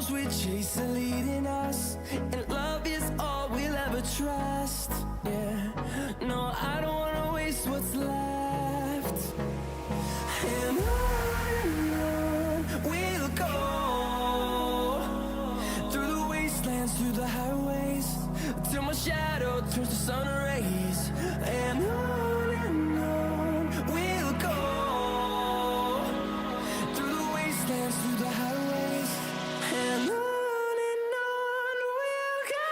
storms we chase are leading us, and love is all we'll ever trust. Yeah, no, I don't wanna waste what's left. And on we'll go, through the wastelands, through the highways, till my shadow turns to sun rays. And on we'll go, through the wastelands, through the highways, and on we'll go.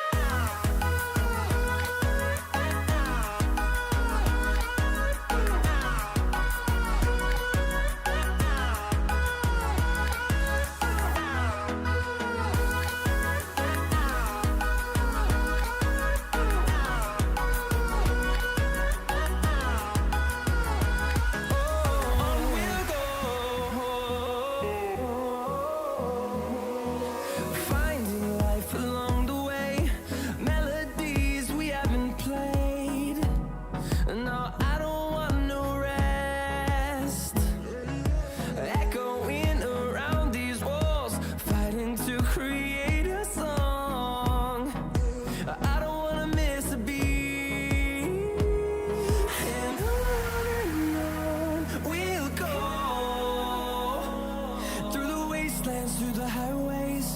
Through the highways,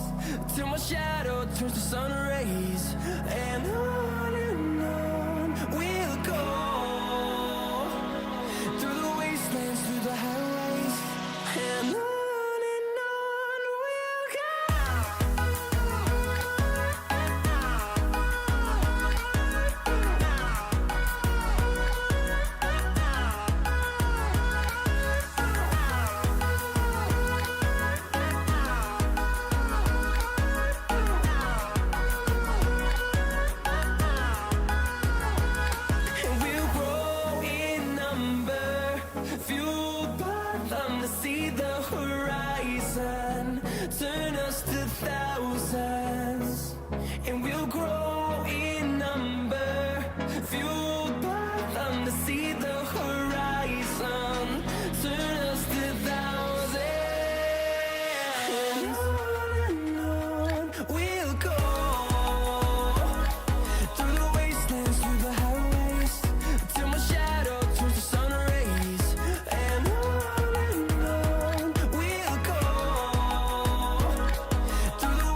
till my shadow turns to sun rays. And on we'll go, through the wastelands, through the highways, and on we'll go. Fueled by them to see the horizon, turn us to thousands, and we'll grow in number. Fueled by them to see the horizon, turn us to thousands, and on we'll go, through the wastelands, through the highways, till my shadow turns to sun rays. And on we'll go, through the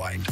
Rewind.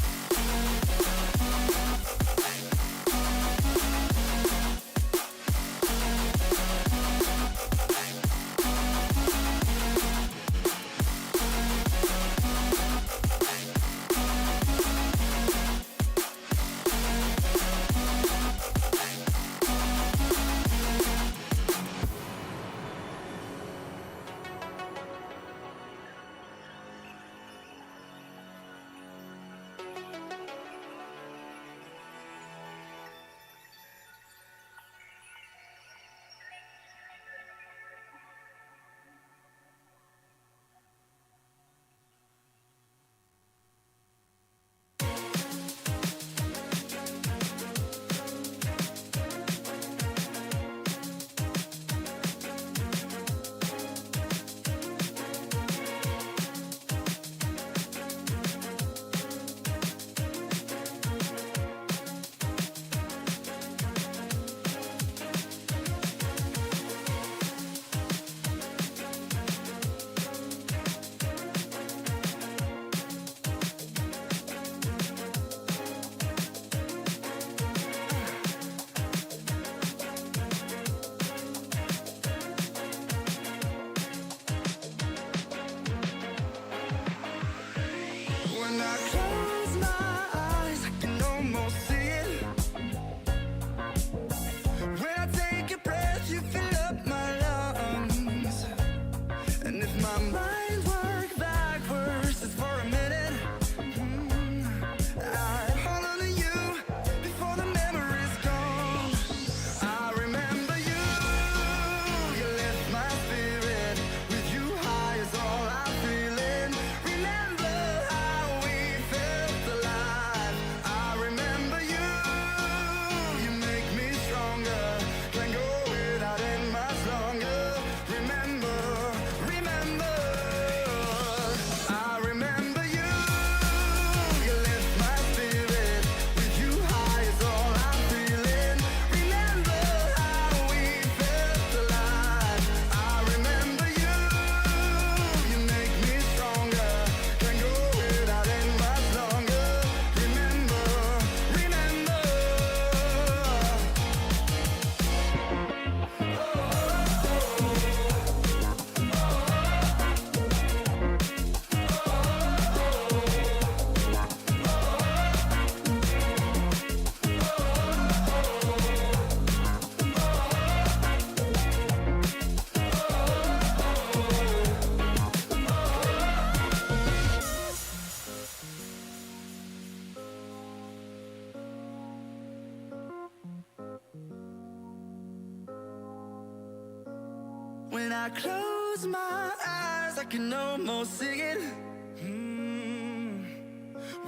When I close my eyes, I can almost see it.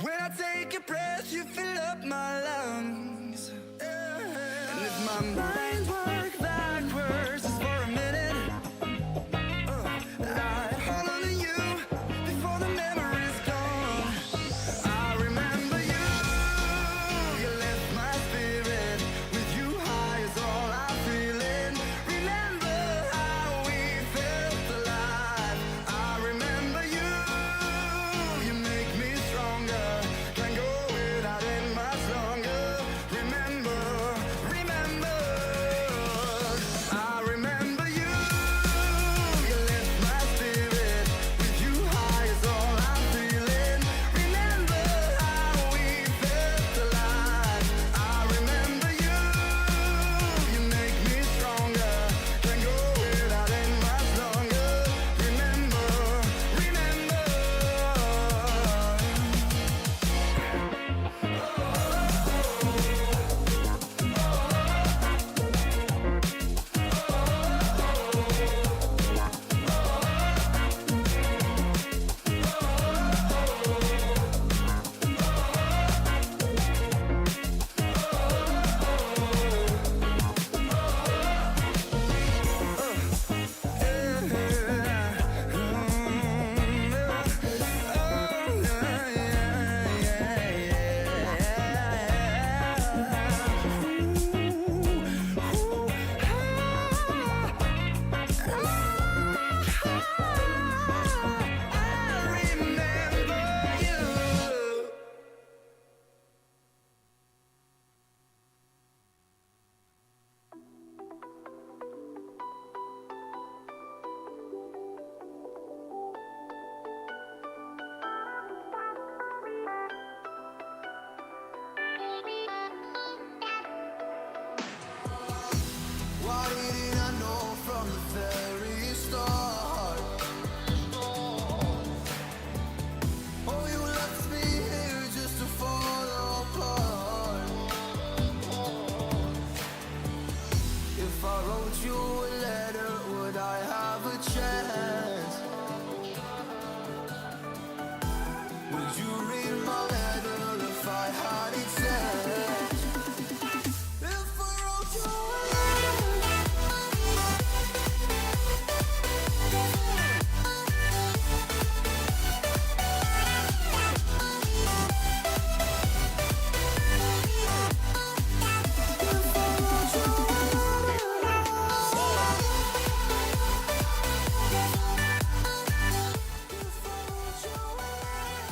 When I take a breath, you fill up my lungs. And if my mind works backwards just for a minute, I'd hold on to you before the memory's gone. I remember you, you lift my spirit. With you high is all I'm feeling. Remember how we felt alive. I remember you, you make me stronger. Can't go without it much longer. Remember, remember.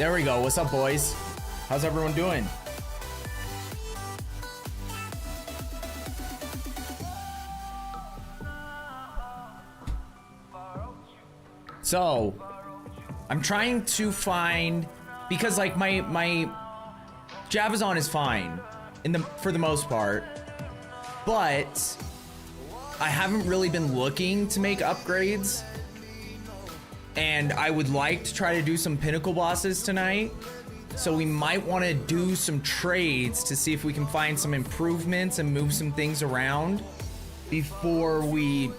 There we go. What's up, boys? How's everyone doing? So, I'm trying to find, because like my Javazon is fine for the most part, but I haven't really been looking to make upgrades, and I would like to try to do some Pinnacle bosses tonight. So we might want to do some trades to see if we can find some improvements and move some things around before we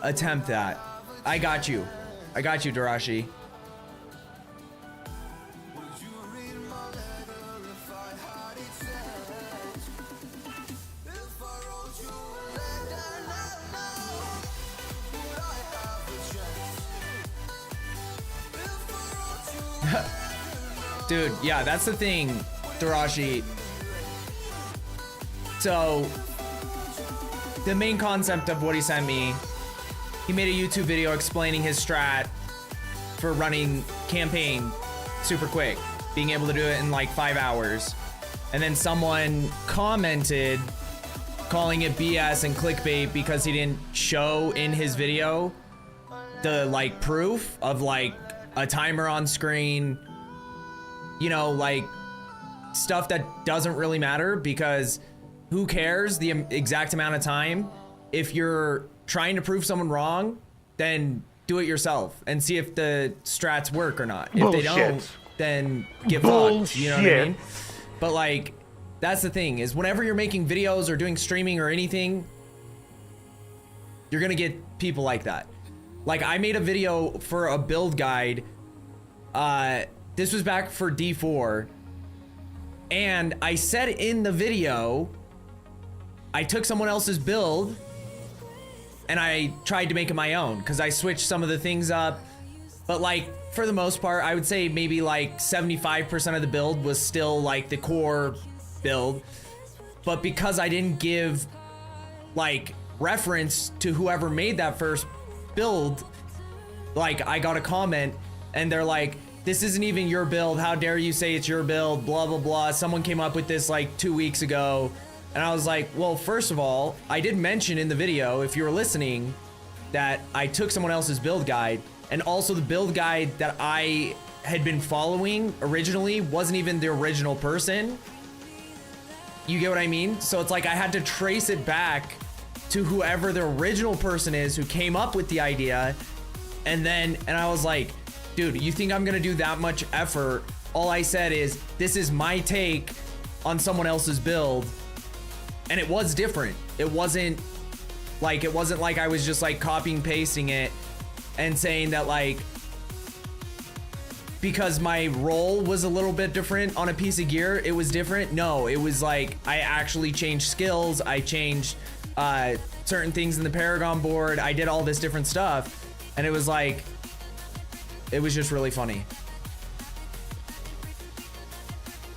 attempt that. I got you, Darashi. Dude, yeah, that's the thing, Darashi. So, the main concept of what he sent me, he made a YouTube video explaining his strat for running campaign super quick, being able to do it in like 5 hours. And then someone commented calling it BS and clickbait because he didn't show in his video the like proof of like a timer on screen, you know, like stuff that doesn't really matter, because who cares the exact amount of time? If you're trying to prove someone wrong, then do it yourself and see if the strats work or not. If they don't, then get fucked, you know what I mean? But like, that's the thing, is whenever you're making videos or doing streaming or anything, you're gonna get people like that. Like, I made a video for a build guide. This was back for D4. And I said in the video, I took someone else's build and I tried to make it my own, because I switched some of the things up. But like, for the most part, I would say maybe like 75% of the build was still like the core build. But because I didn't give like reference to whoever made that first build, like I got a comment and they're like, this isn't even your build, how dare you say it's your build, blah blah blah, someone came up with this like 2 weeks ago. And I was like, well, first of all, I did mention in the video, if you were listening, that I took someone else's build guide, and also the build guide that I had been following originally wasn't even the original person. You get what I mean? So it's like I had to trace it back to whoever the original person is who came up with the idea. And I was like, dude, you think I'm gonna do that much effort? All I said is, this is my take on someone else's build. And it was different. It wasn't like I was just like copying pasting it and saying that like, because my role was a little bit different on a piece of gear, it was different. No, it was like, I actually changed skills. I changed certain things in the Paragon board. I did all this different stuff. And it was like, it was just really funny.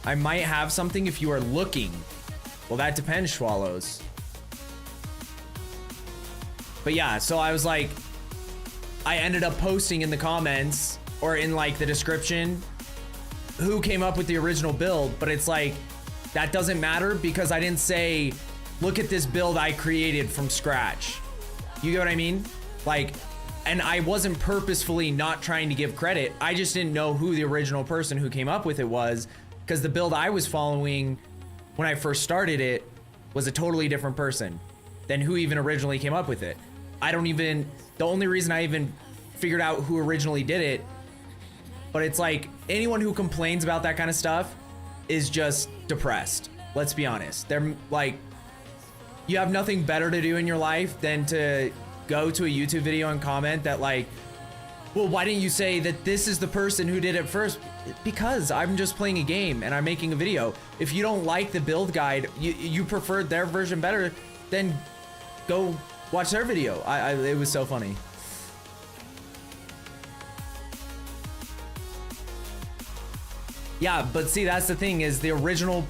I might have something if you are looking. Well, that depends, Swallows. But yeah, so I was like, I ended up posting in the comments or in like the description who came up with the original build, but it's like, that doesn't matter, because I didn't say, look at this build I created from scratch. You get what I mean? Like, and I wasn't purposefully not trying to give credit. I just didn't know who the original person who came up with it was, because the build I was following when I first started it was a totally different person than who even originally came up with it. The only reason I even figured out who originally did it, but it's like, anyone who complains about that kind of stuff is just depressed. Let's be honest. They're like, you have nothing better to do in your life than to go to a YouTube video and comment that like, well, why didn't you say that this is the person who did it first? Because I'm just playing a game and I'm making a video. If you don't like the build guide, you preferred their version better, then go watch their video. It was so funny. Yeah, but see, that's the thing, is the original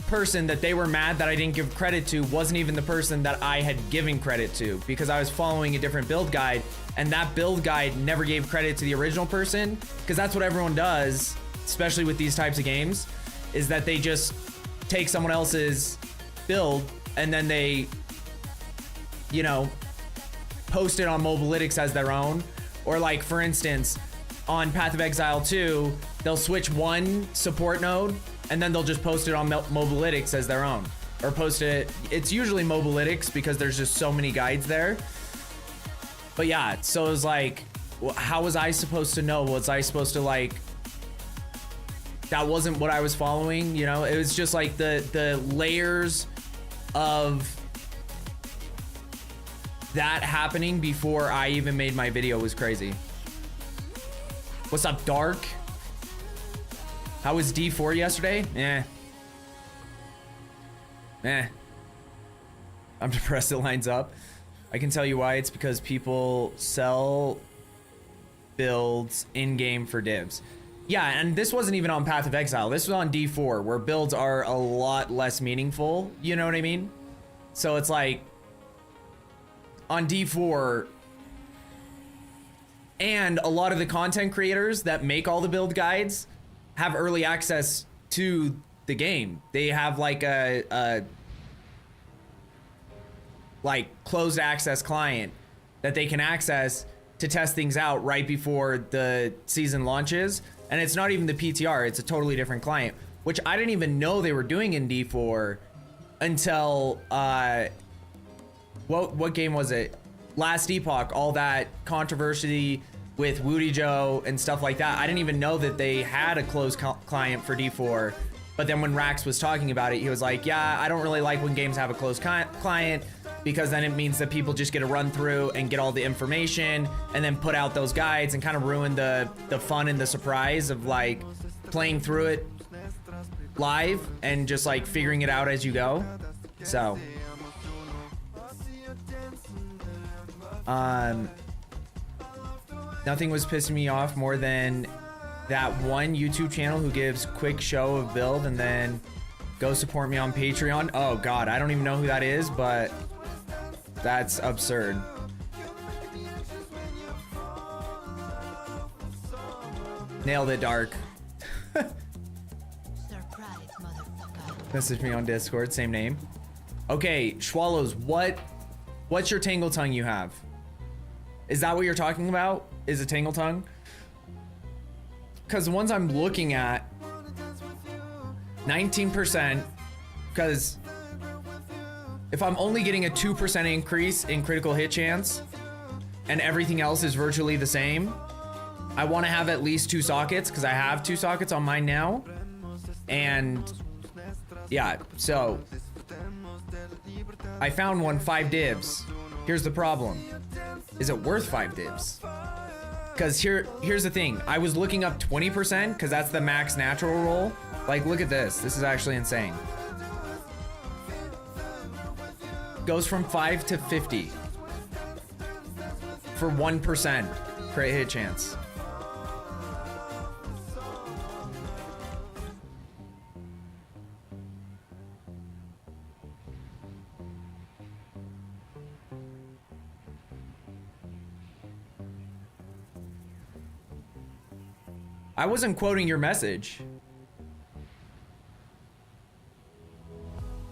person that they were mad that I didn't give credit to wasn't even the person that I had given credit to, because I was following a different build guide, and that build guide never gave credit to the original person, because that's what everyone does especially with these types of games, is that they just take someone else's build and then they, you know, post it on Mobalytics as their own. Or like, for instance, on Path of Exile 2, they'll switch one support node and then they'll just post it on Mobalytics as their own. Or post it, it's usually Mobalytics because there's just so many guides there. But yeah, so it was like, how was I supposed to know? Was I supposed to like, that wasn't what I was following, you know? It was just like the layers of that happening before I even made my video was crazy. What's up, Dark? How was D4 yesterday? I'm depressed it lines up. I can tell you why. It's because people sell builds in-game for divs. Yeah, and this wasn't even on Path of Exile. This was on D4, where builds are a lot less meaningful. You know what I mean? So it's like, on D4, and a lot of the content creators that make all the build guides have early access to the game. They have like a like closed access client that they can access to test things out right before the season launches. And it's not even the PTR, it's a totally different client, which I didn't even know they were doing in D4 until what game was it? Last Epoch, all that controversy with Woody Joe and stuff like that. I didn't even know that they had a closed client for D4. But then when Rax was talking about it, he was like, yeah, I don't really like when games have a closed client, because then it means that people just get to run through and get all the information and then put out those guides and kind of ruin the fun and the surprise of like playing through it live and just like figuring it out as you go. So nothing was pissing me off more than that one YouTube channel who gives quick show of build and then go support me on Patreon. Oh God, I don't even know who that is, but that's absurd. Nailed it, Dark. Message me on Discord, same name. Okay, Schwallows, what's your Tangle Tongue you have? Is that what you're talking about? Is it Tangle Tongue? Because the ones I'm looking at, 19%, because if I'm only getting a 2% increase in critical hit chance and everything else is virtually the same, I want to have at least 2 sockets because I have 2 sockets on mine now. And yeah, so I found one, 5 divs. Here's the problem. Is it worth 5 divs? Because here's the thing. I was looking up 20% because that's the max natural roll. Like, look at this. This is actually insane. Goes from 5 to 50 for 1% crit hit chance. I wasn't quoting your message.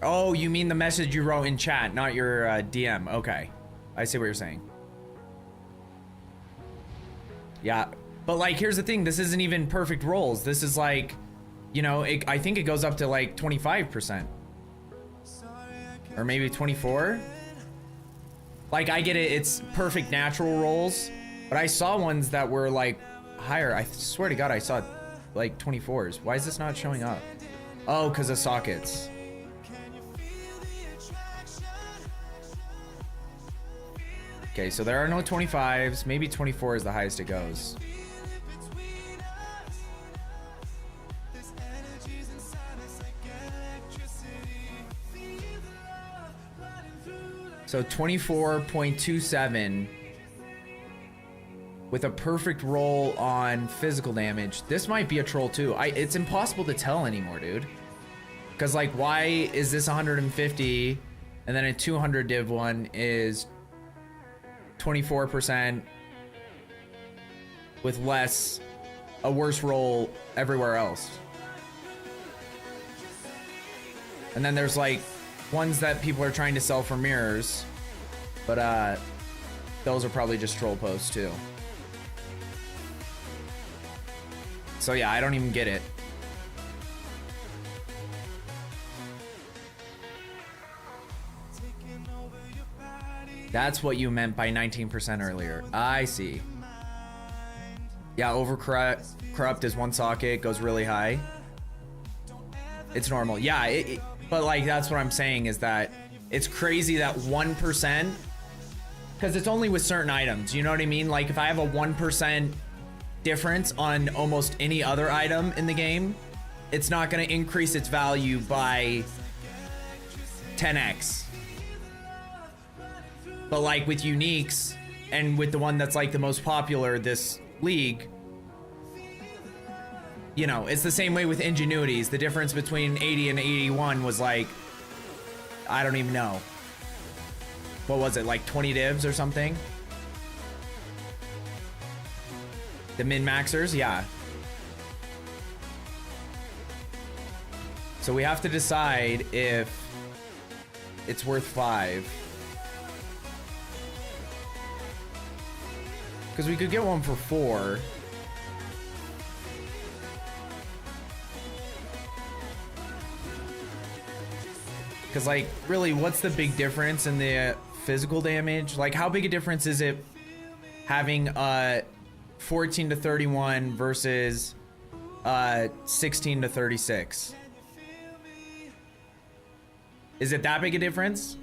Oh, you mean the message you wrote in chat, not your DM. Okay. I see what you're saying. Yeah. But like, here's the thing. This isn't even perfect rolls. This is like, you know, I think it goes up to like 25%. Or maybe 24. Like, I get it. It's perfect natural rolls. But I saw ones that were like higher. I swear to God, I saw like 24s. Why is this not showing up? Oh, because of sockets. Okay, so there are no 25s. Maybe 24 is the highest it goes. So 24.27 with a perfect roll on physical damage. This might be a troll too. It's impossible to tell anymore, dude. Because like, why is this 150 and then a 200 div one is 24% with less a worse roll everywhere else. And then there's like ones that people are trying to sell for mirrors, but those are probably just troll posts too. So yeah, I don't even get it. That's what you meant by 19% earlier. I see. Yeah, overcorrupt is one socket, goes really high. It's normal. Yeah, but like that's what I'm saying is that it's crazy that 1%, because it's only with certain items, you know what I mean? Like if I have a 1% difference on almost any other item in the game, it's not going to increase its value by 10x. But like with uniques and with the one that's like the most popular this league, you know, it's the same way with ingenuities. The difference between 80 and 81 was like, I don't even know. What was it, like 20 divs or something? The min-maxers, yeah. So we have to decide if it's worth 5. Because we could get one for 4. Because, like, really, what's the big difference in the physical damage? Like, how big a difference is it having 14 to 31 versus 16 to 36? Is it that big a difference?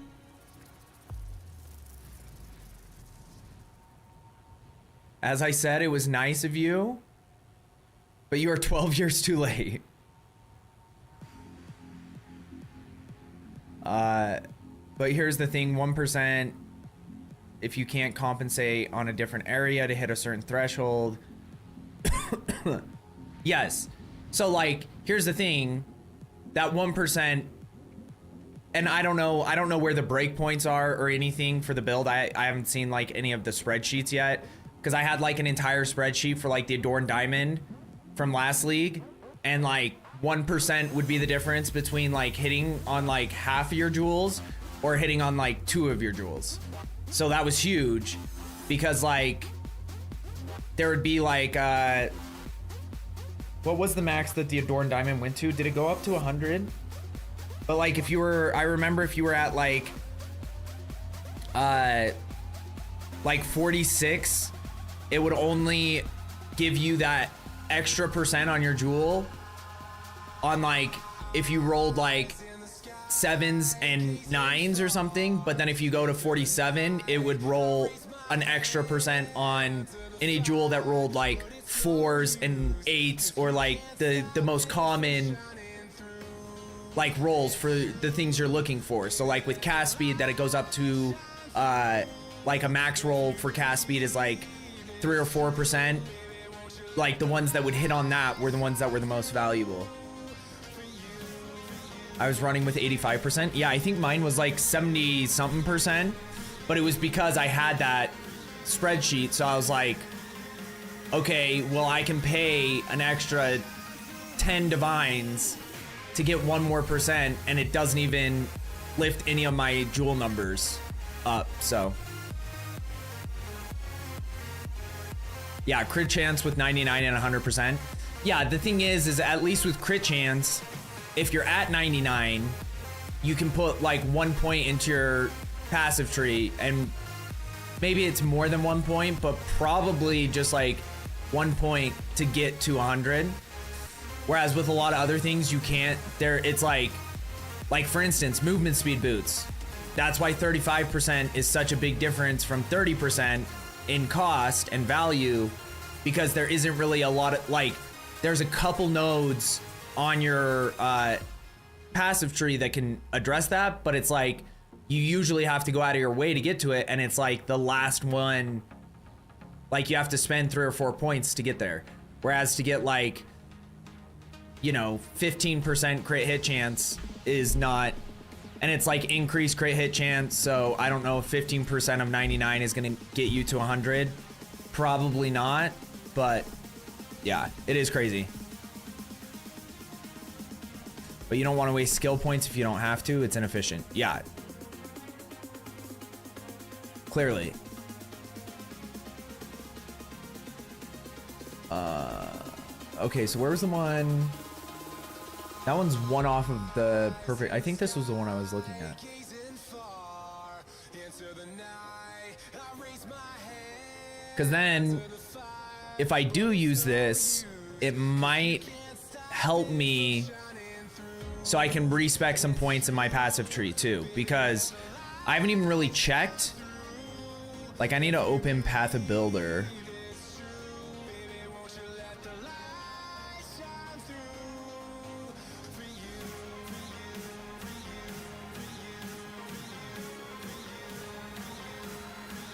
As I said, it was nice of you, but you are 12 years too late. But here's the thing, 1%, if you can't compensate on a different area to hit a certain threshold. Yes. So like, here's the thing, that 1%, and I don't know where the breakpoints are or anything for the build. I haven't seen like any of the spreadsheets yet, because I had like an entire spreadsheet for like the Adorned Diamond from last league, and like 1% would be the difference between like hitting on like half of your jewels or hitting on like 2 of your jewels. So that was huge, because like there would be like what was the max that the Adorned Diamond went to? Did it go up to 100? But like if you were, I remember if you were at like 46, it would only give you that extra percent on your jewel on like if you rolled like 7s and 9s or something. But then if you go to 47, it would roll an extra percent on any jewel that rolled like 4s and 8s, or like the most common like rolls for the things you're looking for. So like with cast speed, that it goes up to like a max roll for cast speed is like 3 or 4%. Like the ones that would hit on that were the ones that were the most valuable. I was running with 85%. Yeah, I think mine was like 70 something percent, but it was because I had that spreadsheet. So I was like, okay, well, I can pay an extra 10 divines to get 1 more percent, and it doesn't even lift any of my jewel numbers up. So yeah, crit chance with 99 and 100%. Yeah, the thing is at least with crit chance, if you're at 99, you can put like 1 point into your passive tree, and maybe it's more than 1 point, but probably just like 1 point to get to 100. Whereas with a lot of other things, you can't. It's like for instance, movement speed boots. That's why 35% is such a big difference from 30% in cost and value, because there isn't really a lot of like, there's a couple nodes on your passive tree that can address that, but it's like you usually have to go out of your way to get to it, and it's like the last one, like you have to spend 3 or 4 points to get there. Whereas to get like, you know, 15% crit hit chance is not, and it's like increased crit hit chance, so I don't know if 15% of 99 is gonna get you to 100. Probably not, but Yeah, it is crazy. But you don't want to waste skill points if you don't have to. It's inefficient. Yeah. Clearly. Okay, so where was the one? That one's one off of the perfect. I think this was the one I was looking at. Because then, if I do use this, it might help me so I can respec some points in my passive tree too. Because I haven't even really checked. Like, I need to open Path of Builder.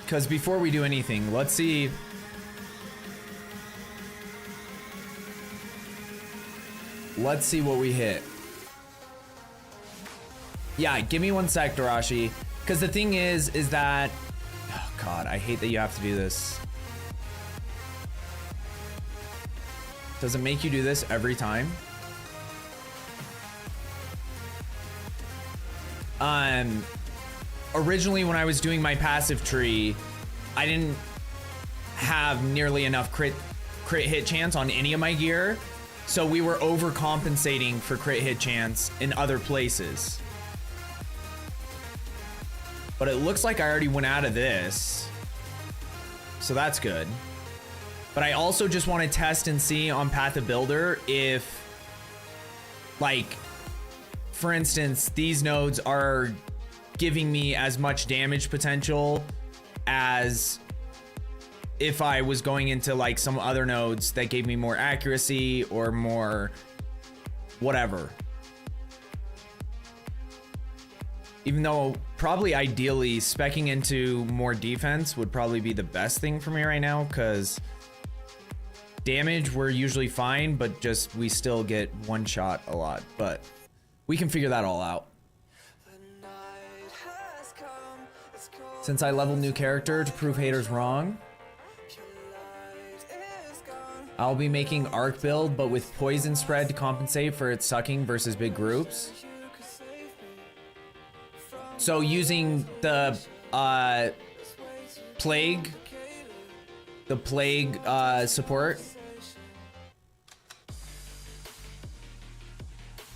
Because before we do anything, let's see. Let's see what we hit. Yeah, give me one sec, Darashi. Because the thing is that... Oh, God, I hate that you have to do this. Does it make you do this every time? Originally, when I was doing my passive tree, I didn't have nearly enough crit hit chance on any of my gear, so we were overcompensating for crit hit chance in other places. But it looks like I already went out of this, so that's good. But I also just want to test and see on Path of Builder if, like, for instance, these nodes are giving me as much damage potential as if I was going into like some other nodes that gave me more accuracy or more whatever. Even though probably ideally speccing into more defense would probably be the best thing for me right now, because damage we're usually fine, but just we still get one shot a lot. But we can figure that all out. Since I leveled new character to prove haters wrong, I'll be making arc build, but with poison spread to compensate for its sucking versus big groups. So using the plague support.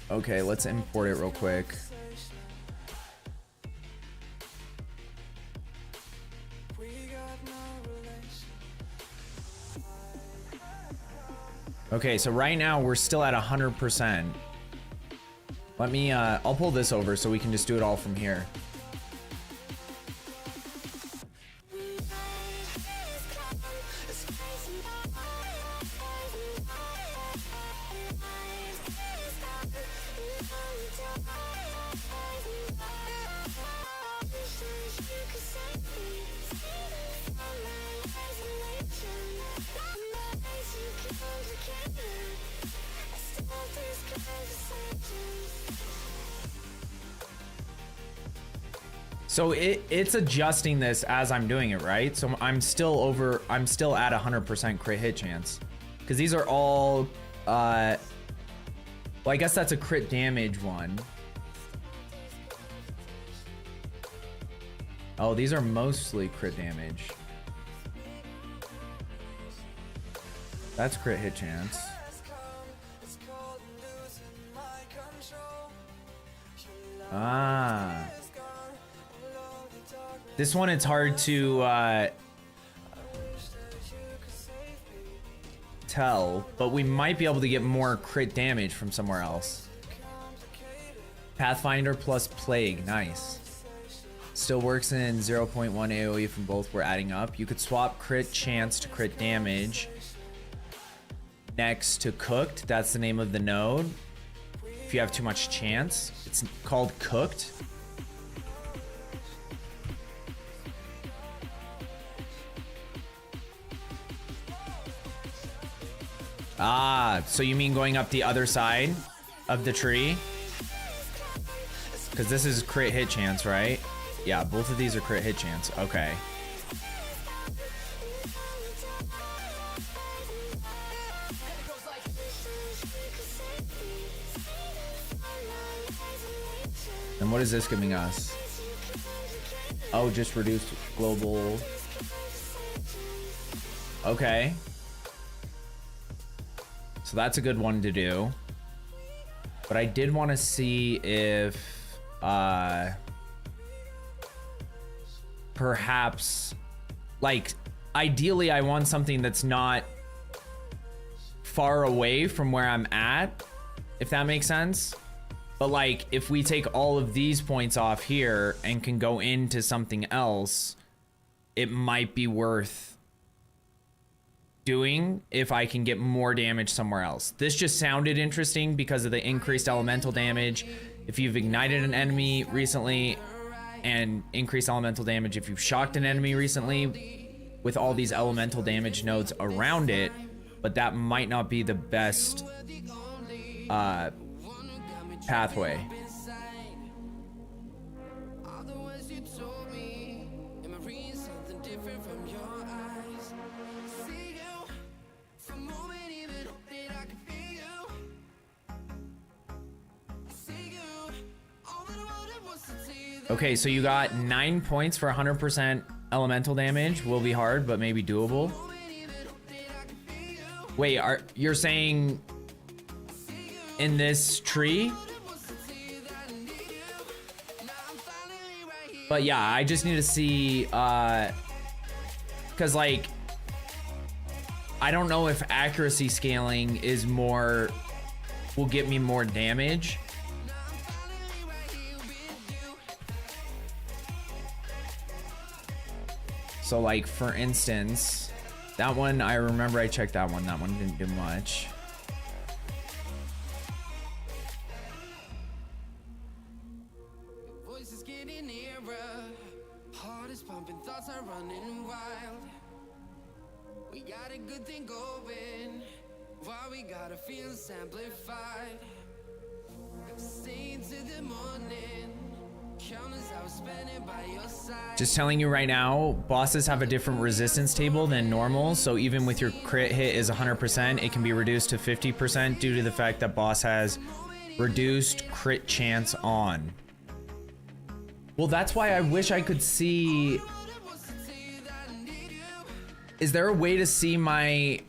Okay, let's import it real quick. Okay, so right now we're still at 100%. Let me, I'll pull this over so we can just do it all from here. So it's adjusting this as I'm doing it, right? So I'm still at 100% crit hit chance. Because these are all, well, I guess that's a crit damage one. Oh, these are mostly crit damage. That's crit hit chance. Ah. This one, it's hard to tell, but we might be able to get more crit damage from somewhere else. Pathfinder plus Plague, nice. Still works in 0.1 AoE from both. We're adding up. You could swap crit chance to crit damage next to Cooked. That's the name of the node. If you have too much chance, it's called Cooked. Ah, so you mean going up the other side of the tree? Because this is crit hit chance, right? Yeah, both of these are crit hit chance. Okay. And what is this giving us? Oh, just reduced global. Okay. So that's a good one to do. But I did want to see if perhaps, like, ideally I want something that's not far away from where I'm at, if that makes sense. But like, if we take all of these points off here and can go into something else, it might be worth doing if I can get more damage somewhere else. This just sounded interesting because of the increased elemental damage if you've ignited an enemy recently, and increased elemental damage if you've shocked an enemy recently, with all these elemental damage nodes around it. But that might not be the best pathway. Okay, so you got 9 points for 100% elemental damage. Will be hard, but maybe doable. Wait, you're saying in this tree? But yeah, I just need to see, cause like, I don't know if accuracy scaling is more, will get me more damage. So like, for instance, that one, I remember I checked that one didn't do much. Voices getting nearer, heart is pumping, thoughts are running wild. We got a good thing going, why we gotta feel amplified. Staying to the morning, countless hours spending by your side. Just telling you right now, bosses have a different resistance table than normal, so even with your crit hit is 100%, it can be reduced to 50% due to the fact that boss has reduced crit chance on. Well, that's why I wish I could see... Is there a way to see my,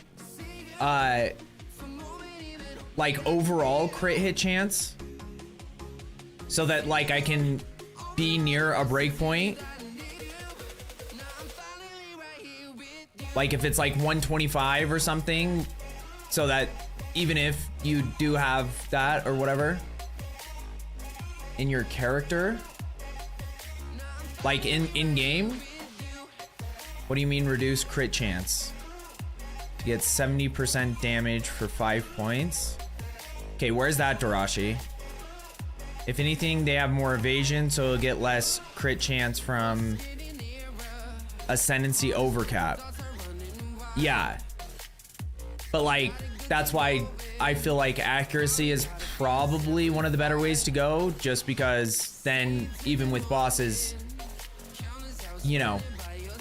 like, overall crit hit chance? So that, like, I can be near a breakpoint? Like, if it's, like, 125 or something, so that even if you do have that or whatever in your character, like, in game? What do you mean reduce crit chance? To get 70% damage for 5 points. Okay, where's that, Darashi? If anything, they have more evasion, so it'll get less crit chance from Ascendancy overcap. Yeah. But like, that's why I feel like accuracy is probably one of the better ways to go, just because then even with bosses, you know,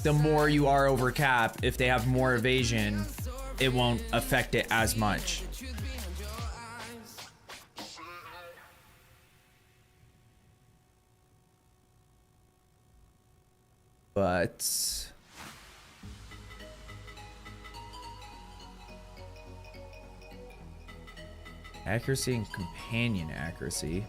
the more you are over cap, if they have more evasion, it won't affect it as much. But accuracy and companion accuracy.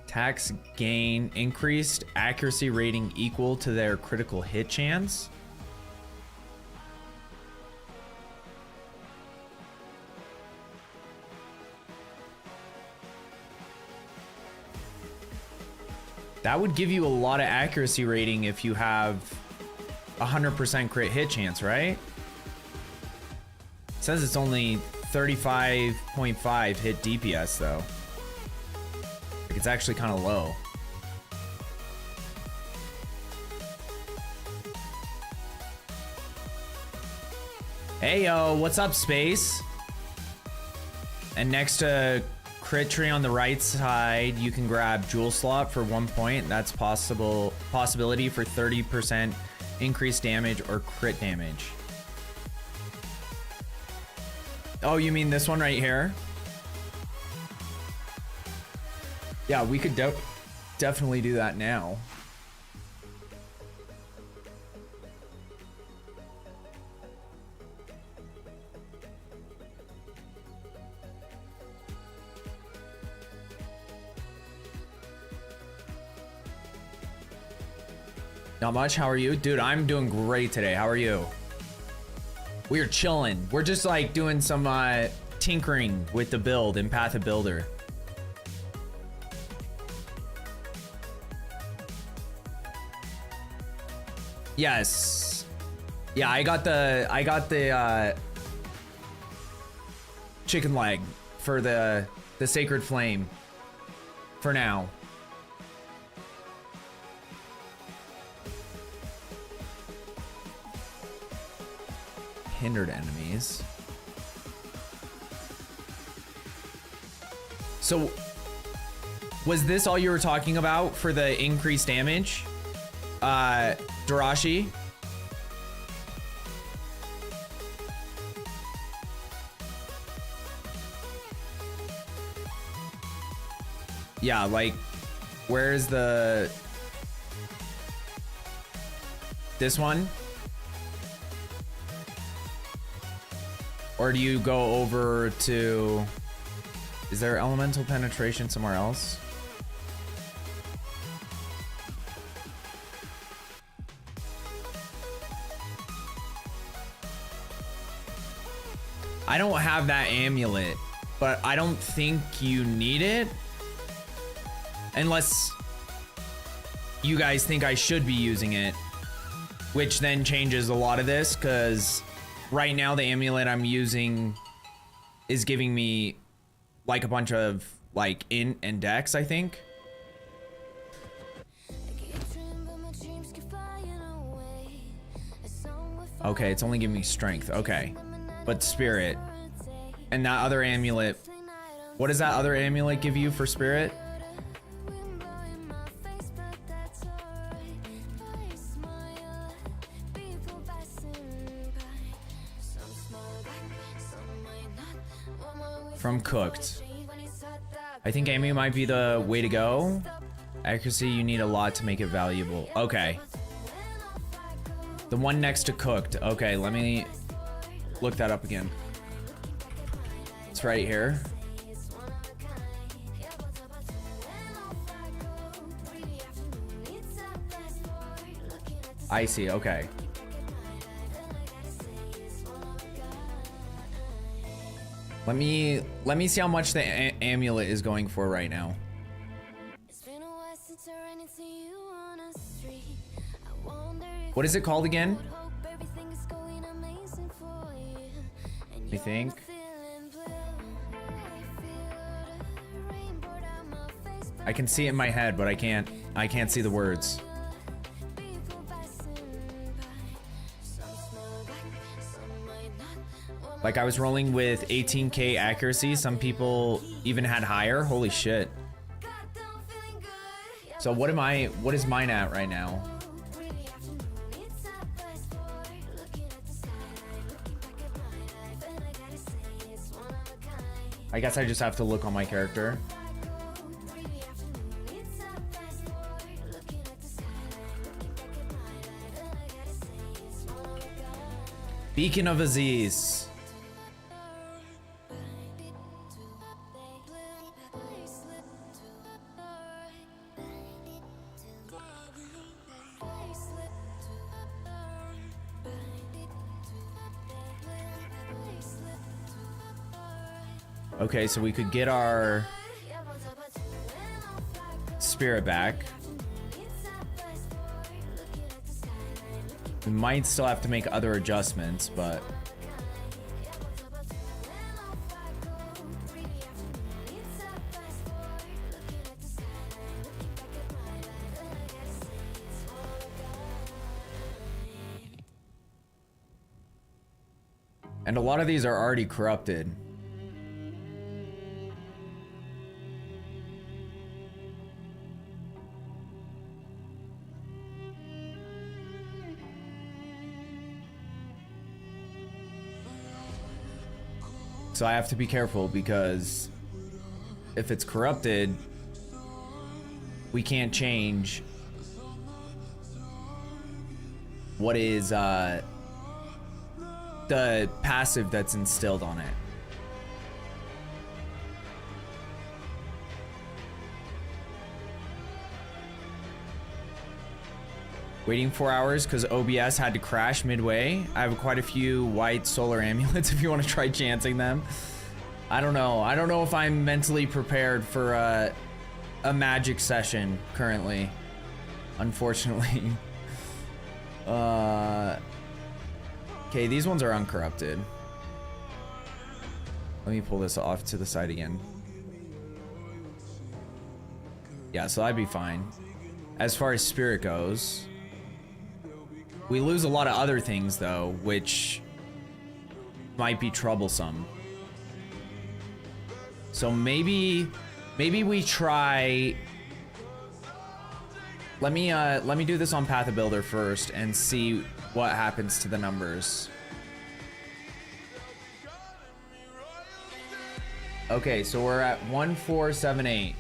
Attacks gain increased accuracy rating equal to their critical hit chance. That would give you a lot of accuracy rating if you have 100% crit hit chance, right? It says it's only 35.5 hit DPS though. It's actually kind of low. Hey yo, what's up, Space? And next to crit tree on the right side, you can grab Jewel Slot for 1 point. That's possibility for 30% increased damage or crit damage. Oh, you mean this one right here? Yeah, we could definitely do that now. Not much. How are you? Dude, I'm doing great today. How are you? We are chilling. We're just like doing some tinkering with the build in Path of Builder. Yes. Yeah, I got the chicken leg for the Sacred Flame for now. Hindered enemies. So was this all you were talking about for the increased damage? Darashi? Yeah, like where's the this one? Or do you go over to... Is there elemental penetration somewhere else? I don't have that amulet, but I don't think you need it. Unless you guys think I should be using it. Which then changes a lot of this, because... Right now, the amulet I'm using is giving me like a bunch of like int and dex, I think. Okay, it's only giving me strength. Okay, but spirit and that other amulet. What does that other amulet give you for spirit? From cooked. I think aiming might be the way to go. Accuracy, you need a lot to make it valuable. Okay. The one next to cooked. Okay, let me look that up again. It's right here. I see, okay. Let me see how much the amulet is going for right now. What is it called again? I think. I can see it in my head, but I can't see the words. Like I was rolling with 18k accuracy. Some people even had higher. Holy shit. So what is mine at right now? I guess I just have to look on my character. Beacon of Aziz. Okay, so we could get our spirit back. We might still have to make other adjustments, but and a lot of these are already corrupted. So I have to be careful because if it's corrupted, we can't change what is the passive that's instilled on it. Waiting 4 hours because OBS had to crash midway. I have quite a few white solar amulets if you want to try chancing them. I don't know. I don't know if I'm mentally prepared for a magic session currently, unfortunately. Okay, these ones are uncorrupted. Let me pull this off to the side again. Yeah, so that'd be fine. As far as spirit goes, we lose a lot of other things though, which might be troublesome. So maybe we try. Let me do this on Path of Builder first and see what happens to the numbers. Okay, so we're at 1478.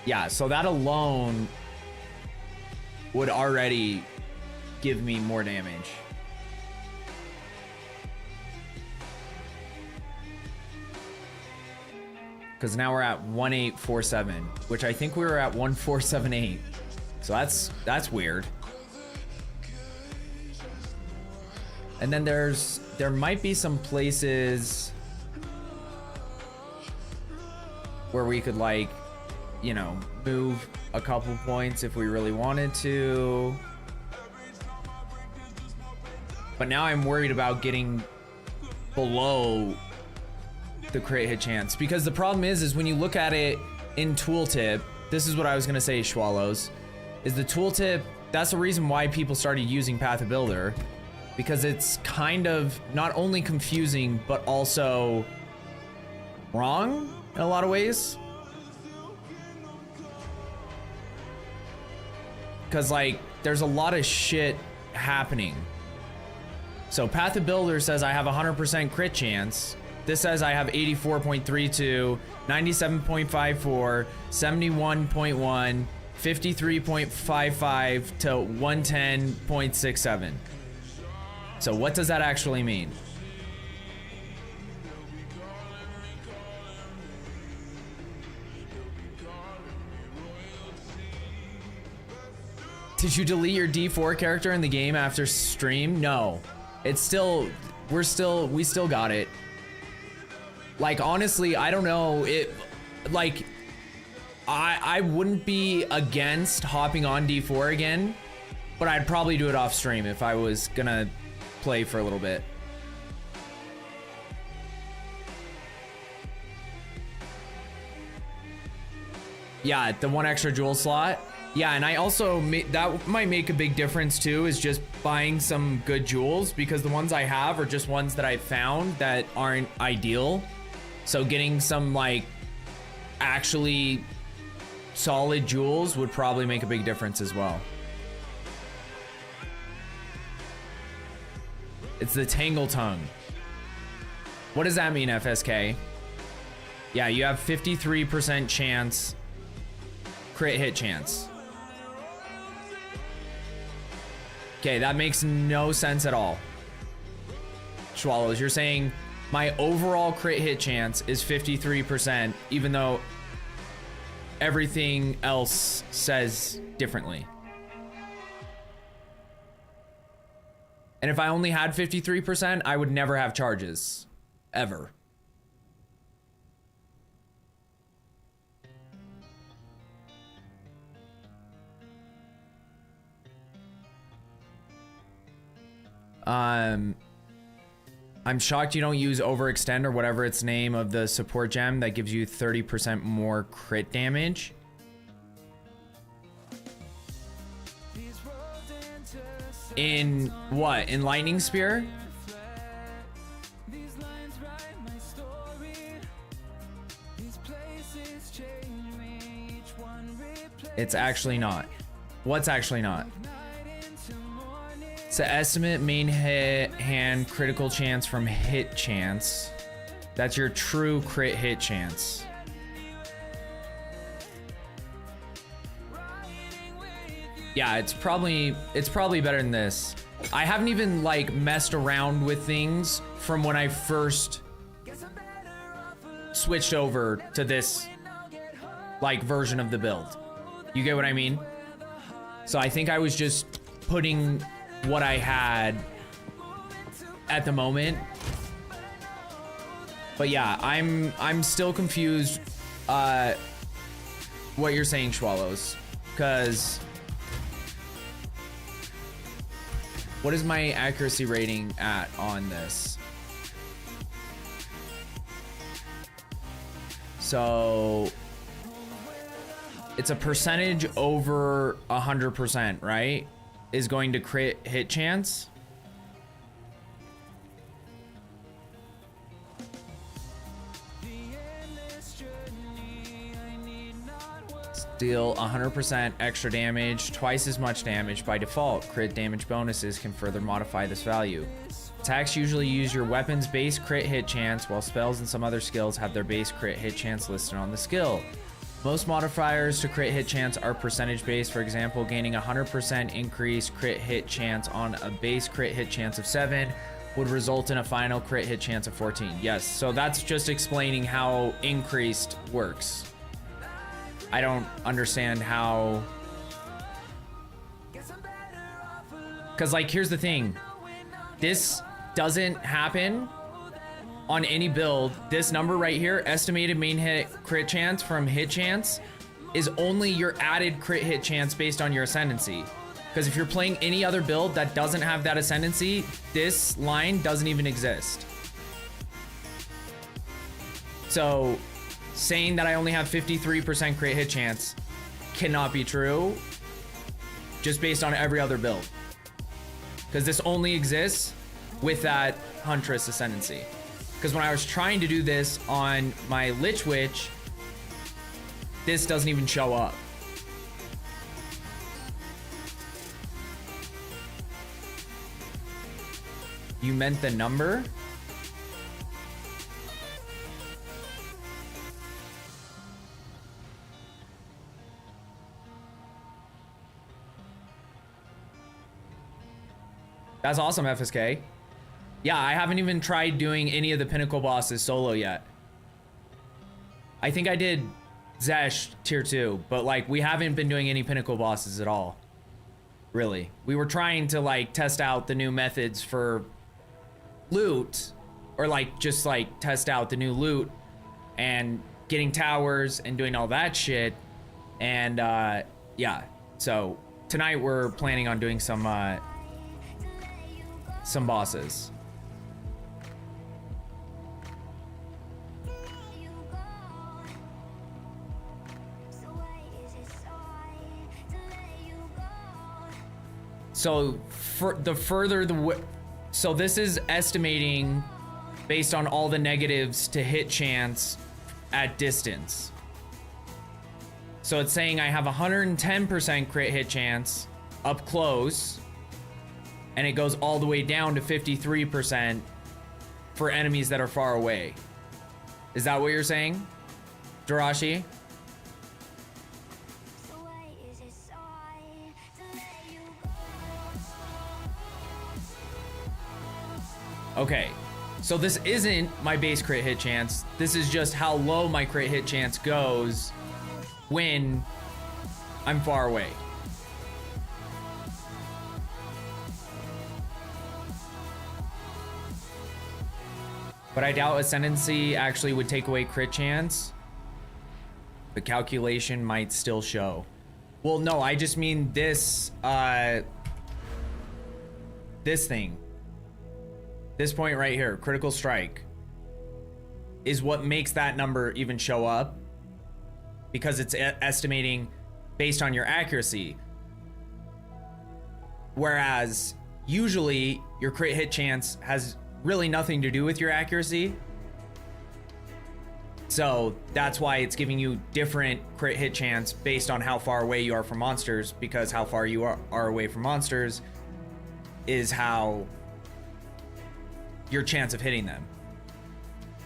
Yeah, so that alone would already give me more damage. Because now we're at 1847, which I think we were at 1478. So that's weird. And then there might be some places where we could, like, you know, move a couple points if we really wanted to. But now I'm worried about getting below the crit hit chance, because the problem is when you look at it in tooltip, this is what I was gonna say, Schwallows, is the tooltip, that's the reason why people started using Path of Builder, because it's kind of not only confusing but also wrong in a lot of ways. Because, like, there's a lot of shit happening. So Path of Builder says I have 100% crit chance. This says I have 84.32, 97.54, 71.1, 53.55 to 110.67. So what does that actually mean? Did you delete your D4 character in the game after stream? No. It's still, we still got it. Like, honestly, I don't know. Like, I wouldn't be against hopping on D4 again, but I'd probably do it off stream if I was gonna play for a little bit. Yeah, the one extra jewel slot. Yeah, and I also, that might make a big difference too, is just buying some good jewels, because the ones I have are just ones that I found that aren't ideal. So getting some, like, actually solid jewels would probably make a big difference as well. It's the Tangle Tongue. What does that mean, FSK? Yeah, you have 53% chance, crit hit chance. Okay, that makes no sense at all. Swallows, you're saying my overall crit hit chance is 53%, even though everything else says differently. And if I only had 53%, I would never have charges. Ever. I'm shocked you don't use overextend or whatever its name of the support gem that gives you 30% more crit damage. In what? In Lightning Spear? It's actually not. What's actually not? It's the estimate main hit hand critical chance from hit chance. That's your true crit hit chance. Yeah, it's probably better than this. I haven't even like messed around with things from when I first switched over to this like version of the build. You get what I mean? So I think I was just putting what I had at the moment. But yeah, I'm still confused what you're saying, Swallows, because what is my accuracy rating at on this? So it's a percentage over 100%, right? Is going to crit hit chance. Deal 100% extra damage, twice as much damage by default. Crit damage bonuses can further modify this value. Attacks usually use your weapon's base crit hit chance, while spells and some other skills have their base crit hit chance listed on the skill. Most modifiers to crit hit chance are percentage based. For example, gaining 100% increased crit hit chance on a base crit hit chance of 7 would result in a final crit hit chance of 14. Yes, so that's just explaining how increased works. I don't understand how, because like here's the thing, this doesn't happen on any build. This number right here, estimated main hit crit chance from hit chance, is only your added crit hit chance based on your ascendancy. Because if you're playing any other build that doesn't have that ascendancy, this line doesn't even exist. So saying that I only have 53% crit hit chance cannot be true just based on every other build, because this only exists with that Huntress ascendancy. Because when I was trying to do this on my Lich Witch, this doesn't even show up. You meant the number? That's awesome, FSK. Yeah, I haven't even tried doing any of the Pinnacle bosses solo yet. I think I did Zesh tier 2, but like we haven't been doing any Pinnacle bosses at all. Really. We were trying to like test out the new methods for loot, or like just like test out the new loot and getting towers and doing all that shit. And yeah, so tonight we're planning on doing some bosses. So for the further so this is estimating based on all the negatives to hit chance at distance. So it's saying I have 110% crit hit chance up close, and it goes all the way down to 53% for enemies that are far away. Is that what you're saying, Jirashi? Okay, so this isn't my base crit hit chance. This is just how low my crit hit chance goes when I'm far away. But I doubt Ascendancy actually would take away crit chance. The calculation might still show. Well, no, I just mean this, this thing. This point right here, critical strike, is what makes that number even show up, because it's estimating based on your accuracy. Whereas usually your crit hit chance has really nothing to do with your accuracy. So that's why it's giving you different crit hit chance based on how far away you are from monsters, because how far you are away from monsters is how your chance of hitting them.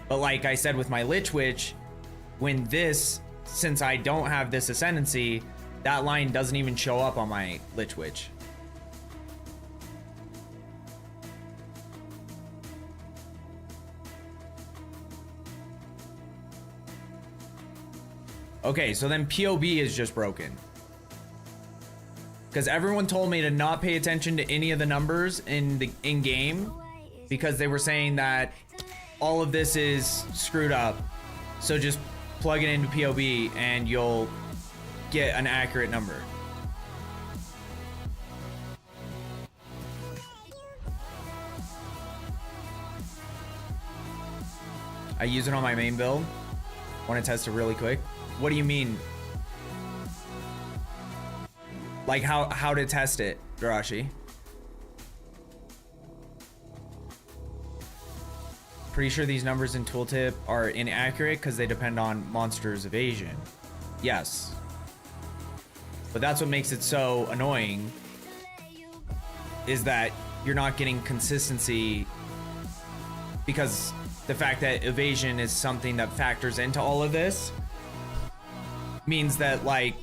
But like I said with my Lich Witch, since I don't have this ascendancy, that line doesn't even show up on my Lich Witch. Okay, so then POB is just broken. Because everyone told me to not pay attention to any of the numbers in game because they were saying that all of this is screwed up. So just plug it into POB and you'll get an accurate number. I use it on my main build. Want to test it really quick? What do you mean? Like how to test it, Darashi? Pretty sure these numbers in tooltip are inaccurate because they depend on monsters' evasion. Yes. But that's what makes it so annoying, is that you're not getting consistency, because the fact that evasion is something that factors into all of this means that, like,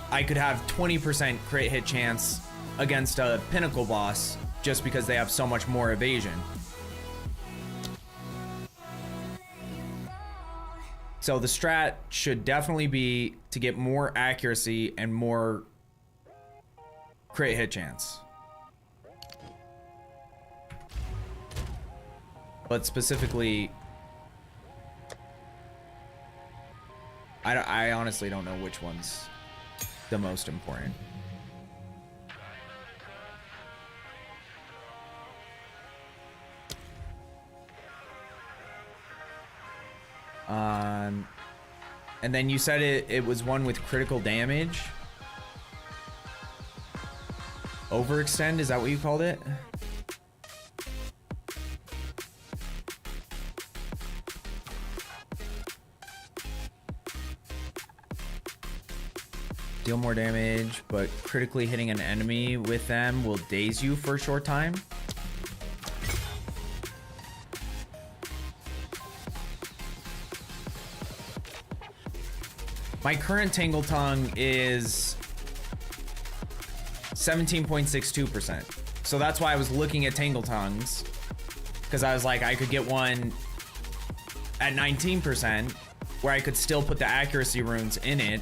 I could have 20% crit hit chance against a Pinnacle boss just because they have so much more evasion. So the strat should definitely be to get more accuracy and more crit hit chance. But specifically, I honestly don't know which one's the most important. And then you said it was one with critical damage. Overextend, is that what you called it? Deal more damage, but critically hitting an enemy with them will daze you for a short time. My current Tangle Tongue is 17.62%. So that's why I was looking at Tangle Tongues, because I was like, I could get one at 19% where I could still put the accuracy runes in it.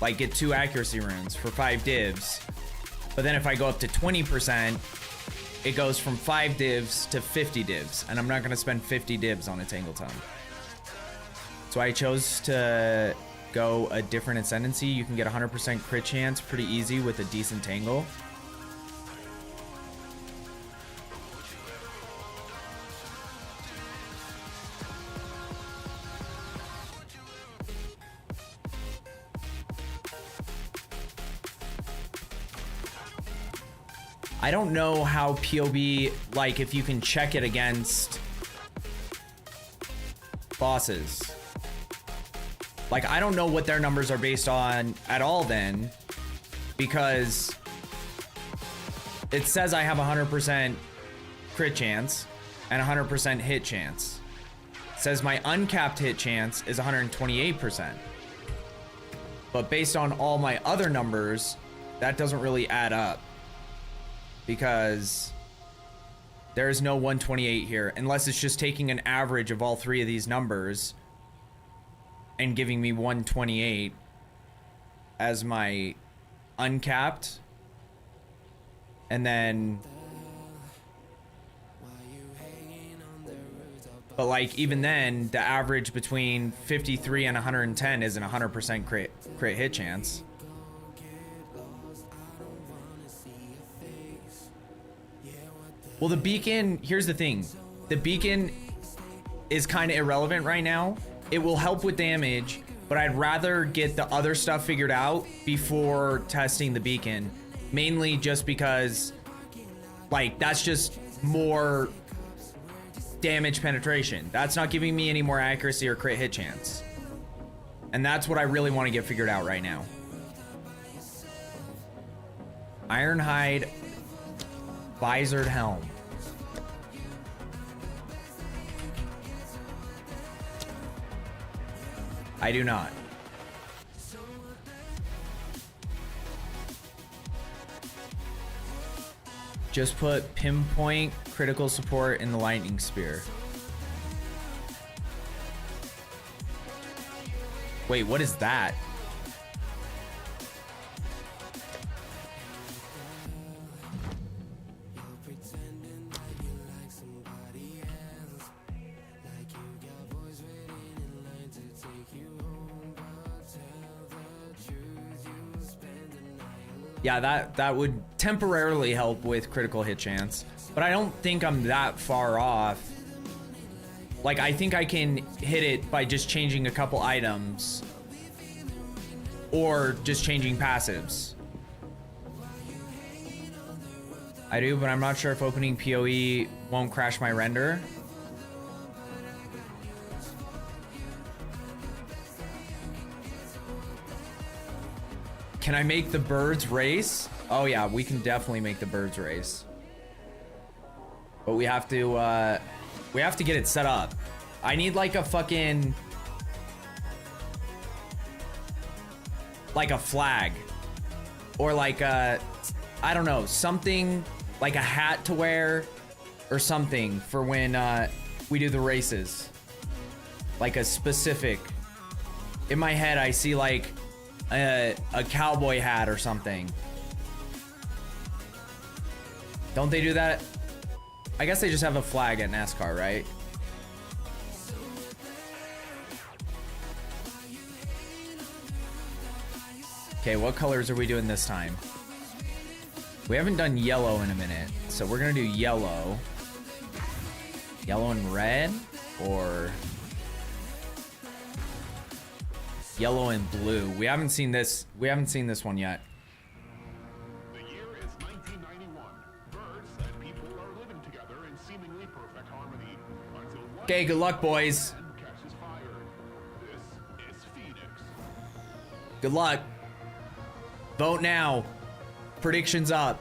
Like, get 2 accuracy runes for 5 divs. But then if I go up to 20%, it goes from 5 divs to 50 divs. And I'm not going to spend 50 divs on a Tangle Tongue. So I chose to go a different ascendancy. You can get 100% crit chance pretty easy with a decent Tangle. I don't know how POB, like, if you can check it against bosses. Like, I don't know what their numbers are based on at all then, because it says I have 100% crit chance and 100% hit chance. It says my uncapped hit chance is 128%. But based on all my other numbers, that doesn't really add up, because there's no 128 here, unless it's just taking an average of all 3 of these numbers and giving me 128 as my uncapped. And then, but like, even then, the average between 53 and 110 isn't 100% crit hit chance. Well, the beacon, here's the thing. The beacon is kind of irrelevant right now. It will help with damage, but I'd rather get the other stuff figured out before testing the beacon. Mainly just because, like, that's just more damage penetration. That's not giving me any more accuracy or crit hit chance. And that's what I really want to get figured out right now. Ironhide visored helm. I do not. Just put pinpoint critical support in the lightning spear. Wait, what is that? Yeah, that would temporarily help with critical hit chance, but I don't think I'm that far off. Like, I think I can hit it by just changing a couple items or just changing passives. I do, but I'm not sure if opening PoE won't crash my render. Can I make the birds race? Oh yeah, we can definitely make the birds race. But we have to get it set up. I need like a fucking, like a flag, or like a, I don't know, something like a hat to wear or something for when we do the races. Like a specific, in my head I see like a cowboy hat or something. Don't they do that? I guess they just have a flag at NASCAR, right? Okay, what colors are we doing this time? We haven't done yellow in a minute, so we're gonna do yellow. Yellow and red, or yellow and blue. We haven't seen this one yet. The year is 1991. Birds and people are living together in seemingly perfect harmony until one Okay, good luck, boys. catches fire. This is Phoenix. Good luck. Vote now. Predictions up.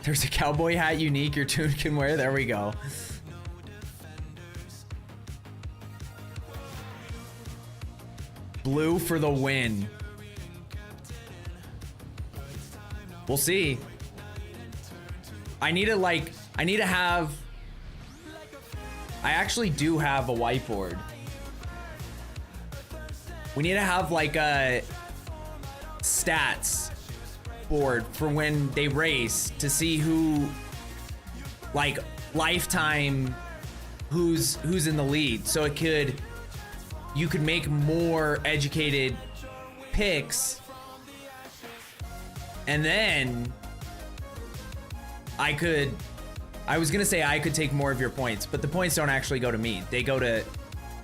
There's a cowboy hat unique your tune can wear. There we go. Blue for the win. We'll see. I actually do have a whiteboard. We need to have like a stats board for when they race to see who, like, lifetime, who's in the lead. So you could make more educated picks, and then I was gonna say I could take more of your points, but the points don't actually go to me. They go to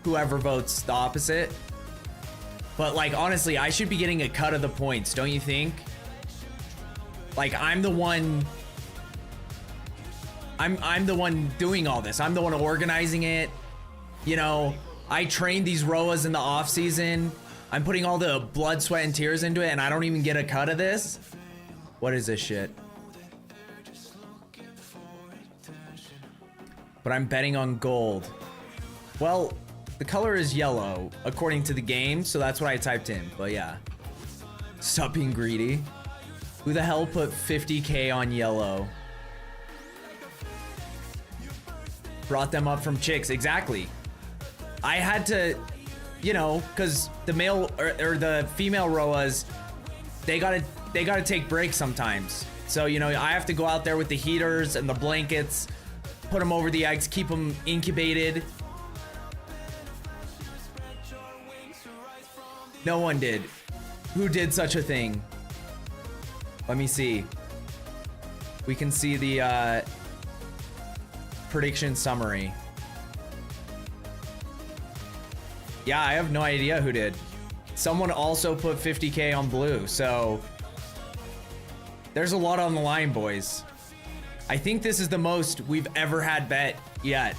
whoever votes the opposite. But like, honestly, I should be getting a cut of the points, don't you think? Like, I'm the one doing all this. I'm the one organizing it. You know, I trained these ROAs in the off season. I'm putting all the blood, sweat, and tears into it, and I don't even get a cut of this? What is this shit? But I'm betting on gold. Well, the color is yellow, according to the game, so that's what I typed in, but yeah. Stop being greedy. Who the hell put 50K on yellow? Brought them up from chicks, exactly. I had to, you know, because the male or the female ROAs, they gotta take breaks sometimes. So, you know, I have to go out there with the heaters and the blankets, put them over the eggs, keep them incubated. No one did. Who did such a thing? Let me see. We can see the prediction summary. Yeah, I have no idea who did. Someone also put 50K on blue, so There's a lot on the line, boys. I think this is the most we've ever had bet yet.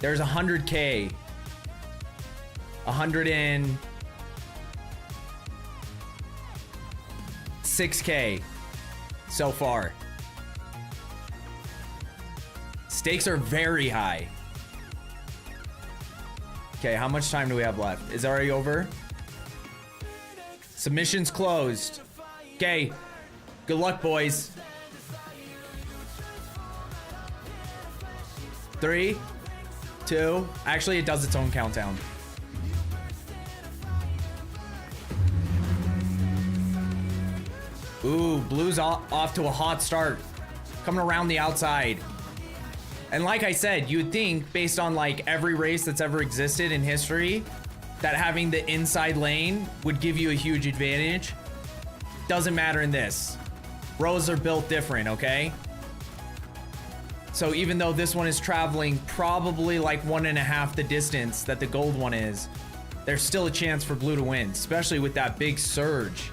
There's 100K. 106K so far. Stakes are very high. Okay, how much time do we have left? Is it already over? Submissions closed. Okay. Good luck, boys. 3, 2. Actually, it does its own countdown. Ooh, blue's off to a hot start. Coming around the outside. And like I said, you would think, based on like every race that's ever existed in history, that having the inside lane would give you a huge advantage. Doesn't matter in this. Rows are built different, okay? So even though this one is traveling probably like 1.5 the distance that the gold one is, there's still a chance for blue to win, especially with that big surge.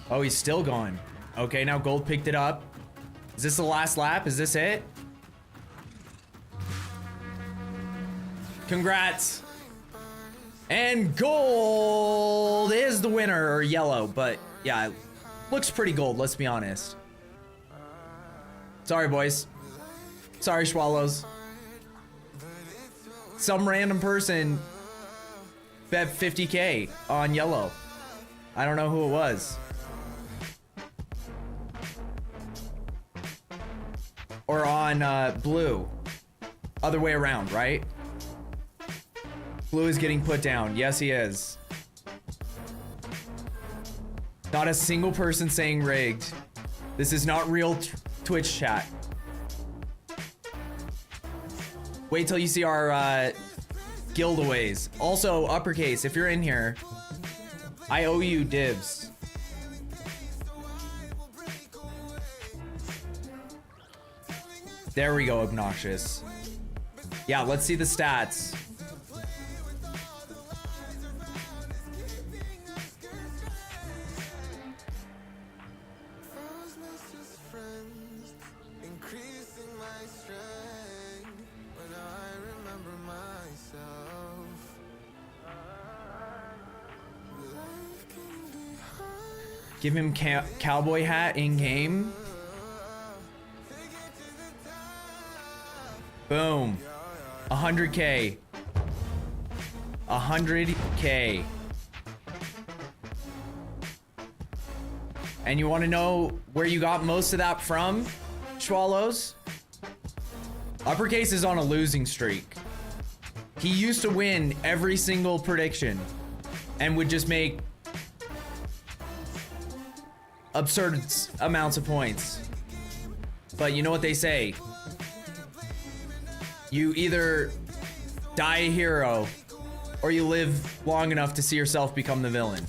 Oh, he's still gone. Okay, now gold picked it up. Is this the last lap? Is this it? Congrats. And gold is the winner, or yellow, but yeah, it looks pretty gold, let's be honest. Sorry, boys. Sorry, Swallows. Some random person bet 50K on yellow. I don't know who it was. Or on blue. Other way around, right? Blue is getting put down. Yes, he is. Not a single person saying rigged. This is not real Twitch chat. Wait till you see our guildaways. Also, uppercase, if you're in here, I owe you dibs. There we go, obnoxious. Yeah, let's see the stats. Give him cowboy hat in game. Boom. 100K. 100K. And you want to know where you got most of that from, Swallows? Uppercase is on a losing streak. He used to win every single prediction and would just make absurd amounts of points. But you know what they say? You either die a hero or you live long enough to see yourself become the villain.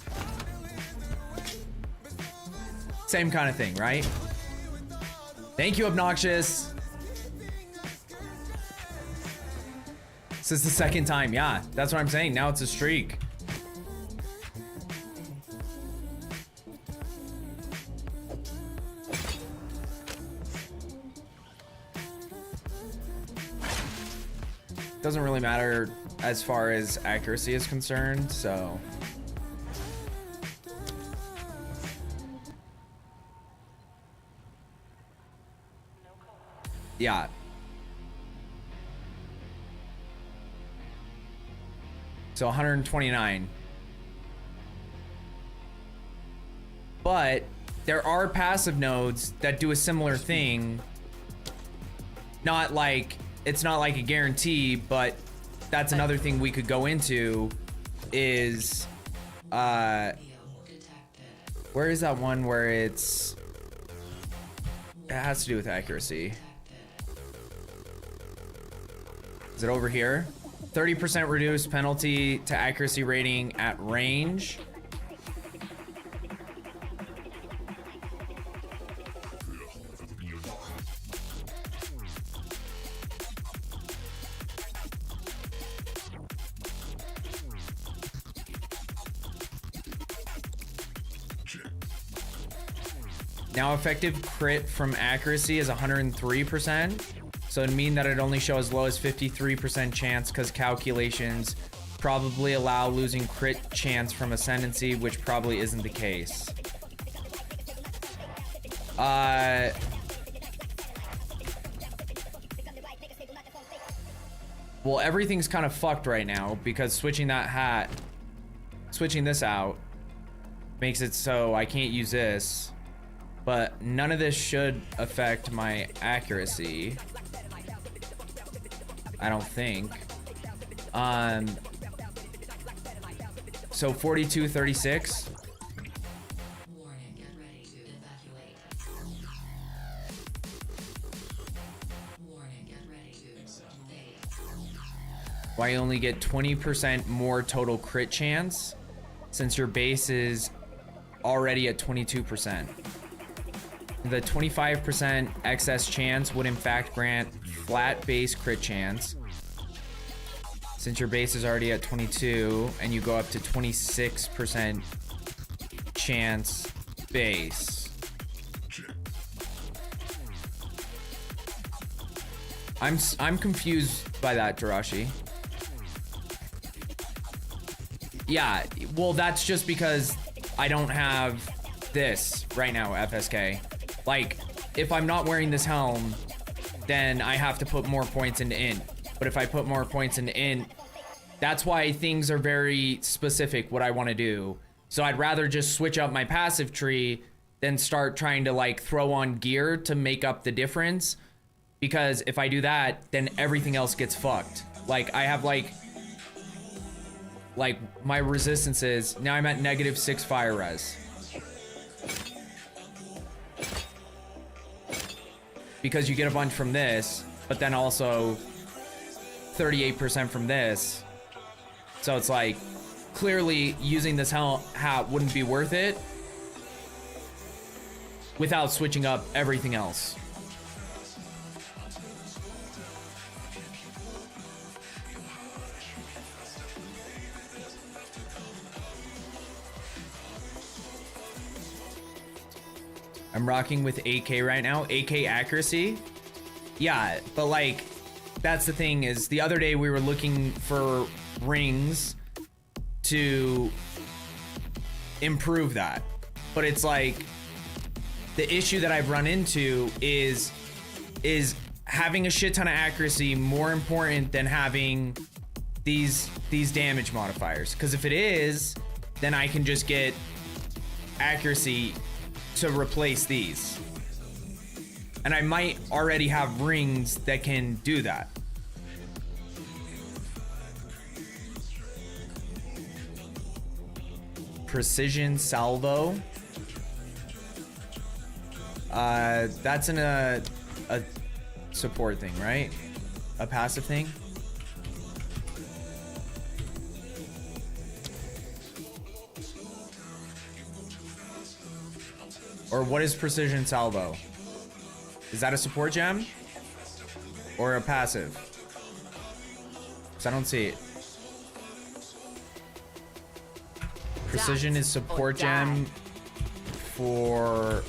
Same kind of thing, right? Thank you, obnoxious. This is the second time. Yeah, that's what I'm saying. Now it's a streak. Doesn't really matter as far as accuracy is concerned, so. Yeah. So 129. But there are passive nodes that do a similar thing. Not like, it's not like a guarantee, but that's another thing we could go into is, where is that one where it has to do with accuracy? Is it over here? 30% reduced penalty to accuracy rating at range. Now effective crit from accuracy is 103%. So it'd mean that it'd only show as low as 53% chance because calculations probably allow losing crit chance from ascendancy, which probably isn't the case. Well, everything's kind of fucked right now because switching this out makes it so I can't use this, but none of this should affect my accuracy. I don't think. So 42, 36. Warning, get ready to evacuate. Warning, get ready to evacuate. Why you only get 20% more total crit chance since your base is already at 22%. The 25% excess chance would in fact grant flat base crit chance. Since your base is already at 22 and you go up to 26% chance base. I'm confused by that, Jirashi. Yeah, well, that's just because I don't have this right now, FSK. Like, if I'm not wearing this helm, then I have to put more points into int. But if I put more points into int, that's why things are very specific what I want to do. So I'd rather just switch up my passive tree than start trying to like throw on gear to make up the difference. Because if I do that, then everything else gets fucked. Like I have like my resistances, now I'm at -6 fire res. Because you get a bunch from this, but then also 38% from this. So it's like, clearly using this hat wouldn't be worth it without switching up everything else. I'm rocking with 8K right now. 8K accuracy. Yeah, but like, that's the thing is the other day we were looking for rings to improve that. But it's like, the issue that I've run into is having a shit ton of accuracy more important than having these damage modifiers. Because if it is, then I can just get accuracy to replace these. And I might already have rings that can do that. Precision salvo. That's in a support thing, right? A passive thing. Or what is precision salvo? Is that a support gem? Or a passive? Because I don't see it. Precision is support gem for...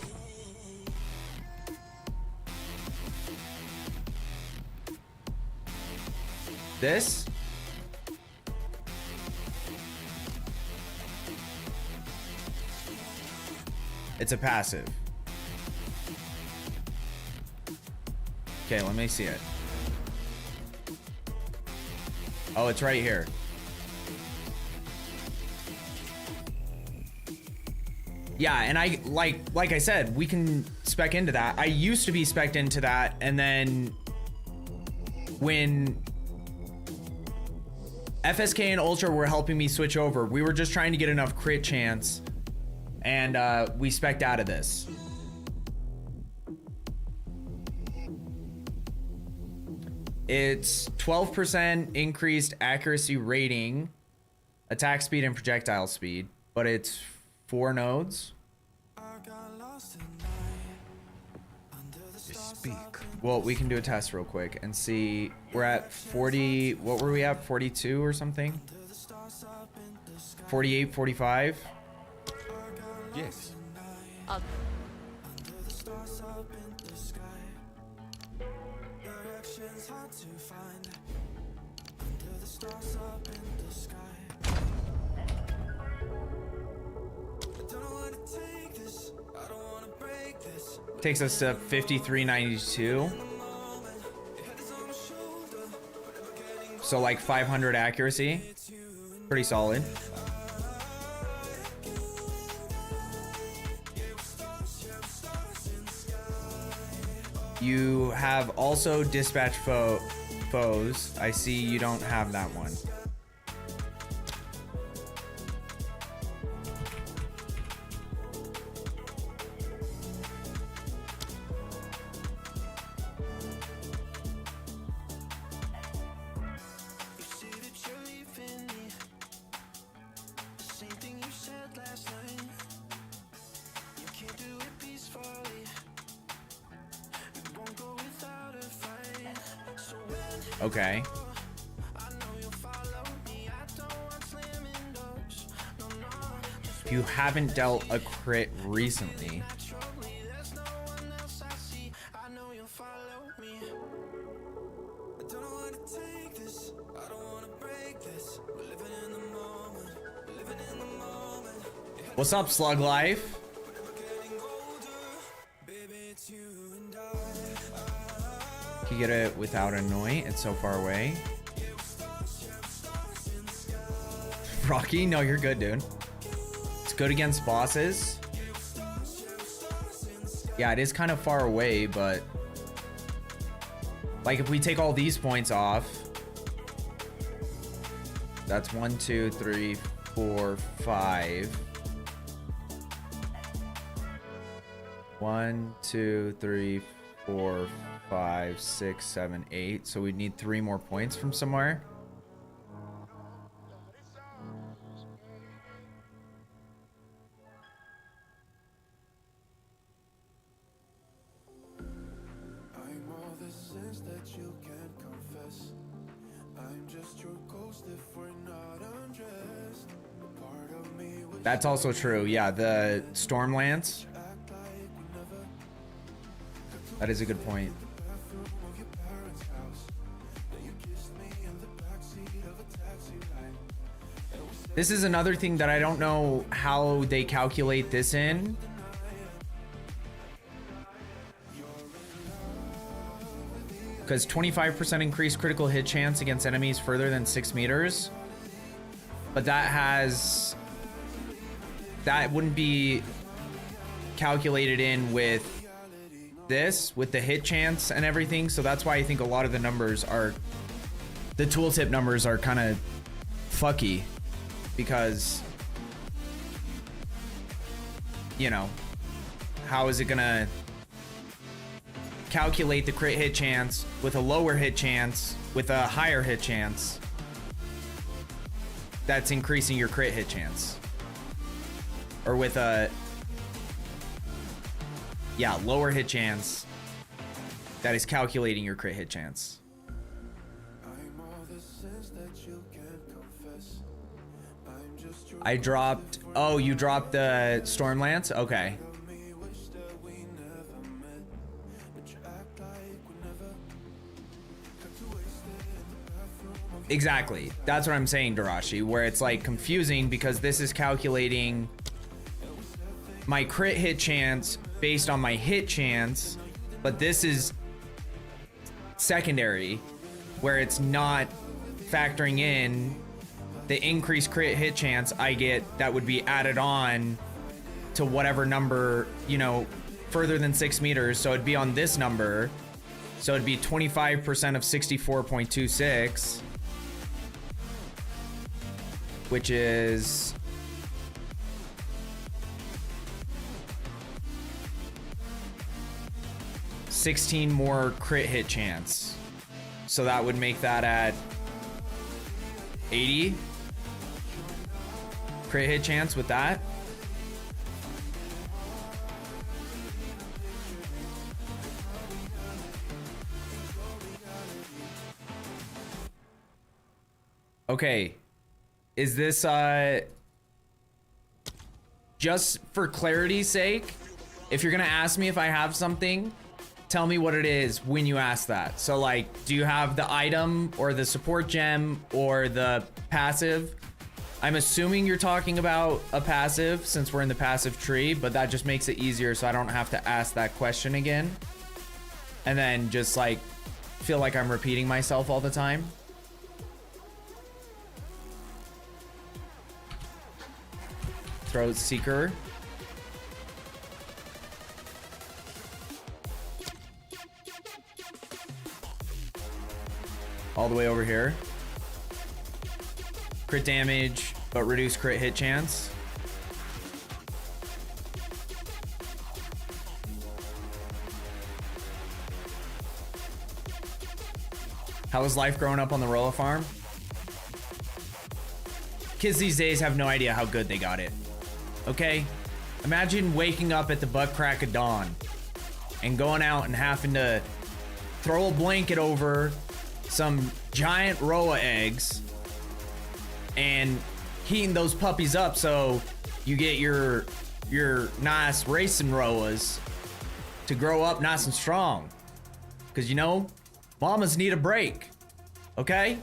this? It's a passive. Okay, let me see it. Oh, it's right here. Yeah, and I like I said, we can spec into that. I used to be spec'd into that, and then when FSK and Ultra were helping me switch over, we were just trying to get enough crit chance, and we spec'd out of this. It's 12% increased accuracy rating, attack speed, and projectile speed, but it's 4 nodes. Speak. Well, we can do a test real quick and see. We're at 40. What were we at? 42 or something? 48, 45. Yes. Takes us to 5392. So like 500 accuracy. Pretty solid. You have also dispatch foes. I see you don't have that one. Okay. If you haven't dealt a crit recently. What's up, Slug Life? Can you get it without annoy? It's so far away. Rocky? No, you're good, dude. It's good against bosses. Yeah, it is kind of far away, but like if we take all these points off, that's 1, 2, 3, 4, 5. 1, 2, 3, 4, 5, 6, 7, 8. So we need 3 more points from somewhere. I'm all the sins that you can't confess. I'm just your ghost if we're not undressed. A part of me which That's also true. Yeah, the Stormlance. act like we never That is a good point. bathroom of your parents' house. Then you kissed me in the backseat of a taxi ride. This is another thing that I don't know how they calculate this in. Because 25% increased critical hit chance against enemies further than 6 meters. But that wouldn't be calculated in with this, with the hit chance and everything. So that's why I think a lot of the numbers are, the tooltip numbers are kind of fucky. Because, you know, how is it gonna calculate the crit hit chance with a lower hit chance with a higher hit chance that's increasing your crit hit chance, or with a lower hit chance that is calculating your crit hit chance? I'm all the sins that you can't confess. I'm just your I dropped, oh, you dropped the Stormlance? Okay. me wish that we never met. But you act like we never got to waste it in the bathroom of Exactly. That's what I'm saying, Darashi, where it's like confusing because this is calculating my crit hit chance based on my hit chance, but this is secondary where it's not factoring in the increased crit hit chance I get that would be added on to whatever number, you know, further than 6 meters. So it'd be on this number. So it'd be 25% of 64.26. Which is 16 more crit hit chance. So that would make that at 80 crit hit chance with that. Okay. Is this just for clarity's sake, if you're gonna ask me if I have something tell me what it is when you ask that. So like, do you have the item or the support gem or the passive? I'm assuming you're talking about a passive since we're in the passive tree, but that just makes it easier so I don't have to ask that question again. And then just like feel like I'm repeating myself all the time. Throat Seeker. All the way over here. Crit damage, but reduce crit hit chance. How was life growing up on the Rolla farm? Kids these days have no idea how good they got it. Okay? Imagine waking up at the butt crack of dawn and going out and having to throw a blanket over some giant Roa eggs and heating those puppies up so you get your nice racing Roas to grow up nice and strong. Because you know, mamas need a break. Okay?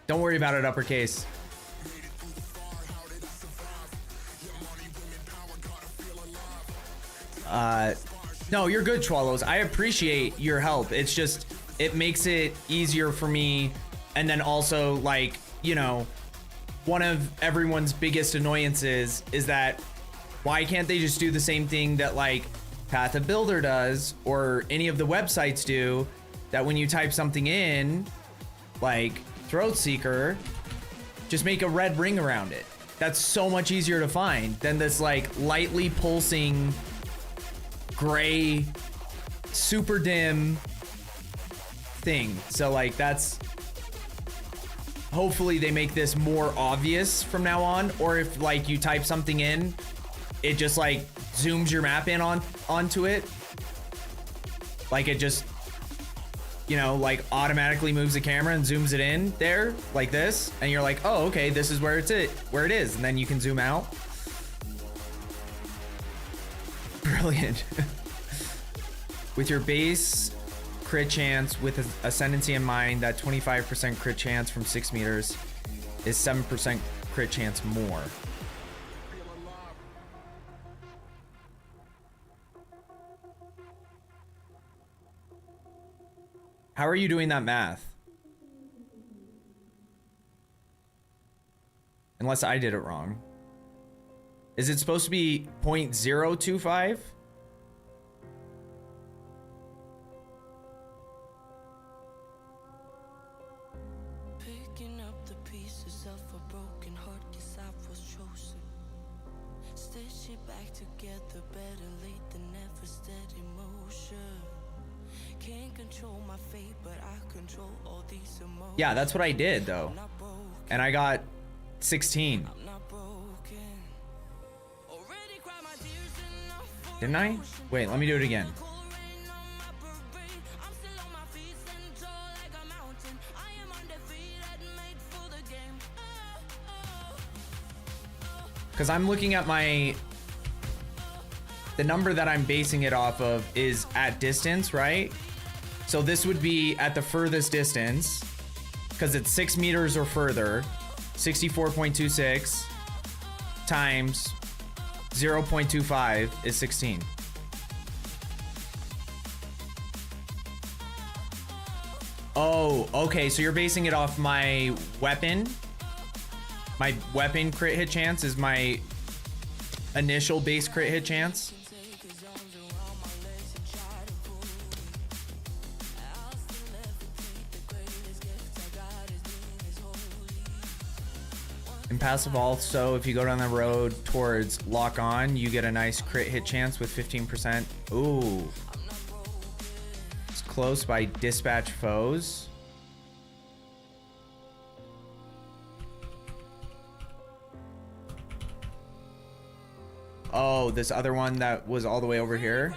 Don't worry about it, uppercase. No, you're good, Chwalos. I appreciate your help. It's just, it makes it easier for me. And then also, like, you know, one of everyone's biggest annoyances is that why can't they just do the same thing that like Path of Builder does or any of the websites do, that when you type something in, like Throat Seeker, just make a red ring around it. That's so much easier to find than this like lightly pulsing gray super dim thing. So like that's, hopefully they make this more obvious from now on, or if like you type something in, it just like zooms your map in onto it, like it just, you know, like automatically moves the camera and zooms it in there like this, and you're like, oh okay, this is where it is, and then you can zoom out. Brilliant. With your base crit chance with ascendancy in mind, that 25% crit chance from 6 meters is 7% crit chance more. How are you doing that math? Unless I did it wrong. Is it supposed to be 0.025? Picking up the pieces of a broken heart, 'cause I was chosen. Stitch it back together, better late than never, steady motion. Can't control my fate, but I control all these emotions. Yeah, that's what I did though. And I got 16. I'm not broken. Already cried my tears enough for Didn't I? Wait, let me do it again. cold rain on my parade. I'm still on my feet, stand tall like a mountain. I am undefeated, made for the game. Because I'm looking at the number that I'm basing it off of is at distance, right? So this would be at the furthest distance, because it's 6 meters or further. 64.26 times 0.25 is 16. Oh, okay, so you're basing it off my weapon. My weapon crit hit chance is my initial base crit hit chance. In passive also, if you go down the road towards lock on, you get a nice crit hit chance with 15%. Ooh. It's close by dispatch foes. Oh, this other one that was all the way over here.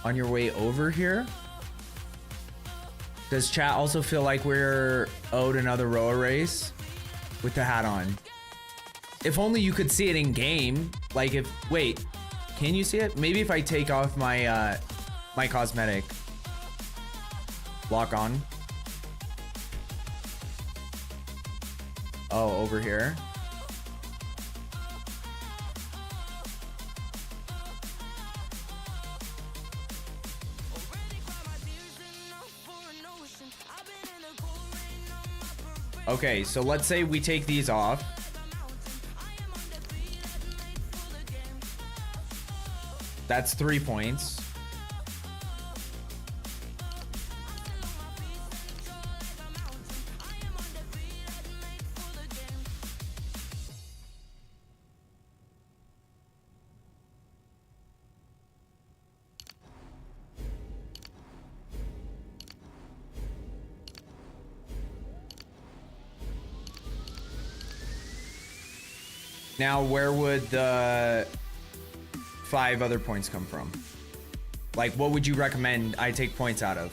on your way over here. Does chat also feel like we're owed another rower race with the hat on? If only you could see it in game. Like if, wait, can you see it? Maybe if I take off my my cosmetic. Lock on. Oh, over here. Okay, so let's say we take these off. That's 3 points. Now, where would the 5 other points come from? Like, what would you recommend I take points out of?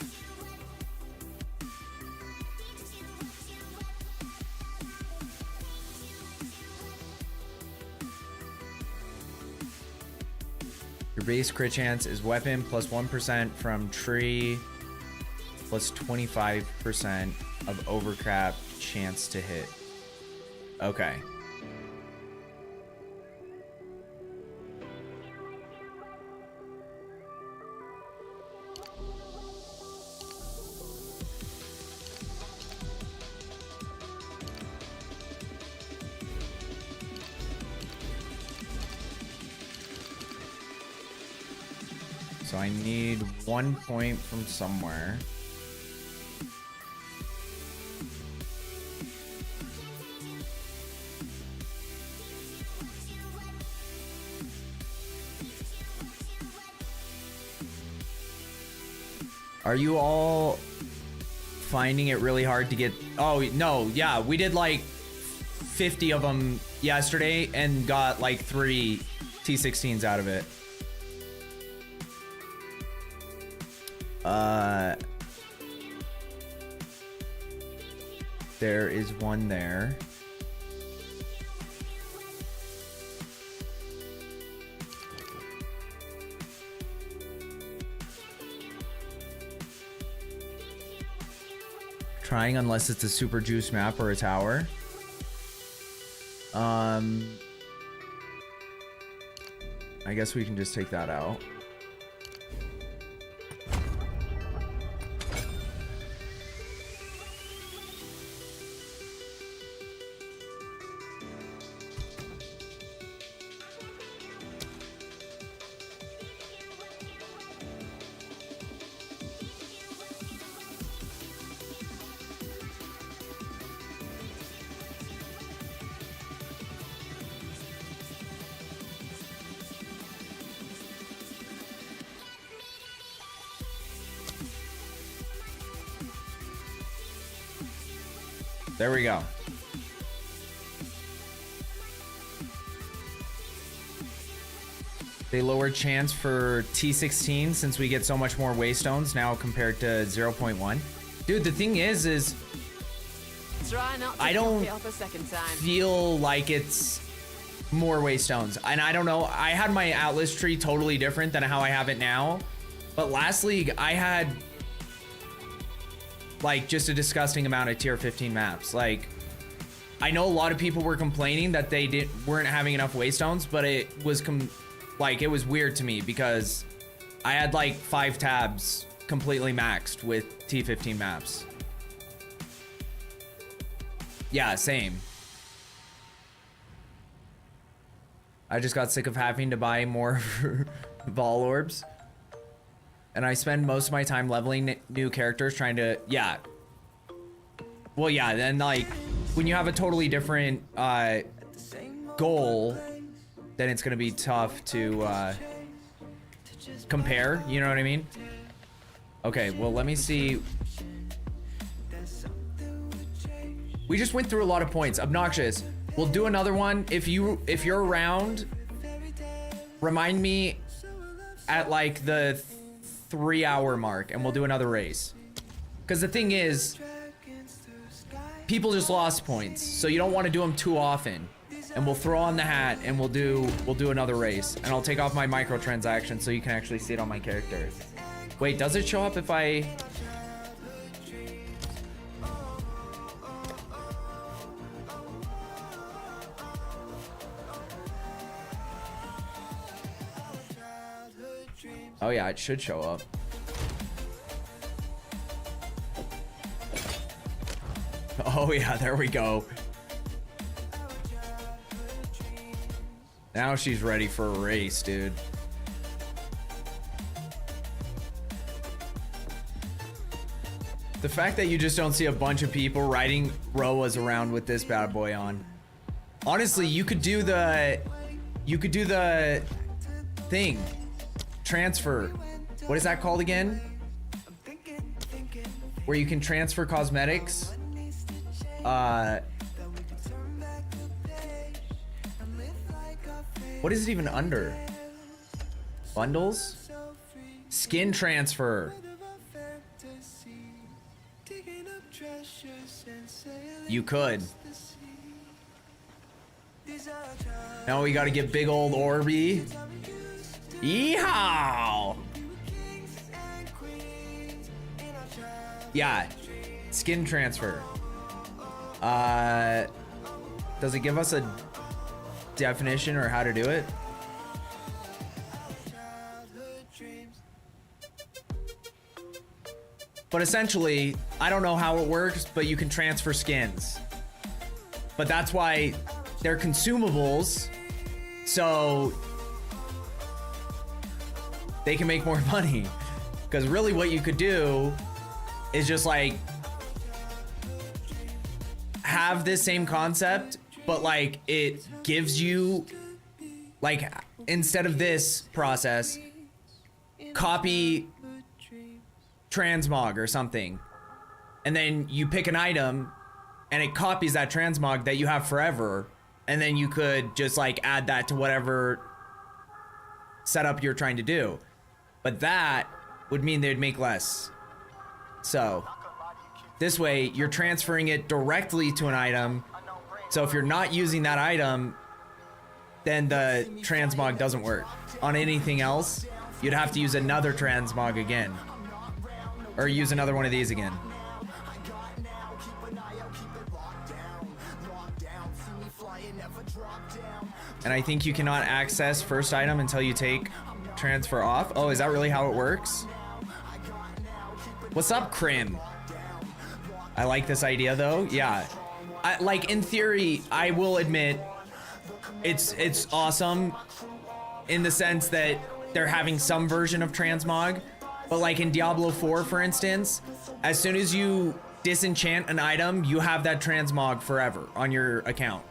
Your base crit chance is weapon plus 1% from tree plus 25% of overcrap chance to hit. Okay. So I need 1 point from somewhere. Are you all finding it really hard to get... Oh, no, yeah, we did like 50 of them yesterday and got like 3 T16s out of it. There is one there. Trying unless it's a super juice map or a tower. I guess we can just take that out. There we go. They lowered chance for T16 since we get so much more waystones now compared to 0.1. Dude, the thing is Try not to I don't fuck it up a second time. feel like it's more waystones. And I don't know, I had my Atlas tree totally different than how I have it now. But last league, I had like just a disgusting amount of tier 15 maps. Like, I know a lot of people were complaining that they weren't having enough waystones, but it was like it was weird to me because I had like 5 tabs completely maxed with T15 maps. Yeah, same. I just got sick of having to buy more ball orbs. And I spend most of my time leveling new characters trying to, yeah. Well, yeah, then like when you have a totally different goal, then it's gonna be tough to compare, you know what I mean? Okay, well, let me see. We just went through a lot of points. Obnoxious. We'll do another one. If you're around, remind me at like the 3-hour mark and we'll do another race. Because the thing is, people just lost points, so you don't want to do them too often. And we'll throw on the hat and we'll do another race. And I'll take off my microtransaction so you can actually see it on my character. Wait, does it show up if I... Oh yeah, it should show up. Oh yeah, there we go. Now she's ready for a race, dude. The fact that you just don't see a bunch of people riding Roas around with this bad boy on. Honestly, you could do the thing. Transfer. What is that called again? Where you can transfer cosmetics. What is it even under? Bundles? Skin transfer. You could. Now we gotta get big old Orby. Yeehaw! Yeah. Skin transfer. Does it give us a definition or how to do it? But essentially, I don't know how it works, but you can transfer skins. But that's why they're consumables, so they can make more money. Because really what you could do is just like have this same concept, but like it gives you, like, instead of this process, copy transmog or something, and then you pick an item and it copies that transmog that you have forever, and then you could just like add that to whatever setup you're trying to do. But that would mean they'd make less. So this way you're transferring it directly to an item, so if you're not using that item, then the transmog doesn't work. On anything else, you'd have to use another transmog again, or use another one of these again. And I think you cannot access first item until you take transfer off. Oh, is that really how it works? What's up, Crim? I like this idea though. Yeah, like in theory, I will admit it's awesome in the sense that they're having some version of transmog. But like in Diablo 4, for instance, as soon as you disenchant an item, you have that transmog forever on your account.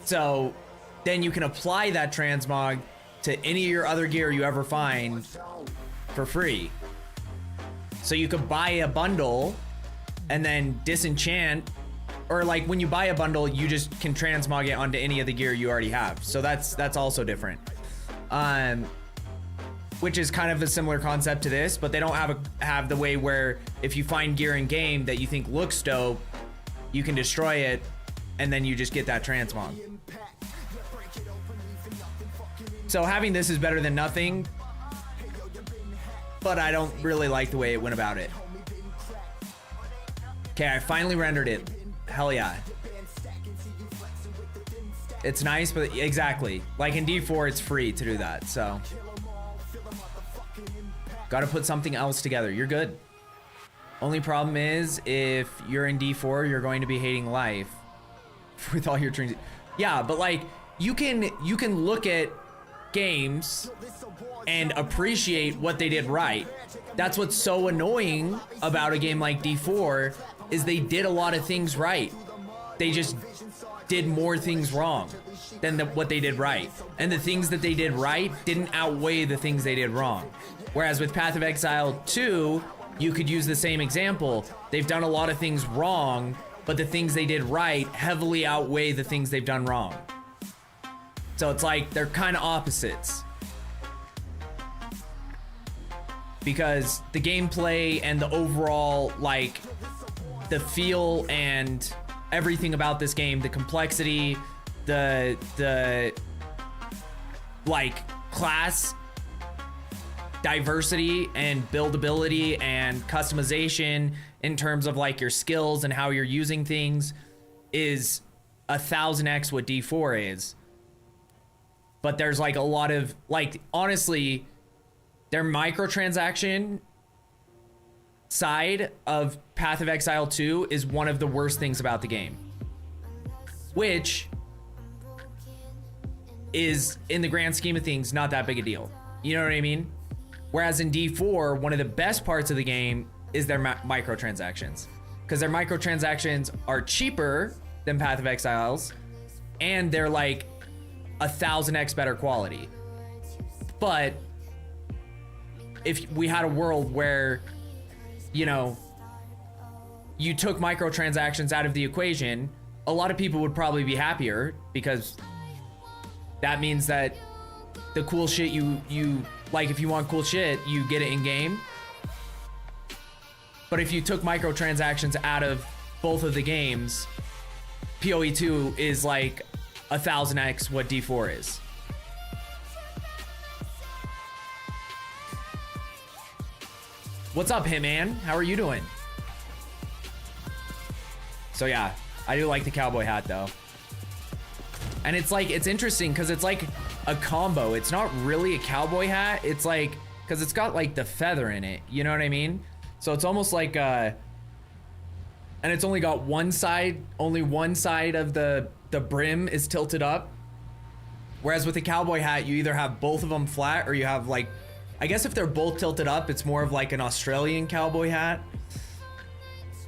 So then you can apply that transmog to any of your other gear you ever find for free. So you could buy a bundle and then disenchant, or like when you buy a bundle, you just can transmog it onto any of the gear you already have. So that's also different. Which is kind of a similar concept to this, but they don't have the way where if you find gear in game that you think looks dope, you can destroy it and then you just get that transmog. So having this is better than nothing, but I don't really like the way it went about it. Okay, I finally rendered it. Hell yeah. It's nice, but exactly. Like in D4, it's free to do that, so. Gotta put something else together. You're good. Only problem is if you're in D4, you're going to be hating life with all your dreams. Yeah, but like you can look at games and appreciate what they did right. That's what's so annoying about a game like D4 is they did a lot of things right. They just did more things wrong than what they did right. And the things that they did right didn't outweigh the things they did wrong. Whereas with Path of Exile 2, you could use the same example. They've done a lot of things wrong, but the things they did right heavily outweigh the things they've done wrong. So it's like they're kind of opposites. because the gameplay and the overall, like, the feel and everything about this game, the complexity, the like class diversity and buildability and customization in terms of like your skills and how you're using things is 1000x what D4 is. But there's like a lot of, like, honestly, their microtransaction side of Path of Exile 2 is one of the worst things about the game, which is, in the grand scheme of things, not that big a deal. You know what I mean? Whereas in D4, one of the best parts of the game is their microtransactions, because their microtransactions are cheaper than Path of Exiles, and they're like 1000x better quality. But if we had a world where, you know, you took microtransactions out of the equation, a lot of people would probably be happier, because that means that the cool shit you like, if you want cool shit, you get it in game. But if you took microtransactions out of both of the games, PoE 2 is like 1000x what D4 is. What's up, Hitman? How are you doing? So yeah, I do like the cowboy hat though. And it's like, it's interesting because it's like a combo. It's not really a cowboy hat. It's like, because it's got like the feather in it. You know what I mean? So it's almost like, and it's only got one side, only one side of the brim is tilted up. Whereas with a cowboy hat, you either have both of them flat, or you have like, I guess if they're both tilted up, it's more of like an Australian cowboy hat.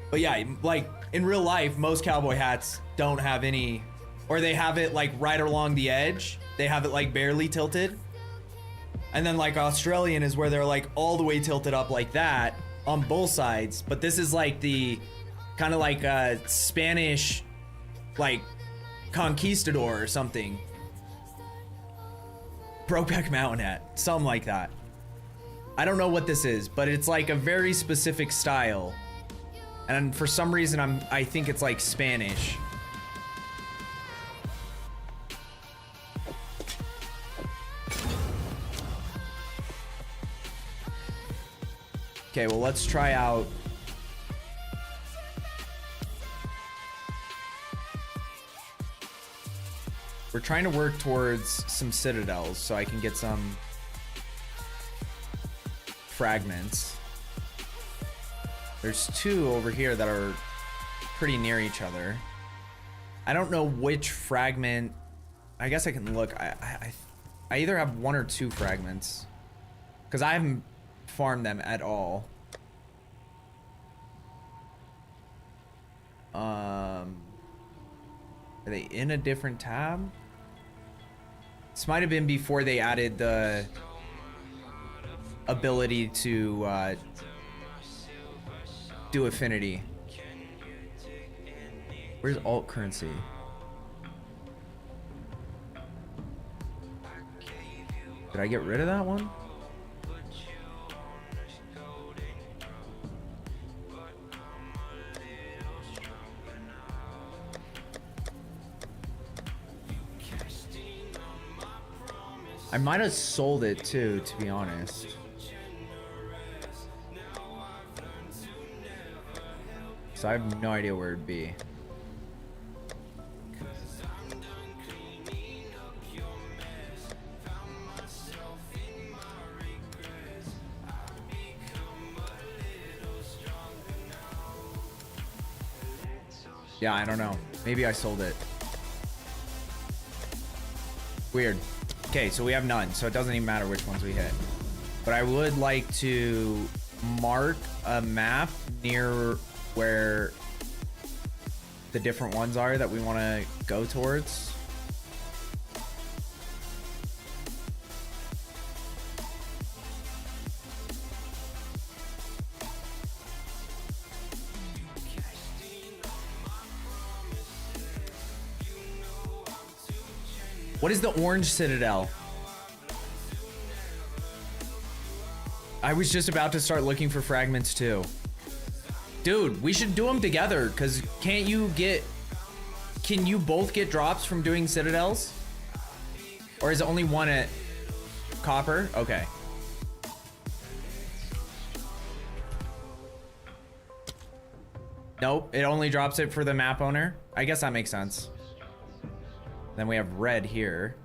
But yeah, like in real life, most cowboy hats don't have any, or they have it like right along the edge. They have it like barely tilted. And then like Australian is where they're like all the way tilted up like that on both sides. But this is like the kind of like a Spanish, like conquistador or something. Brokeback Mountain hat, something like that. I don't know what this is, but it's like a very specific style. And for some reason, I think it's like Spanish. Okay, well, let's try out. We're trying to work towards some citadels so I can get some fragments. There's two over here that are pretty near each other. I don't know which fragment. I guess I can look. I either have one or two fragments, because I haven't farmed them at all. Are they in a different tab? This might have been before they added the ability to do affinity. Where's alt currency? Did I get rid of that one? I might have sold it too, to be honest. So I have no idea where it'd be. Yeah, I don't know. Maybe I sold it. Weird. Okay, so we have none, so it doesn't even matter which ones we hit. But I would like to mark a map near where the different ones are that we want to go towards. What is the orange citadel? I was just about to start looking for fragments too. Dude, we should do them together, because can you both get drops from doing citadels? Or is it only one at copper? Okay. Nope, it only drops it for the map owner. I guess that makes sense. Then we have red here.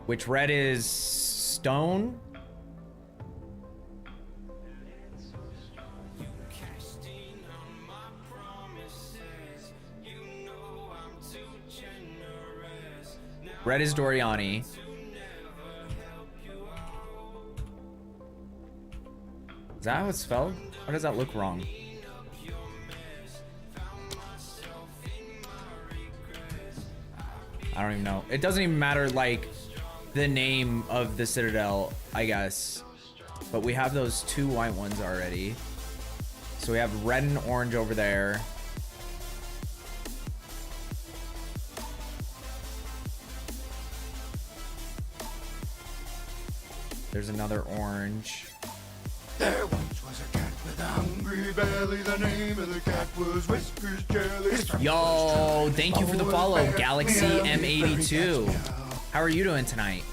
Which red is stone? Red is Doriani. Is that how it's spelled? Why does that look wrong? I don't even know. It doesn't even matter, like, the name of the citadel, I guess. But we have those 2 white ones already. So we have red and orange over there. There's another orange. There once was a cat with a hungry belly. The name of the cat was Whiskers Jelly. Yo, thank you for the follow, Galaxy M82. How are you doing tonight?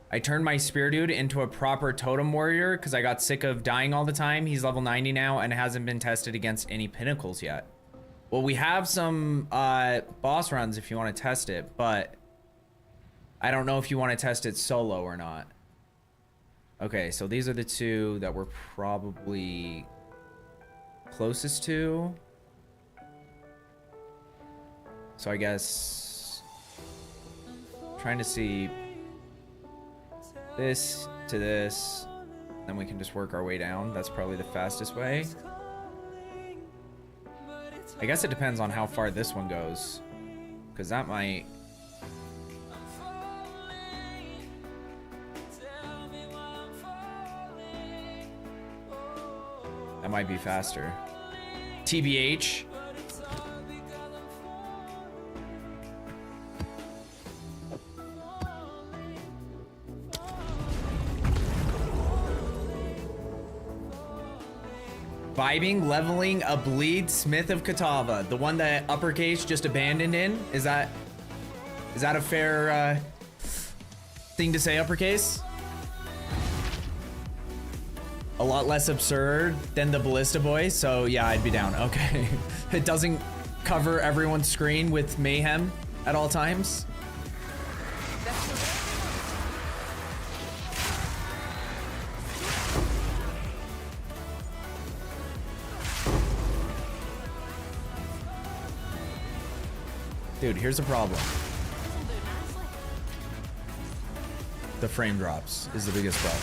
I turned my spear dude into a proper totem warrior because I got sick of dying all the time. He's level 90 now and hasn't been tested against any pinnacles yet. Well, we have some boss runs if you want to test it, but I don't know if you want to test it solo or not. Okay, so these are the 2 that we're probably closest to. So I guess trying to see this to this, then we can just work our way down. That's probably the fastest way. I guess it depends on how far this one goes, because that might... That might be faster. TBH. Vibing, leveling a bleed Smith of Katava. The one that uppercase just abandoned in? Is that a fair thing to say, uppercase? A lot less absurd than the Ballista Boy, so yeah, I'd be down. Okay. It doesn't cover everyone's screen with mayhem at all times. Dude, here's the problem. The frame drops is the biggest problem.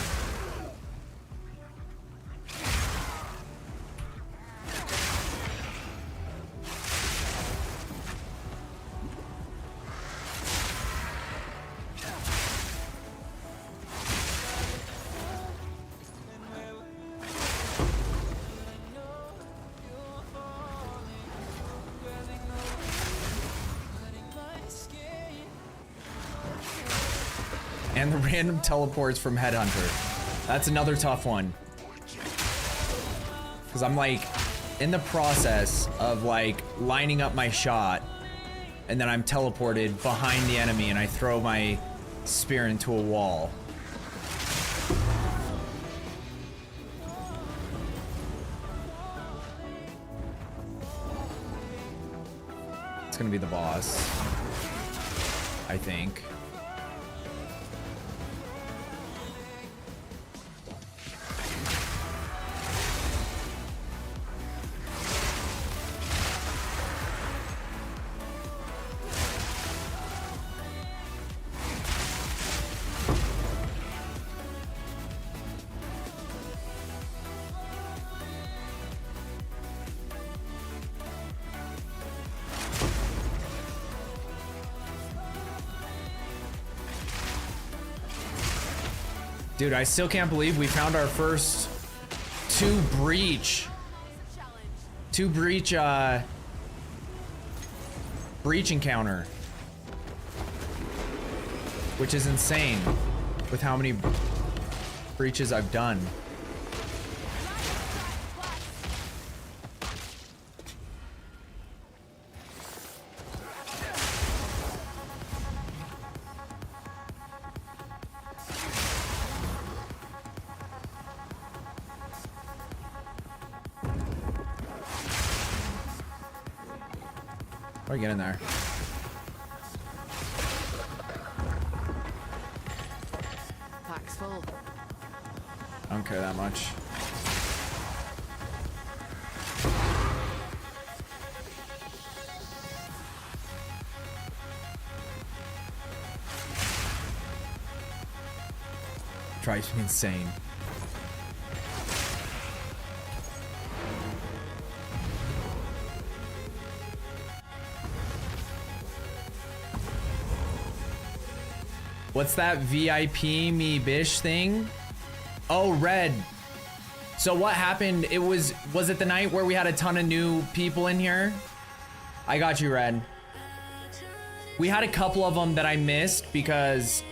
And the random teleports from Headhunter. That's another tough one. Because I'm like in the process of like lining up my shot, and then I'm teleported behind the enemy and I throw my spear into a wall. It's gonna be the boss, I think. Dude, I still can't believe we found our first two breach breach encounter, which is insane with how many breaches I've done. Or get in there. Pack's full. I don't care that much. Drives me insane. What's that VIP me bish thing? Oh, Red. So what happened? Was it the night where we had a ton of new people in here? I got you, Red. We had a couple of them that I missed because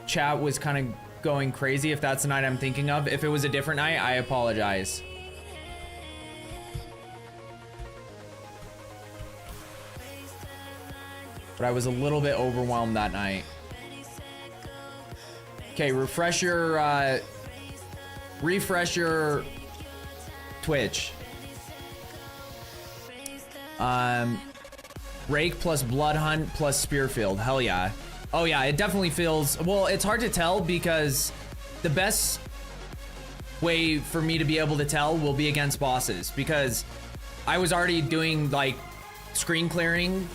chat was kind of going crazy, if that's the night I'm thinking of. If it was a different night, I apologize. But I was a little bit overwhelmed that night. Okay, refresh your Twitch. Rake plus Blood Hunt plus Spearfield. Hell yeah. Oh yeah, it definitely feels, well, it's hard to tell because the best way for me to be able to tell will be against bosses, because I was already doing like screen clearing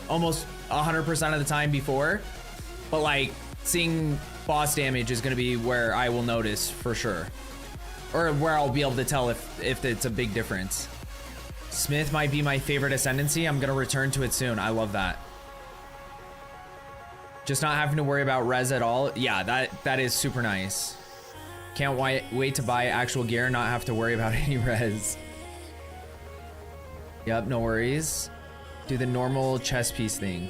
almost 100% of the time before, but like seeing boss damage is going to be where I will notice for sure, or where I'll be able to tell if it's a big difference. Smith might be my favorite ascendancy. I'm going to return to it soon. I love that. Just not having to worry about res at all. Yeah, that is super nice. Can't wait to buy actual gear and not have to worry about any res. Yep, no worries. Do the normal chess piece thing.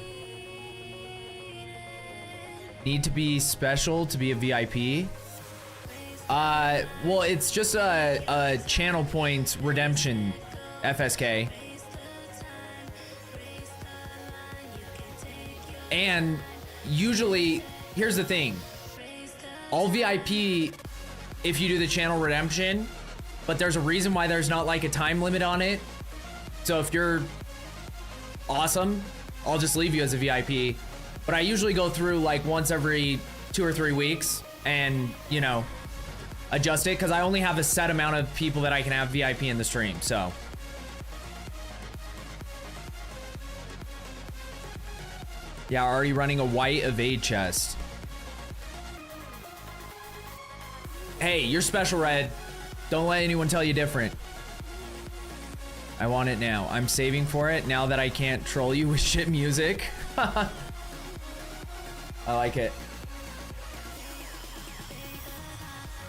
Need to be special to be a VIP? Well, it's just a channel points redemption FSK. And usually, here's the thing. All VIP if you do the channel redemption, but there's a reason why there's not like a time limit on it. So if you're awesome, I'll just leave you as a VIP. But I usually go through like once every 2 or 3 weeks and, you know, adjust it, because I only have a set amount of people that I can have VIP in the stream. So yeah, already running a white evade chest. Hey, you're special, Red. Don't let anyone tell you different. I want it now. I'm saving for it now that I can't troll you with shit music. I like it.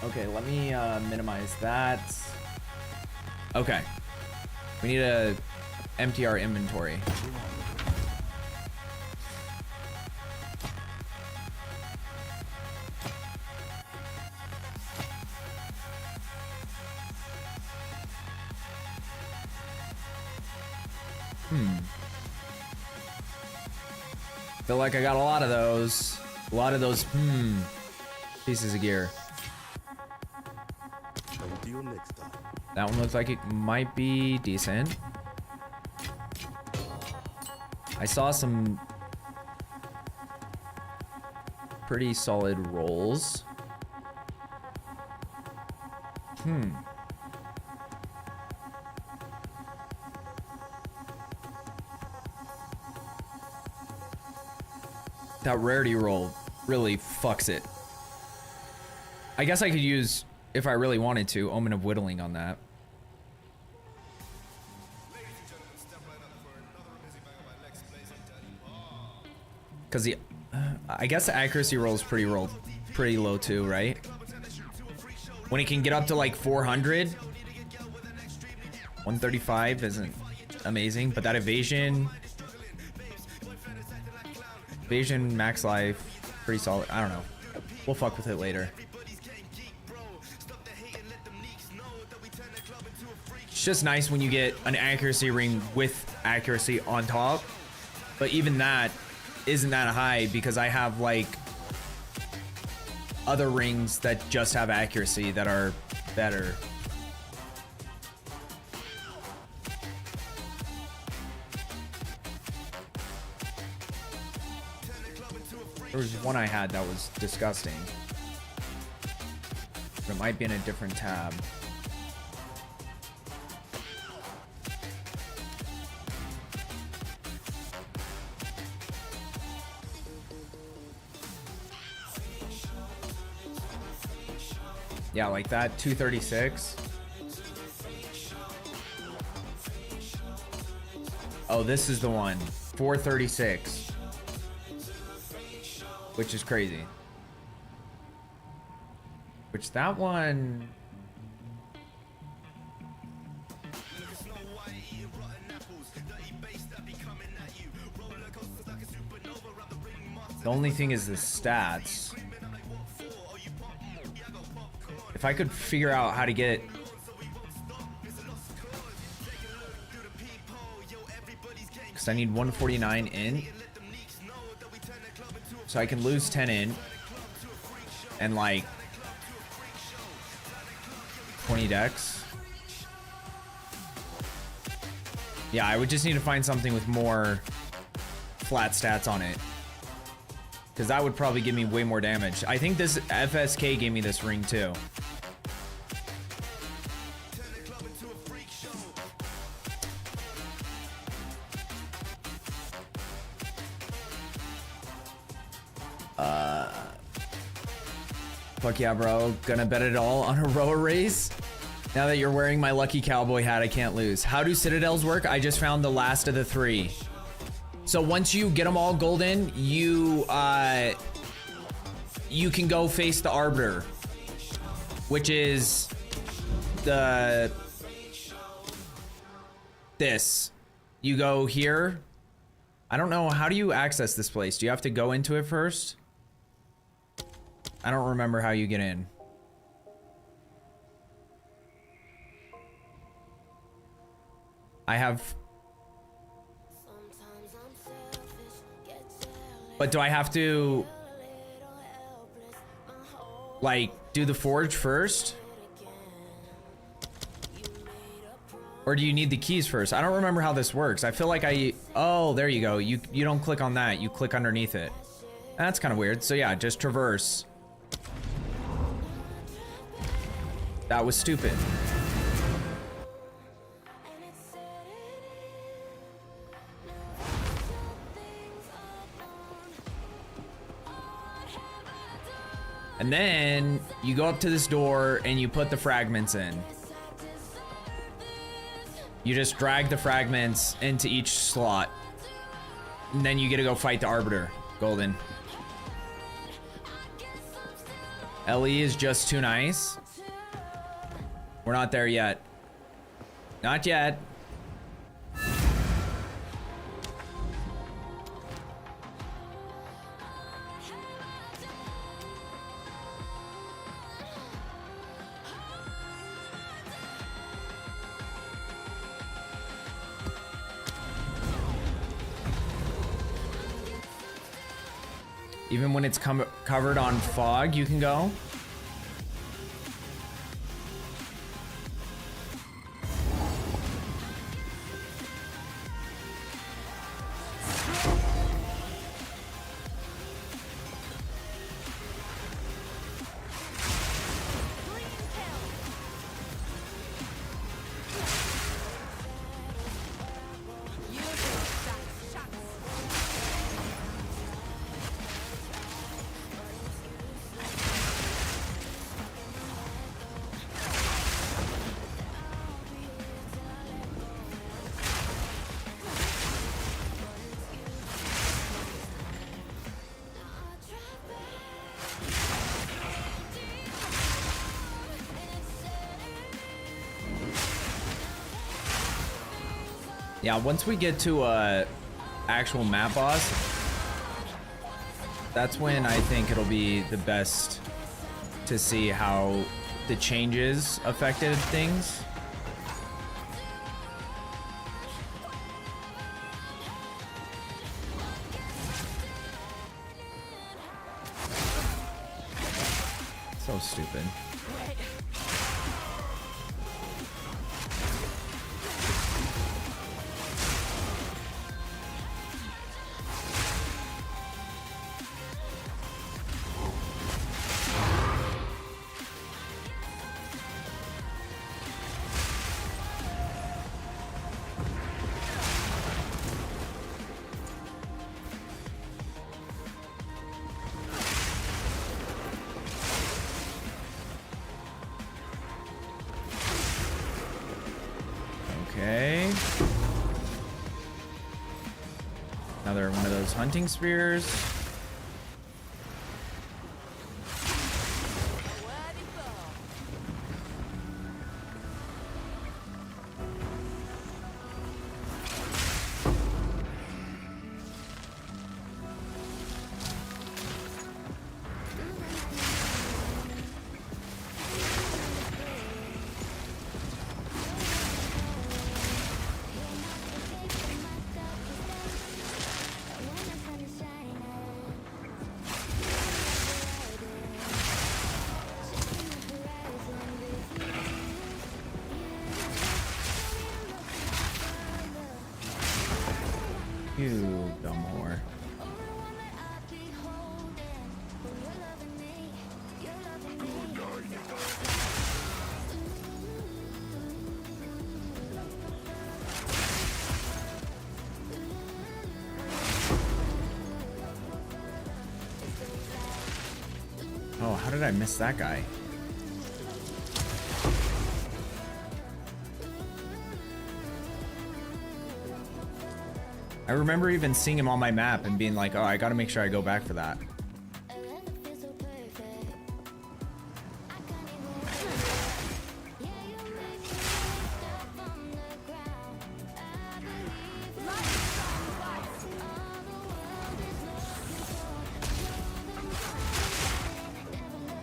Okay, let me minimize that. Okay. We need to empty our inventory. Feel like I got a lot of those. A lot of those pieces of gear. That one looks like it might be decent. I saw some pretty solid rolls. That rarity roll really fucks it. I guess I could use, if I really wanted to, Omen of Whittling on that. Because the, I guess the accuracy roll is pretty low too, right? When it can get up to like 400, 135 isn't amazing, but that evasion Evasion, max life, pretty solid. I don't know. We'll fuck with it later. It's just nice when you get an accuracy ring with accuracy on top. But even that isn't that high because I have like other rings that just have accuracy that are better. There was one I had that was disgusting. But it might be in a different tab. Yeah, like that, 236. Oh, this is the one, 436. Which is crazy. Which that one... The only thing is the stats. If I could figure out how to get... Because I need 149 in. So I can lose 10 in. And like... 20 decks. Yeah, I would just need to find something with more flat stats on it. Because that would probably give me way more damage. I think this FSK gave me this ring too. Fuck yeah, bro. Gonna bet it all on a rower race. Now that you're wearing my lucky cowboy hat, I can't lose. How do citadels work? I just found the last of the 3. So once you get them all golden, you can go face the Arbiter, which is this. You go here. I don't know. How do you access this place? Do you have to go into it first? I don't remember how you get in. I have... But do I have to... like, do the forge first? Or do you need the keys first? I don't remember how this works. I feel like I... Oh, there you go. You don't click on that. You click underneath it. That's kind of weird. So yeah, just traverse. That was stupid. And then you go up to this door and you put the fragments in. You just drag the fragments into each slot. And then you get to go fight the Arbiter. Golden. LE is just too nice. We're not there yet. Not yet. Even when it's covered on fog, you can go. Yeah, once we get to a actual map boss, That's when I think it'll be the best to see how the changes affected things. So stupid. Okay. Another one of those hunting spears. You dumb whore. Oh, how did I miss that guy? I remember even seeing him on my map and being like, oh, I gotta make sure I go back for that.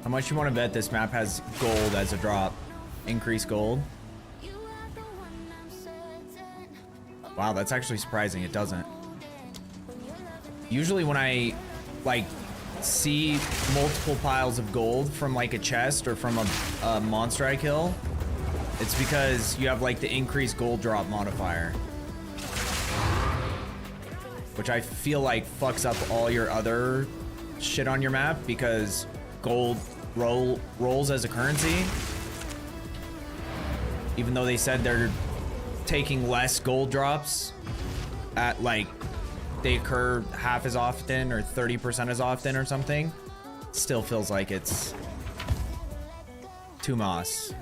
How much you want to bet this map has gold as a drop? Increased gold? Wow, that's actually surprising. It doesn't. Usually when I like see multiple piles of gold from like a chest or from a monster I kill, it's because you have like the increased gold drop modifier, which I feel like fucks up all your other shit on your map because gold rolls as a currency, even though they said they're taking less gold drops at like they occur half as often or 30% as often or something. Still feels like it's too moss.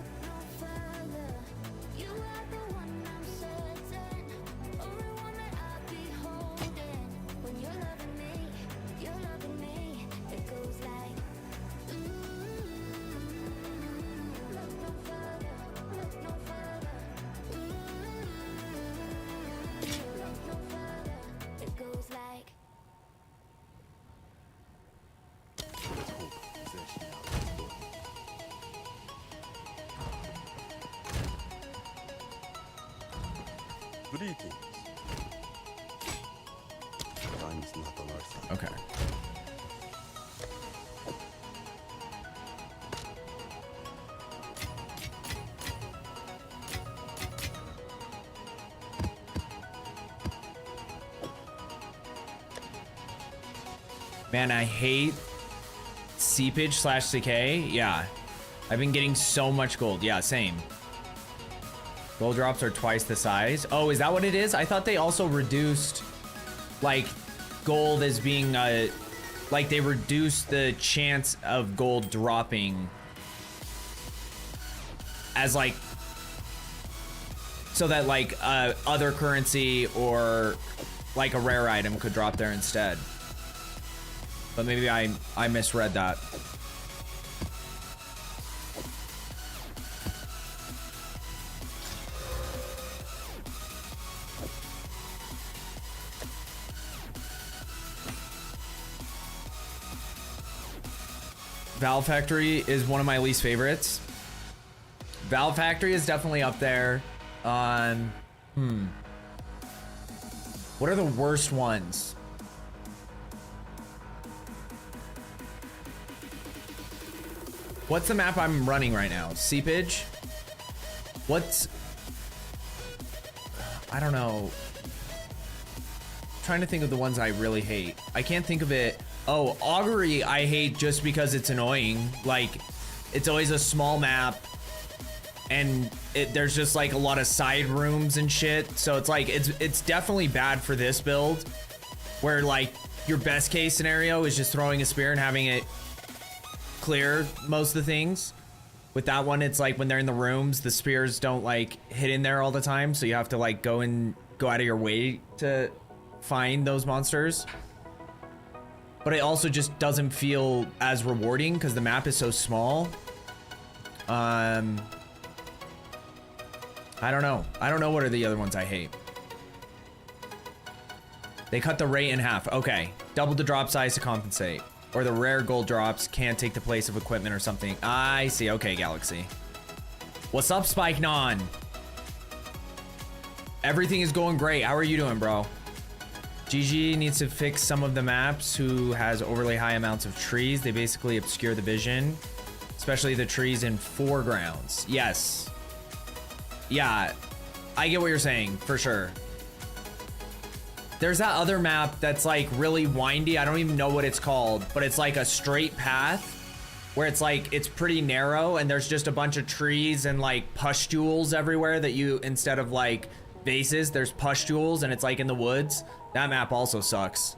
Greetings. Time's not on our side. Okay. Man, I hate seepage / decay. Yeah. I've been getting so much gold. Yeah, same. Gold drops are twice the size. Oh, is that what it is? I thought they also reduced like gold as being like they reduced the chance of gold dropping as like so that like other currency or like a rare item could drop there instead. But maybe I misread that. Valve Factory is one of my least favorites. Valve Factory is definitely up there. What are the worst ones? What's the map I'm running right now? Seepage? What's... I don't know. I'm trying to think of the ones I really hate. I can't think of it. Oh, Augury I hate just because it's annoying. Like, it's always a small map. And there's just like a lot of side rooms and shit. So it's like, it's definitely bad for this build. Where like, your best case scenario is just throwing a spear and having it clear most of the things. With that one, it's like when they're in the rooms, the spears don't like hit in there all the time. So you have to like go out of your way to find those monsters. But it also just doesn't feel as rewarding because the map is so small. I don't know. I don't know what are the other ones I hate. They cut the rate in half. Okay. Double the drop size to compensate. Or the rare gold drops can't take the place of equipment or something. I see. Okay, Galaxy. What's up, Spike Non? Everything is going great. How are you doing, bro? GG needs to fix some of the maps who has overly high amounts of trees. They basically obscure the vision, especially the trees in foregrounds. Yes. Yeah, I get what you're saying, for sure. There's that other map that's like really windy. I don't even know what it's called, but it's like a straight path where it's like, it's pretty narrow and there's just a bunch of trees and like pustules everywhere that you, instead of like vases, there's pustules and it's like in the woods. That map also sucks.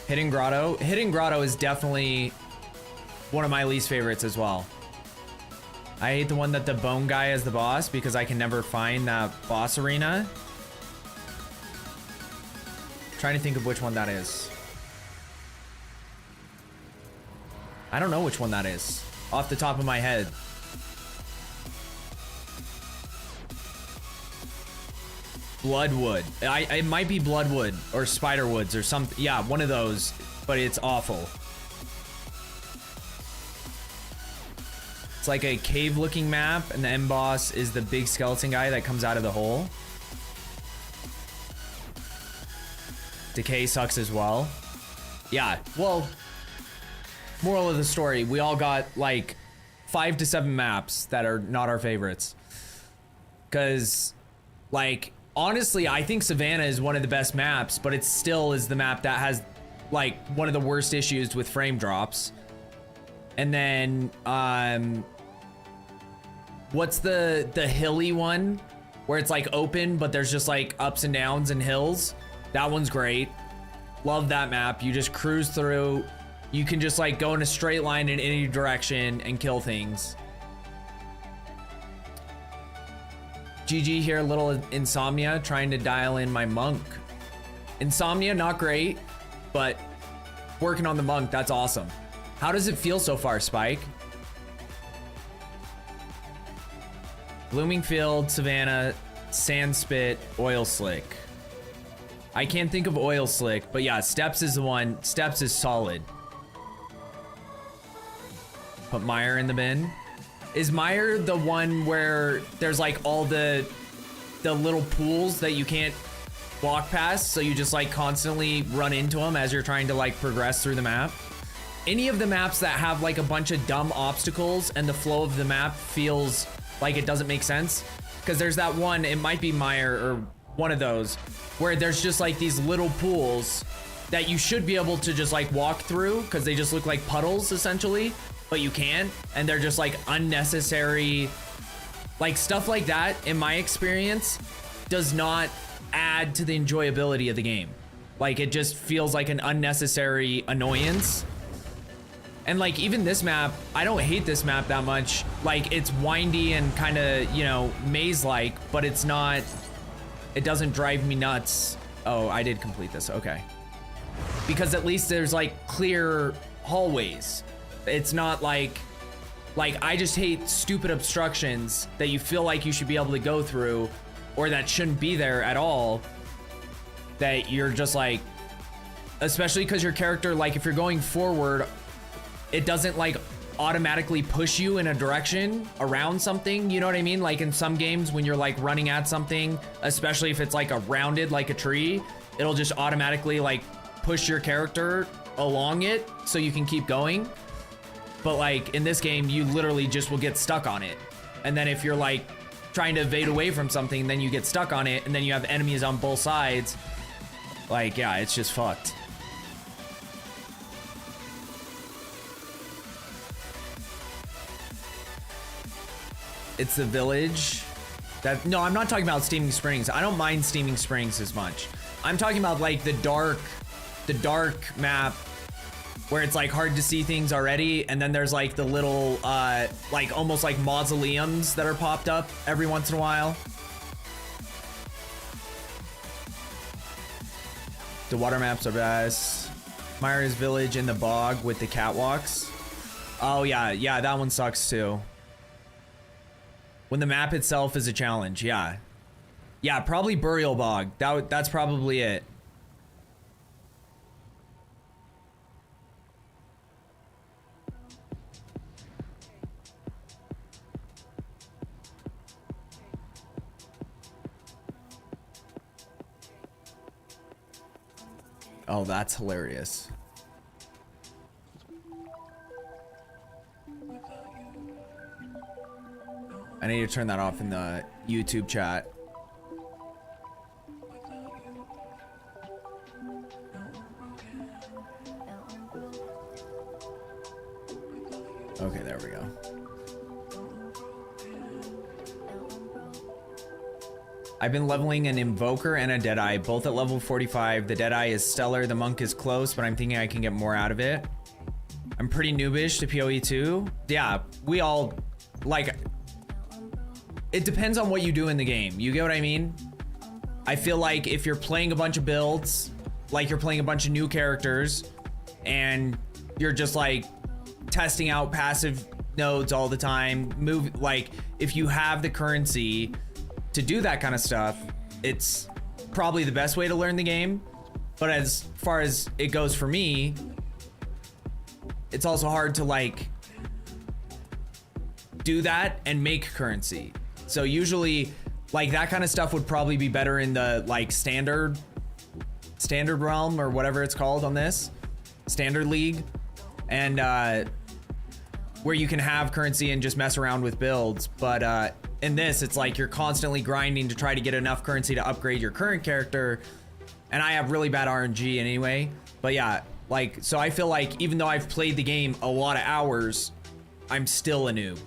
Hidden Grotto. Hidden Grotto is definitely one of my least favorites as well. I hate the one that the bone guy is the boss because I can never find that boss arena. Trying to think of which one that is. I don't know which one that is off the top of my head. Bloodwood. It might be Bloodwood or Spiderwoods or something. Yeah, one of those, but it's awful. It's like a cave looking map and the end boss is the big skeleton guy that comes out of the hole. Decay sucks as well. Yeah, well, moral of the story, we all got like 5 to 7 maps that are not our favorites. Cause like, honestly, I think Savannah is one of the best maps, but it still is the map that has like one of the worst issues with frame drops. And then, what's the hilly one where it's like open, but there's just like ups and downs and hills? That one's great. Love that map. You just cruise through. You can just like go in a straight line in any direction and kill things. GG here, a little insomnia, trying to dial in my monk. Insomnia, not great, but working on the monk, that's awesome. How does it feel so far, Spike? Blooming Field, Savannah, Sandspit, Oil Slick. I can't think of Oil Slick, but yeah, Steps is the one. Steps is solid. Put Meyer in the bin. Is Meyer the one where there's like all the little pools that you can't walk past, so you just like constantly run into them as you're trying to like progress through the map? Any of the maps that have like a bunch of dumb obstacles and the flow of the map feels like it doesn't make sense? Because there's that one, it might be Meyer or one of those, where there's just like these little pools that you should be able to just like walk through because they just look like puddles essentially, but you can't, and they're just like unnecessary. Like stuff like that, in my experience, does not add to the enjoyability of the game. Like it just feels like an unnecessary annoyance. And like even this map, I don't hate this map that much. Like it's windy and kind of, you know, maze-like, but it's not, it doesn't drive me nuts. Oh, I did complete this, okay. Because at least there's like clear hallways. It's not like I just hate stupid obstructions that you feel like you should be able to go through or that shouldn't be there at all. That you're just like especially because your character, like if you're going forward, it doesn't like automatically push you in a direction around something, you know what I mean? Like in some games when you're like running at something, especially if it's like a rounded like a tree, it'll just automatically like push your character along it so you can keep going. But like in this game, you literally just will get stuck on it. And then if you're like trying to evade away from something, then you get stuck on it, and then you have enemies on both sides. Like, yeah, it's just fucked. It's the village. No, I'm not talking about Steaming Springs. I don't mind Steaming Springs as much. I'm talking about like the dark map where it's like hard to see things already, and then there's like the little like almost like mausoleums that are popped up every once in a while. The water maps are best. Myra's village in the bog with the catwalks. Oh yeah, that one sucks too. When the map itself is a challenge, yeah. Yeah, probably Burial Bog. That's probably it. Oh, that's hilarious. I need to turn that off in the YouTube chat. Okay, there we go. I've been leveling an Invoker and a Deadeye, both at level 45. The Deadeye is stellar, the Monk is close, but I'm thinking I can get more out of it. I'm pretty noobish to PoE 2. Yeah, we all, like, it depends on what you do in the game. You get what I mean? I feel like if you're playing a bunch of builds, like you're playing a bunch of new characters, and you're just like testing out passive nodes all the time, like if you have the currency to do that kind of stuff, it's probably the best way to learn the game. But as far as it goes for me, it's also hard to like do that and make currency. So usually like that kind of stuff would probably be better in the like standard realm or whatever it's called on this standard league, and where you can have currency and just mess around with builds. But in this, it's like you're constantly grinding to try to get enough currency to upgrade your current character, and I have really bad RNG anyway. But yeah, like, so I feel like even though I've played the game a lot of hours, I'm still a noob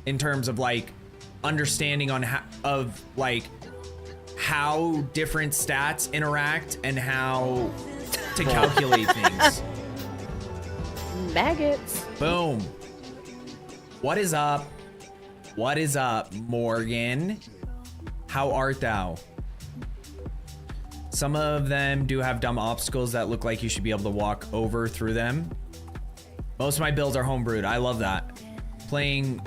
in terms of like understanding on how different stats interact and how to calculate things. Maggots. Boom. What is up? What is up, Morgan? How art thou? Some of them do have dumb obstacles that look like you should be able to walk over through them. Most of my builds are homebrewed. I love that. Playing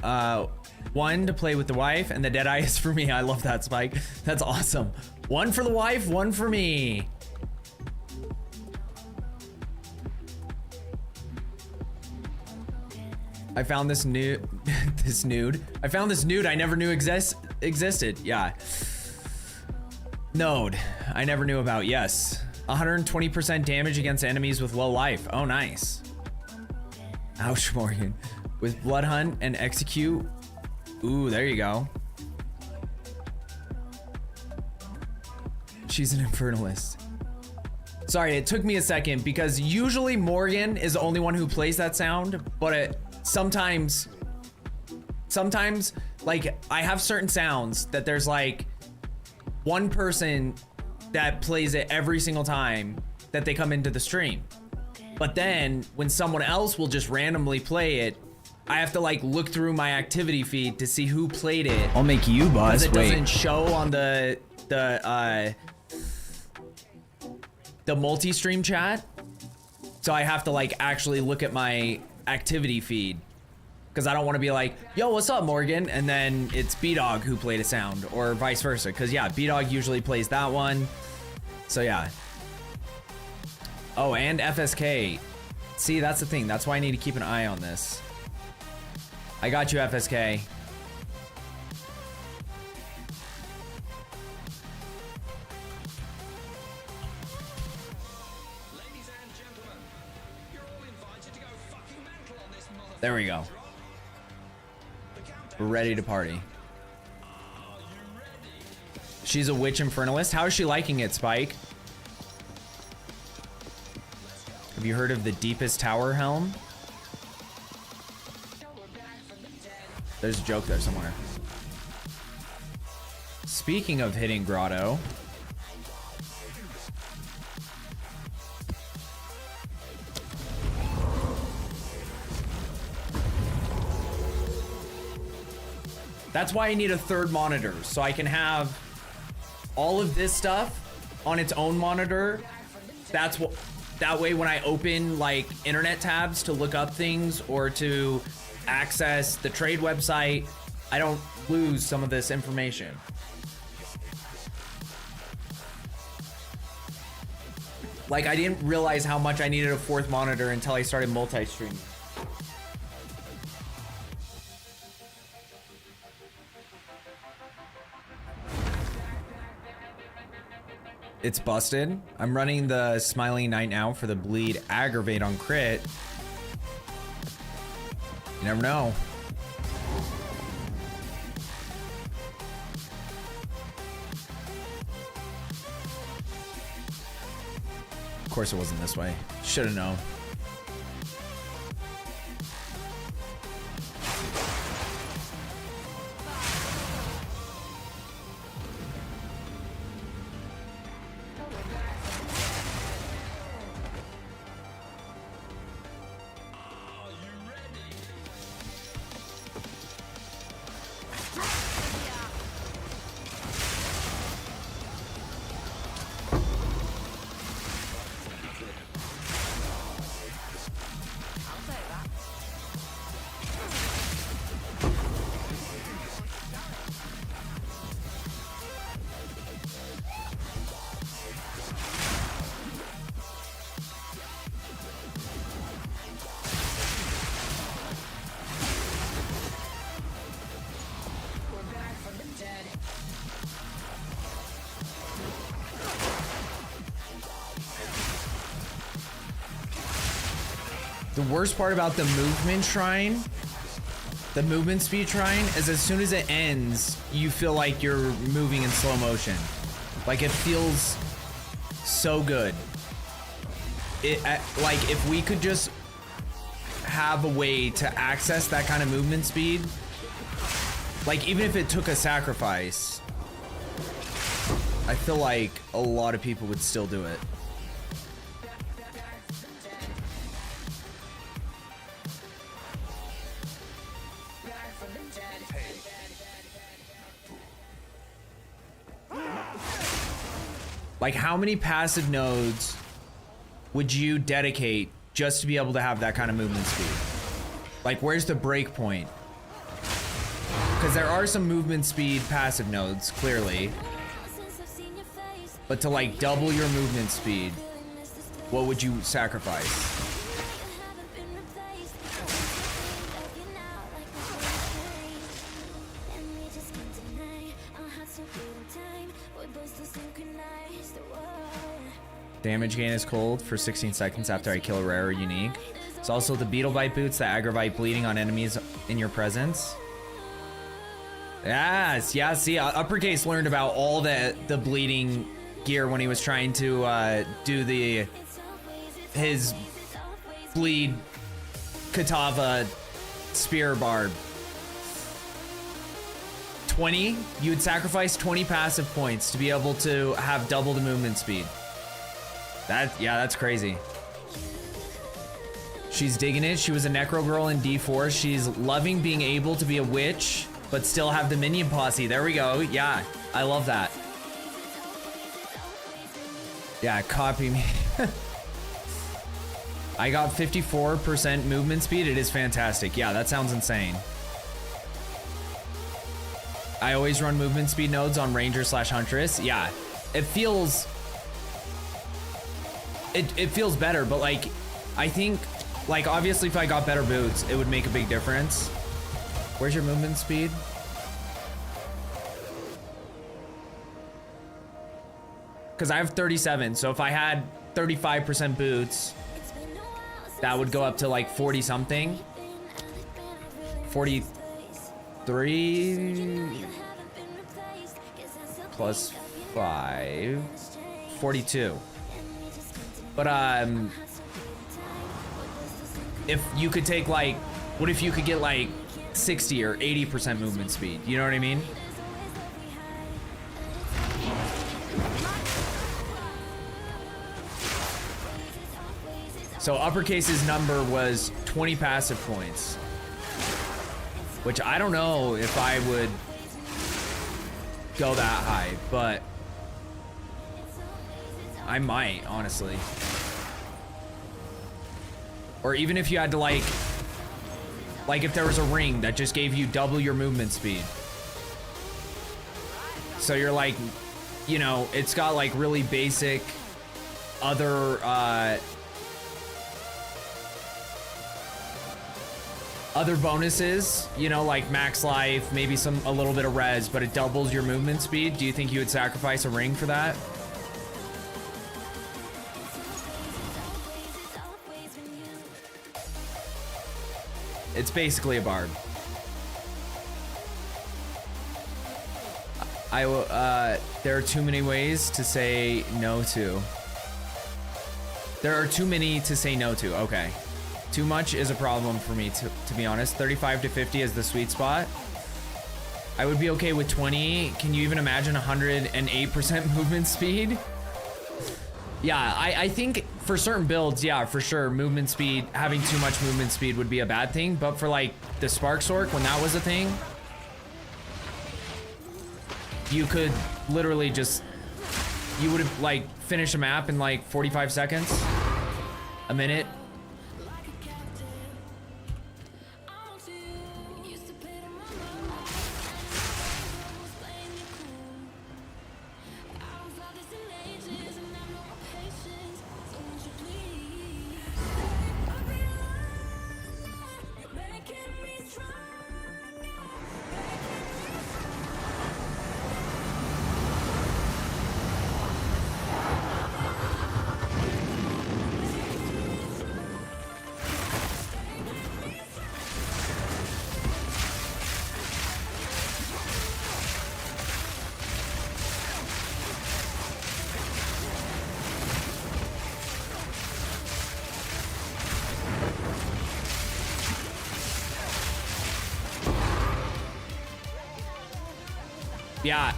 one to play with the wife, and the Deadeye is for me. I love that, Spike. That's awesome. One for the wife, one for me. I found this nude. I found this nude I never knew existed. Yeah. Node I never knew about. Yes. 120% damage against enemies with low life. Oh, nice. Ouch, Morgan. With Blood Hunt and Execute. Ooh, there you go. She's an Infernalist. Sorry, it took me a second because usually Morgan is the only one who plays that sound, but sometimes like I have certain sounds that there's like one person that plays it every single time that they come into the stream. But then when someone else will just randomly play it, I have to like look through my activity feed to see who played it. I'll make you buzz. It doesn't show on the multi-stream chat. So I have to like actually look at my activity feed, because I don't want to be like, yo, what's up, Morgan? And then it's B-Dog who played a sound, or vice versa. Because yeah, B-Dog usually plays that one. So yeah. Oh, and FSK. See, that's the thing. That's why I need to keep an eye on this. I got you, FSK. There we go. We're ready to party. She's a witch infernalist. How is she liking it, Spike? Have you heard of the deepest tower helm? There's a joke there somewhere. Speaking of hitting grotto. That's why I need a third monitor, so I can have all of this stuff on its own monitor. That's what, that way when I open like internet tabs to look up things or to access the trade website, I don't lose some of this information. Like, I didn't realize how much I needed a fourth monitor until I started multi-streaming. It's busted. I'm running the Smiling Knight now for the bleed aggravate on crit. You never know. Of course it wasn't this way. Should have known. The worst part about the movement shrine, the movement speed shrine, is as soon as it ends, you feel like you're moving in slow motion. Like, it feels so good. Like, if we could just have a way to access that kind of movement speed, like, even if it took a sacrifice, I feel like a lot of people would still do it. Like, how many passive nodes would you dedicate just to be able to have that kind of movement speed? Like, where's the break point? Because there are some movement speed passive nodes, clearly. But to, like, double your movement speed, what would you sacrifice? Damage gain is cold for 16 seconds after I kill a rare or unique. It's also the beetle bite boots that aggravate bleeding on enemies in your presence. Yes, yeah, see, Uppercase learned about all the bleeding gear when he was trying to do his bleed Katava spear barb. 20, you would sacrifice 20 passive points to be able to have double the movement speed. Yeah, that's crazy. She's digging it. She was a necro girl in D4. She's loving being able to be a witch, but still have the minion posse. There we go. Yeah, I love that. Yeah, copy me. I got 54% movement speed. It is fantastic. Yeah, that sounds insane. I always run movement speed nodes on Ranger / Huntress. Yeah, it feels it feels better, but like, I think, like, obviously if I got better boots, it would make a big difference. Where's your movement speed? Because I have 37, so if I had 35% boots, that would go up to like 40 something. 43 plus 5, 42. But if you could take like, what if you could get like 60 or 80% movement speed? You know what I mean? So Uppercase's number was 20 passive points, which I don't know if I would go that high, but I might, honestly. Or even if you had to like if there was a ring that just gave you double your movement speed. So you're like, you know, it's got like really basic other bonuses, you know, like max life, maybe a little bit of res, but it doubles your movement speed. Do you think you would sacrifice a ring for that? It's basically a barb. There are too many ways to say no to. There are too many to say no to. Okay. Too much is a problem for me, to be honest. 35 to 50 is the sweet spot. I would be okay with 20. Can you even imagine 108% movement speed? Yeah, I think for certain builds, yeah, for sure, movement speed, having too much movement speed would be a bad thing. But for like the Spark Sork, when that was a thing, you could literally just, you would have like finished a map in like 45 seconds, a minute. Yeah.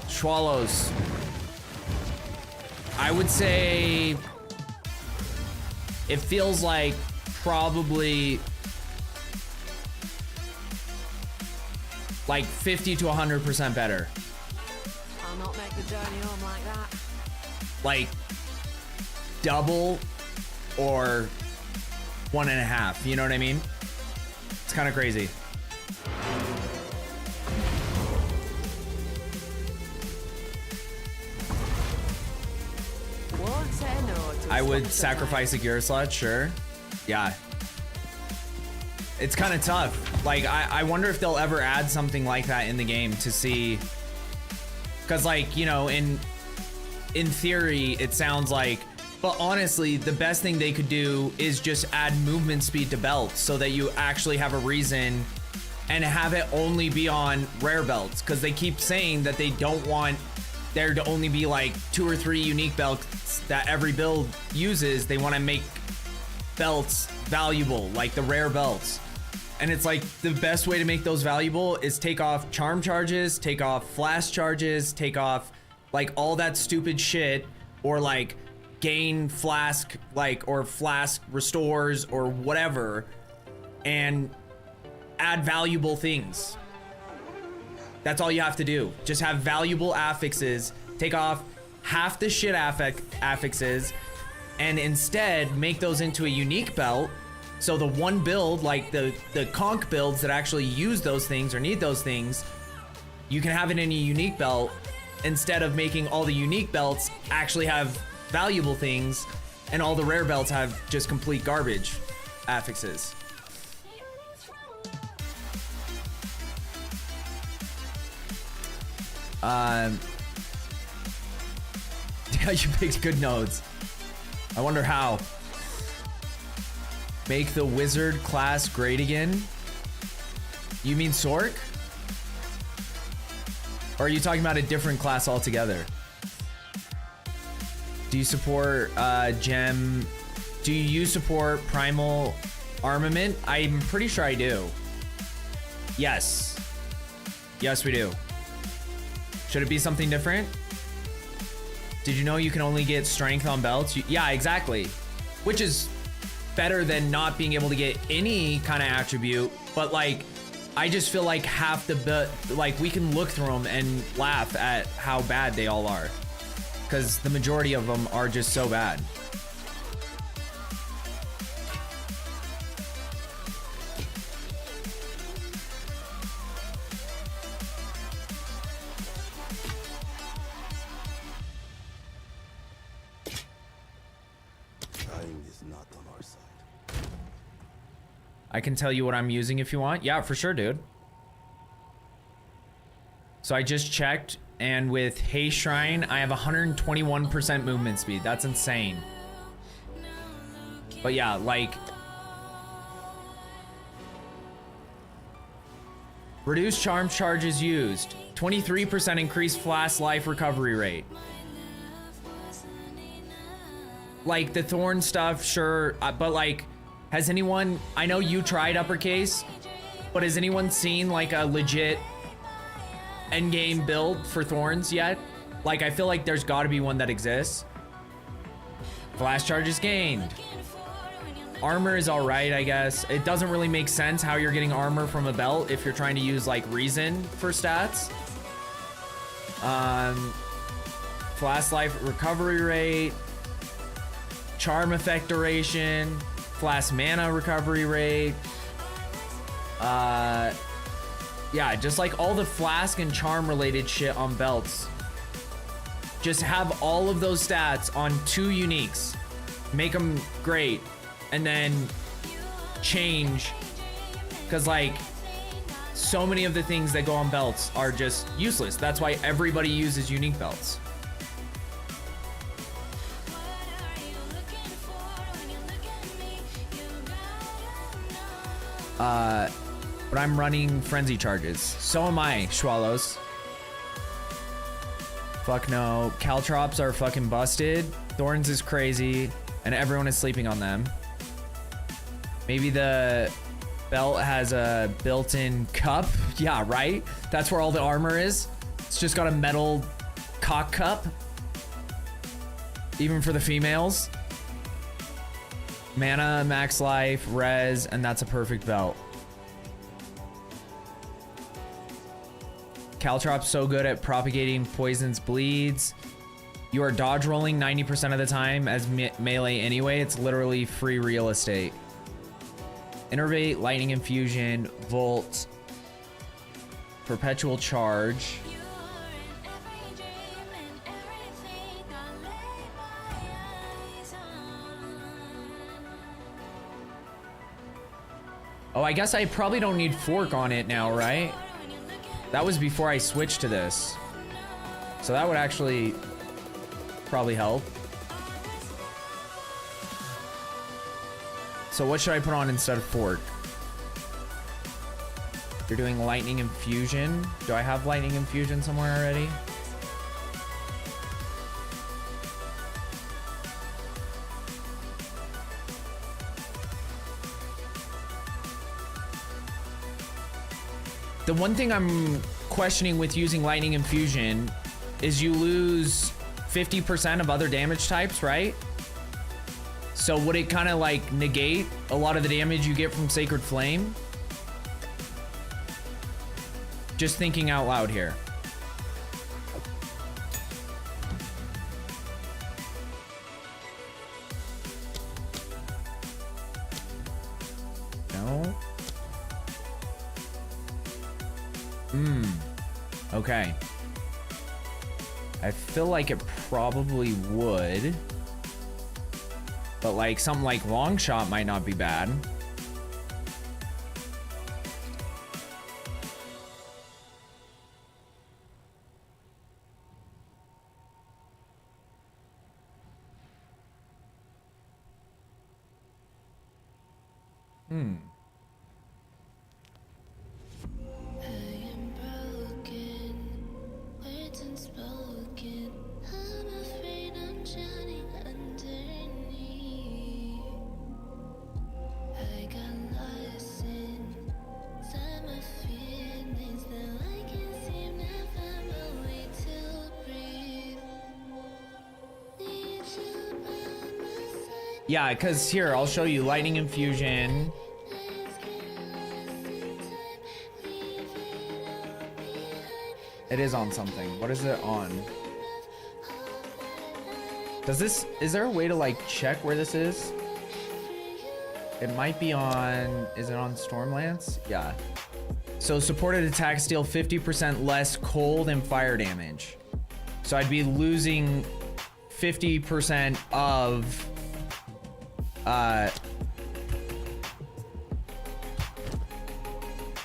Swallows. I would say it feels like probably like 50 to 100% better. I'll not make the journey home like that. Like double or 1.5, you know what I mean? It's kind of crazy. I would sacrifice a gear slot, sure. Yeah. It's kind of tough. Like, I wonder if they'll ever add something like that in the game to see. Because, like, you know, in theory, it sounds like, but honestly, the best thing they could do is just add movement speed to belts so that you actually have a reason and have it only be on rare belts. Because they keep saying that they don't want there to only be like 2 or 3 unique belts that every build uses. They want to make belts valuable, like the rare belts. And it's like the best way to make those valuable is take off charm charges, take off flash charges, take off like all that stupid shit, or like gain flask, like, or flask restores or whatever, and add valuable things. That's all you have to do. Just have valuable affixes, take off half the shit affixes, and instead make those into a unique belt. So the one build, like the conch builds that actually use those things or need those things, you can have it in a unique belt instead of making all the unique belts actually have valuable things, and all the rare belts have just complete garbage affixes. Yeah, you picked good nodes. I wonder how. Make the wizard class great again? You mean Sork? Or are you talking about a different class altogether? Do you support gem? Do you support primal armament? I'm pretty sure I do. Yes. Yes, we do. Should it be something different? Did you know you can only get strength on belts? Yeah, exactly. Which is better than not being able to get any kind of attribute. But like, I just feel like half the like we can look through them and laugh at how bad they all are. Because the majority of them are just so bad. Time is not on our side. I can tell you what I'm using if you want. Yeah, for sure, dude. So I just checked, and with Haste Shrine, I have 121% movement speed. That's insane. But yeah, like... Reduce charm charges used. 23% increased flash life recovery rate. Like, the thorn stuff, sure, but like... Has anyone, I know you tried uppercase, but has anyone seen like a legit endgame build for thorns yet? Like, I feel like there's gotta be one that exists. Flash charges gained. Armor is all right, I guess. It doesn't really make sense how you're getting armor from a belt if you're trying to use like reason for stats. Flash life recovery rate, charm effect duration, flash mana recovery rate. Yeah, just like all the flask and charm related shit on belts. Just have all of those stats on 2 uniques. Make them great. And then change. Because like, so many of the things that go on belts are just useless. That's why everybody uses unique belts. But I'm running frenzy charges. So am I, Schwallows. Fuck no. Caltrops are fucking busted. Thorns is crazy. And everyone is sleeping on them. Maybe the belt has a built-in cup. Yeah, right? That's where all the armor is. It's just got a metal cock cup. Even for the females. Mana, max life, res, and that's a perfect belt. Caltrop's so good at propagating poisons, bleeds. You are dodge rolling 90% of the time as melee anyway. It's literally free real estate. Innervate, lightning infusion, volt, perpetual charge. Oh, I guess I probably don't need fork on it now, right? That was before I switched to this. So that would actually probably help. So what should I put on instead of fork? You're doing lightning infusion. Do I have lightning infusion somewhere already? The one thing I'm questioning with using lightning infusion is you lose 50% of other damage types, right? So would it kind of like negate a lot of the damage you get from Sacred Flame? Just thinking out loud here. No. Okay. I feel like it probably would. But like something like long shot might not be bad. I am broken, words unspoken. I'm afraid I'm drowning underneath. I got lost inside my feelings that I can't seem to find my way to breathe. Need you by my side. Yeah, because here, I'll show you lightning infusion. It is on something. What is it on? Is there a way to like check where this is? It might be on, is it on Stormlance? Yeah. So supported attacks deal 50% less cold and fire damage. So I'd be losing 50% of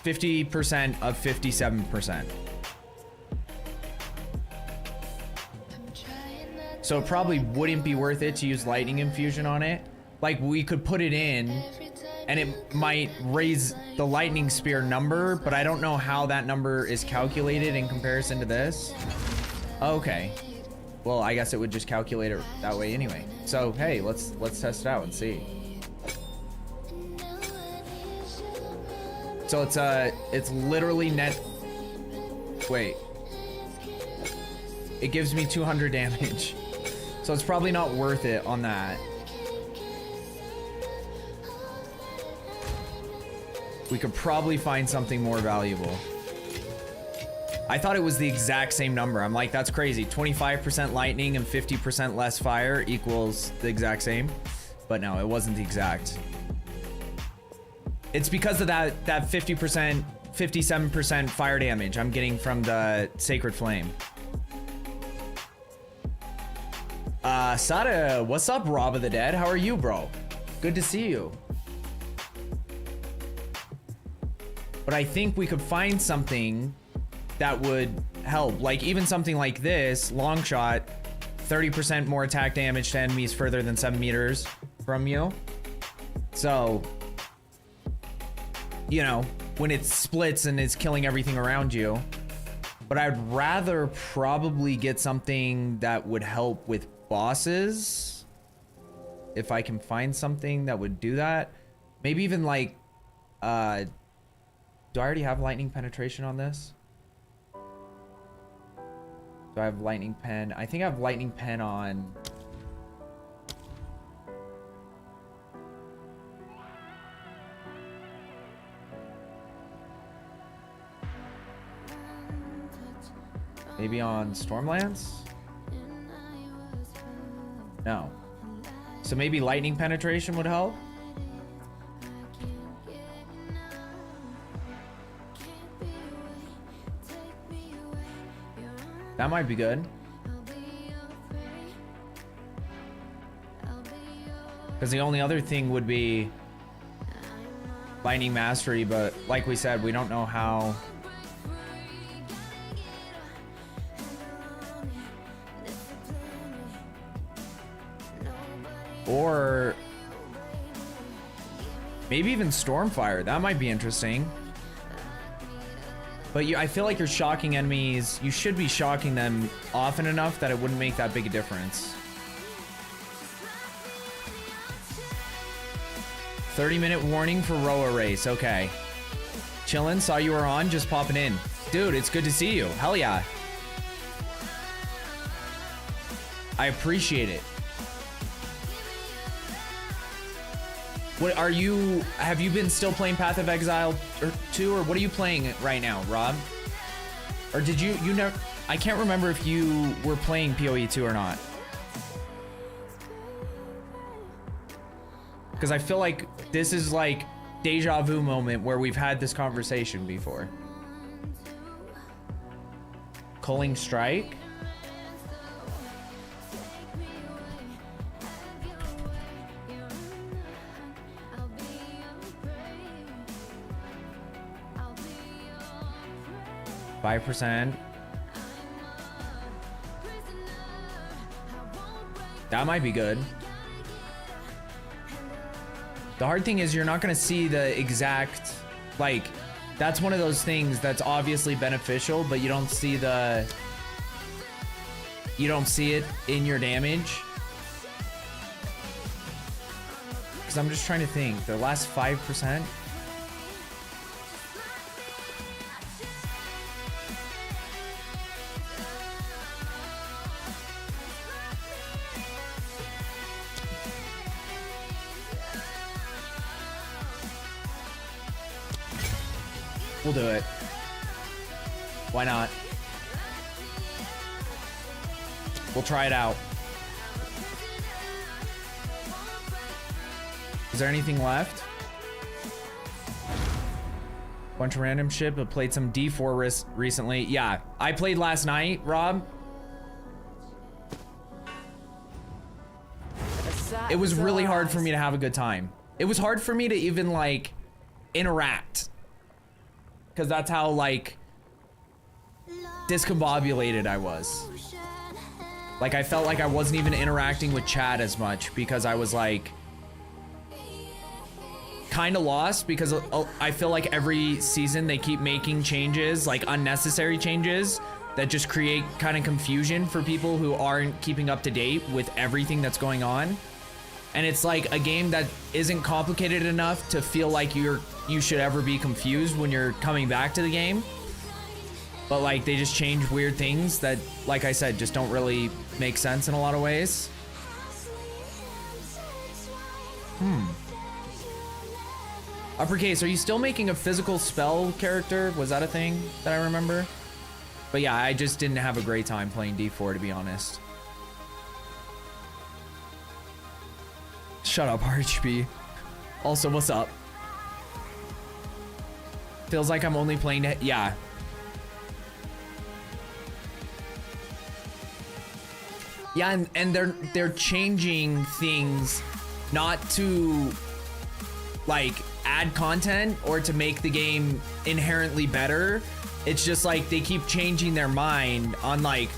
50% of 57%. So it probably wouldn't be worth it to use lightning infusion on it. Like we could put it in and it might raise the lightning spear number, but I don't know how that number is calculated in comparison to this. Okay. Well, I guess it would just calculate it that way anyway. So hey, let's test it out and see. So it's literally net. Wait. It gives me 200 damage. So it's probably not worth it on that. We could probably find something more valuable. I thought it was the exact same number. I'm like, that's crazy. 25% lightning and 50% less fire equals the exact same. But no, it wasn't the exact. It's because of that 50%, 57% fire damage I'm getting from the Sacred Flame. Sada, what's up, Rob of the Dead? How are you, bro? Good to see you. But I think we could find something that would help. Like even something like this, long shot, 30% more attack damage to enemies further than 7 meters from you. So, you know, when it splits and it's killing everything around you. But I'd rather probably get something that would help with bosses. If I can find something that would do that. Maybe even like, do I already have lightning penetration on this? Do I have lightning pen? I think I have lightning pen on. Maybe on Stormlance? No. So maybe lightning penetration would help? That might be good. Because the only other thing would be lightning mastery, but like we said, we don't know how. Or maybe even Stormfire. That might be interesting. But I feel like you're shocking enemies. You should be shocking them often enough that it wouldn't make that big a difference. 30-minute warning for rower race. Okay. Chillin', saw you were on, just popping in. Dude, it's good to see you. Hell yeah. I appreciate it. What are you, have you been still playing Path of Exile 2, or what are you playing right now, Rob? Or did you never, I can't remember if you were playing PoE 2 or not. Because I feel like this is like deja vu moment where we've had this conversation before. Culling Strike? 5%. That might be good. The hard thing is you're not going to see the exact, like, that's one of those things that's obviously beneficial, but you don't see it in your damage. Because I'm just trying to think, the last 5%. We'll do it. Why not? We'll try it out. Is there anything left? Bunch of random shit, but played some D4 recently. Yeah, I played last night, Rob. It was really hard for me to have a good time. It was hard for me to even like interact. Because that's how like discombobulated I was. Like I felt like I wasn't even interacting with chat as much because I was like kind of lost, because I feel like every season they keep making changes, like unnecessary changes that just create kind of confusion for people who aren't keeping up to date with everything that's going on. And it's like a game that isn't complicated enough to feel like you should ever be confused when you're coming back to the game. But like they just change weird things that, like I said, just don't really make sense in a lot of ways. Uppercase, are you still making a physical spell character? Was that a thing that I remember? But yeah, I just didn't have a great time playing D4, to be honest. Shut up, RHB. Also, what's up? Feels like I'm only playing it. Yeah. Yeah, and they're changing things not to like add content or to make the game inherently better. It's just like they keep changing their mind on like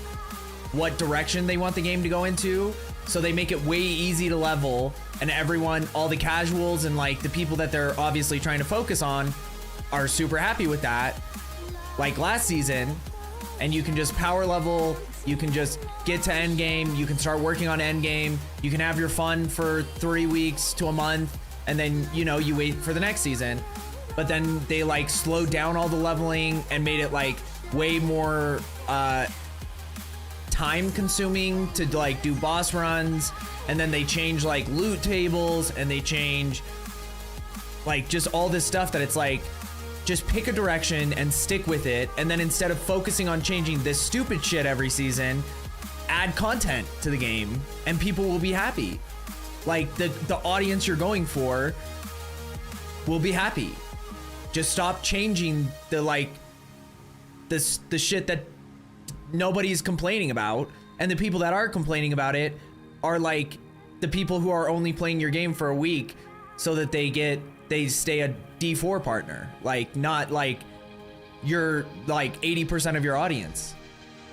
what direction they want the game to go into. So they make it way easy to level, and everyone, all the casuals and like the people that they're obviously trying to focus on are super happy with that. Like last season, and you can just power level, you can just get to end game, you can start working on end game, you can have your fun for 3 weeks to a month, and then, you know, you wait for the next season. But then they like slowed down all the leveling and made it like way more time consuming to like do boss runs. And then they change like loot tables, and they change like just all this stuff that it's like, just pick a direction and stick with it. And then instead of focusing on changing this stupid shit every season, add content to the game and people will be happy. Like the audience you're going for will be happy. Just stop changing the like the shit that nobody's complaining about, and the people that are complaining about it are like the people who are only playing your game for a week so that they stay a D4 partner. Like not like you're like 80% of your audience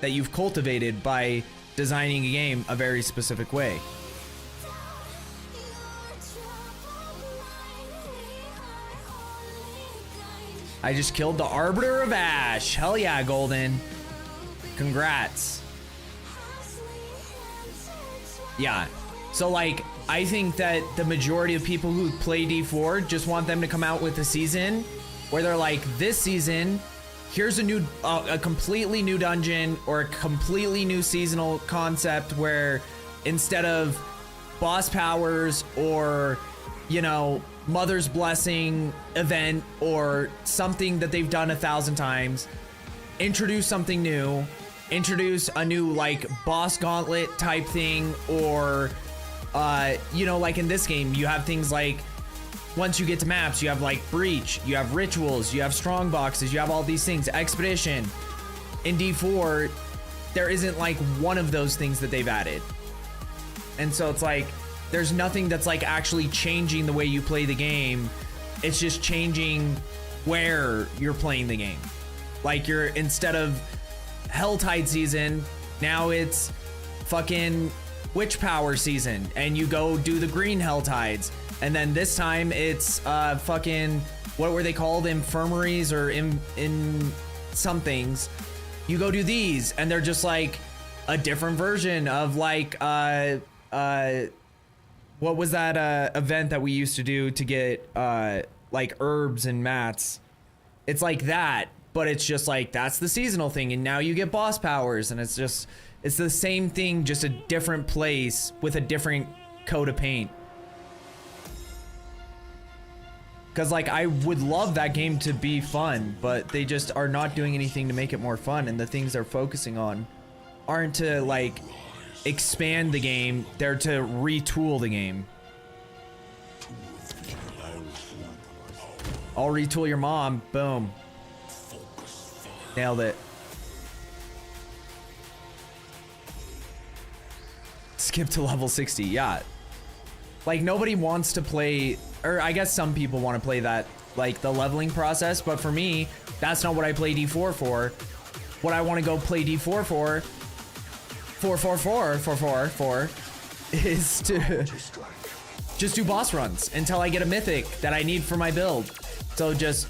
that you've cultivated by designing a game a very specific way. I just killed the Arbiter of Ash. Hell yeah, Golden. Congrats. Yeah. So like, I think that the majority of people who play D4 just want them to come out with a season where they're like, this season, here's a completely new dungeon or a completely new seasonal concept where instead of boss powers or, you know, Mother's Blessing event or something that they've done 1,000 times, introduce something new, introduce a new like boss gauntlet type thing, or you know, like in this game you have things like, once you get to maps you have like breach, you have rituals, you have strong boxes, you have all these things. Expedition. In D4 there isn't like one of those things that they've added, and so it's like there's nothing that's like actually changing the way you play the game. It's just changing where you're playing the game. Like you're, instead of Helltide season, now it's fucking Witch Power season, and you go do the green Helltides. And then this time it's fucking, what were they called? Infirmaries or in some things. You go do these, and they're just like a different version of like what was that event that we used to do to get like herbs and mats? It's like that, but it's just like that's the seasonal thing, and now you get boss powers, and it's the same thing, just a different place with a different coat of paint. Because like I would love that game to be fun, but they just are not doing anything to make it more fun, and the things they're focusing on aren't to like expand the game, they're to retool the game. I'll retool your mom, boom. Nailed it. Skip to level 60, yeah. Like nobody wants to play, or I guess some people want to play that, like the leveling process, but for me, that's not what I play D4 for. What I want to go play D4 for, is to just do boss runs until I get a mythic that I need for my build. So just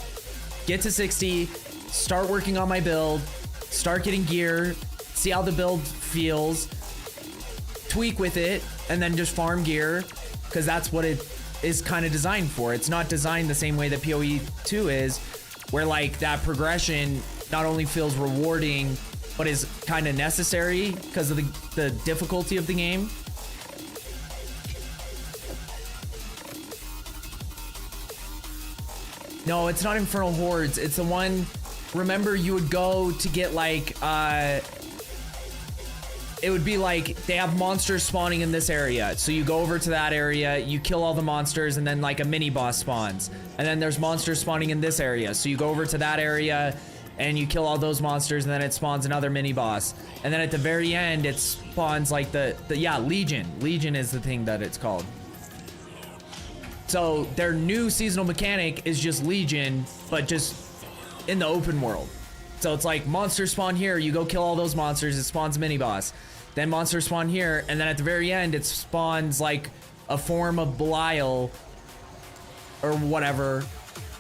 get to 60, start working on my build, start getting gear, see how the build feels, tweak with it, and then just farm gear, because that's what it is kind of designed for. It's not designed the same way that PoE 2 is, where like that progression not only feels rewarding, but is kind of necessary because of the difficulty of the game. No, it's not Infernal Hordes. It's the one, remember you would go to get like, it would be like, they have monsters spawning in this area. So you go over to that area, you kill all the monsters, and then like a mini boss spawns. And then there's monsters spawning in this area. So you go over to that area and you kill all those monsters, and then it spawns another mini boss. And then at the very end, it spawns like yeah, Legion. Legion is the thing that it's called. So their new seasonal mechanic is just Legion, but just in the open world. So it's like monsters spawn here, you go kill all those monsters, it spawns a mini boss. Then monsters spawn here, and then at the very end, it spawns like a form of Belial or whatever.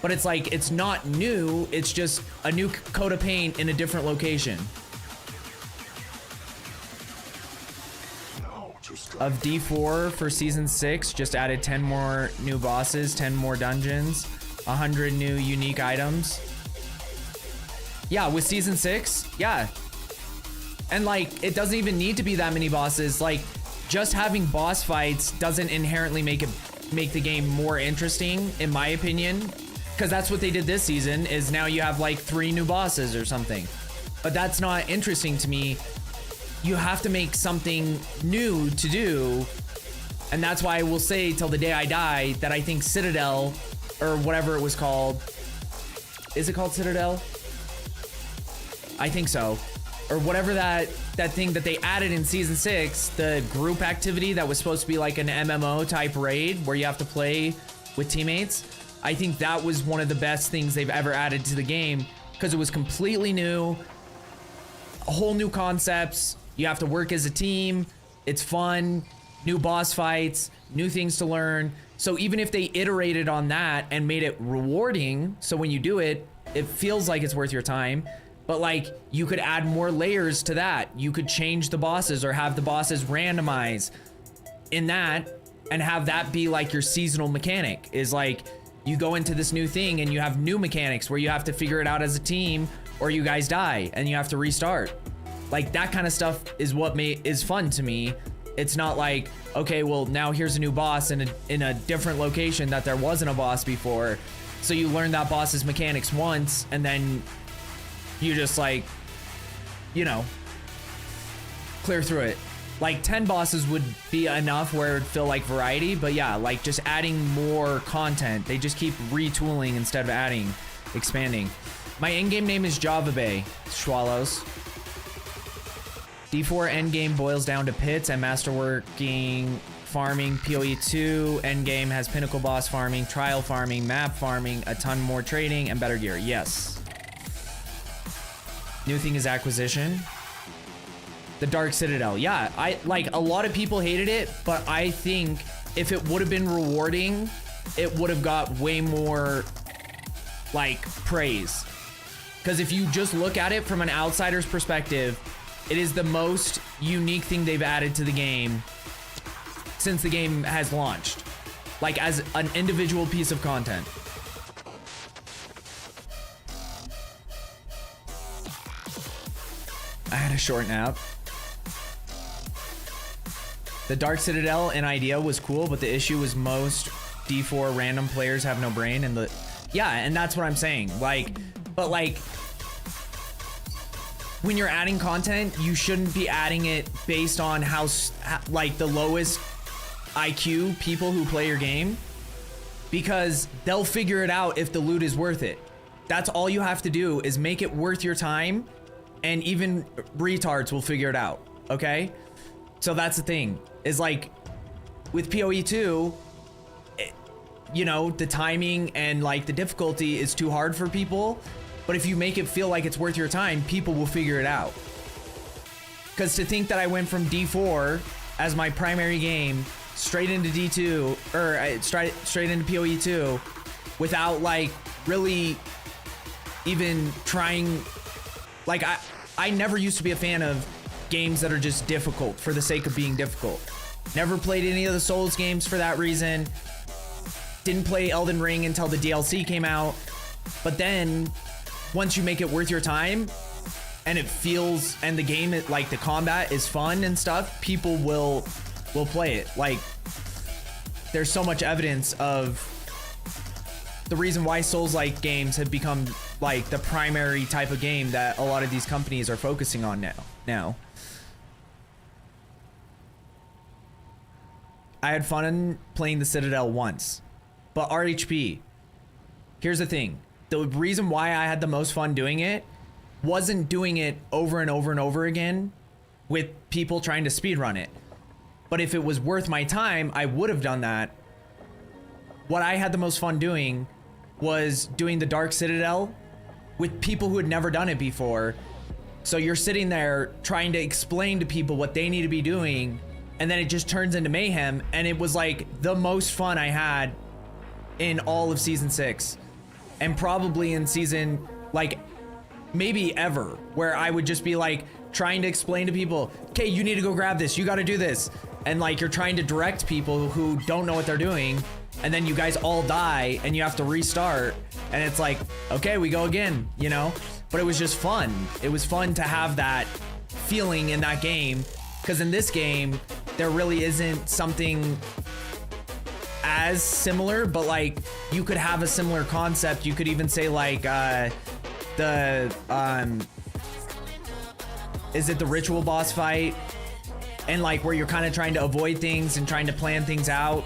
But it's like, it's not new, it's just a new coat of paint in a different location. Of D4 for season 6, just added 10 more new bosses, 10 more dungeons, 100 new unique items. Yeah, with season 6, yeah. And like, it doesn't even need to be that many bosses. Like, just having boss fights doesn't inherently make the game more interesting, in my opinion. Because that's what they did this season, is now you have like 3 new bosses or something. But that's not interesting to me. You have to make something new to do. And that's why I will say till the day I die that I think Citadel, or whatever it was called. Is it called Citadel? I think so. Or whatever that thing that they added in season 6, the group activity that was supposed to be like an MMO type raid where you have to play with teammates. I think that was one of the best things they've ever added to the game, because it was completely new, whole new concepts. You have to work as a team. It's fun, new boss fights, new things to learn. So even if they iterated on that and made it rewarding, so when you do it, it feels like it's worth your time. But like, you could add more layers to that. You could change the bosses or have the bosses randomize in that, and have that be like your seasonal mechanic. Is like, you go into this new thing and you have new mechanics where you have to figure it out as a team, or you guys die and you have to restart. Like, that kind of stuff is what is fun to me. It's not like, okay, well now here's a new boss in a different location that there wasn't a boss before. So you learn that boss's mechanics once, and then you just like, you know, clear through it. Like 10 bosses would be enough where it would feel like variety, but yeah, like just adding more content. They just keep retooling instead of adding, expanding. My endgame name is Java Bay, Swallows. D4 endgame boils down to pits and masterworking farming. PoE 2 endgame has pinnacle boss farming, trial farming, map farming, a ton more trading, and better gear. Yes. New thing is acquisition. The Dark Citadel. Yeah, I like a lot of people hated it, but I think if it would have been rewarding, it would have got way more like praise. Because if you just look at it from an outsider's perspective, it is the most unique thing they've added to the game since the game has launched. Like as an individual piece of content. I had a short nap. The Dark Citadel and idea was cool, but the issue was most D4 random players have no brain, and and that's what I'm saying. Like, but like when you're adding content, you shouldn't be adding it based on how like the lowest IQ people who play your game, because they'll figure it out if the loot is worth it. That's all you have to do is make it worth your time, and even retards will figure it out. Okay, so that's the thing, is like with PoE 2, you know, the timing and like the difficulty is too hard for people, but if you make it feel like it's worth your time, people will figure it out. Because to think that I went from D4 as my primary game straight into D2, or straight into PoE 2 without like really even trying, like I never used to be a fan of games that are just difficult for the sake of being difficult. Never played any of the Souls games for that reason. Didn't play Elden Ring until the DLC came out. But then once you make it worth your time and it feels, and the game, like the combat is fun and stuff, people will play it. Like there's so much evidence of the reason why Souls-like games have become like the primary type of game that a lot of these companies are focusing on now. I had fun playing the Citadel once, but RHP, here's the thing. The reason why I had the most fun doing it wasn't doing it over and over and over again with people trying to speedrun it. But if it was worth my time, I would have done that. What I had the most fun doing was doing the Dark Citadel with people who had never done it before. So you're sitting there trying to explain to people what they need to be doing, and then it just turns into mayhem. And it was like the most fun I had in all of season 6, and probably in season, like maybe ever, where I would just be like trying to explain to people, okay, you need to go grab this, you got to do this. And like you're trying to direct people who don't know what they're doing, and then you guys all die and you have to restart, and it's like, okay, we go again, you know? But it was just fun. It was fun to have that feeling in that game, because in this game there really isn't something as similar, but like you could have a similar concept. You could even say like is it the ritual boss fight, and like where you're kind of trying to avoid things and trying to plan things out.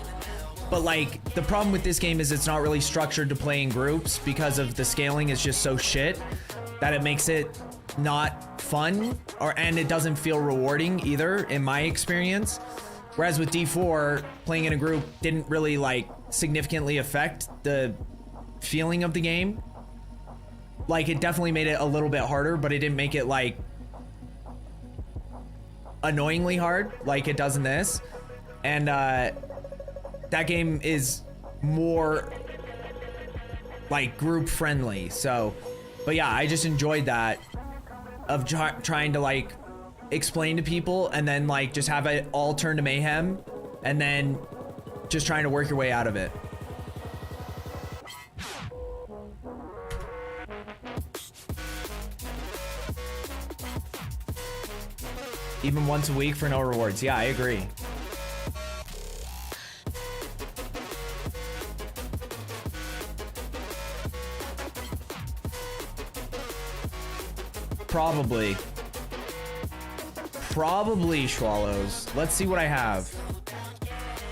But like the problem with this game is it's not really structured to play in groups, because of the scaling is just so shit that it makes it not fun, and it doesn't feel rewarding either in my experience. Whereas with D4, playing in a group didn't really like significantly affect the feeling of the game. Like it definitely made it a little bit harder, but it didn't make it like annoyingly hard like it does in this. And that game is more like group friendly. So, but yeah, I just enjoyed that of trying to like explain to people, and then like just have it all turn to mayhem, and then just trying to work your way out of it. Even once a week for no rewards. Yeah, I agree. Probably Swallows. Let's see what I have.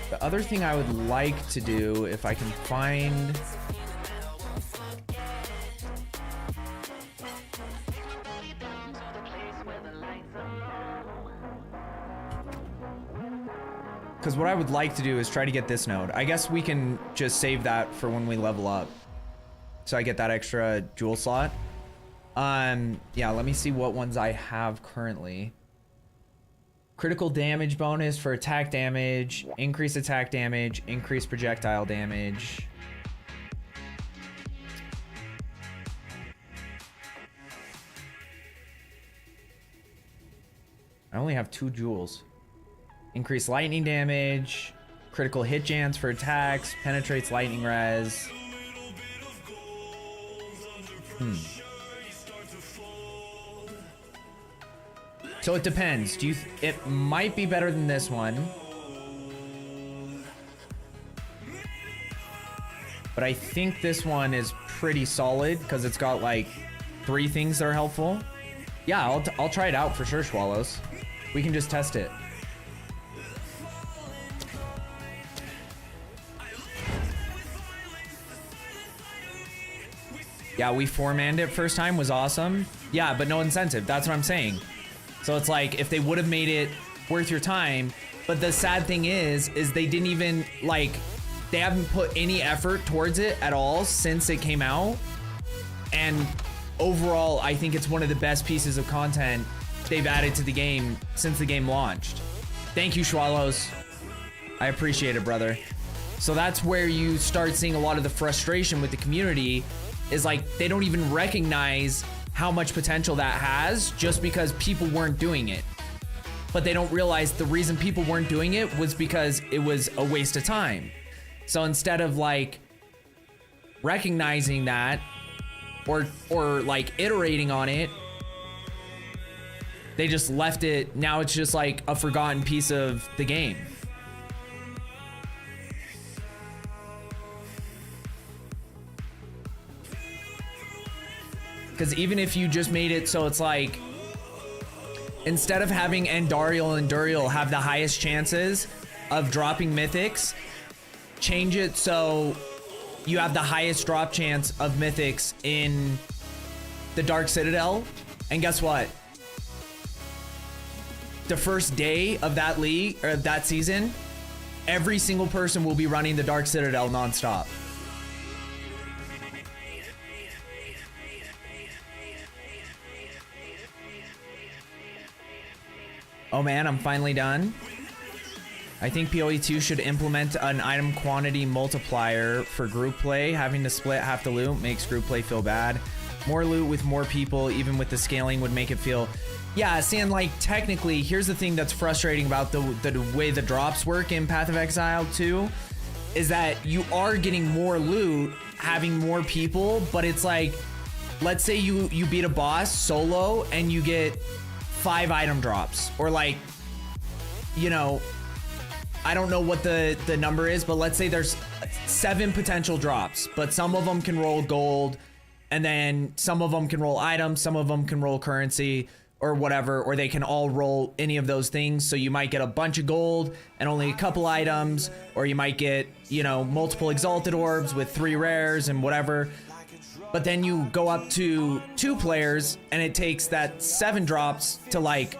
The other thing I would like to do, if I can find... Because what I would like to do is try to get this node. I guess we can just save that for when we level up, so I get that extra jewel slot. Yeah, let me see what ones I have currently. Critical damage bonus for attack damage, increase attack damage, increase projectile damage. I only have 2 jewels. Increase lightning damage, critical hit chance for attacks, penetrates lightning res. So it depends. It might be better than this one. But I think this one is pretty solid because it's got like 3 things that are helpful. Yeah, I'll try it out for sure, Swallows. We can just test it. Yeah, we 4-manned it first time, was awesome. Yeah, but no incentive. That's what I'm saying. So it's like, if they would have made it worth your time, but the sad thing is they didn't even, like, they haven't put any effort towards it at all since it came out. And overall, I think it's one of the best pieces of content they've added to the game since the game launched. Thank you, Swallows. I appreciate it, brother. So that's where you start seeing a lot of the frustration with the community, is like, they don't even recognize how much potential that has just because people weren't doing it. But they don't realize the reason people weren't doing it was because it was a waste of time. So instead of like recognizing that or like iterating on it, they just left it. Now it's just like a forgotten piece of the game. Because even if you just made it so it's like, instead of having Andariel and Duriel have the highest chances of dropping mythics, change it so you have the highest drop chance of mythics in the Dark Citadel. And guess what? The first day of that league, or that season, every single person will be running the Dark Citadel nonstop. Oh man, I'm finally done. I think PoE2 should implement an item quantity multiplier for group play. Having to split half the loot makes group play feel bad. More loot with more people, even with the scaling, would make it feel... Yeah, see, and like, technically, here's the thing that's frustrating about the way the drops work in Path of Exile 2, is that you are getting more loot, having more people, but it's like, let's say you beat a boss solo, and you get 5 item drops, or like, you know, I don't know what the number is, but let's say there's 7 potential drops, but some of them can roll gold, and then some of them can roll items, some of them can roll currency or whatever, or they can all roll any of those things. So you might get a bunch of gold and only a couple items, or you might get, you know, multiple exalted orbs with 3 rares and whatever. But then you go up to 2 players and it takes that 7 drops to like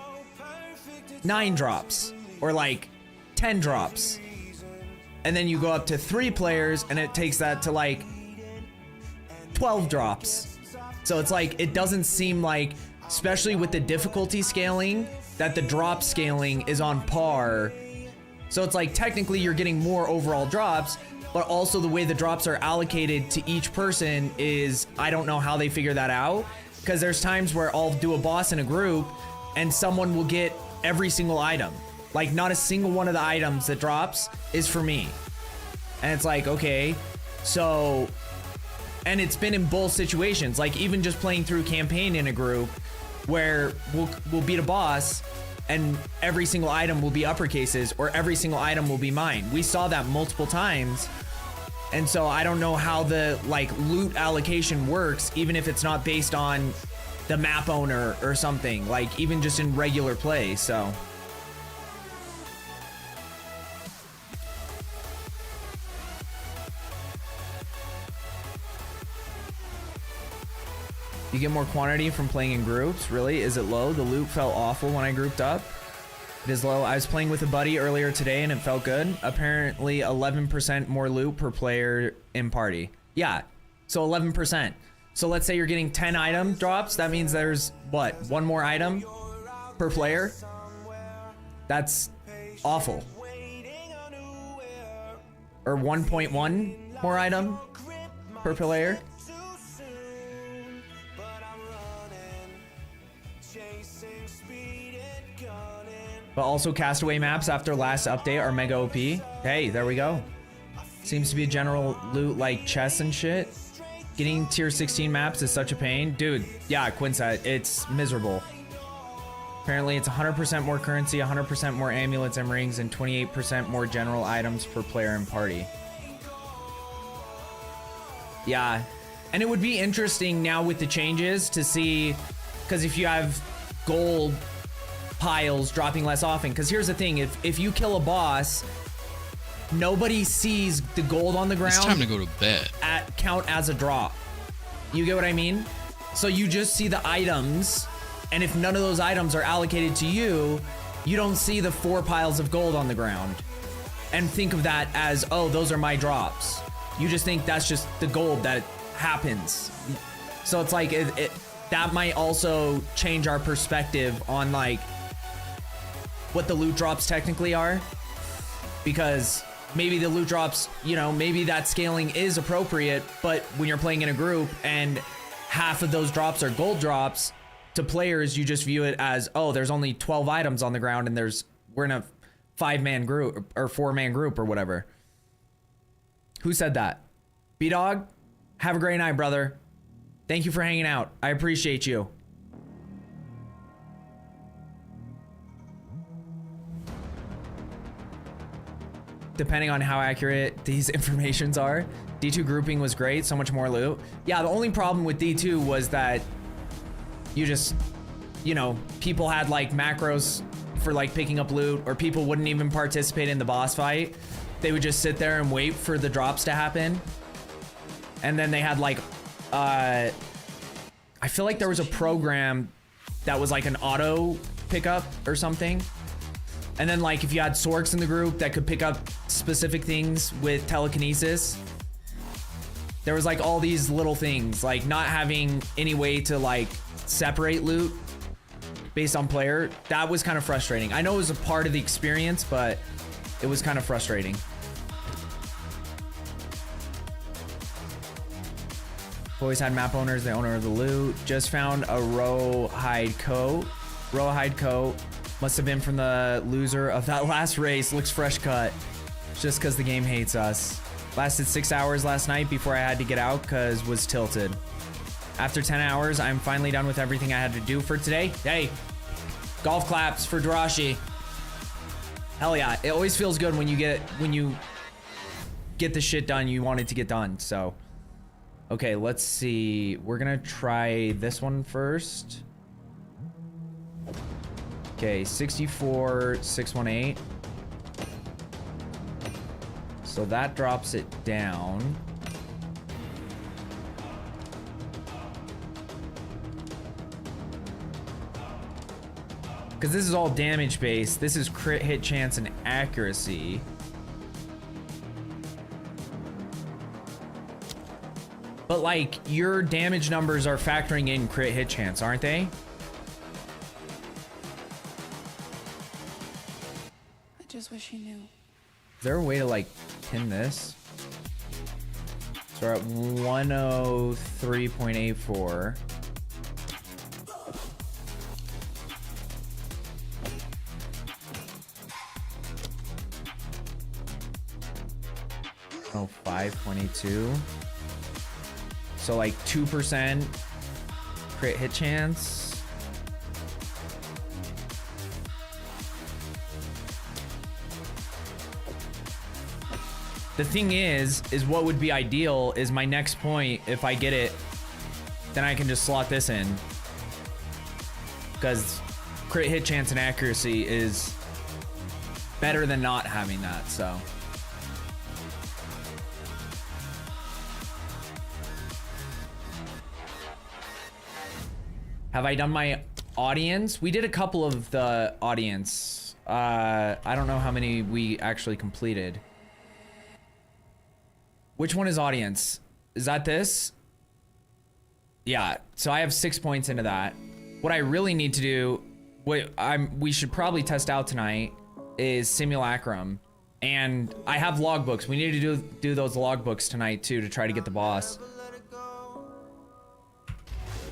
9 drops or like 10 drops. And then you go up to 3 players and it takes that to like 12 drops. So it's like, it doesn't seem like, especially with the difficulty scaling, that the drop scaling is on par. So it's like, technically you're getting more overall drops, but also the way the drops are allocated to each person is, I don't know how they figure that out, because there's times where I'll do a boss in a group and someone will get every single item. Like, not a single one of the items that drops is for me. And it's like, okay, so, and it's been in both situations, like even just playing through campaign in a group where we'll beat a boss and every single item will be uppercases, or every single item will be mine. We saw that multiple times. And so I don't know how the like loot allocation works, even if it's not based on the map owner or something, like even just in regular play. So you get more quantity from playing in groups. Really? Is it low? The loot felt awful when I grouped up. It is low. I was playing with a buddy earlier today and it felt good. Apparently 11% more loot per player in party. Yeah, so 11%. So let's say you're getting 10 item drops. That means there's what? One more item per player? That's awful. Or 1.1 more item per player. But also castaway maps after last update are mega OP. Hey, there we go. Seems to be a general loot like chests and shit. Getting tier 16 maps is such a pain. Dude, yeah, Quinset, it's miserable. Apparently it's 100% more currency, 100% more amulets and rings, and 28% more general items per player and party. Yeah, and it would be interesting now with the changes to see, because if you have gold piles dropping less often, because here's the thing, if you kill a boss, nobody sees the gold on the ground. It's time to go to bed. Count as a drop. You get what I mean? So you just see the items, and if none of those items are allocated to you, you don't see the 4 piles of gold on the ground and think of that as, oh, those are my drops. You just think that's just the gold that happens. So it's like that might also change our perspective on like what the loot drops technically are, because maybe the loot drops, you know, maybe that scaling is appropriate, but when you're playing in a group and half of those drops are gold drops, to players you just view it as, oh, there's only 12 items on the ground and we're in a 5-man group or 4-man group or whatever. Who said that? B-Dog, have a great night, brother. Thank you for hanging out. I appreciate you. Depending on how accurate these informations are, D2 grouping was great, so much more loot. Yeah, the only problem with D2 was that you just, you know, people had like macros for like picking up loot, or people wouldn't even participate in the boss fight. They would just sit there and wait for the drops to happen. And then they had like, I feel like there was a program that was like an auto pickup or something. And then like if you had Sorks in the group that could pick up specific things with telekinesis, there was like all these little things, like not having any way to like separate loot based on player. That was kind of frustrating. I know it was a part of the experience, but it was kind of frustrating. Always had map owners, the owner of the loot. Just found a rawhide coat. Rawhide coat. Must have been from the loser of that last race. Looks fresh cut. Just because the game hates us. Lasted 6 hours last night before I had to get out because was tilted. After 10 hours, I'm finally done with everything I had to do for today. Hey, golf claps for Darashi. Hell yeah. It always feels good when you get the shit done you wanted to get done. So, okay, let's see. We're gonna try this one first. Okay, 64,618. So that drops it down. Because this is all damage based. This is crit hit chance and accuracy. But like, your damage numbers are factoring in crit hit chance, aren't they? I just wish you knew. Is there a way to like pin this? So we're at 103.84. Oh, 522. So like 2% crit hit chance. The thing is what would be ideal is my next point, if I get it, then I can just slot this in. Because crit hit chance and accuracy is better than not having that, so. Have I done my audience? We did a couple of the audience. I don't know how many we actually completed. Which one is audience? Is that this? Yeah, so I have 6 points into that. What I really need to do, we should probably test out tonight, is Simulacrum. And I have logbooks. We need to do those logbooks tonight too to try to get the boss.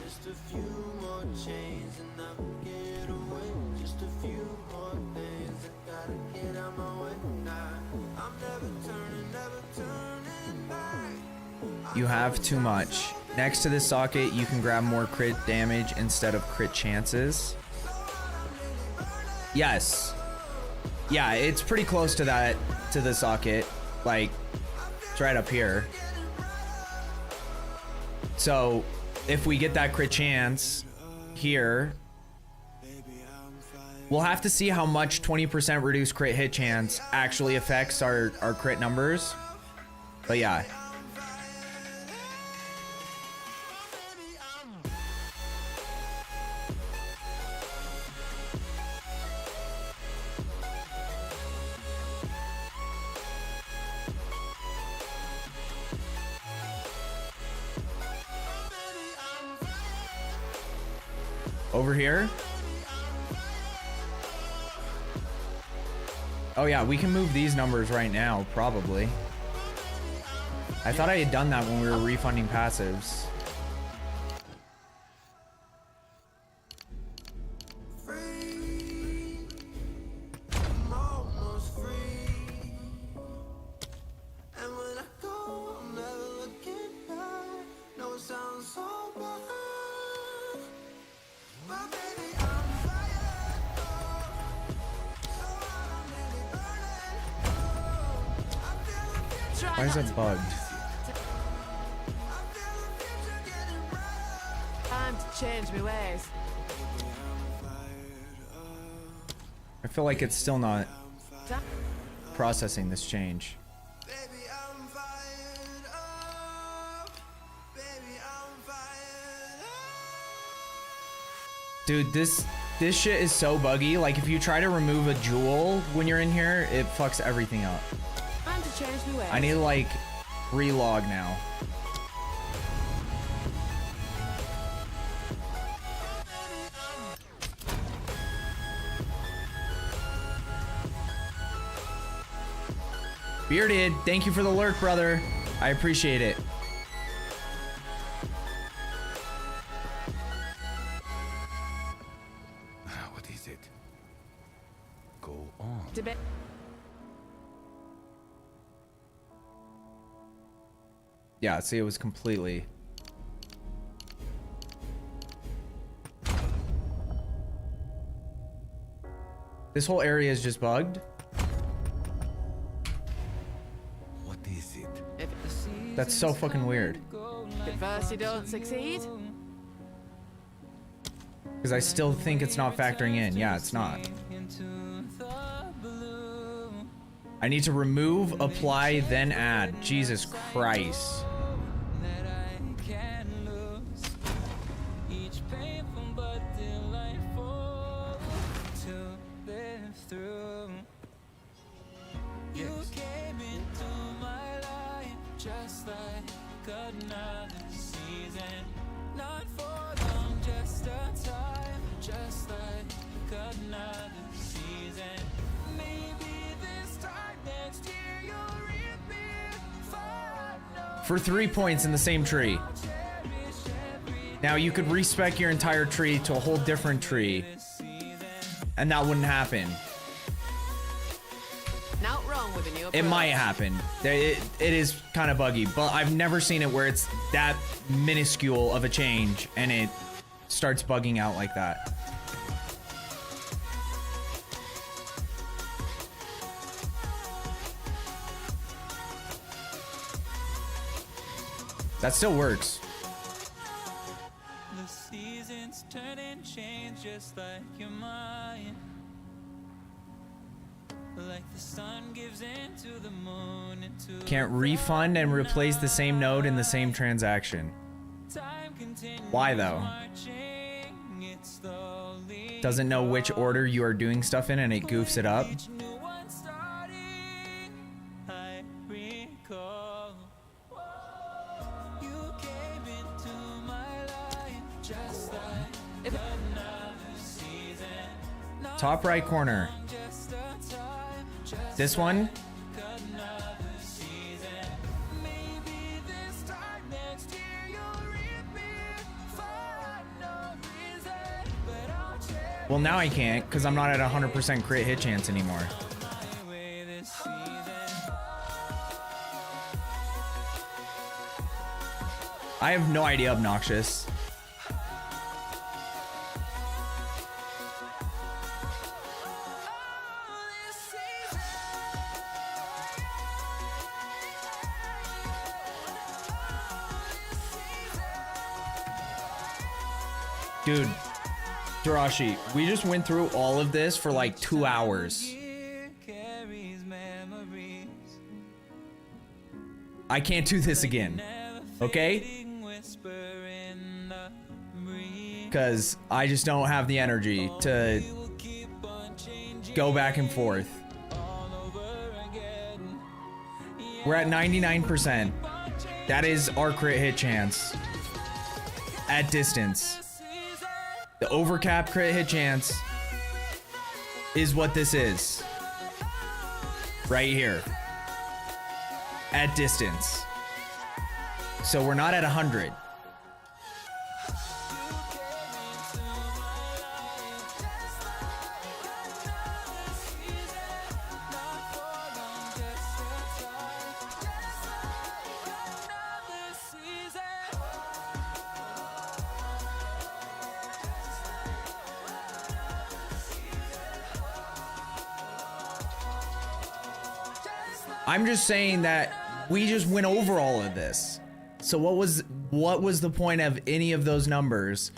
Just a few more chains and I will get away. Just a few more things I gotta get out my way now. I'm never turning back. You have too much. Next to this socket, you can grab more crit damage instead of crit chances. Yes. Yeah, it's pretty close to that, to the socket. Like, it's right up here. So, if we get that crit chance here, we'll have to see how much 20% reduced crit hit chance actually affects our crit numbers. But yeah. Over here. Oh yeah, we can move these numbers right now, probably. I thought I had done that when we were refunding passives. I'm almost free. And when I go, I'm never looking back. No, it sounds so bad. But baby, I'm fired up. So I'm really burning. Oh, I feel the future. Why is it bugged? I feel the future getting bright. Time to change my ways. I feel like it's still not processing this change. Baby, I'm fired up. Baby, I'm fired up. Dude, this shit is so buggy. Like, if you try to remove a jewel when you're in here, it fucks everything up. Time to change my ways. I need to, like, relog now. Bearded, thank you for the lurk, brother. I appreciate it. What is it? Go on. Debate. Yeah, see, it was completely... This whole area is just bugged. What is it? If That's so fucking weird. at first you don't succeed, Because I still think it's not factoring in. Yeah, it's not. I need to remove, apply, then add. Jesus Christ. For 3 points in the same tree. Now you could respec your entire tree to a whole different tree, and that wouldn't happen. not wrong with a new It approach. might happen. It is kind of buggy, but I've never seen it where it's that minuscule of a change and it starts bugging out like that. That still works. The seasons turn and change just like your mind. Like the sun gives into the moon into Can't refund and replace the same node in the same transaction. time continues Why though? marching. It slowly Doesn't know which order you are doing stuff in and it goofs it up. each new one starting. I recall you came into my life Top right corner. This one. Well, now I can't because I'm not at 100% crit hit chance anymore. I have no idea, Obnoxious. Dude, Jirashi, we just went through all of this for like 2 hours. I can't do this again, okay? Because I just don't have the energy to go back and forth. We're at 99%. That is our crit hit chance at distance. The overcap crit hit chance is what this is. Right here. At distance. So we're not at 100. I'm just saying that we just went over all of this. So what was the point of any of those numbers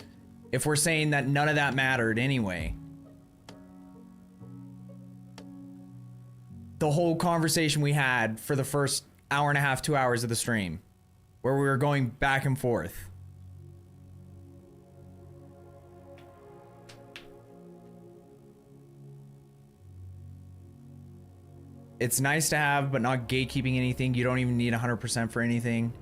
if we're saying that none of that mattered anyway? The whole conversation we had for the first hour and a half, 2 hours of the stream, where we were going back and forth. It's nice to have, but not gatekeeping anything. You don't even need 100% for anything.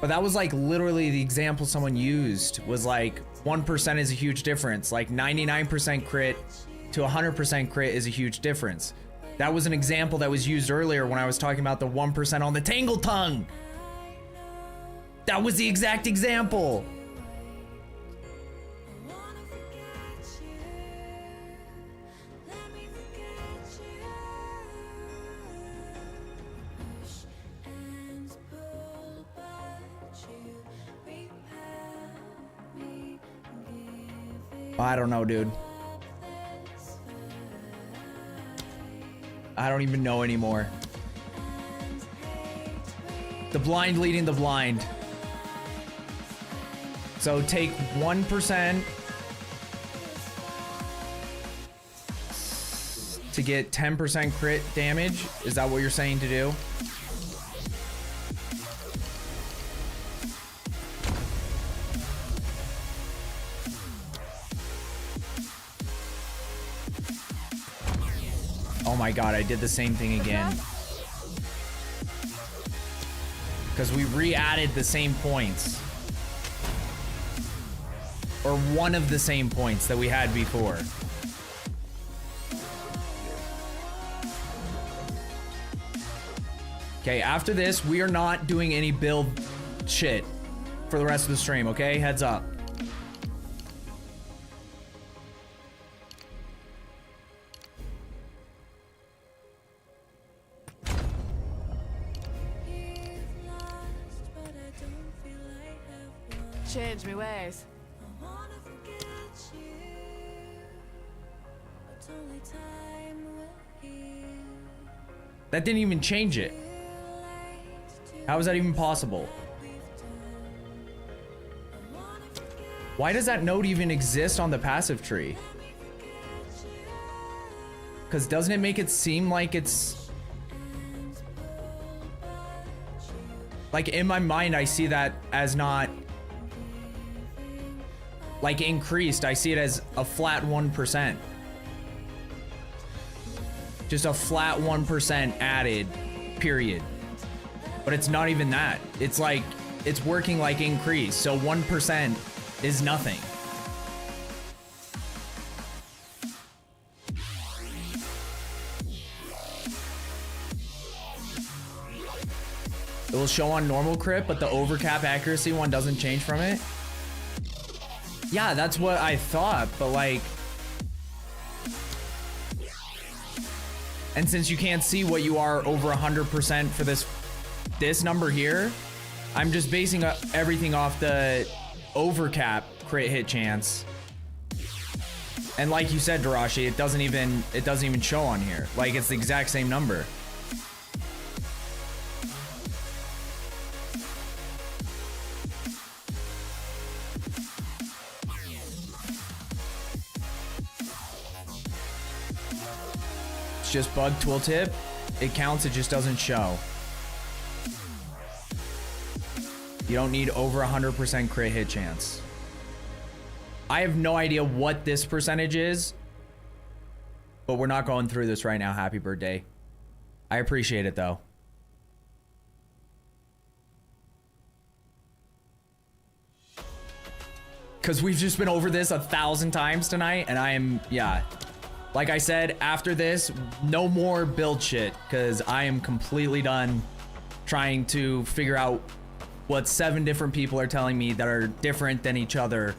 But that was like literally the example someone used was like 1% is a huge difference. Like 99% crit to 100% crit is a huge difference. That was an example that was used earlier when I was talking about the 1% on the Tangle Tongue. That was the exact example. I don't know, dude. I don't even know anymore. The blind leading the blind. So take 1% to get 10% crit damage. Is that what you're saying to do? Oh my god, I did the same thing again. Because we re-added the same points. Or one of the same points that we had before. Okay, after this, we are not doing any build shit for the rest of the stream, okay? Heads up. Change me ways. That didn't even change it. How is that even possible? Why does that node even exist on the passive tree? Because doesn't it make it seem like it's... Like in my mind, I see that as not... Like increased, I see it as a flat 1%. Just a flat 1% added, period. But it's not even that. It's like, it's working like increase. So 1% is nothing. will show on normal crit, but the overcap accuracy one doesn't change from it. Yeah, that's what I thought, but like... And since you can't see what you are over 100% for this number here, I'm just basing everything off the overcap crit hit chance. And like you said, Darashi, it doesn't even show on here. Like, it's the exact same number. It's just bug tooltip. It counts, it just doesn't show. You don't need over 100% crit hit chance. I have no idea what this percentage is, but we're not going through this right now. Happy birthday. I appreciate it though. Because we've just been over this 1,000 times tonight, and I am, yeah. Like I said, after this, no more build shit, because I am completely done trying to figure out what 7 different people are telling me that are different than each other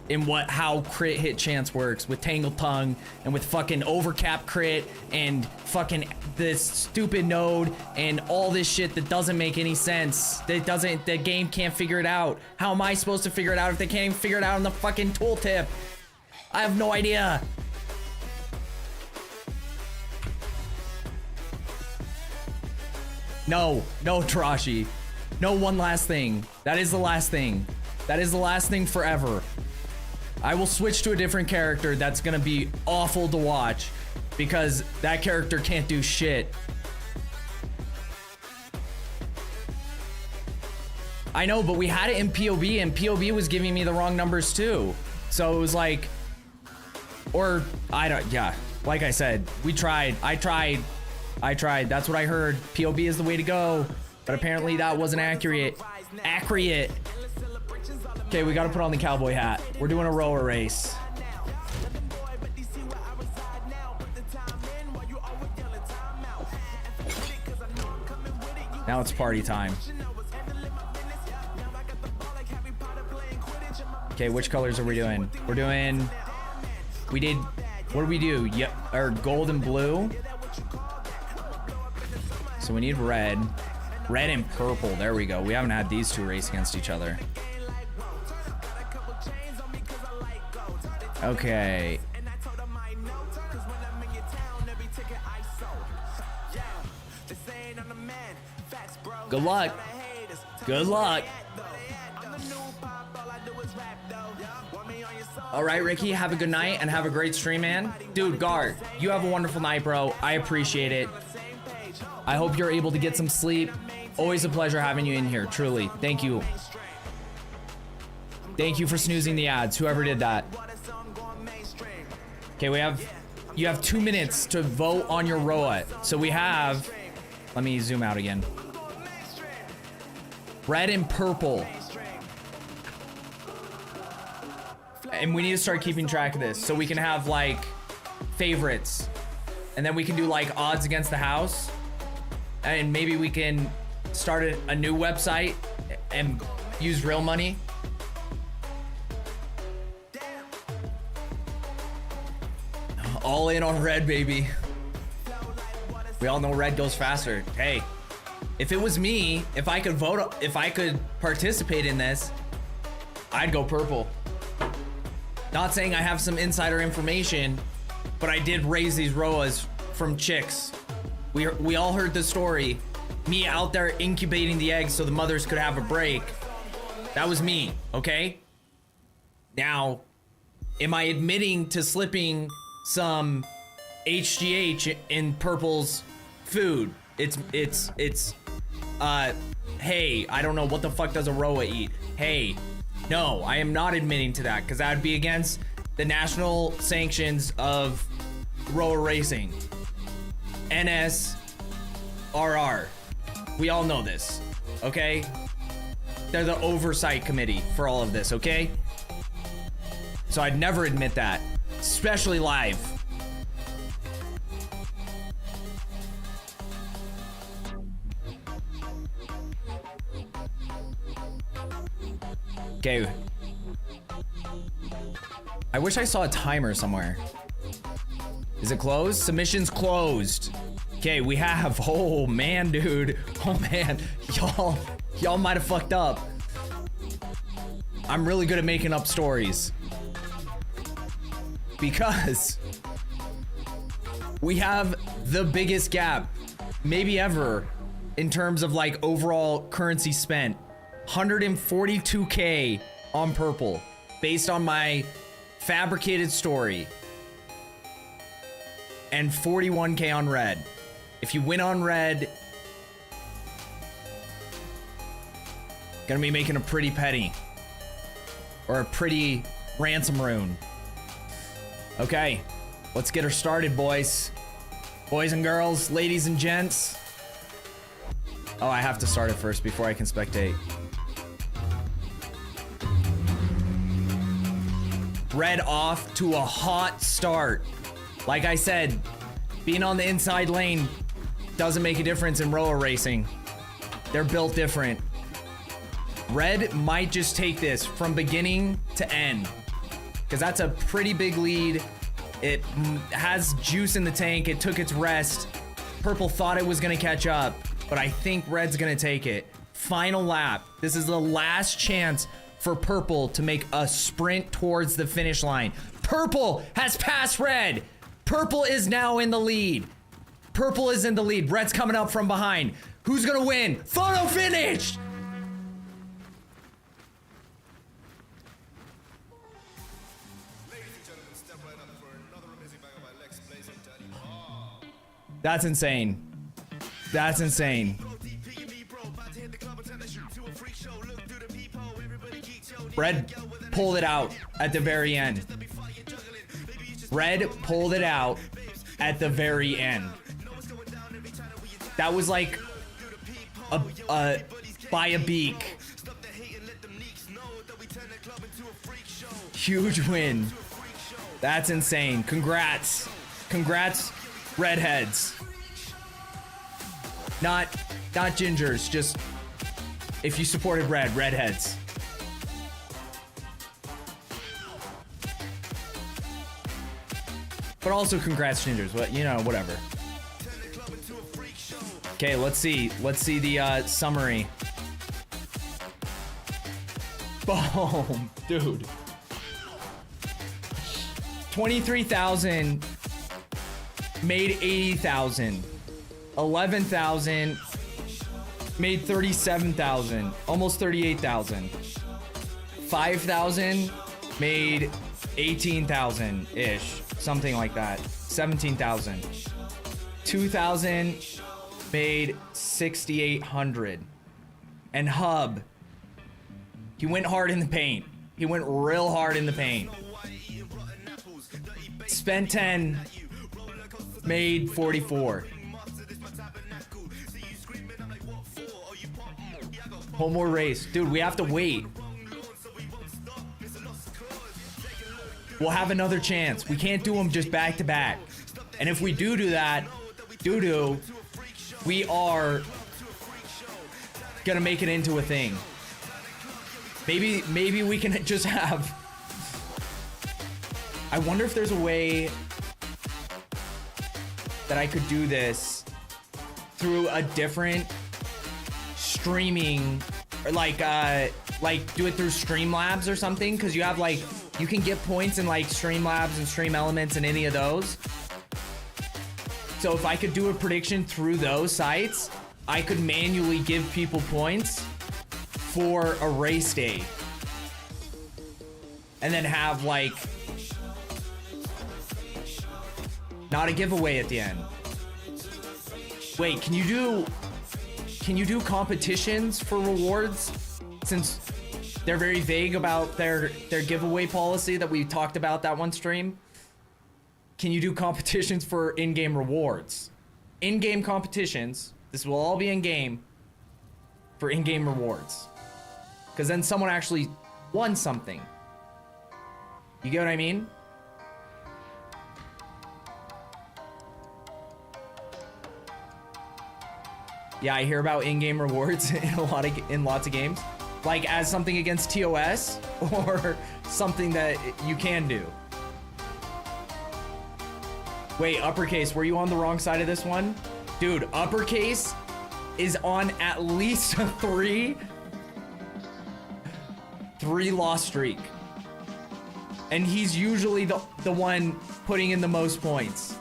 in how crit hit chance works with Tangled Tongue and with fucking overcap crit and fucking this stupid node and all this shit that doesn't make any sense. The game can't figure it out. How am I supposed to figure it out if they can't even figure it out on the fucking tooltip? I have no idea. No, Tarashi. No, one last thing. That is the last thing. That is the last thing forever. I will switch to a different character that's gonna be awful to watch because that character can't do shit. I know, but we had it in POB and POB was giving me the wrong numbers too. So it was like, or I don't, yeah, like I said, we tried, I tried. That's what I heard. POB is the way to go, but apparently that wasn't accurate. Okay, we gotta put on the cowboy hat. We're doing a rower race. Now it's party time. Okay, which colors are we doing? What did we do? Yep, or gold and blue. So we need red. Red and purple, there we go. We haven't had these two race against each other. Okay. Good luck. Good luck. All right, Ricky, have a good night and have a great stream, man. Dude, Guard, you have a wonderful night, bro. I appreciate it. I hope you're able to get some sleep. Always a pleasure having you in here, truly. Thank you. Thank you for snoozing the ads, whoever did that. Okay, you have 2 minutes to vote on your ROA. So we have, let me zoom out again. Red and purple. And we need to start keeping track of this so we can have like favorites. And then we can do like odds against the house. And maybe we can start a new website and use real money. All in on red, baby. We all know red goes faster. Hey, if it was me, if I could vote, if I could participate in this, I'd go purple. Not saying I have some insider information, but I did raise these ROAs from chicks. We all heard the story. Me out there incubating the eggs so the mothers could have a break. That was me, okay? Now, am I admitting to slipping some HGH in Purple's food? Hey, I don't know what the fuck does a ROA eat? Hey, no, I am not admitting to that because that would be against the national sanctions of ROA racing. NSRR. We all know this, okay? They're the oversight committee for all of this, okay? So I'd never admit that, especially live. Okay. I wish I saw a timer somewhere. Is it closed? Submission's closed. Okay, we have, oh man, dude. Oh man, y'all might have fucked up. I'm really good at making up stories. Because we have the biggest gap, maybe ever, in terms of like overall currency spent. 142K on purple, based on my fabricated story. And 41K on red. If you win on red, gonna be making a pretty penny. Or a pretty ransom rune. Okay, let's get her started, boys. Boys and girls, ladies and gents. Oh, I have to start it first before I can spectate. Red off to a hot start. Like I said, being on the inside lane doesn't make a difference in roller racing. They're built different. Red might just take this from beginning to end, because that's a pretty big lead. It has juice in the tank. It took its rest. Purple thought it was gonna catch up, but I think red's gonna take it. Final lap. This is the last chance for purple to make a sprint towards the finish line. Purple has passed red. Purple is now in the lead. Purple is in the lead. Red's coming up from behind. Who's gonna win? Photo finish! That's insane. That's insane. Red pulled it out at the very end. Red pulled it out at the very end. That was like a by a beak. Huge win. That's insane. Congrats. Congrats, redheads. Not gingers, just if you supported red, redheads. But also congrats, gingers. But you know, whatever. Okay, let's see the summary. Boom, dude. 23,000 made 80,000. 11,000 made 37,000, almost 38,000. 5,000 made 18,000 ish, something like that. 17,000. 2,000 made 6,800. And Hub, he went hard in the paint. He went real hard in the paint. Spent 10, made 44. One more race. Dude, we have to wait. We'll have another chance. We can't do them just back to back. And if we do that, we are gonna make it into a thing. Maybe we can just have... I wonder if there's a way that I could do this through a different streaming, or like do it through Streamlabs or something, because you have like, you can get points in like Streamlabs and Stream Elements and any of those. So if I could do a prediction through those sites, I could manually give people points for a race day. And then have like, not a giveaway at the end. Wait, can you do competitions for rewards? Since they're very vague about their giveaway policy that we talked about that one stream. Can you do competitions for in-game rewards? In-game competitions. This will all be in-game for in-game rewards. Because then someone actually won something. You get what I mean? Yeah, I hear about in-game rewards in lots of games. Like as something against TOS or something that you can do. Wait, uppercase, were you on the wrong side of this one? Dude, uppercase is on at least a three loss streak. And he's usually the one putting in the most points.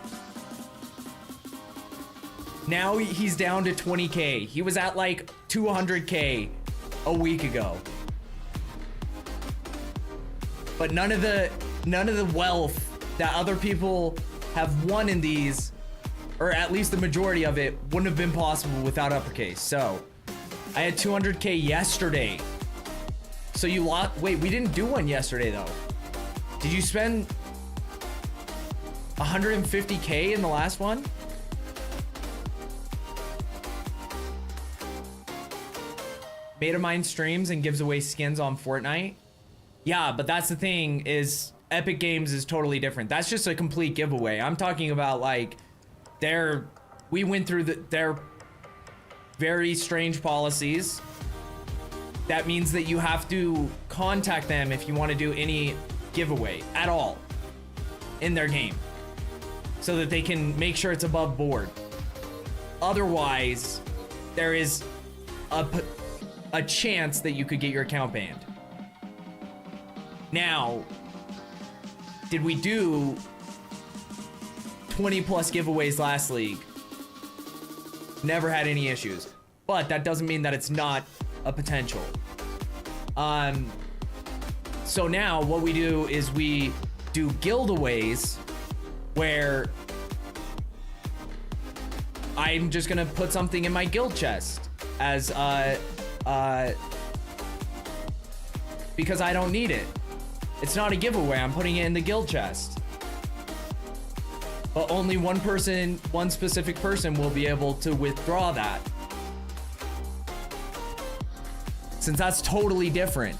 Now he's down to 20K. He was at like 200K a week ago. But none of the wealth that other people have won in these, or at least the majority of it, wouldn't have been possible without uppercase. So I had 200K yesterday. So you lost. Wait, we didn't do one yesterday though. Did you spend 150K in the last one? Made of Mine streams and gives away skins on Fortnite. Yeah, but that's the thing is Epic Games is totally different. That's just a complete giveaway. I'm talking about like we went through their very strange policies. That means that you have to contact them if you want to do any giveaway at all in their game so that they can make sure it's above board. Otherwise, there is a chance that you could get your account banned. Now, did we do 20 plus giveaways last league? Never had any issues, but that doesn't mean that it's not a potential. So now what we do is we do guildaways where I'm just gonna put something in my guild chest as because I don't need it. It's not a giveaway, I'm putting it in the guild chest. But only one specific person will be able to withdraw that. Since that's totally different.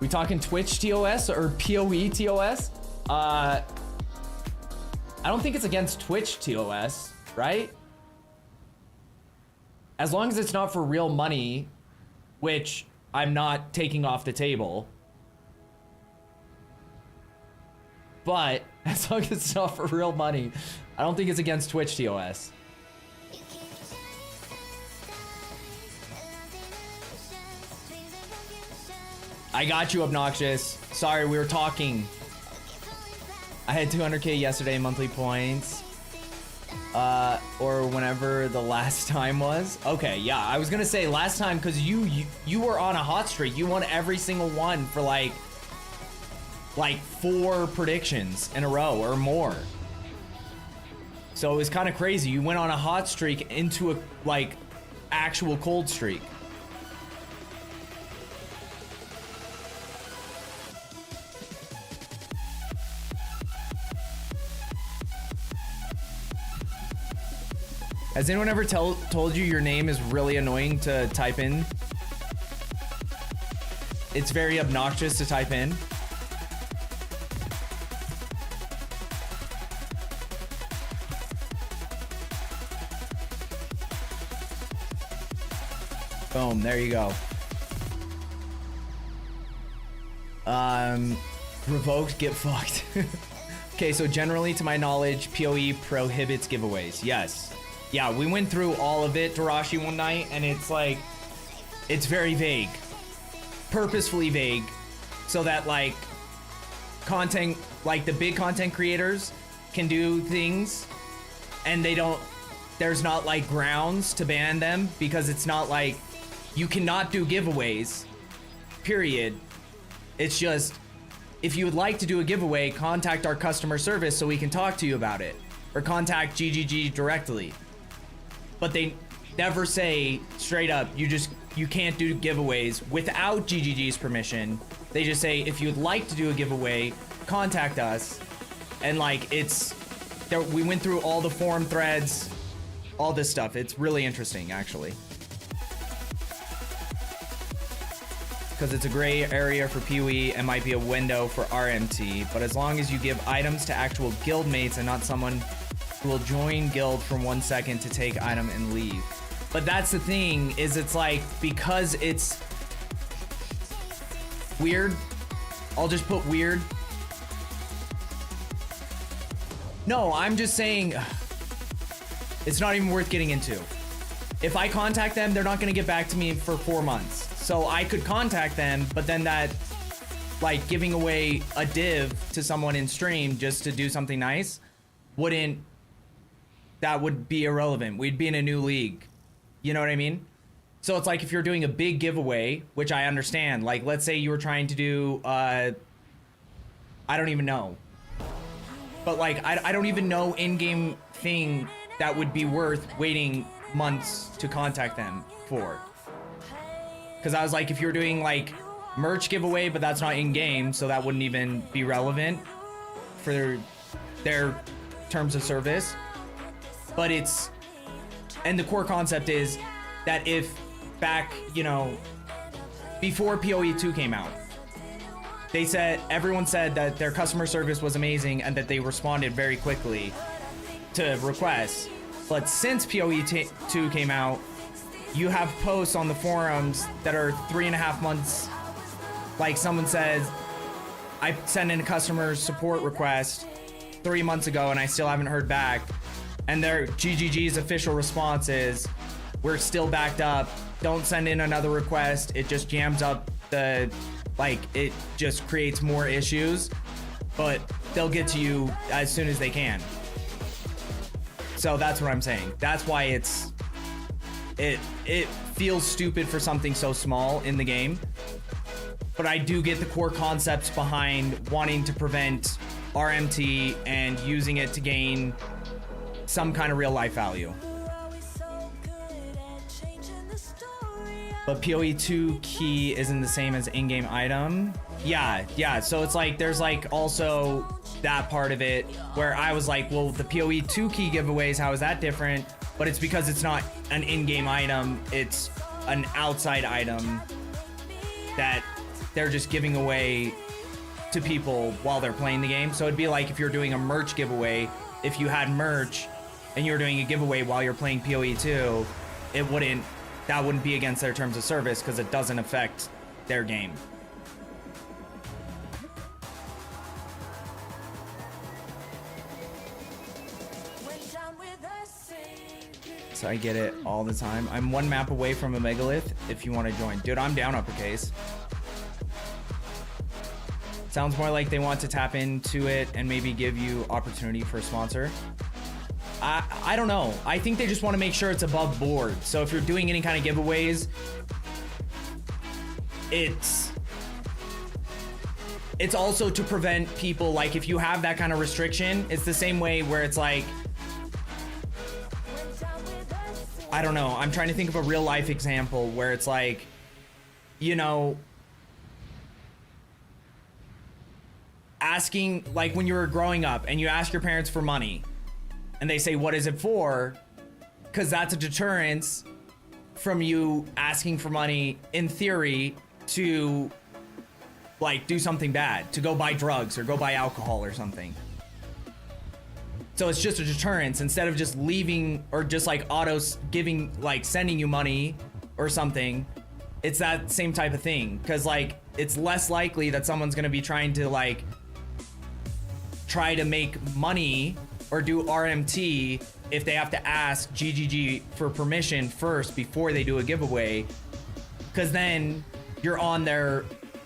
We talking Twitch TOS or PoE TOS? I don't think it's against Twitch TOS, right? As long as it's not for real money, which I'm not taking off the table. But as long as it's not for real money, I don't think it's against Twitch TOS. I got you, Obnoxious. Sorry, we were talking. I had 200K yesterday monthly points. Or whenever the last time was. Okay, yeah, I was gonna say last time because you were on a hot streak. You won every single one for like 4 predictions in a row or more. So it was kind of crazy. You went on a hot streak into a actual cold streak. Has anyone ever told you your name is really annoying to type in? It's very obnoxious to type in. Boom, there you go. Revoked, get fucked. Okay, so generally to my knowledge, PoE prohibits giveaways. Yes. Yeah, we went through all of it, Darashi, one night, and it's like, it's very vague. Purposefully vague. So that content, the big content creators can do things and there's not grounds to ban them because it's not you cannot do giveaways, period. It's just, if you would like to do a giveaway, contact our customer service so we can talk to you about it, or contact GGG directly. But they never say straight up, you can't do giveaways without GGG's permission. They just say, if you'd like to do a giveaway, contact us. And we went through all the forum threads, all this stuff. It's really interesting, actually. Because it's a gray area for PoE and might be a window for RMT. But as long as you give items to actual guildmates and not someone who will join guild for 1 second to take item and leave. But that's the thing, is it's like, because it's weird, I'll just put weird. No, I'm just saying, it's not even worth getting into. If I contact them, they're not gonna get back to me for 4 months. So I could contact them, but then that, like, giving away a div to someone in stream just to do something nice, that would be irrelevant. We'd be in a new league. You know what I mean? So it's like if you're doing a big giveaway, which I understand, like let's say you were trying to do, I don't even know. But like, I don't even know in-game thing that would be worth waiting months to contact them for. Because I was like, if you're doing like merch giveaway, but that's not in-game, so that wouldn't even be relevant for their terms of service. But it's, and the core concept is that if back, you know, before PoE 2 came out, they said, everyone said that their customer service was amazing and that they responded very quickly to requests. But since PoE 2 came out, you have posts on the forums that are 3.5 months. Like someone says, I sent in a customer support request 3 months ago and I still haven't heard back. And their GGG's official response is, we're still backed up. Don't send in another request. It just jams up the, like, it just creates more issues, but they'll get to you as soon as they can. So that's what I'm saying. That's why it feels stupid for something so small in the game. But I do get the core concepts behind wanting to prevent RMT and using it to gain some kind of real life value. But PoE 2 key isn't the same as in-game item. Yeah, so it's like there's like also that part of it where I was like, well, the PoE 2 key giveaways, how is that different? But it's because it's not an in-game item, it's an outside item that they're just giving away to people while they're playing the game. So it'd be like if you're doing a merch giveaway, if you had merch and you're doing a giveaway while you're playing PoE 2, that wouldn't be against their terms of service because it doesn't affect their game. So I get it all the time. I'm 1 map away from a megalith if you want to join. Dude, I'm down uppercase. Sounds more like they want to tap into it and maybe give you opportunity for a sponsor. I don't know. I think they just want to make sure it's above board. So if you're doing any kind of giveaways, it's also to prevent people, like if you have that kind of restriction, it's the same way where it's like, I don't know. I'm trying to think of a real life example where it's like, you know, asking, like when you were growing up and you ask your parents for money and they say, what is it for? Because that's a deterrence from you asking for money in theory to like do something bad, to go buy drugs or go buy alcohol or something. So it's just a deterrence instead of just leaving or just like autos giving, like sending you money or something. It's that same type of thing. Cause like, it's less likely that someone's gonna be trying to like, try to make money or do RMT if they have to ask GGG for permission first before they do a giveaway. Cause then you're on their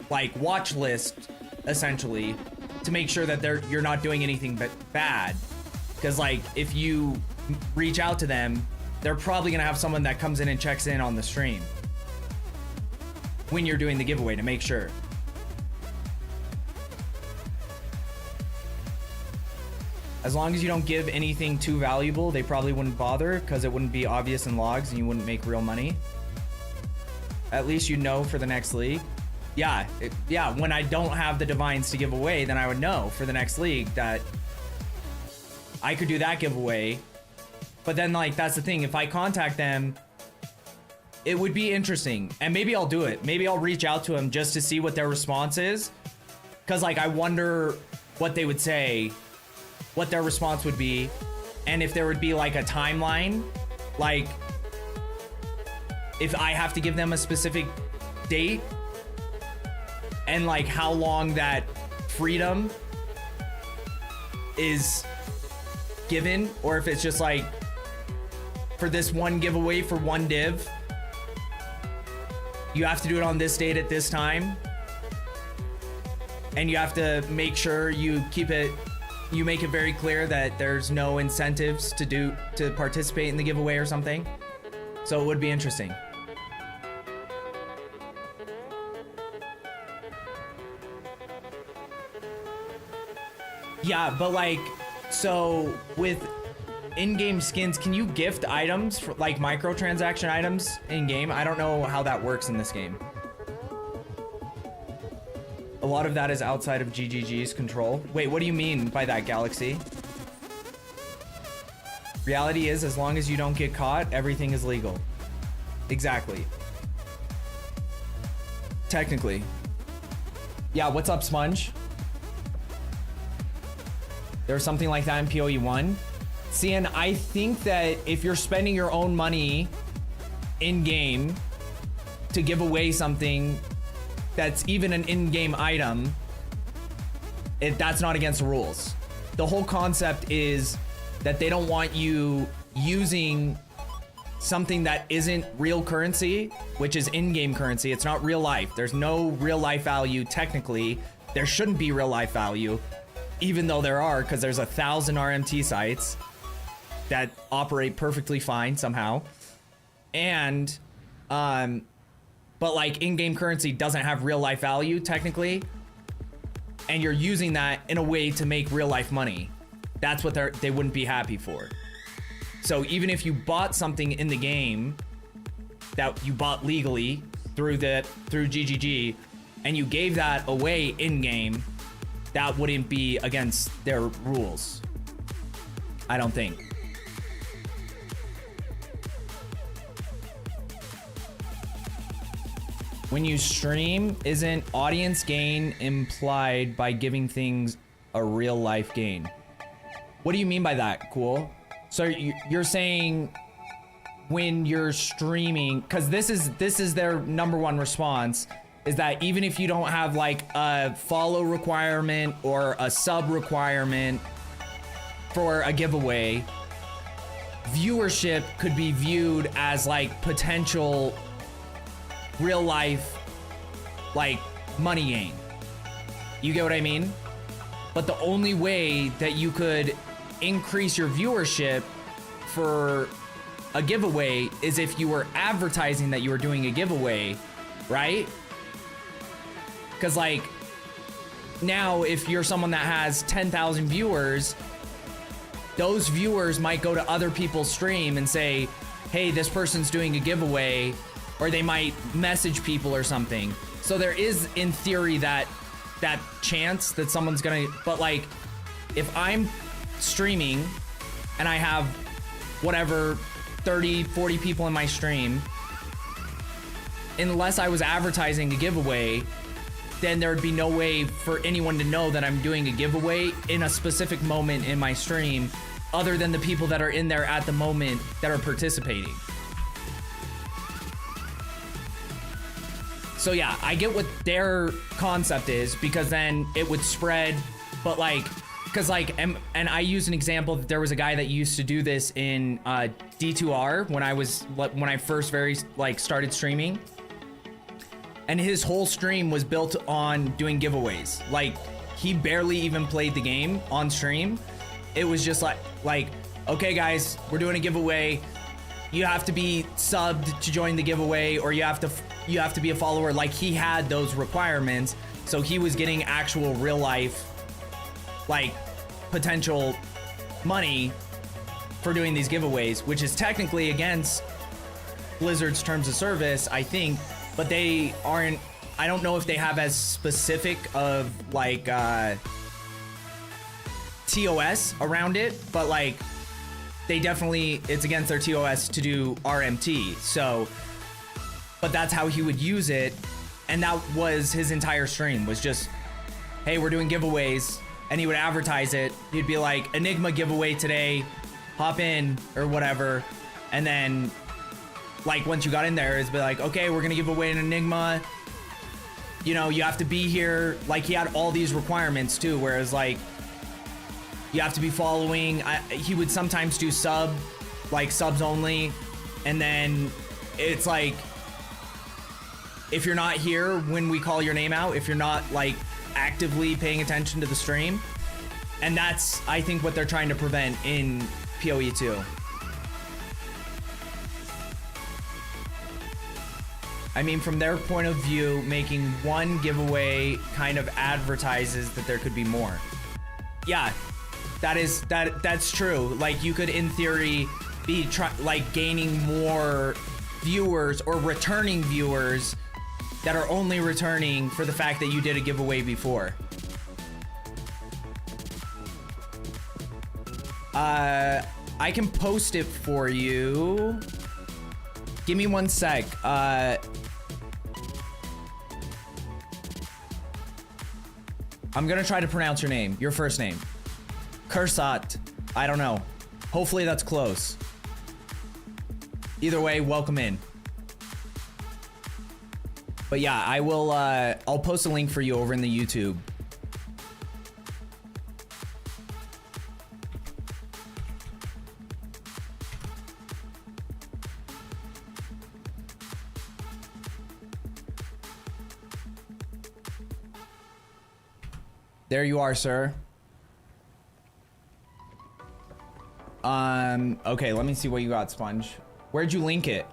like watch list essentially to make sure that you're not doing anything but bad. Because like if you reach out to them, they're probably gonna have someone that comes in and checks in on the stream when you're doing the giveaway to make sure. As long as you don't give anything too valuable, they probably wouldn't bother because it wouldn't be obvious in logs and you wouldn't make real money. At least you know for the next league. Yeah, when I don't have the divines to give away, then I would know for the next league that I could do that giveaway. But then like, that's the thing. If I contact them, it would be interesting. And maybe I'll do it. Maybe I'll reach out to them just to see what their response is. Cause like, I wonder what they would say, what their response would be. and if there would be like a timeline, like if I have to give them a specific date and like how long that freedom is given, or if it's just like for this one giveaway for one div, you have to do it on this date at this time, and you have to make sure you make it very clear that there's no incentives to participate in the giveaway or something. So it would be interesting. Yeah, but like, so with in-game skins, can you gift items for like microtransaction items in-game? I don't know how that works in this game. A lot of that is outside of GGG's control. Wait, what do you mean by that, Galaxy? Reality is, as long as you don't get caught, everything is legal. Exactly. Technically. Yeah, what's up, Sponge? There's something like that in PoE 1. See, and I think that if you're spending your own money in-game to give away something that's even an in-game item, that's not against the rules. The whole concept is that they don't want you using something that isn't real currency, which is in-game currency. It's not real life. There's no real life value technically. There shouldn't be real life value, even though there are, because there's 1,000 RMT sites that operate perfectly fine somehow. And, but like in-game currency doesn't have real life value technically. And you're using that in a way to make real life money. That's what they wouldn't be happy for. So even if you bought something in the game that you bought legally through GGG, and you gave that away in-game, that wouldn't be against their rules, I don't think. When you stream, isn't audience gain implied by giving things a real life gain? What do you mean by that, Cool? So you're saying when you're streaming, because this is their #1 response, is that even if you don't have like a follow requirement or a sub requirement for a giveaway, viewership could be viewed as like potential real life like money gain. You get what I mean? But the only way that you could increase your viewership for a giveaway is if you were advertising that you were doing a giveaway, right? Because like now if you're someone that has 10,000 viewers, those viewers might go to other people's stream and say, hey, this person's doing a giveaway, or they might message people or something. So there is in theory that chance that someone's gonna, but like if I'm streaming and I have whatever 30 40 people in my stream, unless I was advertising a giveaway, then there would be no way for anyone to know that I'm doing a giveaway in a specific moment in my stream other than the people that are in there at the moment that are participating. So yeah, I get what their concept is, because then it would spread, but like, because like, and I use an example that there was a guy that used to do this in D2R when I first started streaming, and his whole stream was built on doing giveaways. Like he barely even played the game on stream. It was just like, okay guys, we're doing a giveaway. You have to be subbed to join the giveaway, or you have to be a follower. Like he had those requirements, so he was getting actual real life like potential money for doing these giveaways, which is technically against Blizzard's terms of service, I think, but they aren't, I don't know if they have as specific of like TOS around it, but like they definitely, it's against their TOS to do RMT. So, but that's how he would use it. And that was his entire stream, was just, hey, we're doing giveaways. And he would advertise it. He'd be like, Enigma giveaway today. hop in or whatever, and then like once you got in there, it's be like, okay, we're gonna give away an Enigma. You know, you have to be here. Like he had all these requirements too, whereas like you have to be following. He would sometimes do subs only, and then it's like if you're not here when we call your name out, if you're not like actively paying attention to the stream, and that's I think what they're trying to prevent in PoE 2. I mean, from their point of view, making one giveaway kind of advertises that there could be more. Yeah, that's true. Like you could, in theory, be like gaining more viewers or returning viewers that are only returning for the fact that you did a giveaway before. I can post it for you. Give me 1 sec. I'm gonna try to pronounce your name, your first name. Kursat. I don't know. Hopefully that's close. Either way, welcome in. But yeah, I will, I'll post a link for you over in the YouTube. There you are, sir. Okay, let me see what you got, Sponge. Where'd you link it?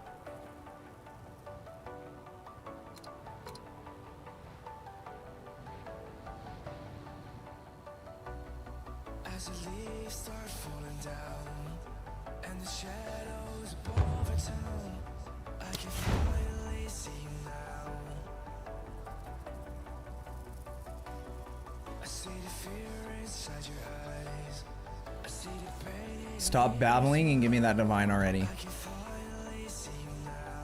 As the leaves start falling down and the shadows above our town, I can finally see you now. I see the fear inside your eyes. I see the pain. Stop babbling and give me that divine already. I can finally see you now.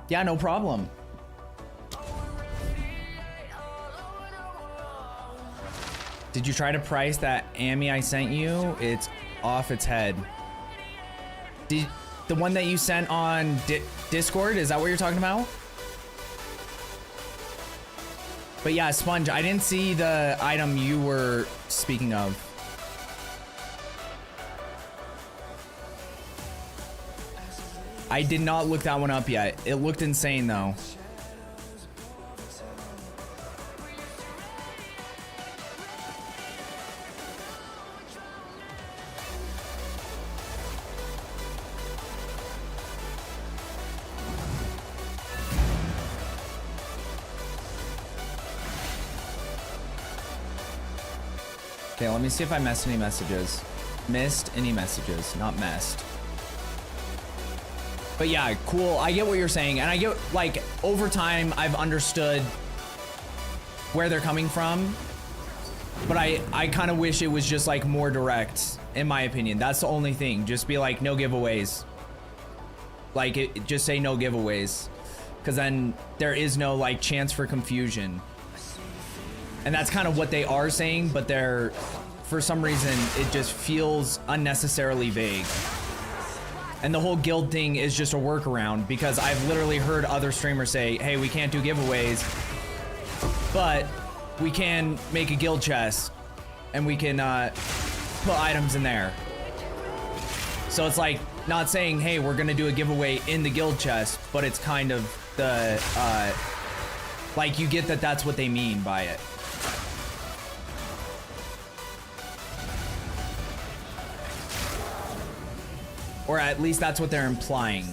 Yeah, no problem. Did you try to price that Ami I sent you? It's off its head. The one that you sent on Discord, is that what you're talking about? But yeah, Sponge, I didn't see the item you were speaking of. I did not look that one up yet. It looked insane though. Okay, let me see if I missed any messages. Missed any messages, not messed. But yeah, cool. I get what you're saying. And I get, like, over time, I've understood where they're coming from. But I kind of wish it was just, like, more direct, in my opinion. That's the only thing. Just be like, no giveaways. Like, just say no giveaways. Because then there is no, like, chance for confusion. And that's kind of what they are saying, but they're, for some reason, it just feels unnecessarily vague. And the whole guild thing is just a workaround, because I've literally heard other streamers say, hey, we can't do giveaways, but we can make a guild chest and we can put items in there. So it's like not saying, hey, we're gonna do a giveaway in the guild chest, but it's kind of the, like you get that that's what they mean by it. Or at least that's what they're implying.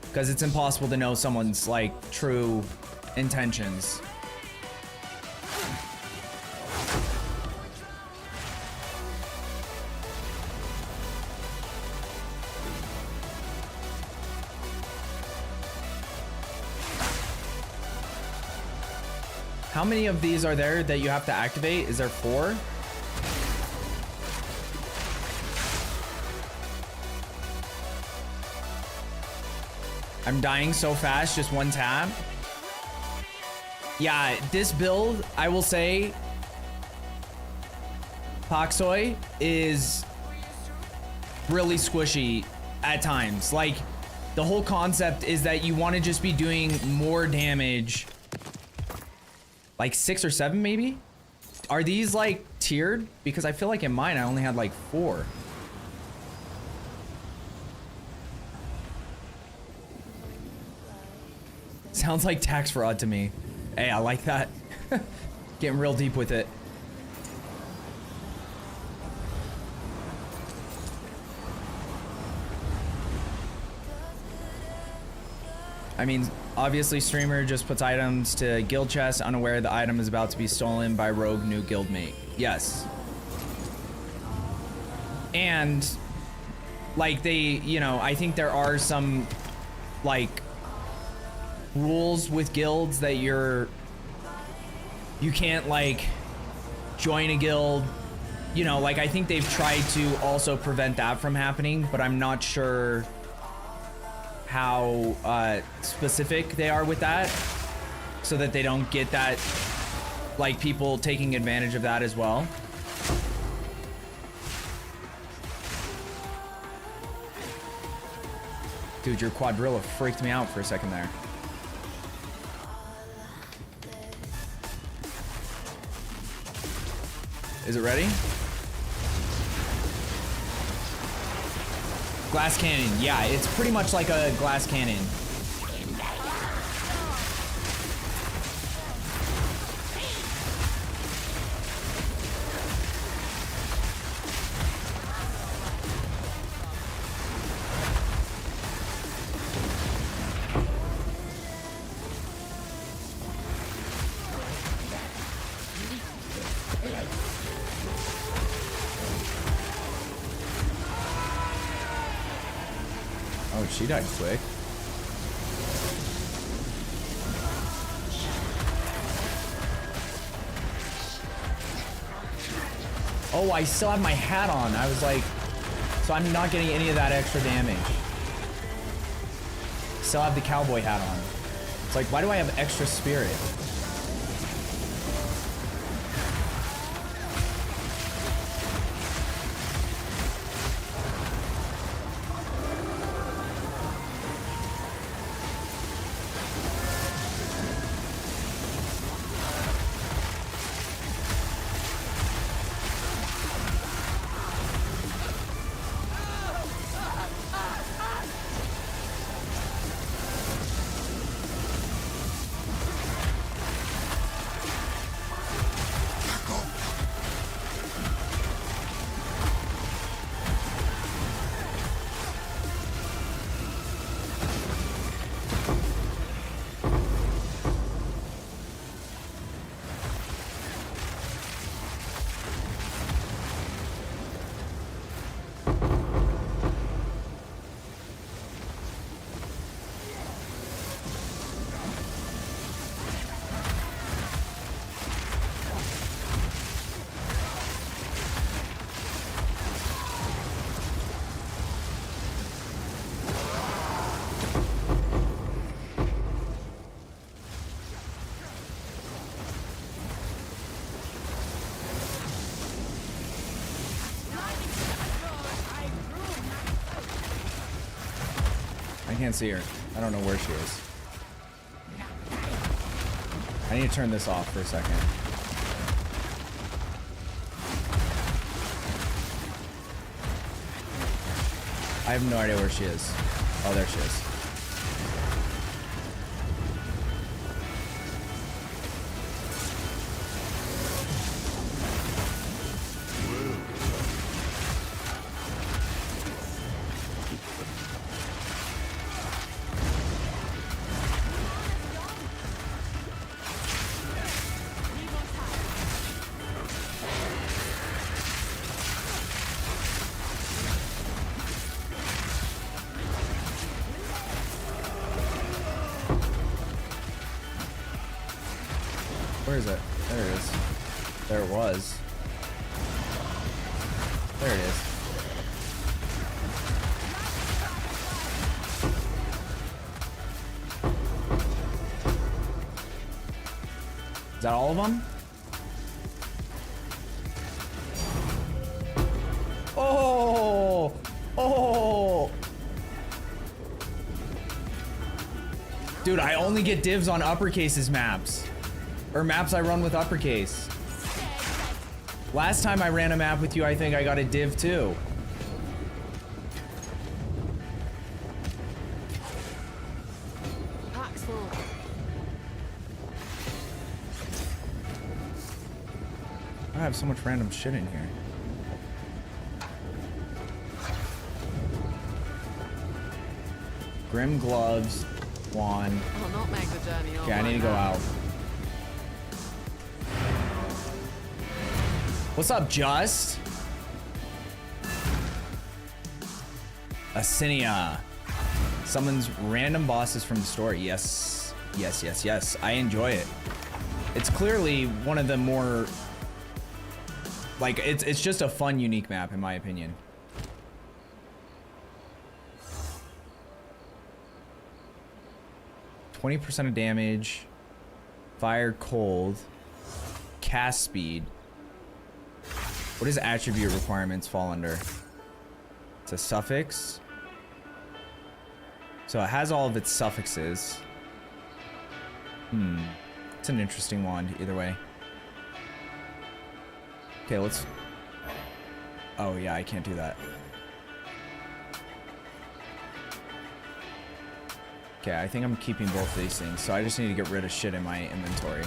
Because it's impossible to know someone's, like, true intentions. How many of these are there that you have to activate? Is there 4? I'm dying so fast, just one tap. Yeah, this build, I will say, Poxoy is really squishy at times. Like, the whole concept is that you want to just be doing more damage. Like 6 or 7 maybe? Are these like tiered? Because I feel like in mine I only had like 4. Sounds like tax fraud to me. Hey, I like that. Getting real deep with it. I mean, obviously streamer just puts items to guild chest unaware the item is about to be stolen by rogue new guildmate. Yes. And like they, you know, I think there are some like rules with guilds that you can't like join a guild, you know, like I think they've tried to also prevent that from happening, but I'm not sure how specific they are with that, so that they don't get that, like people taking advantage of that as well. Dude, your quadrilla freaked me out for a second there. Is it ready? Glass cannon. Yeah, it's pretty much like a glass cannon. Oh, she died quick. Oh, I still have my hat on. I was like, so I'm not getting any of that extra damage. Still have the cowboy hat on. It's like, why do I have extra spirit? I can't see her. I don't know where she is. I need to turn this off for a second. I have no idea where she is. Oh, there she is. Where is it? There it is. There it was. There it is. Is that all of them? Dude, I only get divs on uppercases maps. Or maps I run with uppercase. Last time I ran a map with you, I think I got a div too. Pack's full. I have so much random shit in here. Grim gloves, wand. I'll not make the journey all Okay, I need to go out. What's up, Just? Asinia. Summons random bosses from the story. Yes. Yes, yes, yes. I enjoy it. It's clearly one of the more... Like, it's just a fun, unique map, in my opinion. %20 of damage. Fire, cold. Cast speed. What does attribute requirements fall under? It's a suffix. So it has all of its suffixes. It's an interesting wand, either way. Okay, let's... Oh, yeah, I can't do that. Okay, I think I'm keeping both these things, so I just need to get rid of shit in my inventory.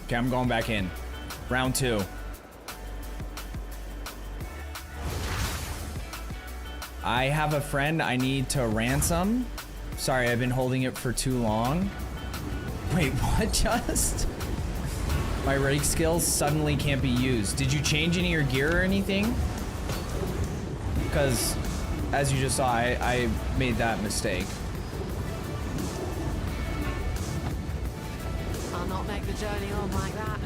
Okay, I'm going back in. Round 2. I have a friend I need to ransom. Sorry, I've been holding it for too long. Wait, what just? My rake skills suddenly can't be used. Did you change any of your gear or anything? Because, as you just saw, I made that mistake. I'll not make the journey home like that.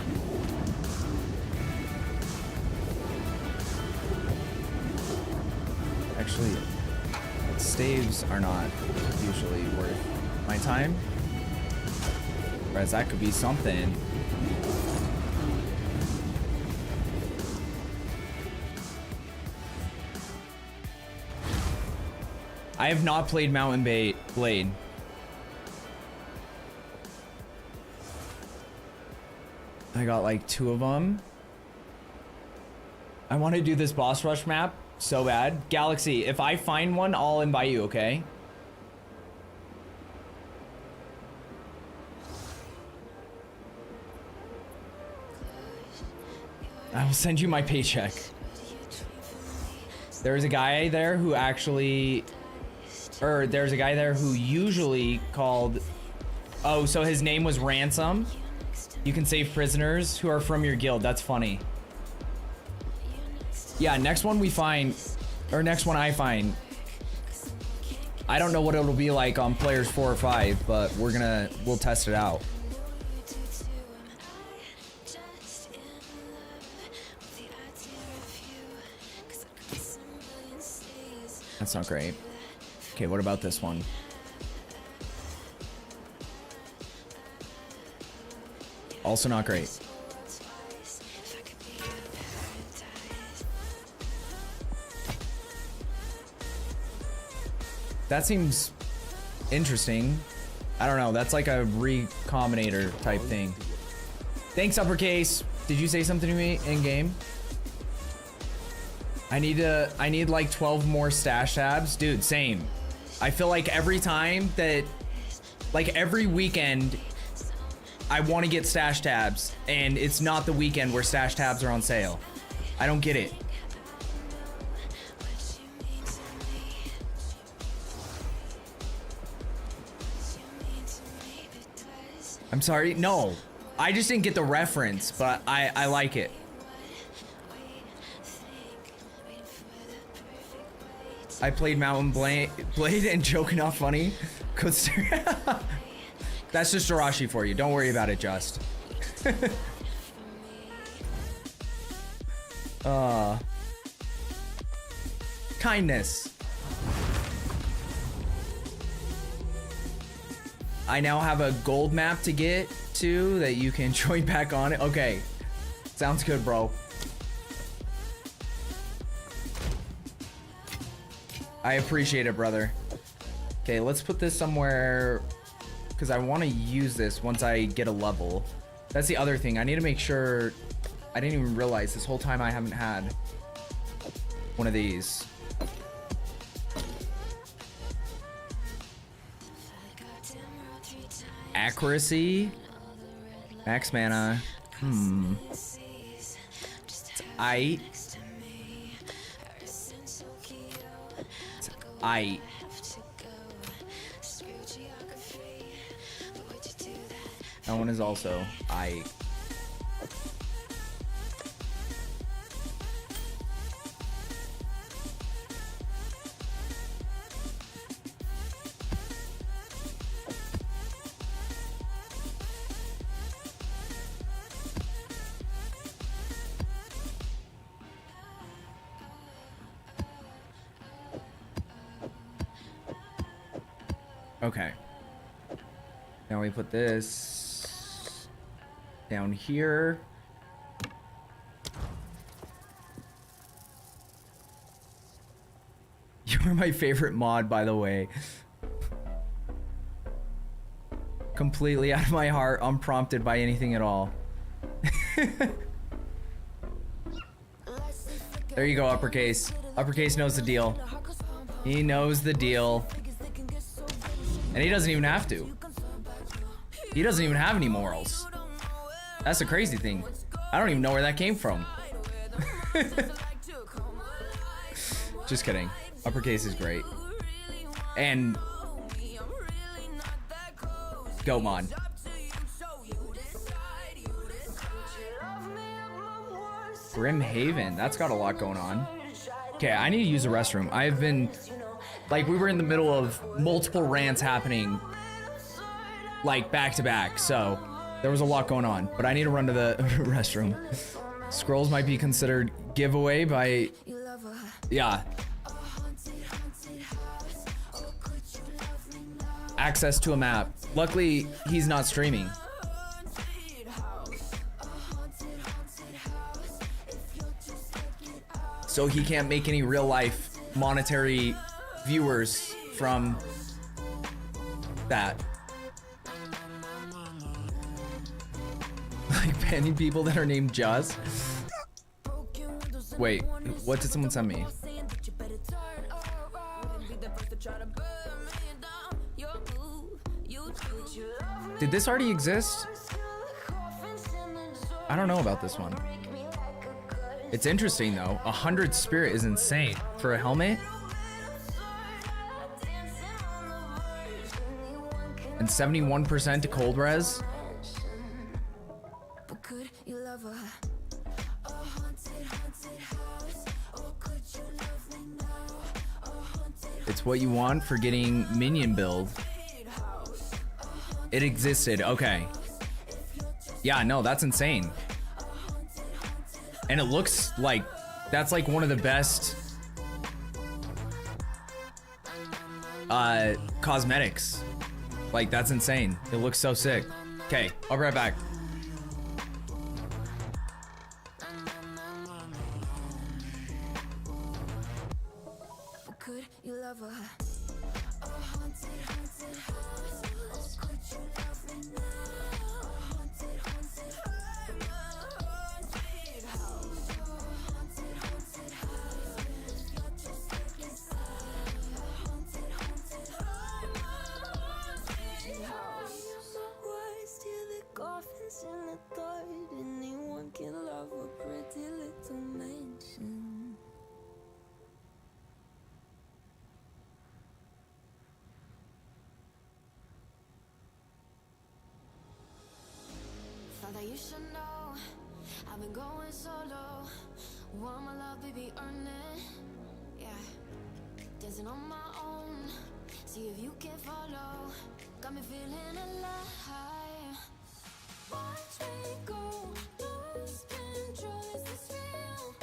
Actually, staves are not usually worth my time. Whereas that could be something. I have not played Mountain Blade. I got like 2 of them. I want to do this boss rush map so bad. Galaxy, if I find one, I'll invite you, okay? I will send you my paycheck. There's a guy there who actually... Or there's a guy there who usually called... Oh, so his name was Ransom? You can save prisoners who are from your guild. That's funny. Yeah, next one we find... Or next one I find... I don't know what it'll be like on players 4 or 5, but we'll test it out. That's not great. Okay, what about this one? Also not great. That seems interesting. I don't know. That's like a recombinator type thing. Thanks, Uppercase. Did you say something to me in game? I need like 12 more stash tabs. Dude, same. I feel like every time that, like every weekend, I want to get stash tabs, and it's not the weekend where stash tabs are on sale. I don't get it. I'm sorry? No. I just didn't get the reference, but I like it. I played Mountain Blade and joke not funny. That's just Jirachi for you. Don't worry about it, Just. Kindness. I now have a gold map to get to that you can join back on it. Okay. Sounds good, bro. I appreciate it, brother. Okay, let's put this somewhere because I want to use this once I get a level. That's the other thing. I need to make sure. I didn't even realize this whole time I haven't had one of these. Accuracy. Max mana. It's aight. It's aight. That one is also aight. Okay. Now we put this down here. You're my favorite mod, by the way. Completely out of my heart, unprompted by anything at all. There you go, uppercase. Uppercase knows the deal. He knows the deal. And he doesn't even have to. He doesn't even have any morals. That's the crazy thing. I don't even know where that came from. Just kidding. Uppercase is great. And Gomon. Grim Haven. That's got a lot going on. Okay, I need to use the restroom. I've been... Like, we were in the middle of multiple rants happening, like, back to back, so there was a lot going on. But I need to run to the restroom. Scrolls might be considered giveaway by... Yeah. Access to a map. Luckily, he's not streaming. So he can't make any real-life monetary... viewers from that. Like banning people that are named Juz. Wait, what did someone send me? Did this already exist? I don't know about this one. It's interesting though. 100 spirit is insane for a helmet. And 71% to cold res. It's what you want for getting minion build. It existed, okay. Yeah, no, that's insane. And it looks like that's like one of the best cosmetics. Like, that's insane. It looks so sick. Okay, I'll be right back. That you should know I've been going solo. Want my love, baby, earn it. Yeah, dancing on my own. See if you can follow. Got me feeling alive. Watch me go, lose control. Is this real?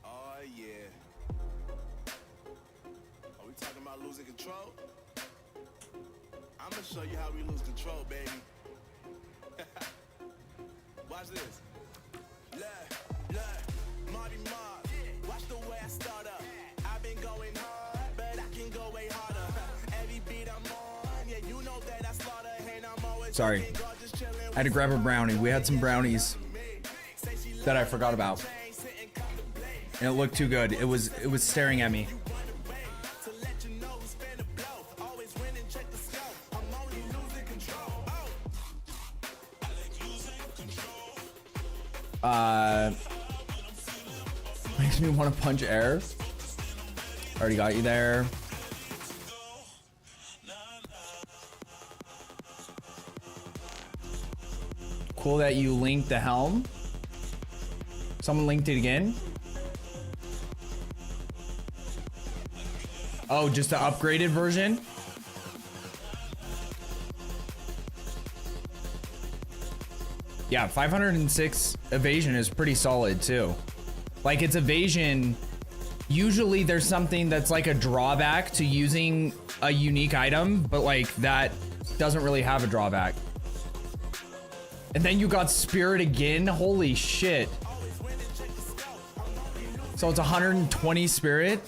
Oh, yeah. Are we talking about losing control? I'm gonna show you how we lose control, baby. Watch this. Look, Marty Mark. Watch the way I start up. I've been going hard, but I can go way harder. Every beat I'm on, yeah, you know that I slaughter, and I'm always Sorry. I had to grab a brownie. We had some brownies that I forgot about. And it looked too good. It was staring at me. Makes me want to punch air. Already got you there. Cool that you linked the helm. Someone linked it again. Oh, just the upgraded version? Yeah, 506 evasion is pretty solid too. Like, it's evasion. Usually there's something that's like a drawback to using a unique item, but like that doesn't really have a drawback. And then you got spirit again. Holy shit. So it's 120 spirit.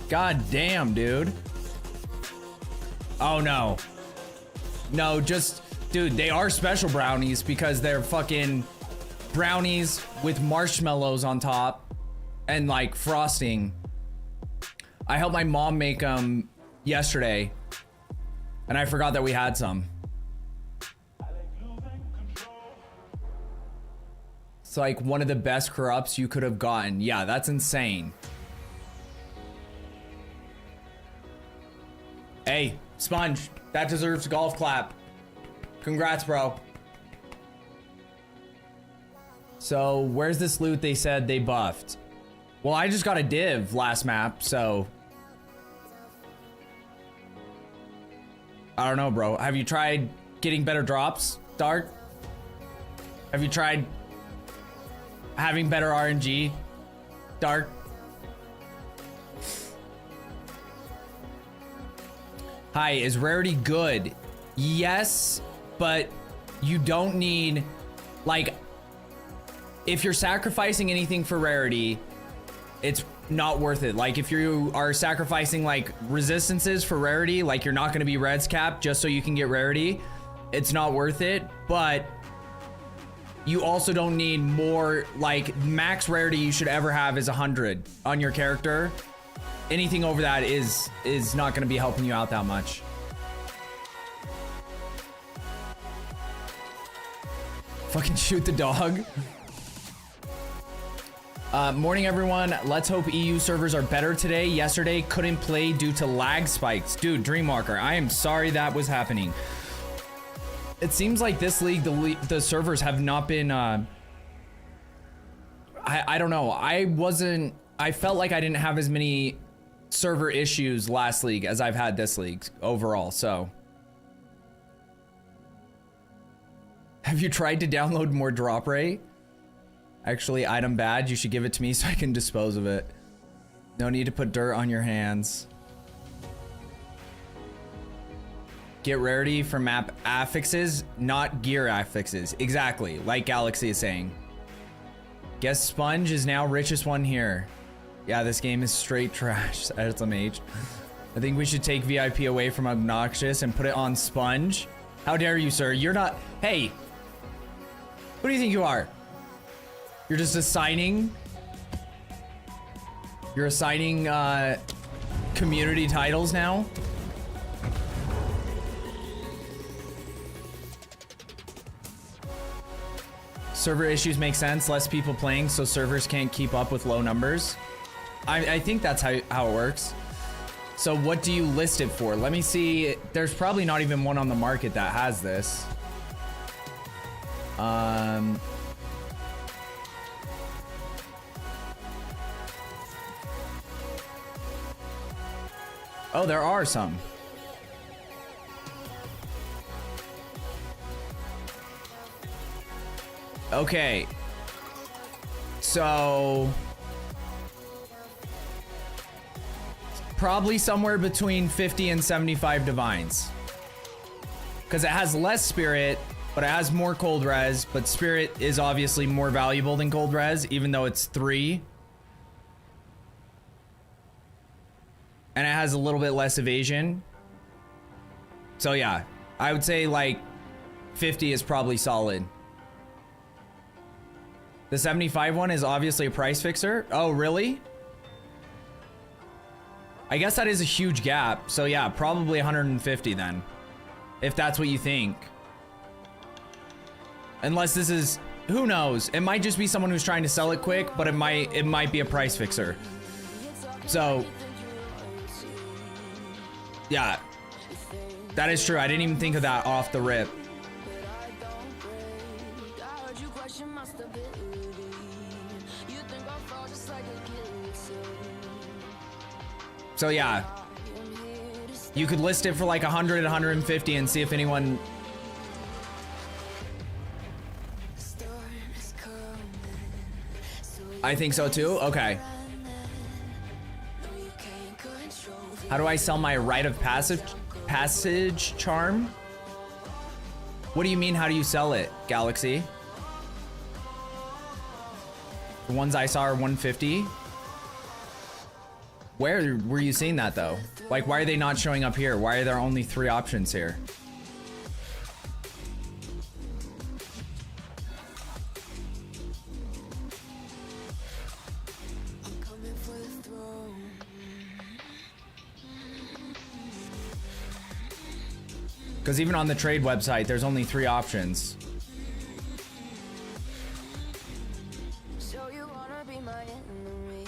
God damn, dude. Oh no. No, just, dude, they are special brownies because they're fucking brownies with marshmallows on top and like frosting. I helped my mom make them yesterday and I forgot that we had some. It's like one of the best corrupts you could have gotten. Yeah, that's insane. Hey, Sponge, that deserves a golf clap. Congrats, bro. So, where's this loot they said they buffed? Well, I just got a div last map, so... I don't know, bro. Have you tried getting better drops, Dark? Have you tried having better RNG, Dark? Hi, is rarity good? Yes, but you don't need, like, if you're sacrificing anything for rarity, it's not worth it. Like, if you are sacrificing like resistances for rarity, like you're not going to be reds capped just so you can get rarity, it's not worth it. But you also don't need more. Like, max rarity you should ever have is 100 on your character. Anything over that is not going to be helping you out that much. Fucking shoot the dog. Morning, everyone. Let's hope EU servers are better today. Yesterday couldn't play due to lag spikes. Dude, Dreamwalker, I am sorry that was happening. It seems like this league, the servers have not been, I don't know. I felt like I didn't have as many server issues last league as I've had this league overall, so. Have you tried to download more drop rate? Actually, item bad. You should give it to me so I can dispose of it. No need to put dirt on your hands. Get rarity for map affixes, not gear affixes. Exactly, like Galaxy is saying. Guess Sponge is now richest one here. Yeah, this game is straight trash, SMH. I think we should take VIP away from Obnoxious and put it on Sponge. How dare you, sir? You're not... Hey! Who do you think you are? You're just assigning... You're assigning, community titles now? Server issues make sense. Less people playing, so servers can't keep up with low numbers. I think that's how it works. So what do you list it for? Let me see. There's probably not even one on the market that has this. Oh, there are some. Okay. So probably somewhere between 50 and 75 divines. Because it has less spirit, but it has more cold res. But spirit is obviously more valuable than cold res, even though it's 3. And it has a little bit less evasion. So yeah, I would say like 50 is probably solid. The 75 one is obviously a price fixer. Oh, really? I guess that is a huge gap. So yeah, probably 150 then. If that's what you think. Unless this is, who knows? It might just be someone who's trying to sell it quick, but it might be a price fixer. So yeah, that is true. I didn't even think of that off the rip. So yeah, you could list it for like 100, 150 and see if anyone. I think so too. Okay. How do I sell my rite of passage charm? What do you mean? How do you sell it, Galaxy? The ones I saw are 150. Where were you seeing that though? Like, why are they not showing up here? Why are there only 3 options here? Because even on the trade website, there's only 3 options. So you wanna be my enemy?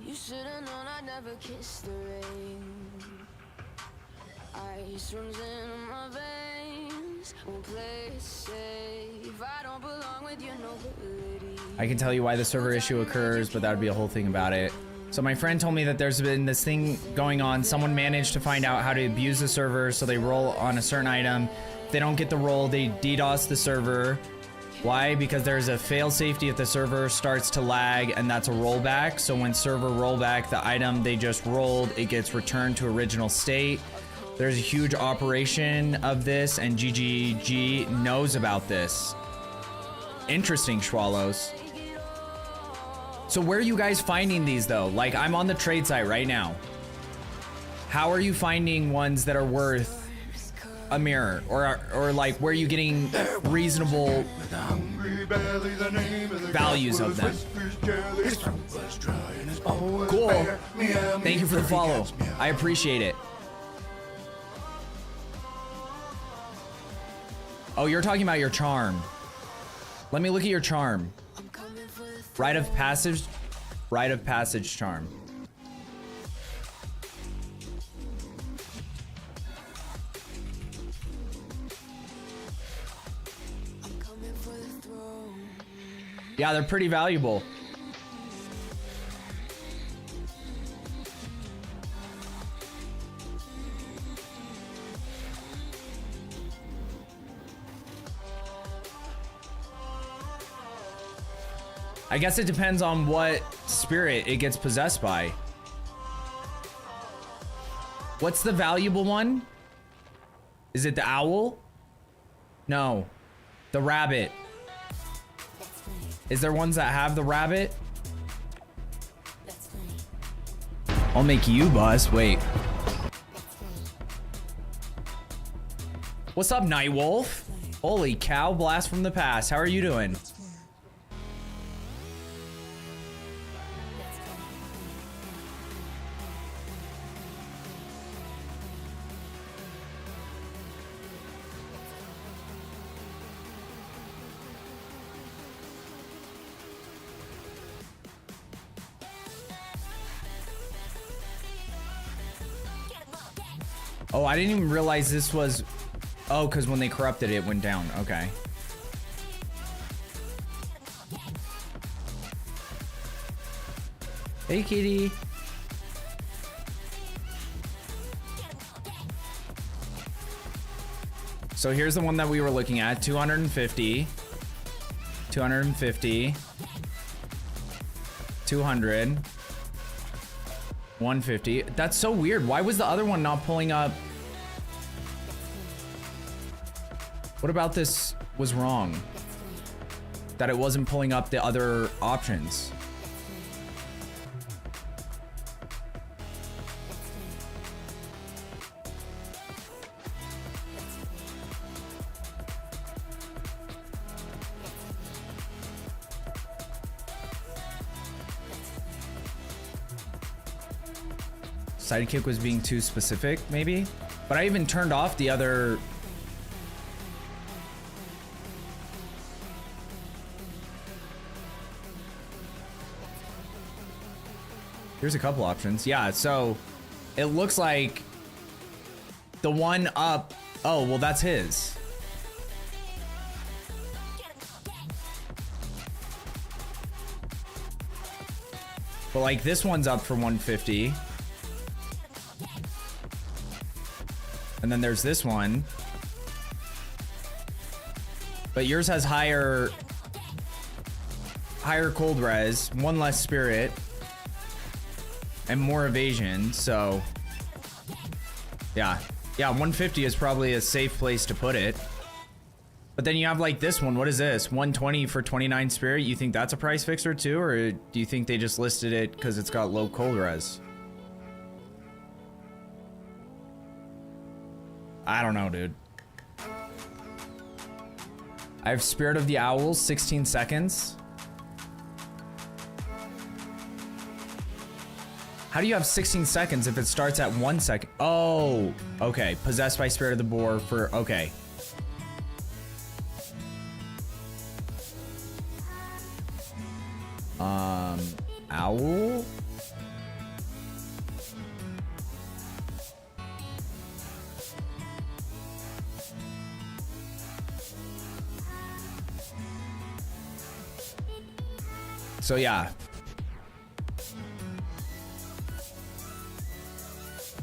You should've known I'd never kiss the rain. Ice runs in my veins. Won't play it safe. I don't belong with your nobility. I can tell you why the server issue occurs, but that would be a whole thing about it. So my friend told me that there's been this thing going on. Someone managed to find out how to abuse the server, so they roll on a certain item. If they don't get the roll, they DDoS the server. Why? Because there's a fail safety if the server starts to lag, and that's a rollback. So when server rollback, the item they just rolled, it gets returned to original state. There's a huge operation of this, and GGG knows about this. Interesting, Schwallows. So where are you guys finding these though? Like, I'm on the trade site right now. How are you finding ones that are worth a mirror? Or like, where are you getting reasonable values of them? Cool. Thank you for the follow. I appreciate it. Oh, you're talking about your charm. Let me look at your charm. Rite of passage charm. Yeah, they're pretty valuable. I guess it depends on what spirit it gets possessed by. What's the valuable one? Is it the owl? No. The rabbit. Is there ones that have the rabbit? I'll make you boss. Wait. What's up, Nightwolf? Holy cow, blast from the past. How are you doing? Oh, I didn't even realize this was... Oh, because when they corrupted it, it went down. Okay. Hey, kitty. So here's the one that we were looking at. 250. 250. 200. 150. That's so weird. Why was the other one not pulling up? What about this was wrong? That it wasn't pulling up the other options. Sidekick was being too specific, maybe? But I even turned off the other... Here's a couple options. Yeah, so it looks like the one up... Oh, well, that's his. But like this one's up for 150. And then there's this one. But yours has higher cold res, one less spirit, and more evasion, so yeah. Yeah, 150 is probably a safe place to put it. But then you have like this one. What is this? 120 for 29 spirit. You think that's a price fixer too? Or do you think they just listed it because it's got low cold res? I don't know, dude. I have Spirit of the Owls, 16 seconds. How do you have 16 seconds if it starts at 1 second? Oh, okay. Possessed by Spirit of the Boar for, okay. Owl? So yeah.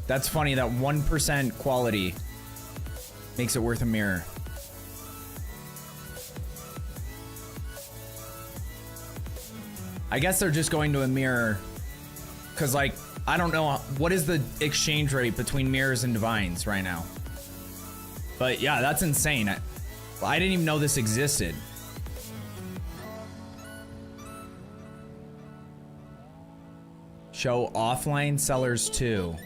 That's funny that 1% quality makes it worth a mirror. I guess they're just going to a mirror because, like, I don't know what is the exchange rate between mirrors and divines right now. But yeah, that's insane. I didn't even know this existed. Show offline sellers too.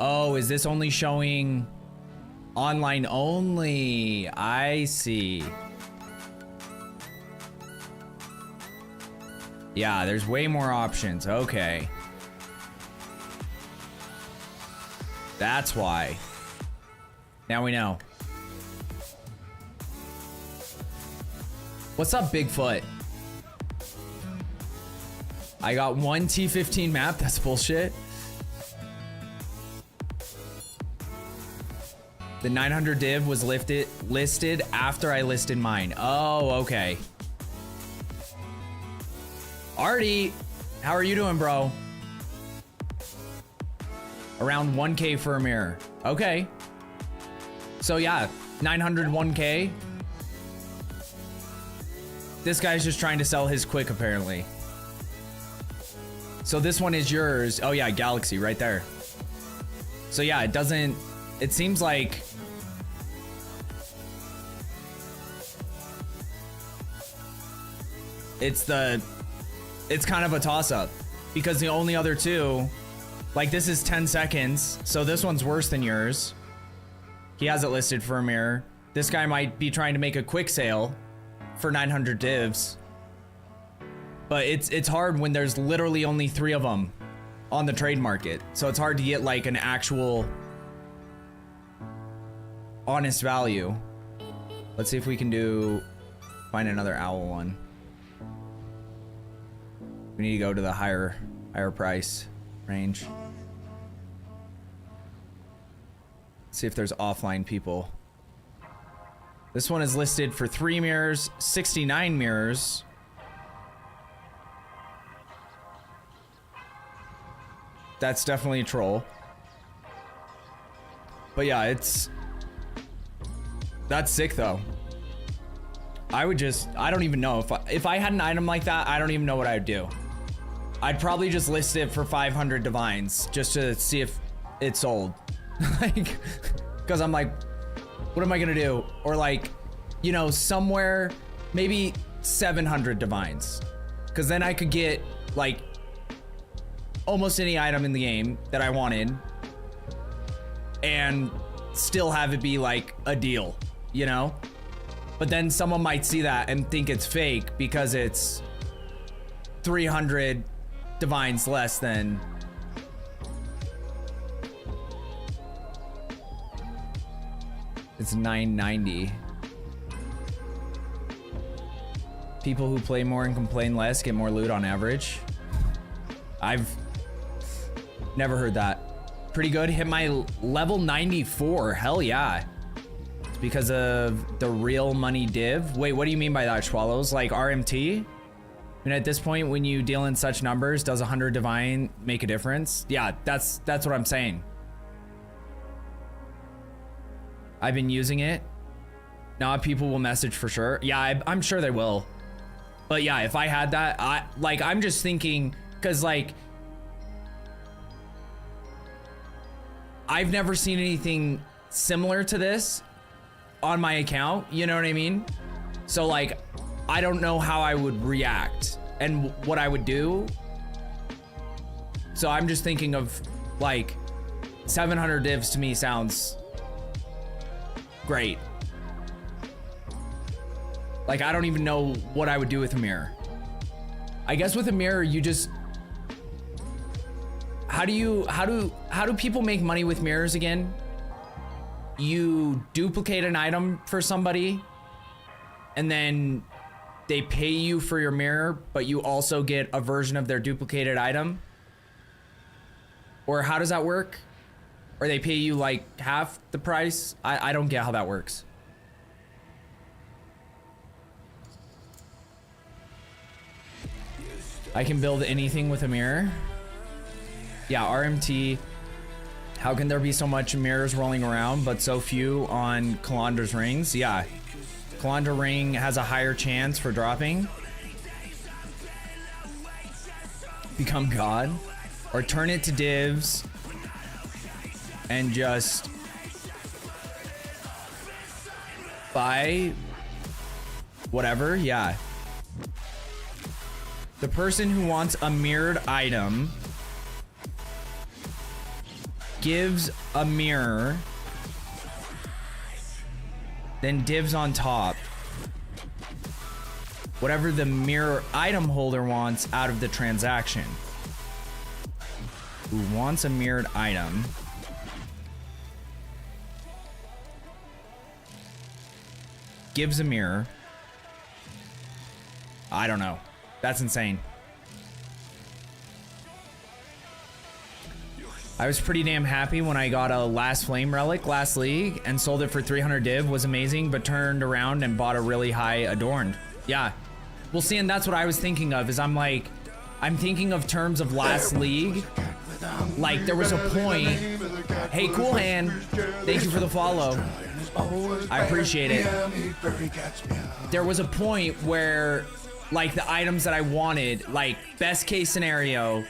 Oh, is this only showing online only? I see. Yeah, there's way more options. Okay. That's why. Now we know. What's up, Bigfoot? I got one T15 map. That's bullshit. The 900 div was listed after I listed mine. Oh, okay. Artie, how are you doing, bro? Around 1K for a mirror. Okay. So yeah, 900 1K. This guy's just trying to sell his quick, apparently. So this one is yours. Oh yeah, Galaxy right there. So yeah, it doesn't, it seems like it's kind of a toss-up because the only other two, like this is 10 seconds, so this one's worse than yours. He has it listed for a mirror. This guy might be trying to make a quick sale for 900 divs. But it's hard when there's literally only 3 of them on the trade market. So it's hard to get like an actual honest value. Let's see if we can find another owl one. We need to go to the higher price range. See if there's offline people. This one is listed for 3 mirrors, 69 mirrors. That's definitely a troll. But yeah, that's sick though. I don't even know if I had an item like that, I don't even know what I would do. I'd probably just list it for 500 divines just to see if it sold. Like, cause I'm like, what am I gonna do? Or like, you know, somewhere, maybe 700 divines. Cause then I could get like almost any item in the game that I wanted and still have it be like a deal, you know? But then someone might see that and think it's fake because it's 300 divines less than. It's 990. People who play more and complain less get more loot on average. I've never heard that. Pretty good. Hit my level 94. Hell yeah. It's because of the real money div. Wait, what do you mean by that, Swallows? Like RMT? And at this point, when you deal in such numbers, does 100 divine make a difference? Yeah, that's what I'm saying. I've been using it. Now people will message for sure. Yeah, I'm sure they will. But yeah, if I had that, I'm just thinking, cause like, I've never seen anything similar to this on my account. You know what I mean? So like, I don't know how I would react and what I would do. So I'm just thinking of like 700 divs to me sounds great. Like, I don't even know what I would do with a mirror. I guess with a mirror, you just, how do people make money with mirrors again? You duplicate an item for somebody and then they pay you for your mirror, but you also get a version of their duplicated item? Or how does that work? Or they pay you like half the price? I don't get how that works. I can build anything with a mirror. Yeah, RMT. How can there be so much mirrors rolling around, but so few on Kalandra's rings? Yeah. Kalandra ring has a higher chance for dropping. Become God. Or turn it to divs. And just buy whatever, yeah. The person who wants a mirrored item gives a mirror, then divs on top whatever the mirror item holder wants out of the transaction. Who wants a mirrored item gives a mirror. I don't know. That's insane. I was pretty damn happy when I got a Last Flame relic last league and sold it for 300 div. Was amazing, but turned around and bought a really high adorned. Yeah. Well, see, and that's what I was thinking of, is I'm thinking of terms of last league. Like, there was a point. Hey, Cool Hand, thank you for the follow. I appreciate it. There was a point where, like, the items that I wanted, like, best case scenario,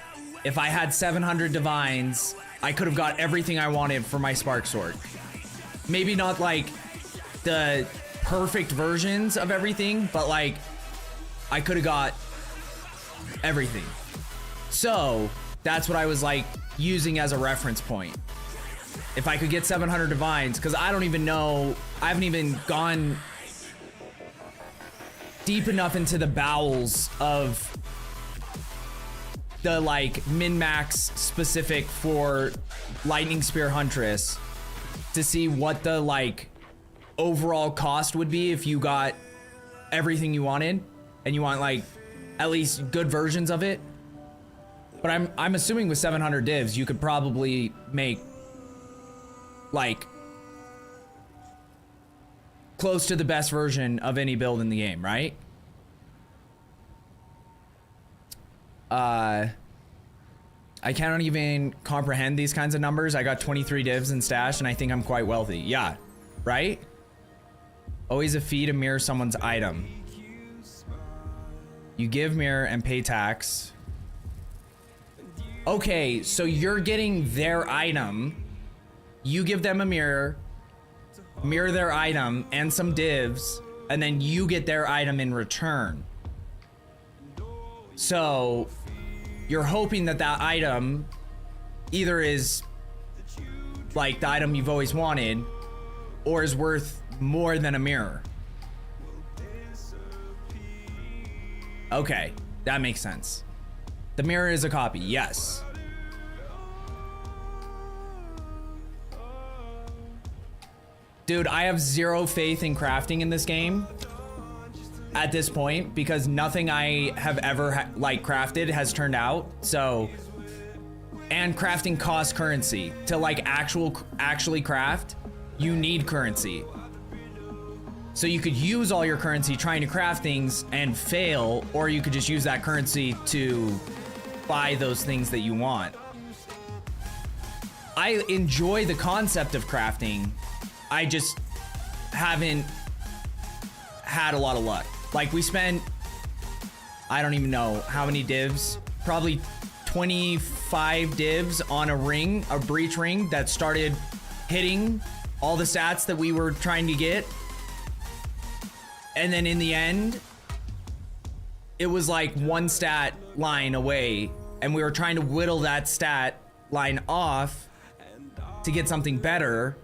if I had 700 divines, I could have got everything I wanted for my Spark Sword. Maybe not, like, the perfect versions of everything, but, like, I could have got everything. So, that's what I was, like, using as a reference point. If I could get 700 divines, because I don't even know, I haven't even gone deep enough into the bowels of the like min-max specific for Lightning Spear Huntress to see what the like overall cost would be if you got everything you wanted and you want like at least good versions of it. But I'm assuming with 700 divs you could probably make like close to the best version of any build in the game, right? I cannot even comprehend these kinds of numbers. I got 23 divs in stash and I think I'm quite wealthy. Yeah, right? Always a fee to mirror someone's item. You give mirror and pay tax. Okay, so you're getting their item. You give them a mirror their item and some divs, and then you get their item in return. So you're hoping that that item either is like the item you've always wanted or is worth more than a mirror. Okay, that makes sense. The mirror is a copy, yes. Dude, I have zero faith in crafting in this game at this point because nothing I have ever like crafted has turned out. So, and crafting costs currency to like actually craft. You need currency. So you could use all your currency trying to craft things and fail, or you could just use that currency to buy those things that you want. I enjoy the concept of crafting. I just haven't had a lot of luck. Like we spent, I don't even know how many divs, probably 25 divs on a ring, a breach ring that started hitting all the stats that we were trying to get. And then in the end, it was like one stat line away and we were trying to whittle that stat line off to get something better.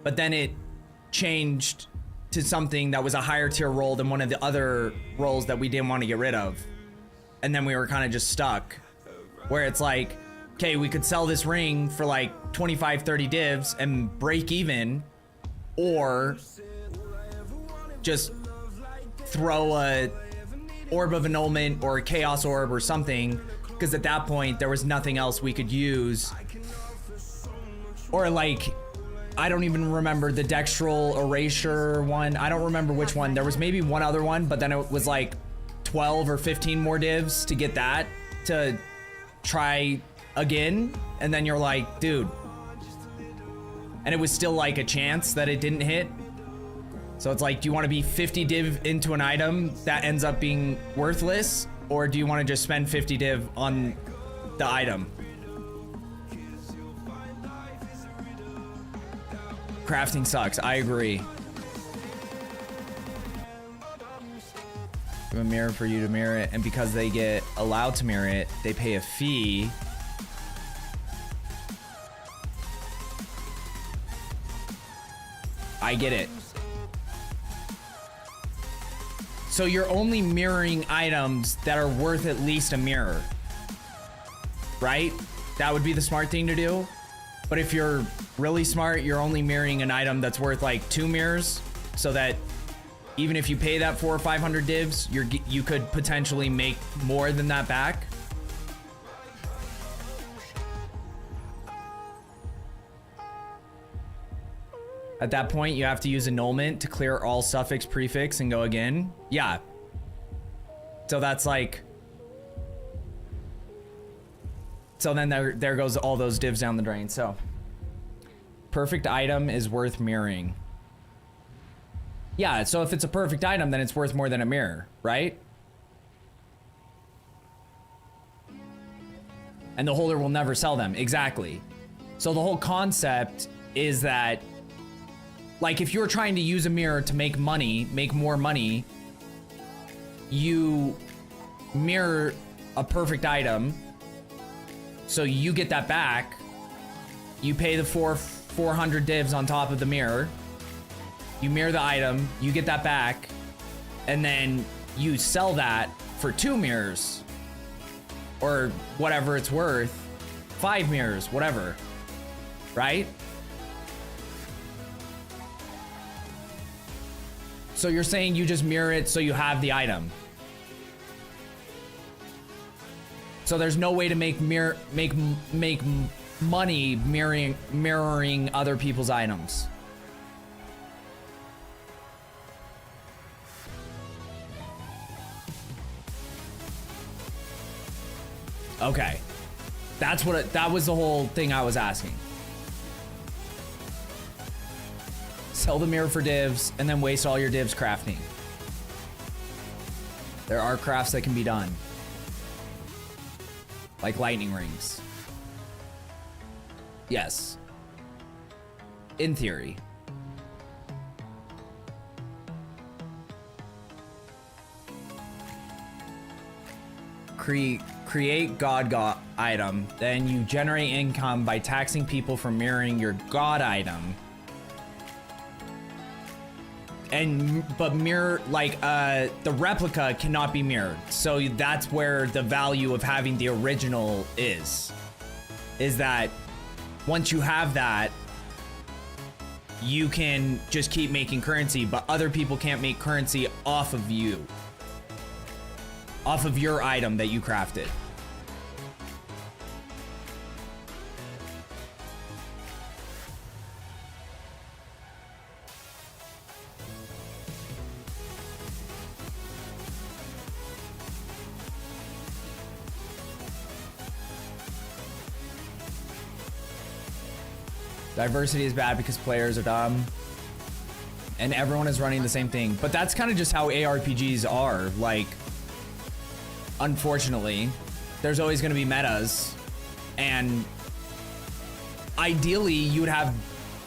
But then it changed to something that was a higher tier role than one of the other roles that we didn't want to get rid of. And then we were kind of just stuck where it's like, okay, we could sell this ring for like 25, 30 divs and break even, or just throw a orb of annulment or a chaos orb or something, because at that point there was nothing else we could use. Or like, I don't even remember the dextral erasure one. I don't remember which one. There was maybe one other one, but then it was like 12 or 15 more divs to get that to try again. And then you're like, dude. And it was still like a chance that it didn't hit. So it's like, do you want to be 50 div into an item that ends up being worthless? Or do you want to just spend 50 div on the item? Crafting sucks, I agree. I have a mirror for you to mirror it, and because they get allowed to mirror it, they pay a fee. I get it. So you're only mirroring items that are worth at least a mirror, right? That would be the smart thing to do. But if you're really smart, you're only mirroring an item that's worth like 2 mirrors, so that even if you pay that 400 or 500 divs, you could potentially make more than that back. At that point, you have to use annulment to clear all suffix prefix and go again. Yeah. So that's like, so then there goes all those divs down the drain. So perfect item is worth mirroring. Yeah, so if it's a perfect item, then it's worth more than a mirror, right? And the holder will never sell them. Exactly. So the whole concept is that, like, if you're trying to use a mirror to make money, make more money, you mirror a perfect item, so you get that back. You pay the 400 divs on top of the mirror. You mirror the item, you get that back, and then you sell that for 2 mirrors, or whatever it's worth, 5 mirrors, whatever, right? So you're saying you just mirror it so you have the item. So there's no way to make money mirroring other people's items. Okay. That was the whole thing I was asking. Sell the mirror for divs and then waste all your divs crafting. There are crafts that can be done. Like lightning rings. Yes. In theory. Create god item, then you generate income by taxing people for mirroring your god item. But mirror, like, the replica cannot be mirrored. So that's where the value of having the original is that once you have that, you can just keep making currency, but other people can't make currency off of you. Off of your item that you crafted. Diversity is bad because players are dumb. And everyone is running the same thing. But that's kind of just how ARPGs are. Like, unfortunately, there's always going to be metas. And ideally, you would have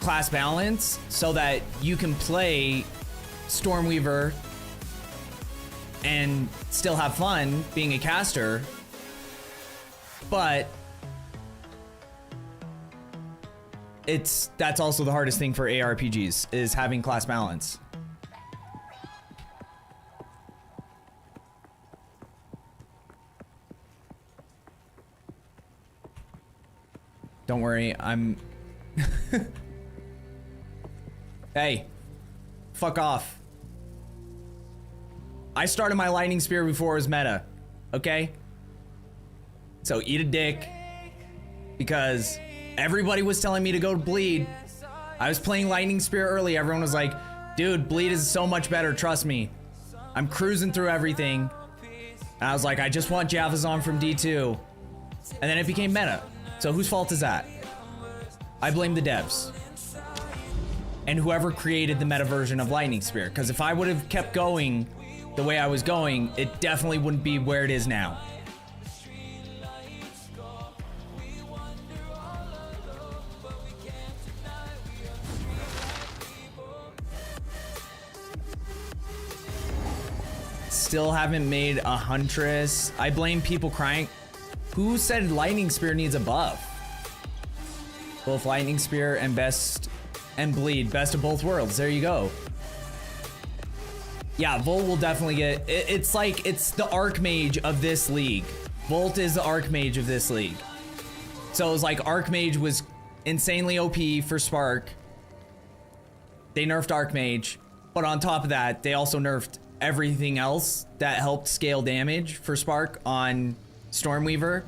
class balance so that you can play Stormweaver and still have fun being a caster. But that's also the hardest thing for ARPGs, is having class balance. Don't worry, I'm... Hey, fuck off. I started my lightning spear before it was meta, okay? So eat a dick, because everybody was telling me to go to bleed. I was playing lightning spear early. Everyone was like, dude, bleed is so much better, trust me. I'm cruising through everything. And I was like, I just want Javazon from D2. And then it became meta. So whose fault is that? I blame the devs. And whoever created the meta version of lightning spear. Because if I would have kept going the way I was going, it definitely wouldn't be where it is now. Still haven't made a huntress. I blame people crying. Who said lightning spear needs a buff? Both lightning spear and bleed, best of both worlds. There you go. Yeah, Volt will definitely get it's like it's the Archmage of this league. Volt is the Archmage of this league. So it's like Archmage was insanely OP for Spark. They nerfed Archmage, but on top of that, they also nerfed everything else that helped scale damage for Spark on Stormweaver.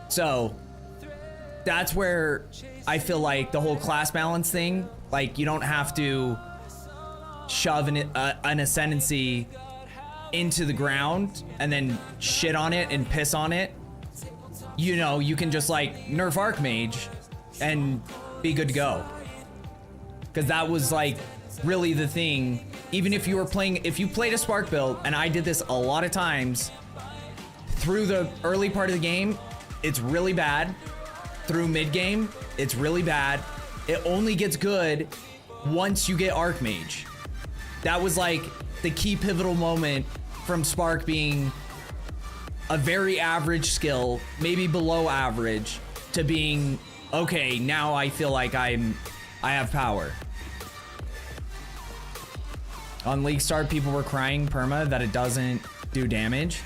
So that's where I feel like the whole class balance thing, like you don't have to shove an ascendancy into the ground and then shit on it and piss on it. You know, you can just like nerf Archmage and be good to go. Because that was like really the thing. Even if you were playing, if you played a Spark build, and I did this a lot of times, through the early part of the game, it's really bad. Through mid game, it's really bad. It only gets good once you get Archmage. That was like the key pivotal moment from Spark being a very average skill, maybe below average, to being, okay, now I feel like I have power. On League Start, people were crying perma that it doesn't do damage.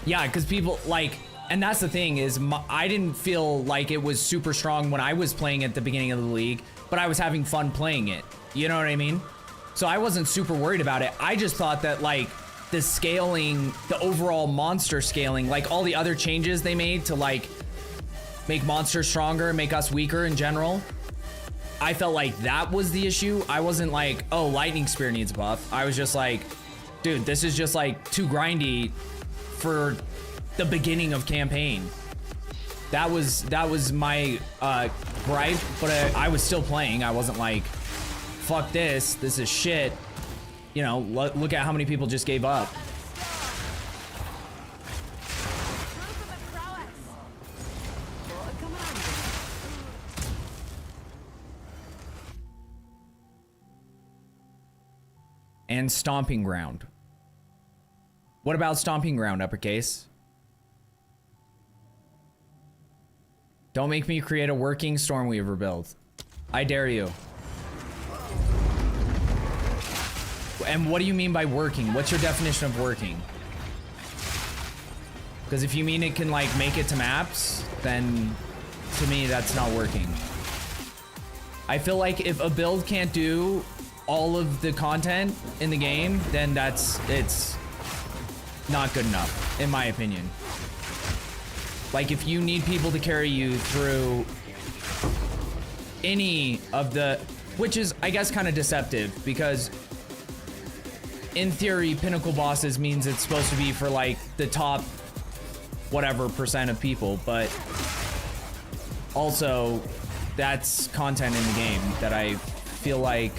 Yeah, because people like, and that's the thing is, I didn't feel like it was super strong when I was playing at the beginning of the league, but I was having fun playing it. You know what I mean? So I wasn't super worried about it. I just thought that like the scaling, the overall monster scaling, like all the other changes they made to like make monsters stronger, make us weaker in general, I felt like that was the issue. I wasn't like, oh, lightning spear needs a buff. I was just like, dude, this is just like too grindy for the beginning of campaign. That was my gripe, but I was still playing. I wasn't like, fuck this, this is shit. You know, look at how many people just gave up. And Stomping Ground. What about Stomping Ground, uppercase? Don't make me create a working Stormweaver build. I dare you. And what do you mean by working? What's your definition of working? Because if you mean it can like make it to maps, then to me that's not working. I feel like if a build can't do all of the content in the game, then it's not good enough, in my opinion. Like if you need people to carry you through any of the, which is I guess kind of deceptive, because in theory Pinnacle bosses means it's supposed to be for like the top whatever percent of people, but also that's content in the game that I feel like,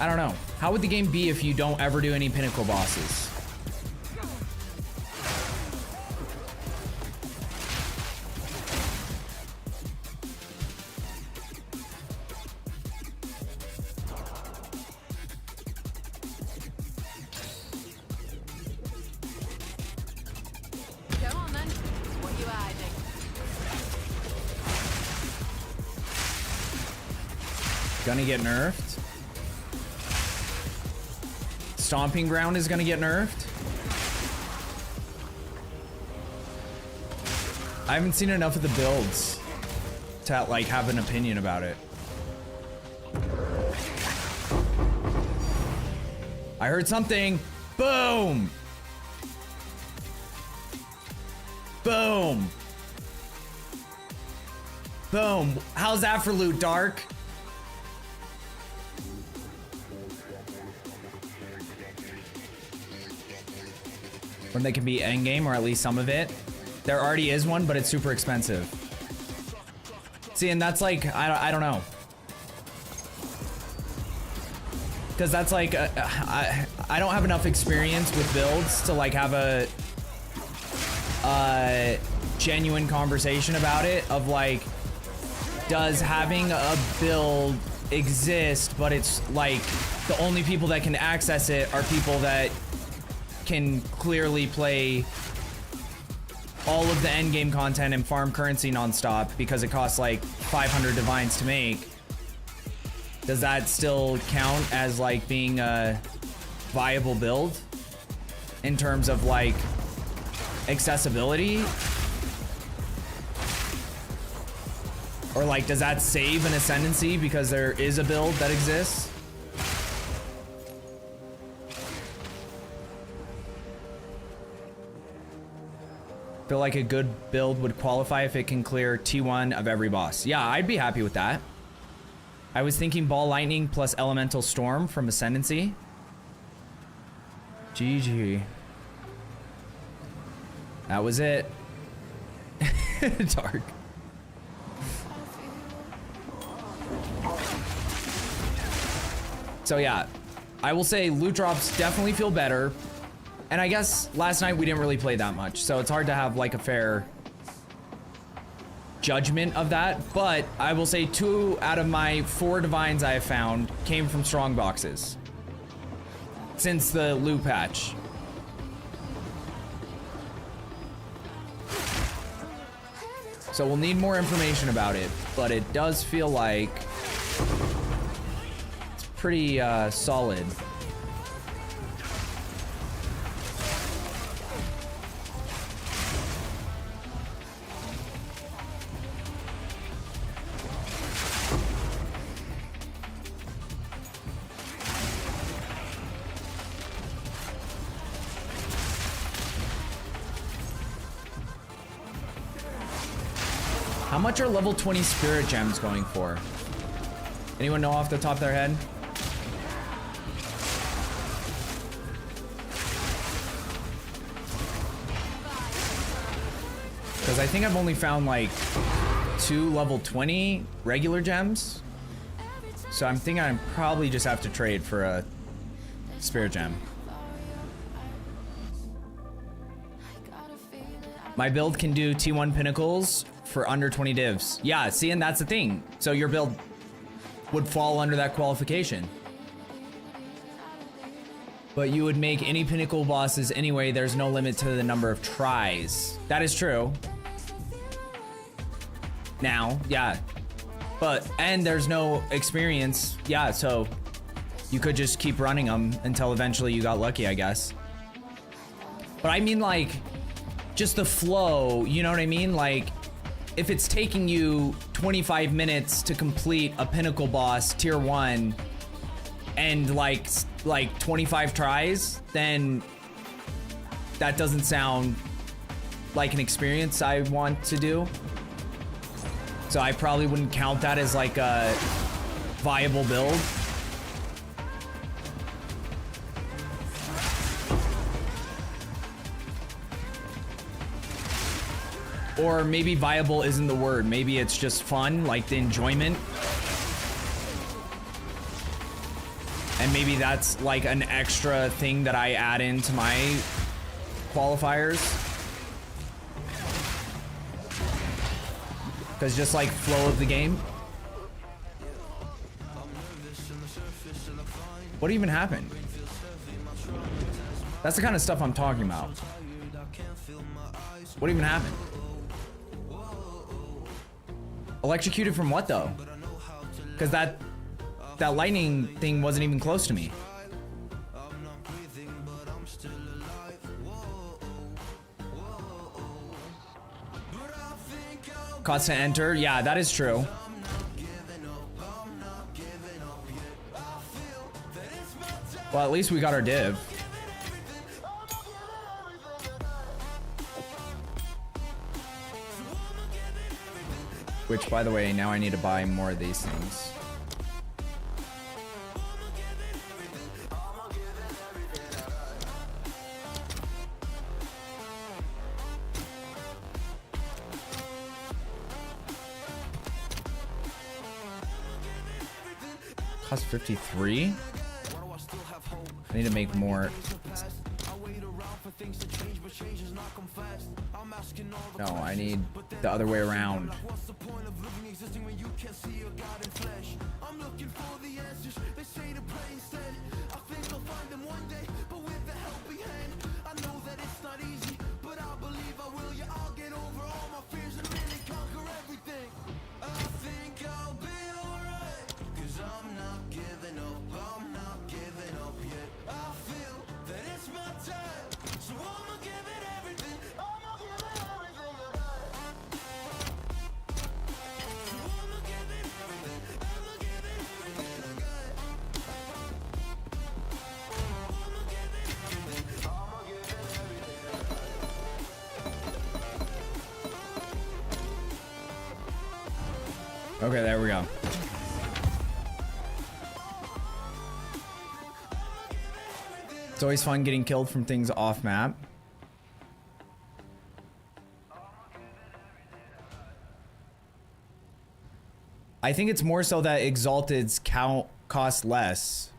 I don't know. How would the game be if you don't ever do any Pinnacle bosses? Go on then. What are you hiding? Gonna get nerfed. Stomping Ground is gonna get nerfed. I haven't seen enough of the builds to like have an opinion about it. I heard something. Boom. Boom. Boom. How's that for loot, Dark? When they can be endgame, or at least some of it. There already is one, but it's super expensive. See, and that's like, I don't know. Because that's like, I don't have enough experience with builds to like have a genuine conversation about it, of like, does having a build exist, but it's like, the only people that can access it are people that can clearly play all of the endgame content and farm currency nonstop because it costs like 500 divines to make. Does that still count as like being a viable build in terms of like accessibility? Or like, does that save an ascendancy because there is a build that exists? Feel like a good build would qualify if it can clear T1 of every boss. Yeah, I'd be happy with that. I was thinking Ball Lightning plus Elemental Storm from Ascendancy. GG. That was it. Dark. So yeah, I will say loot drops definitely feel better. And I guess last night we didn't really play that much, so it's hard to have like a fair judgment of that. But I will say 2 out of my 4 divines I have found came from strong boxes since the loot patch. So we'll need more information about it, but it does feel like it's pretty solid. How much are level 20 spirit gems going for? Anyone know off the top of their head? Because I think I've only found like 2 level 20 regular gems. So I'm thinking I probably just have to trade for a spirit gem. My build can do T1 pinnacles for under 20 divs. Yeah, see, and that's the thing. So your build would fall under that qualification. But you would make any pinnacle bosses anyway. There's no limit to the number of tries. That is true. Now, yeah. But, and there's no experience. Yeah, so you could just keep running them until eventually you got lucky, I guess. But I mean, like, just the flow, you know what I mean? Like, if it's taking you 25 minutes to complete a pinnacle boss tier 1 and like 25 tries, then that doesn't sound like an experience I want to do. So I probably wouldn't count that as like a viable build. Or maybe viable isn't the word. Maybe it's just fun, like the enjoyment. And maybe that's like an extra thing that I add into my qualifiers. Because just like flow of the game. What even happened? That's the kind of stuff I'm talking about. What even happened? Electrocuted from what though? Because that lightning thing wasn't even close to me. Cost to enter, yeah, that is true. Well, at least we got our div. Which, by the way, now I need to buy more of these things. Cost 53? I need to make more. No, I need the other way around. Okay, there we go. It's always fun getting killed from things off map. I think it's more so that Exalted's count costs less.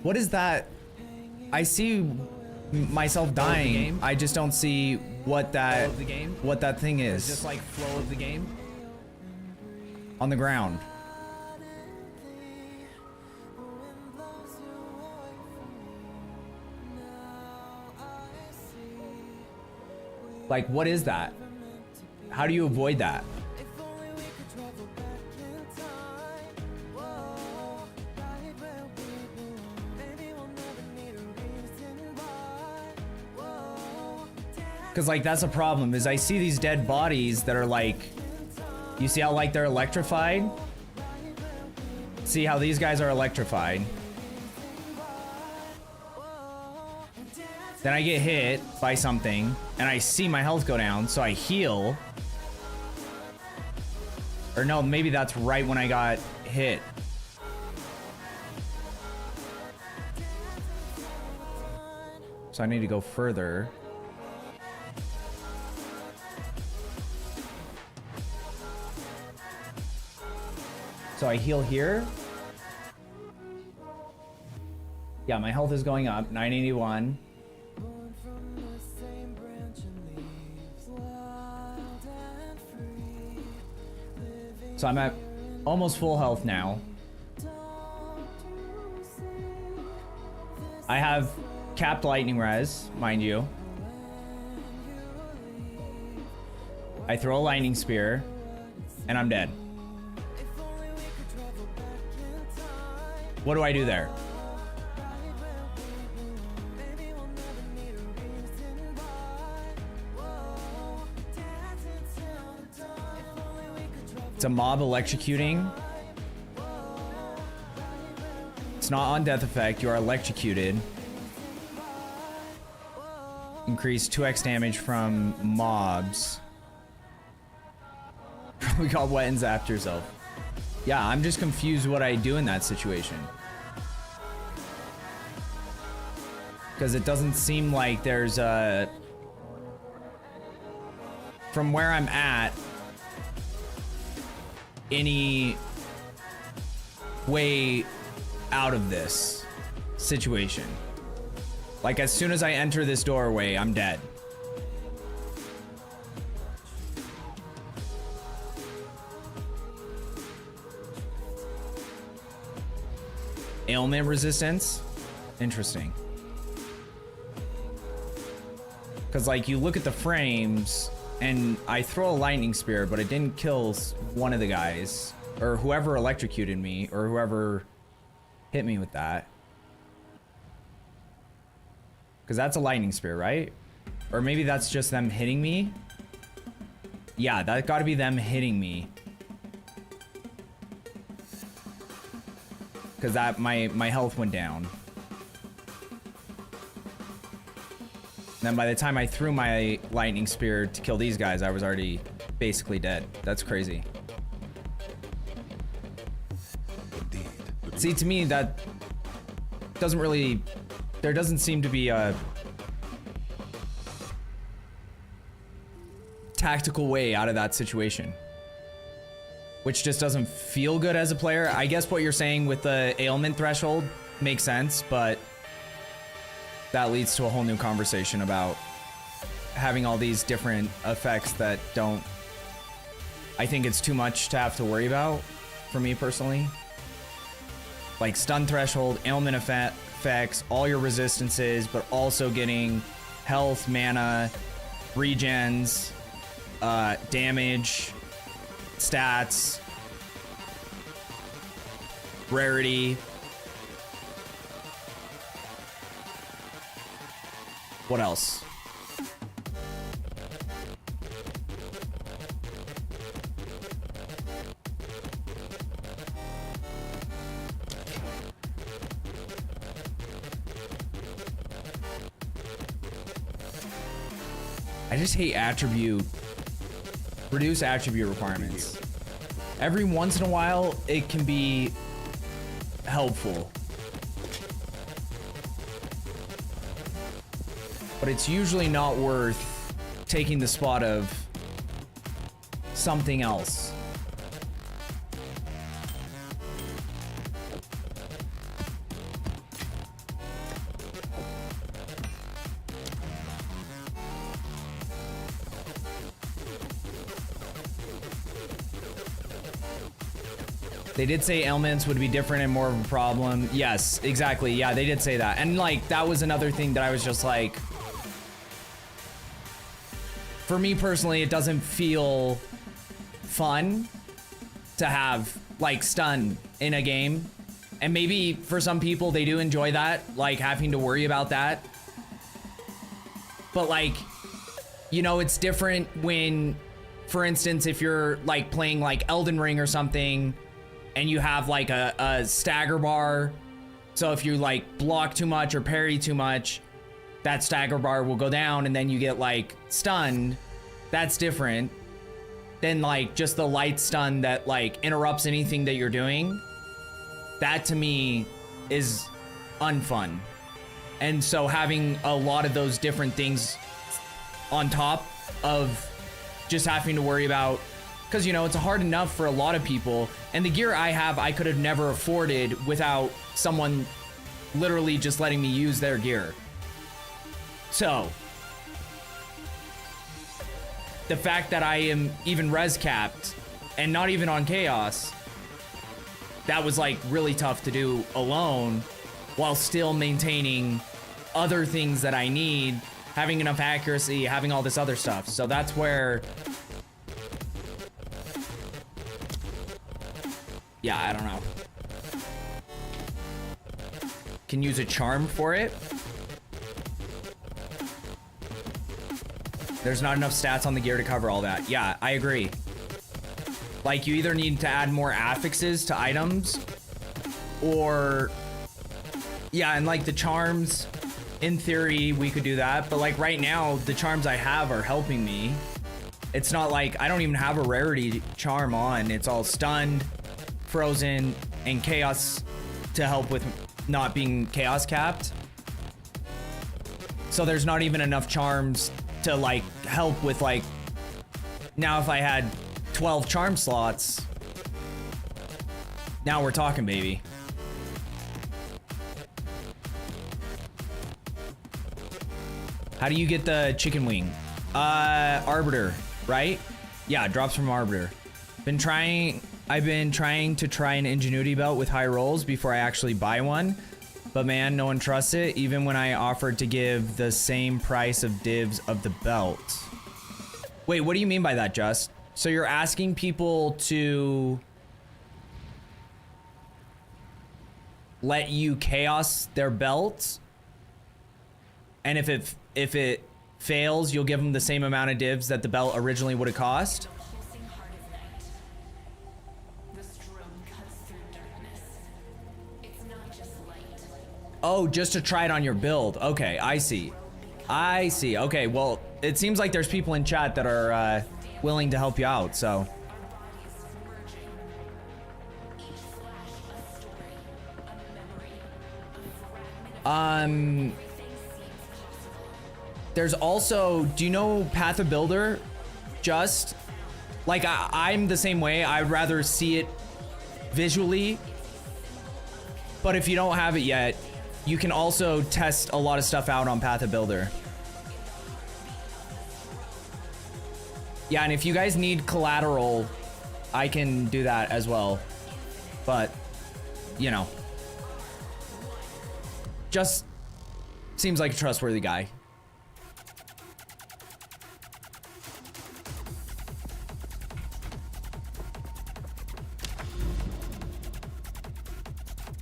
What is that? I see myself dying. I just don't see what that thing is. Just like flow of the game on the ground. Like, what is that? How do you avoid that? Because like that's a problem is I see these dead bodies that are like, you see how like they're electrified? See how these guys are electrified. Then I get hit by something and I see my health go down, so I heal. Or no, maybe that's right when I got hit. So I need to go further. So I heal here. Yeah, my health is going up, 981. So I'm at almost full health now. I have capped lightning res, mind you. I throw a lightning spear, and I'm dead. What do I do there? It's a mob electrocuting. It's not on death effect. You are electrocuted. Increase 2x damage from mobs. We got wet and zapped yourself. Yeah, I'm just confused what I do in that situation. Because it doesn't seem like there's a... From where I'm at, any way out of this situation. Like, as soon as I enter this doorway, I'm dead. Ailment resistance? Interesting. Because, like, you look at the frames, and I throw a lightning spear, but it didn't kill one of the guys. Or whoever electrocuted me, or whoever hit me with that. Because that's a lightning spear, right? Or maybe that's just them hitting me. Yeah, that gotta be them hitting me. Because that my health went down. Then by the time I threw my lightning spear to kill these guys, I was already basically dead. That's crazy. See, to me, that doesn't really... There doesn't seem to be a tactical way out of that situation. Which just doesn't feel good as a player. I guess what you're saying with the ailment threshold makes sense, but that leads to a whole new conversation about having all these different effects that don't... I think it's too much to have to worry about, for me personally. Like stun threshold, ailment effects, all your resistances, but also getting health, mana, regens, damage, stats, rarity. What else? I just hate reduce attribute requirements. Every once in a while, it can be helpful. But it's usually not worth taking the spot of something else. They did say ailments would be different and more of a problem. Yes, exactly. Yeah, they did say that. And like, that was another thing that I was just like, for me personally, it doesn't feel fun to have like stun in a game. And maybe for some people they do enjoy that, like having to worry about that. But like, you know, it's different when, for instance, if you're like playing like Elden Ring or something, and you have like a stagger bar. So if you like block too much or parry too much, that stagger bar will go down and then you get like stunned. That's different than like just the light stun that like interrupts anything that you're doing. That to me is unfun. And so having a lot of those different things on top of just having to worry about Because, you know, it's hard enough for a lot of people. And the gear I have, I could have never afforded without someone literally just letting me use their gear. So, the fact that I am even res capped and not even on chaos, that was like really tough to do alone while still maintaining other things that I need, having enough accuracy, having all this other stuff. So that's where, yeah, I don't know. Can use a charm for it. There's not enough stats on the gear to cover all that. Yeah, I agree. Like, you either need to add more affixes to items, or, yeah, and like the charms, in theory, we could do that. But like right now, the charms I have are helping me. It's not like I don't even have a rarity charm on. It's all stunned, frozen, and chaos to help with not being chaos capped. So there's not even enough charms to like help with like, now if I had 12 charm slots, now we're talking, baby. How do you get the chicken wing? Arbiter, right? Yeah, it drops from Arbiter. I've been trying to try an ingenuity belt with high rolls before I actually buy one. But man, no one trusts it, even when I offered to give the same price of divs of the belt. Wait, what do you mean by that, Just? So you're asking people to let you chaos their belt? And if it fails, you'll give them the same amount of divs that the belt originally would have cost? Oh, just to try it on your build. Okay, I see. I see. Okay, well, it seems like there's people in chat that are willing to help you out, so. There's also, do you know Path of Builder? Just like I'm the same way. I'd rather see it visually. But if you don't have it yet, you can also test a lot of stuff out on Path of Builder. Yeah, and if you guys need collateral, I can do that as well. But, you know, just seems like a trustworthy guy.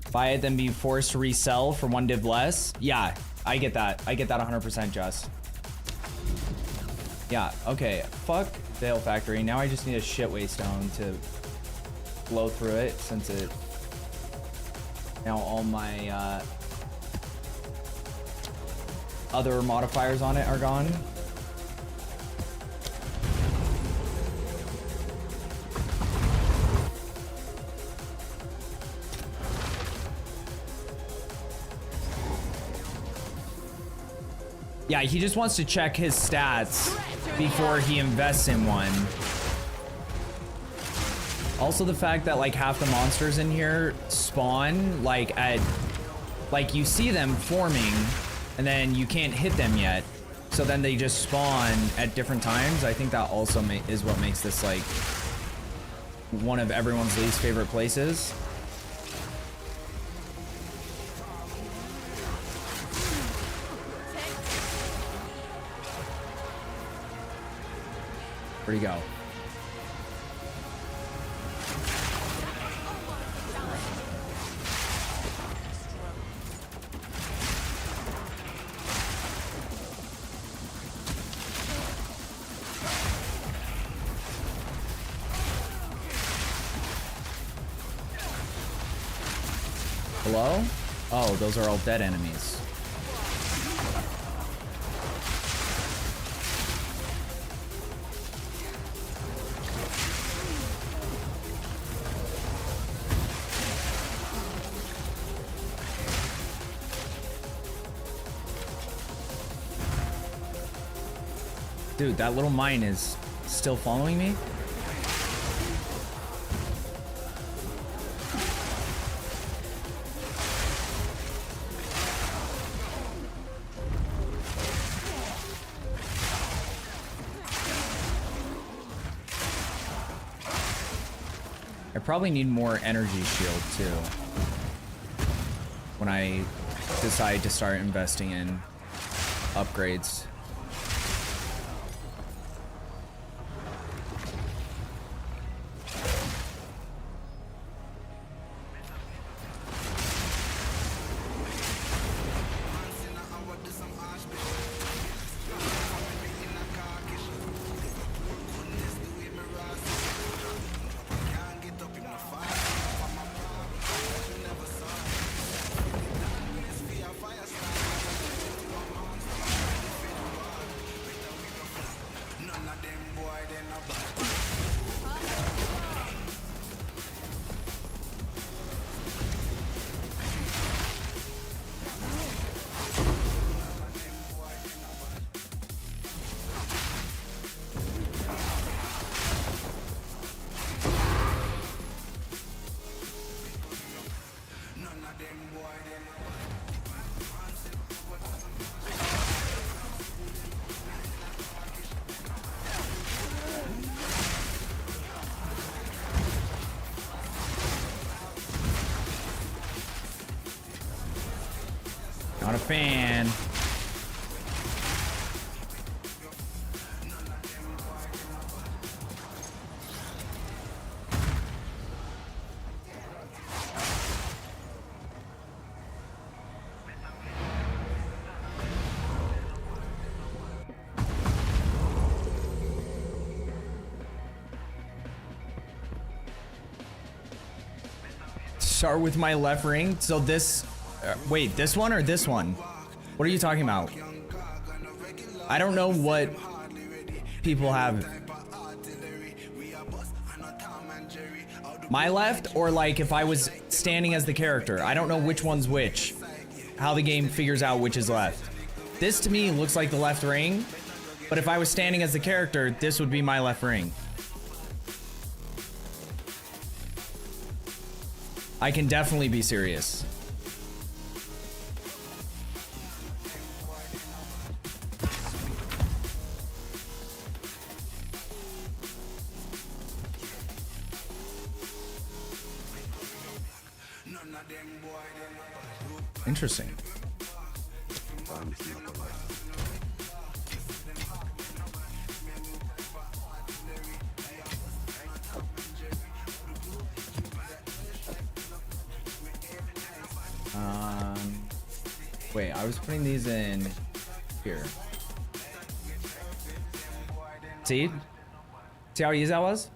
Buy it, then be forced to resell for one div less. Yeah, I get that. I get that 100%, Just. Yeah, okay. Fuck Veil Factory. Now I just need a shit waystone to blow through it, since it... Now all my other modifiers on it are gone. Yeah, he just wants to check his stats before he invests in one. Also, the fact that like half the monsters in here spawn like at, like you see them forming and then you can't hit them yet. So then they just spawn at different times. I think that also is what makes this like one of everyone's least favorite places. Where'd he go? Hello? Oh, those are all dead enemies. Dude, that little mine is still following me? I probably need more energy shield too when I decide to start investing in upgrades. Not a fan. Start with my left ring. So this, wait, this one or this one? What are you talking about? I don't know what people have. My left, or like if I was standing as the character. I don't know which one's which. How the game figures out which is left. This to me looks like the left ring, but if I was standing as the character, this would be my left ring. I can definitely be serious. Interesting. Wait, I was putting these in here. See? See how easy that was?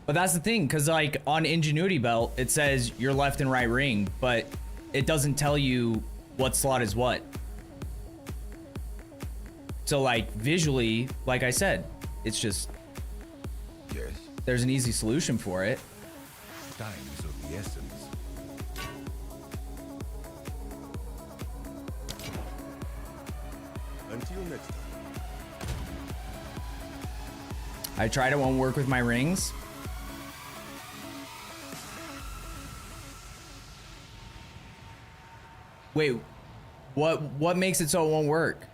But that's the thing, because like on Ingenuity Belt, it says your left and right ring, but it doesn't tell you what slot is what. So like visually, like I said, it's just, Yes. there's an easy solution for it. Time is of the essence. Until next time. I tried, it won't work with my rings. Wait, what makes it so it won't work?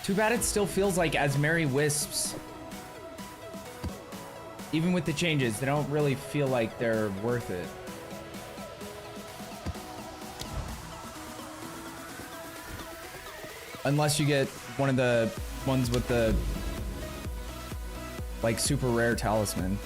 Too bad it still feels like As Merry Wisps. Even with the changes, they don't really feel like they're worth it. Unless you get one of the ones with the like super rare talisman.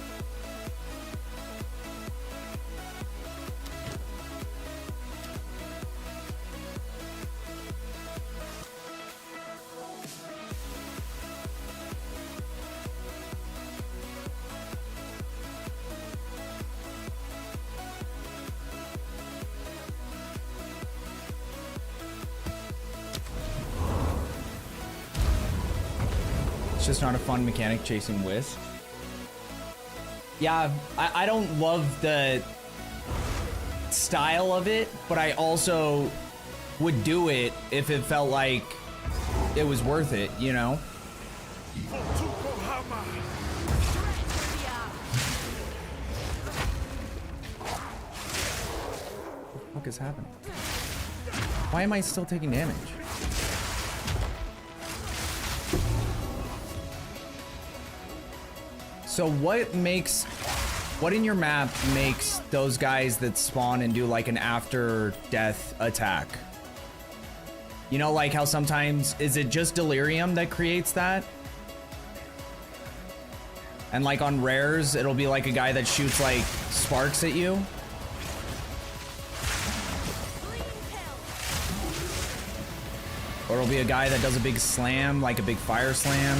It's just not a fun mechanic chasing Wisp. Yeah, I don't love the style of it, but I also would do it if it felt like it was worth it, you know? What is happening? Why am I still taking damage? So what in your map makes those guys that spawn and do like an after death attack? You know, like how sometimes, is it just delirium that creates that? And like on rares, it'll be like a guy that shoots like sparks at you. Or it'll be a guy that does a big slam, like a big fire slam.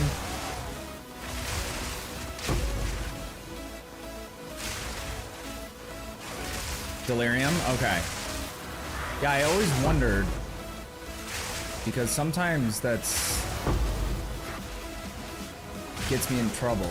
Delirium? Okay. Yeah, I always wondered, because sometimes that's gets me in trouble.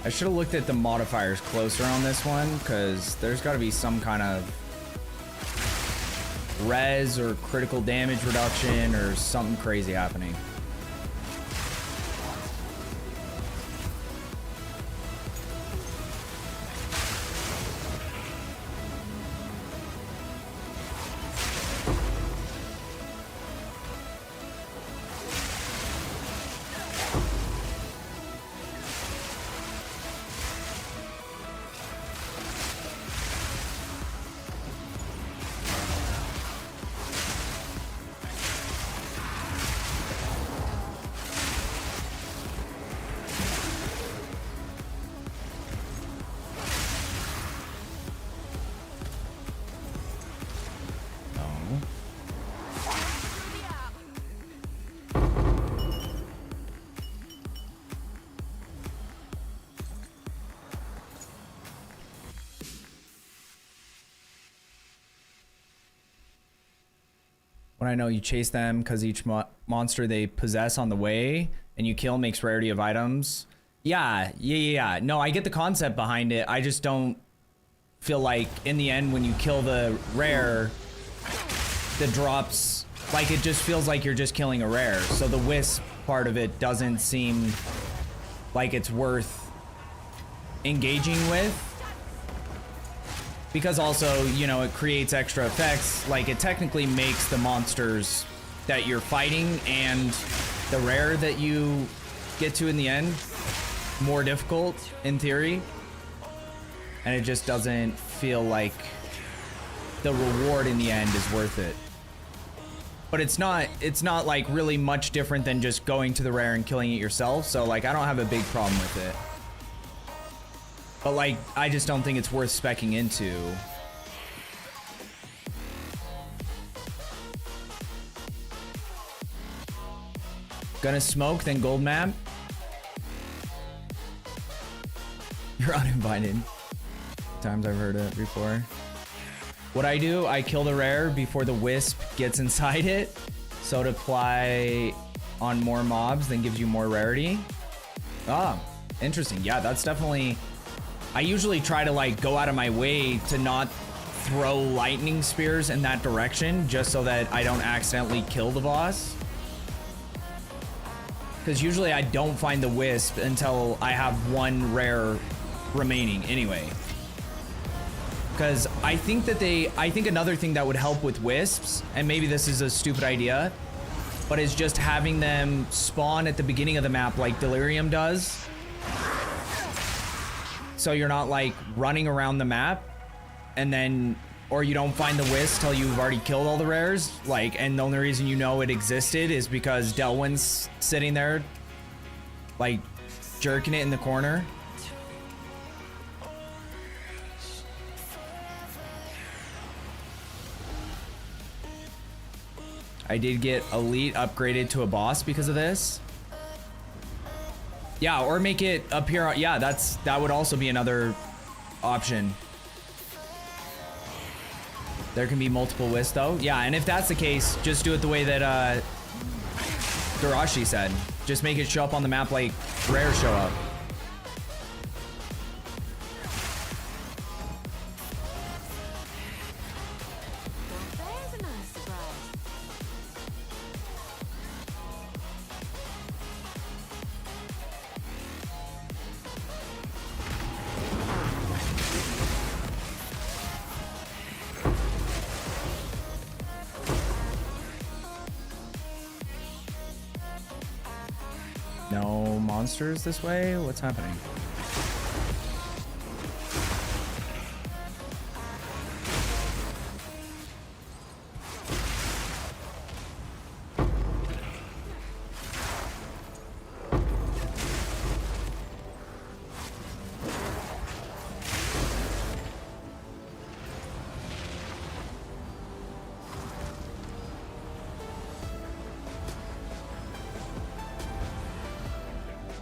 I should have looked at the modifiers closer on this one, because there's got to be some kind of res or critical damage reduction or something crazy happening. When I know you chase them because each monster they possess on the way and you kill makes rarity of items. Yeah. No, I get the concept behind it. I just don't feel like in the end when you kill the rare, the drops, like it just feels like you're just killing a rare. So the wisp part of it doesn't seem like it's worth engaging with. Because also, you know, it creates extra effects. Like it technically makes the monsters that you're fighting and the rare that you get to in the end more difficult in theory. And it just doesn't feel like the reward in the end is worth it. But it's not like really much different than just going to the rare and killing it yourself. So like I don't have a big problem with it. But like, I just don't think it's worth speccing into. Gonna smoke, then gold map. You're uninvited. Times I've heard it before. What I do, I kill the rare before the wisp gets inside it. So to apply on more mobs, then gives you more rarity. Ah, interesting. Yeah, that's definitely... I usually try to like go out of my way to not throw lightning spears in that direction just so that I don't accidentally kill the boss. Because usually I don't find the wisp until I have one rare remaining anyway. Because I think another thing that would help with wisps, and maybe this is a stupid idea, but is just having them spawn at the beginning of the map like Delirium does. So you're not like running around the map and then, or you don't find the wisp till you've already killed all the rares. Like, and the only reason you know it existed is because Delwyn's sitting there like jerking it in the corner. I did get elite upgraded to a boss because of this. Yeah, or make it appear. Yeah, that would also be another option. There can be multiple wisps though. Yeah, and if that's the case, just do it the way that Garashi said. Just make it show up on the map like rare show up. There's a nice surprise. No monsters this way? What's happening?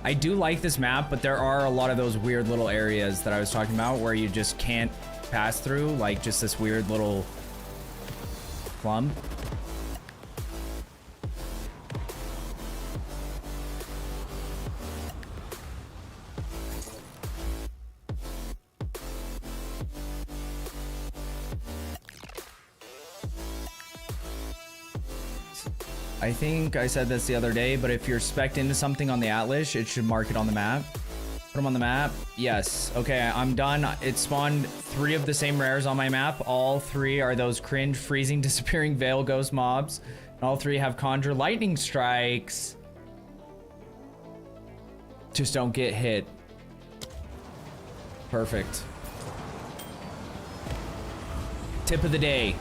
I do like this map, but there are a lot of those weird little areas that I was talking about where you just can't pass through, like just this weird little clump. I think I said this the other day, but if you're spec'd into something on the Atlas, it should mark it on the map. Put them on the map. Yes. Okay, I'm done. It spawned 3 of the same rares on my map. All 3 are those cringe, freezing, disappearing Veil Ghost mobs. And all 3 have Conjure Lightning Strikes. Just don't get hit. Perfect. Tip of the day.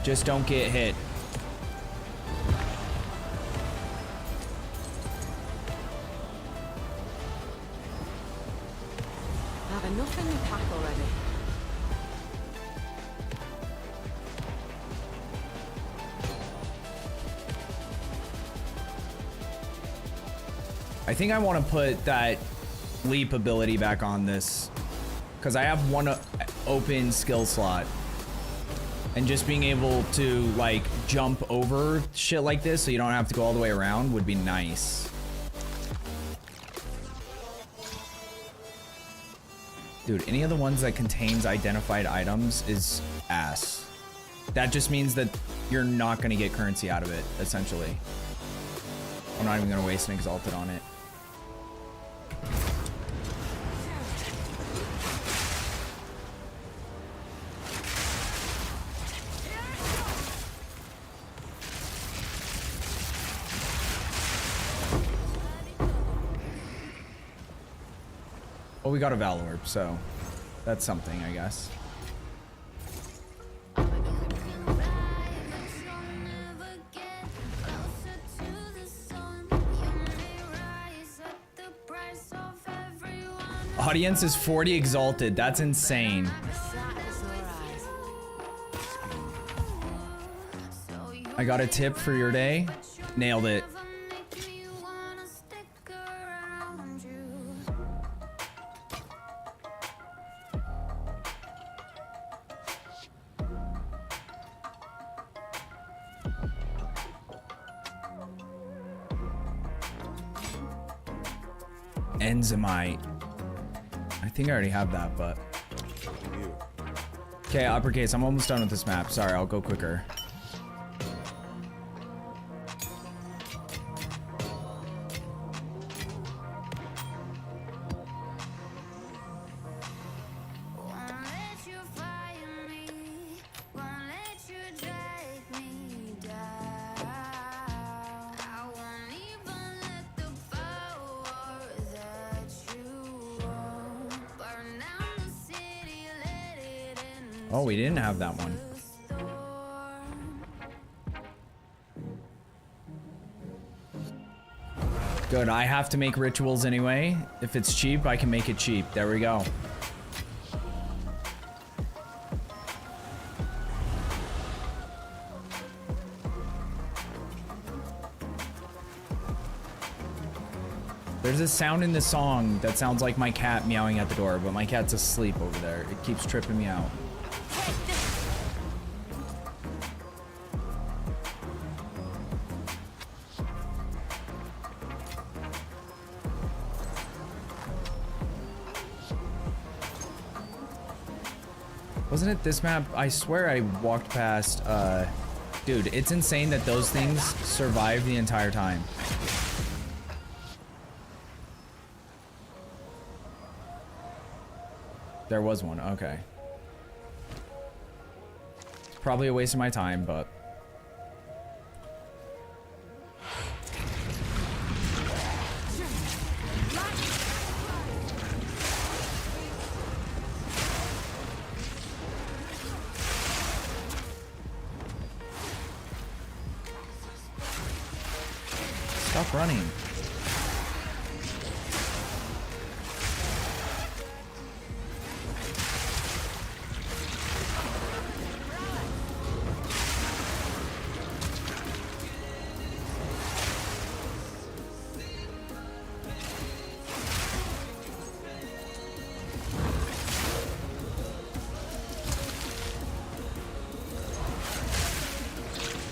Just don't get hit. Have enough in the pack already. I think I want to put that leap ability back on this because I have one open skill slot, and just being able to like jump over shit like this so you don't have to go all the way around would be nice. Dude, any of the ones that contains identified items is ass. That just means that you're not going to get currency out of it, essentially. I'm not even going to waste an exalted on it. Well, we got a Valor, so that's something, I guess. Audience is 40 exalted. That's insane. I got a tip for your day. Nailed it. Enzymite. I think I already have that, but... Okay, uppercase. I'm almost done with this map. Sorry, I'll go quicker. Oh, we didn't have that one. Good, I have to make rituals anyway. If it's cheap, I can make it cheap. There we go. There's a sound in this song that sounds like my cat meowing at the door, but my cat's asleep over there. It keeps tripping me out. Wasn't it this map? I swear I walked past, dude, it's insane that those things survive the entire time. There was one, okay. It's probably a waste of my time, but... Stop running.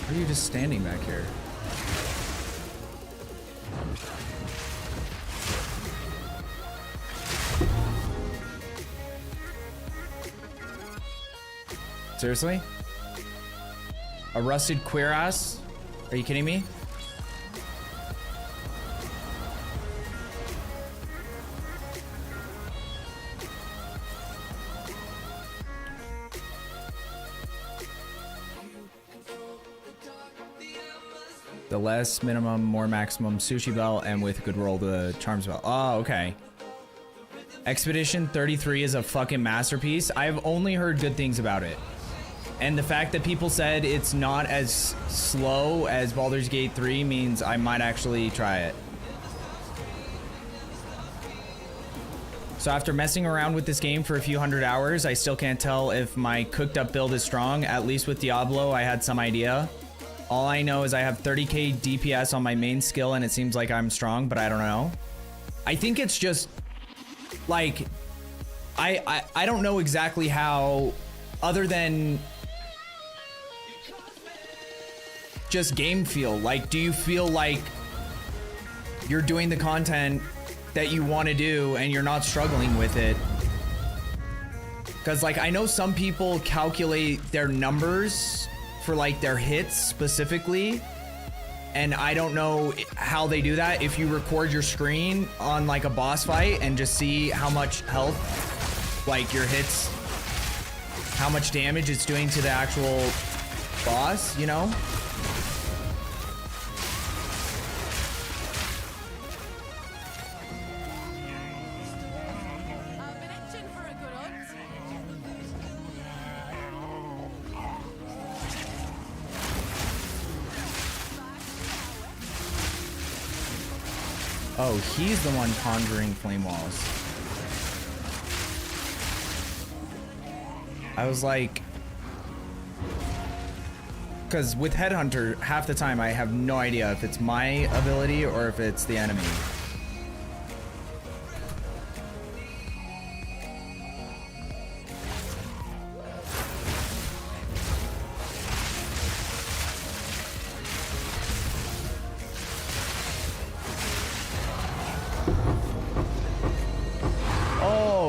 Why are you just standing back here? Seriously? A rusted queer ass? Are you kidding me? The less minimum, more maximum sushi belt, and with good roll the charms belt. Oh, okay. Expedition 33 is a fucking masterpiece. I've only heard good things about it. And the fact that people said it's not as slow as Baldur's Gate 3 means I might actually try it. So after messing around with this game for a few hundred hours, I still can't tell if my cooked up build is strong. At least with Diablo, I had some idea. All I know is I have 30k DPS on my main skill and it seems like I'm strong, but I don't know. I think it's just like, I don't know exactly how, other than just game feel. Like, do you feel like you're doing the content that you want to do and you're not struggling with it? Because like, I know some people calculate their numbers for like their hits specifically, and I don't know how they do that. If you record your screen on like a boss fight and just see how much health, like your hits, how much damage it's doing to the actual boss, you know? Oh, he's the one conjuring flame walls. I was like... Because with Headhunter, half the time I have no idea if it's my ability or if it's the enemy.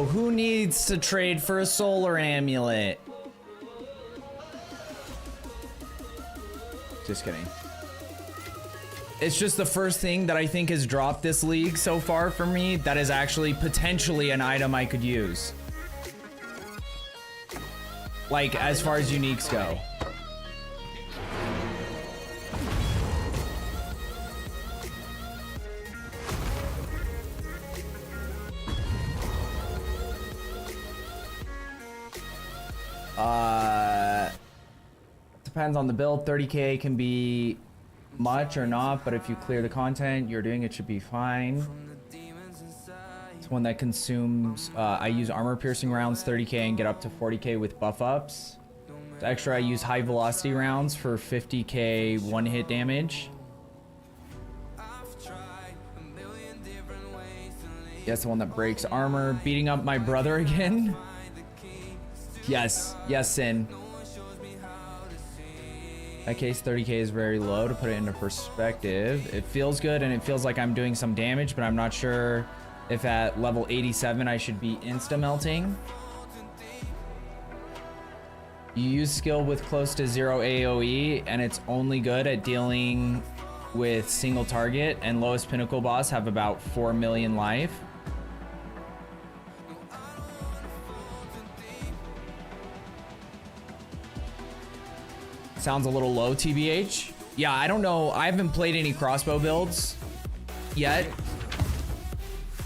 Who needs to trade for a solar amulet? Just kidding. It's just the first thing that I think has dropped this league so far for me that is actually potentially an item I could use. Like, as far as uniques go. Depends on the build. 30k can be much or not, but if you clear the content you're doing, it should be fine. It's one that consumes, I use armor piercing rounds 30k and get up to 40k with buff ups. The extra, I use high velocity rounds for 50k one hit damage. Yes, the one that breaks armor. Beating up my brother again. Yes, yes, Sin. That case 30k is very low to put it into perspective. It feels good and it feels like I'm doing some damage, but I'm not sure if at level 87 I should be insta melting. You use skill with close to 0 AoE and it's only good at dealing with single target, and lowest pinnacle boss have about 4 million life. Sounds a little low, TBH. Yeah, I don't know. I haven't played any crossbow builds yet.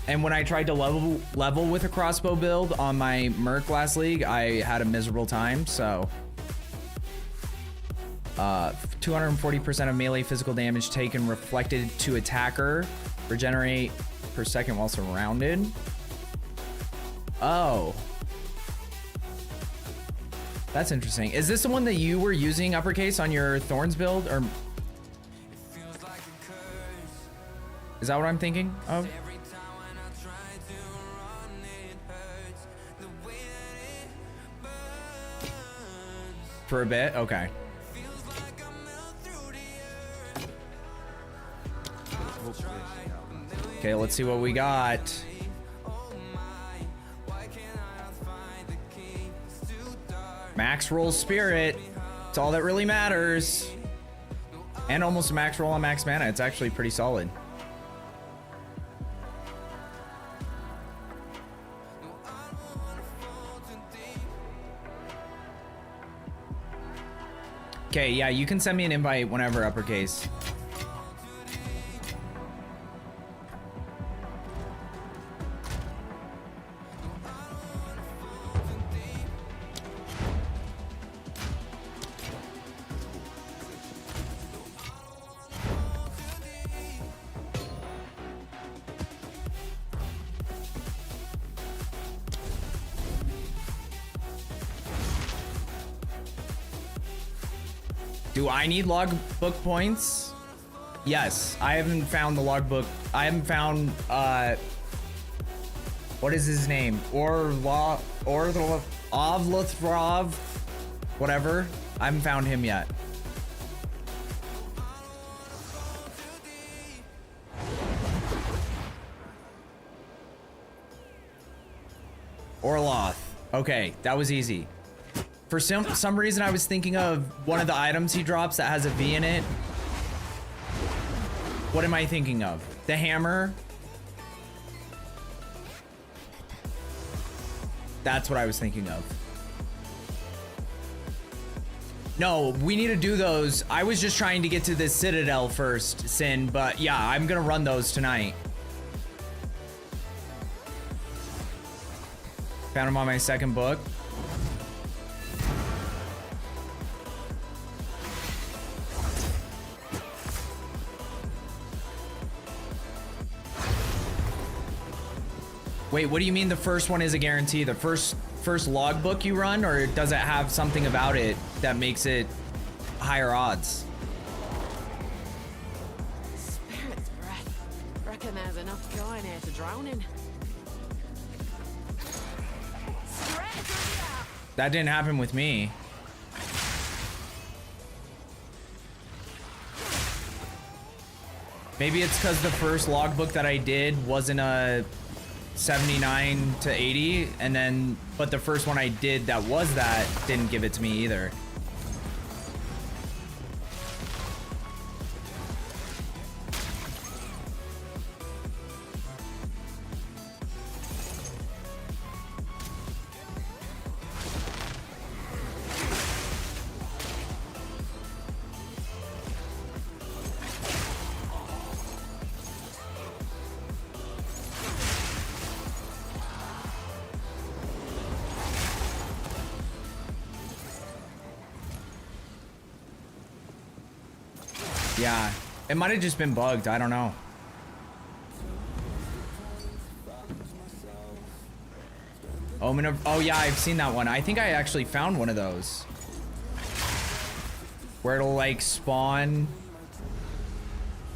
And when I tried to level with a crossbow build on my Merc last league, I had a miserable time, so. 240% of melee physical damage taken reflected to attacker. Regenerate per second while surrounded. Oh. That's interesting. Is this the one that you were using uppercase on your Thorns build, or is that what I'm thinking of? For a bit? Okay. Okay, let's see what we got. Max roll spirit. It's all that really matters. And almost a max roll on max mana. It's actually pretty solid. Okay, yeah, you can send me an invite whenever, uppercase. Do I need logbook points? Yes, I haven't found the logbook. I haven't found, what is his name? Ovlathrov, whatever. I haven't found him yet. Orloth. Okay, that was easy. For some reason, I was thinking of one of the items he drops that has a V in it. What am I thinking of? The hammer? That's what I was thinking of. No, we need to do those. I was just trying to get to the Citadel first, Sin, but yeah, I'm gonna run those tonight. Found them on my second book. Wait, what do you mean the first one is a guarantee? The first logbook you run, or does it have something about it that makes it higher odds? Spirit's breath. Reckon there's enough going here to drowning. That didn't happen with me. Maybe it's because the first logbook that I did wasn't a 79 to 80, and then but the first one I did that was that didn't give it to me either. Yeah, it might have just been bugged. I don't know. Omen of, oh yeah, I've seen that one. I think I actually found one of those where it'll like spawn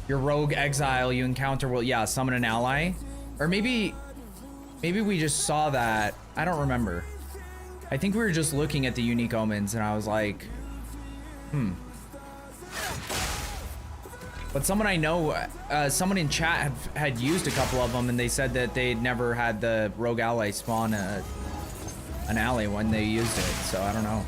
your rogue exile you encounter will, yeah, summon an ally. Or maybe Maybe we just saw that. I don't remember. I think we were just looking at the unique omens and I was like, But someone I know, someone in chat had used a couple of them and they said that they'd never had the rogue ally spawn an ally when they used it. So I don't know.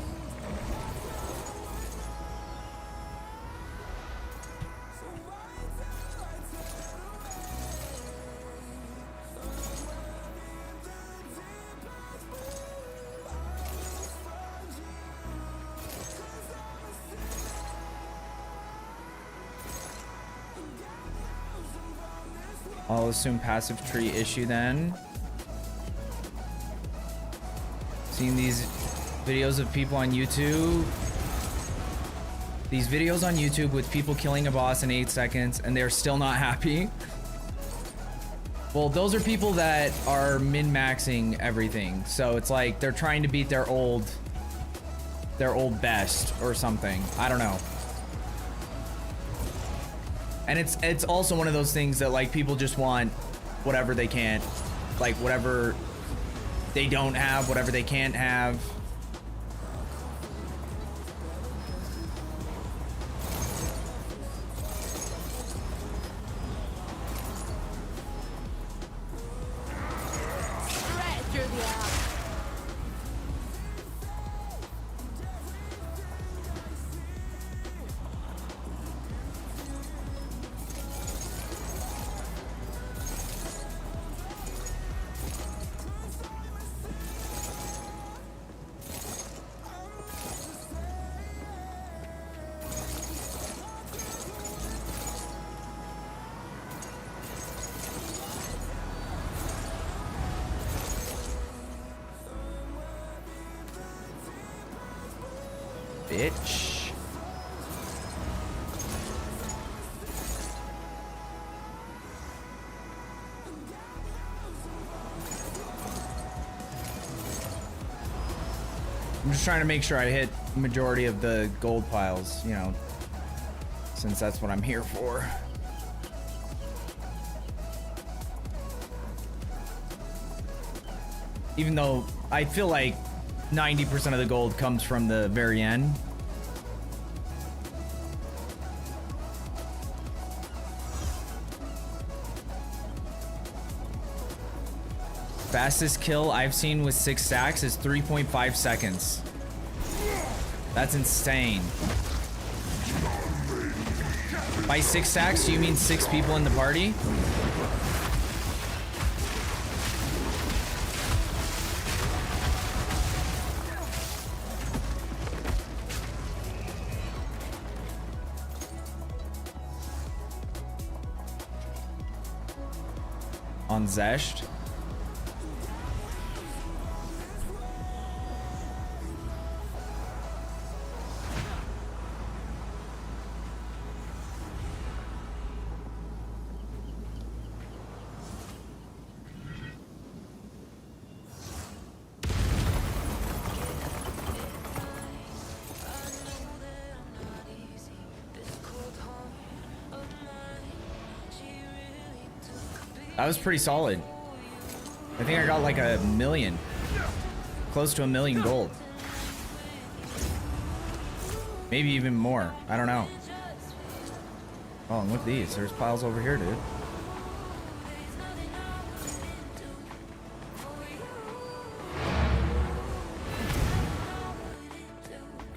I'll assume passive tree issue then. Seeing these videos of people on YouTube. These videos on YouTube with people killing a boss in 8 seconds and they're still not happy. Well, those are people that are min-maxing everything. So it's like they're trying to beat their old best or something. I don't know. And it's also one of those things that like people just want whatever they can't, like whatever they don't have, whatever they can't have. Straight through the eye. Bitch. I'm just trying to make sure I hit the majority of the gold piles, you know, since that's what I'm here for. Even though I feel like 90% of the gold comes from the very end. Fastest kill I've seen with 6 stacks is 3.5 seconds. That's insane. By 6 stacks, do you mean 6 people in the party? On Zesht. That was pretty solid. I think I got like 1 million. Close to 1 million gold. Maybe even more. I don't know. Oh, and look at these. There's piles over here, dude.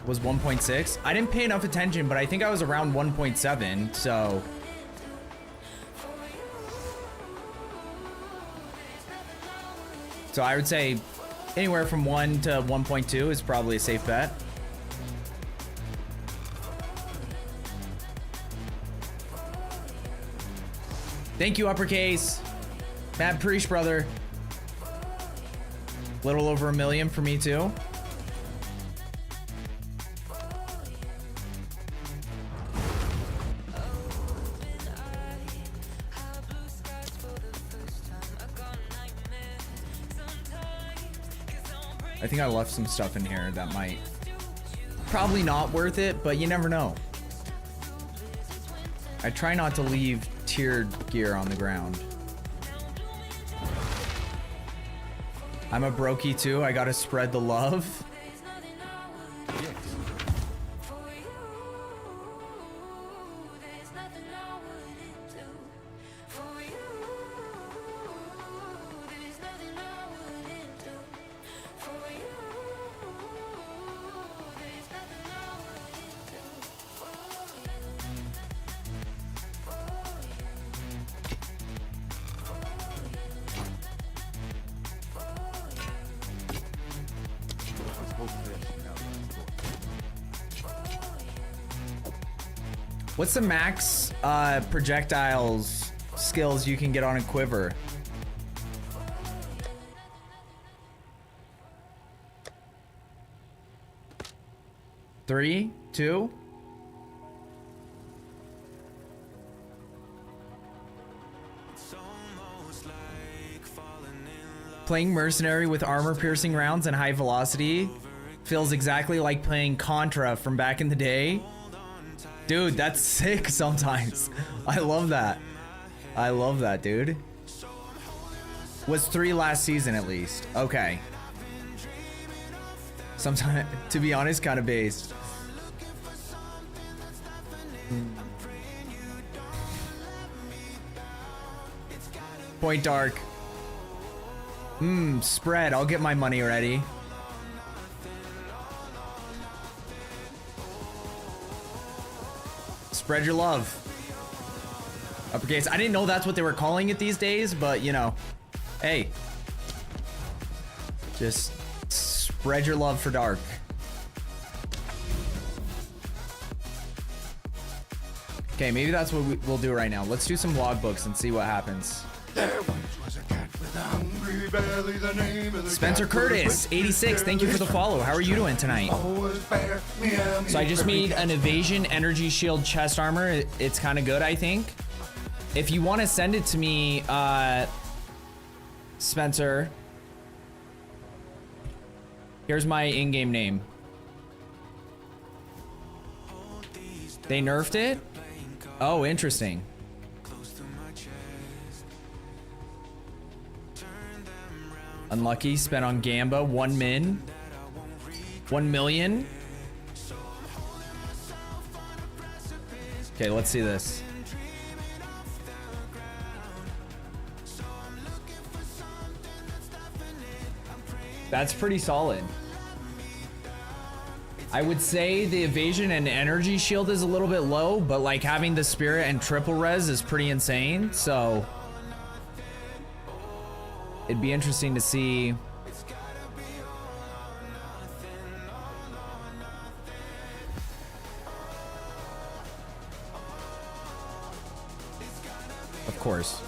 Was 1.6? I didn't pay enough attention, but I think I was around 1.7, so... So I would say anywhere from 1 to 1.2 is probably a safe bet. Thank you, Uppercase. Mad Preach, brother. Little over 1 million for me too. I think I left some stuff in here that might... Probably not worth it, but you never know. I try not to leave tiered gear on the ground. I'm a brokey too. I gotta spread the love. Yes. What's the max projectiles skills you can get on a quiver? Three, two. Playing mercenary with armor-piercing rounds and high velocity feels exactly like playing Contra from back in the day. Dude, that's sick sometimes. I love that. I love that, dude. Was 3 last season at least. Okay. Sometimes, to be honest, kind of based. Point Dark. Spread. I'll get my money ready. Spread your love. Uppercase. I didn't know that's what they were calling it these days, but you know, hey, just spread your love for Dark. Okay, maybe that's what we'll do right now. Let's do some logbooks and see what happens. There once was a cat with a hungry belly, the name of the Spencer cat Curtis, 86. Thank you for the follow. How are you doing tonight? So I just made an evasion energy shield chest armor. It's kind of good, I think. If you want to send it to me, Spencer, here's my in-game name. They nerfed it? Oh, interesting. Unlucky, spent on Gamba, 1 min. 1 million. Okay, let's see this. That's pretty solid. I would say the evasion and energy shield is a little bit low, but like having the spirit and triple res is pretty insane, so it'd be interesting to see. Of course.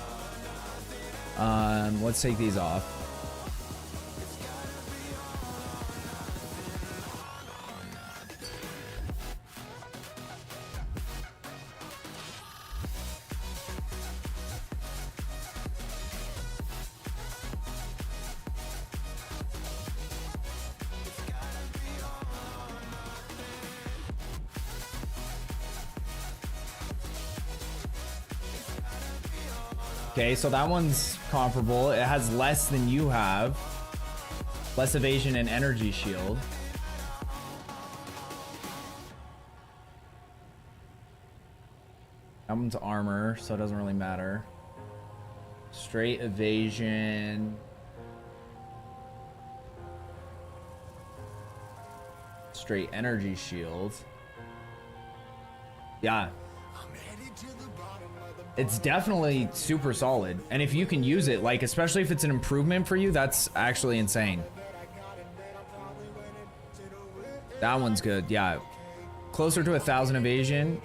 Let's take these off. Okay, so that one's comparable. It has less than you have. Less evasion and energy shield. That one's armor, so it doesn't really matter. Straight evasion. Straight energy shield. Yeah. It's definitely super solid. And if you can use it, like, especially if it's an improvement for you, that's actually insane. That one's good, yeah. Closer to 1,000 evasion.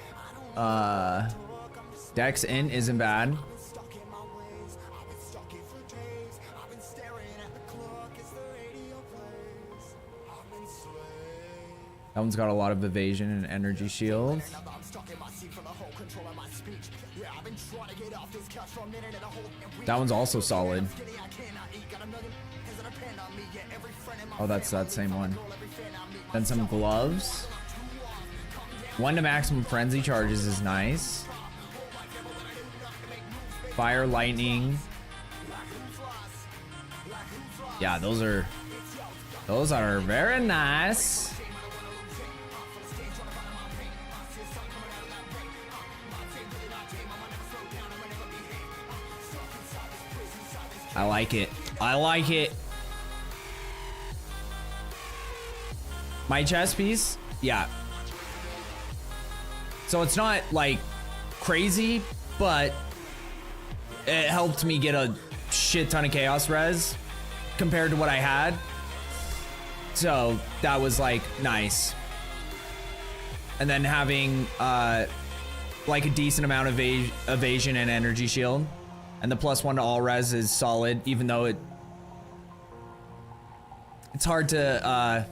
Dex int isn't bad. That one's got a lot of evasion and energy shield. That one's also solid. Oh, that's that same one. Then some gloves. 1 to maximum frenzy charges is nice. Fire, lightning. Yeah, those are very nice. I like it. I like it. My chess piece? Yeah. So it's not like crazy, but it helped me get a shit ton of chaos res compared to what I had. So that was like nice. And then having like a decent amount of evasion and energy shield. And the +1 to all res is solid, even though it's hard to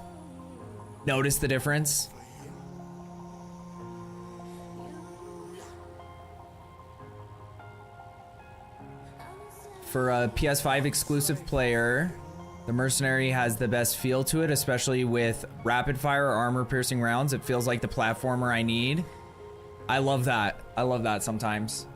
notice the difference. For a PS5 exclusive player, the Mercenary has the best feel to it, especially with rapid fire or armor piercing rounds. It feels like the platformer I need. I love that. I love that sometimes.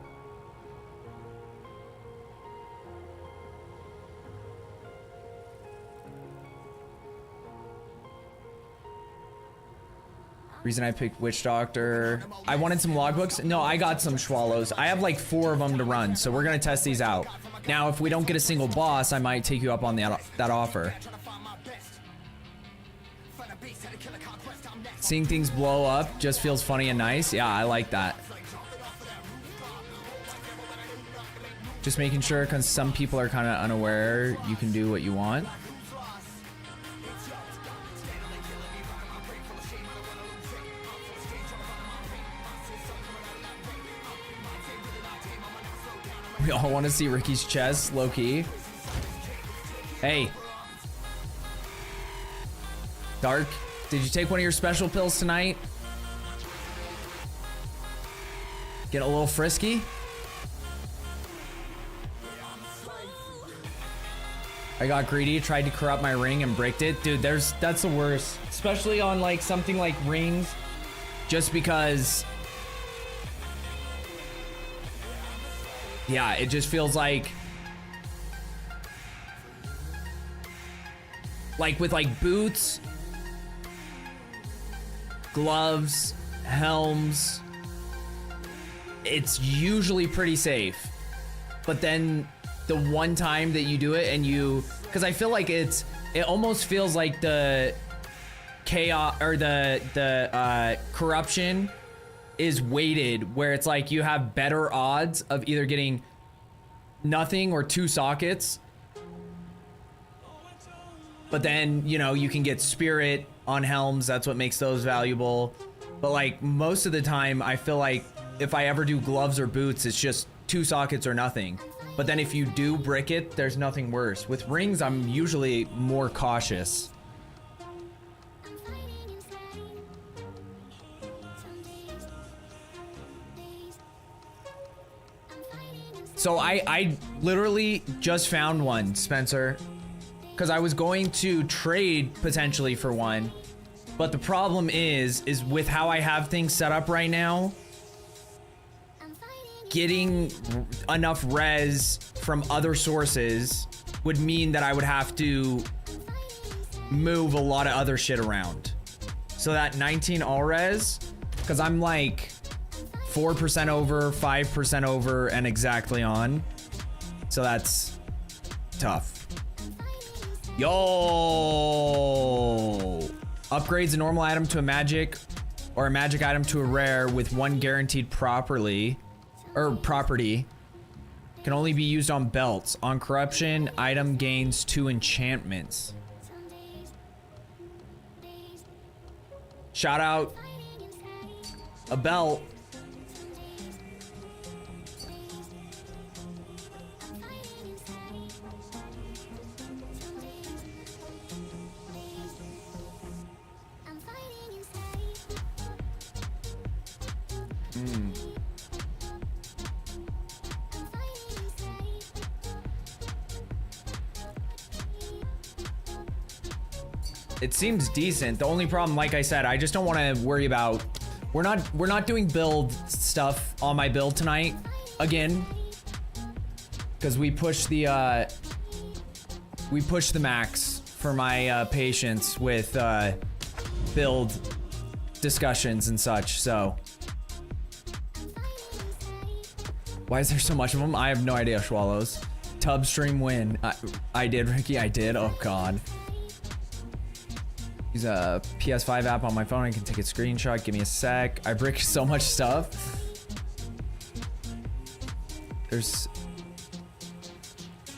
Reason I picked Witch Doctor. I wanted some logbooks. No, I got some Swallows. I have like 4 of them to run, so we're gonna test these out. Now, if we don't get a single boss, I might take you up on that offer. Seeing things blow up just feels funny and nice. Yeah, I like that. Just making sure, because some people are kind of unaware you can do what you want. We all want to see Ricky's chest, low-key. Hey. Dark, did you take one of your special pills tonight? Get a little frisky? I got greedy, tried to corrupt my ring and bricked it. Dude, that's the worst. Especially on like something like rings. Just because... yeah, it just feels like with like boots, gloves, helms, it's usually pretty safe. But then the one time that you do it and because I feel like it almost feels like the chaos or the corruption is weighted, where it's like you have better odds of either getting nothing or 2 sockets, but then you can get spirit on helms. That's what makes those valuable. But like most of the time I feel like if I ever do gloves or boots, it's just 2 sockets or nothing. But then if you do brick it, there's nothing worse. With rings, I'm usually more cautious. So I literally just found one, Spencer, because I was going to trade potentially for one, but the problem is with how I have things set up right now, getting enough res from other sources would mean that I would have to move a lot of other shit around. So that 19 all res, because I'm like 4% over, 5% over, and exactly on. So that's tough. Yo! Upgrades a normal item to a magic or a magic item to a rare with 1 guaranteed property. Can only be used on belts. On corruption, item gains 2 enchantments. Shout out a belt. It seems decent. The only problem, like I said, I just don't want to worry about. We're not doing build stuff on my build tonight again, because we pushed the we push the max for my patience with build discussions and such, so. Why is there so much of them? I have no idea, Schwallows. Tub stream win. I did, Ricky, I did. Oh god. Use a PS5 app on my phone. I can take a screenshot. Give me a sec. I brick so much stuff. There's...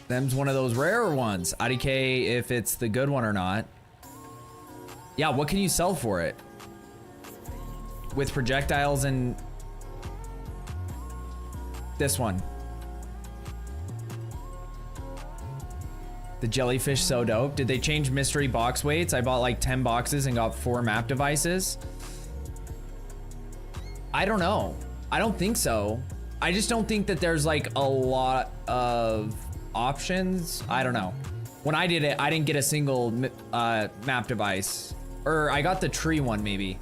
Them's one of those rarer ones. IDK if it's the good one or not. Yeah, what can you sell for it? With projectiles and... This one. The jellyfish so dope. Did they change mystery box weights? I bought like 10 boxes and got 4 map devices. I don't know. I don't think so. I just don't think that there's like a lot of options. I don't know. When I did it, I didn't get a single map device. Or I got the tree one maybe.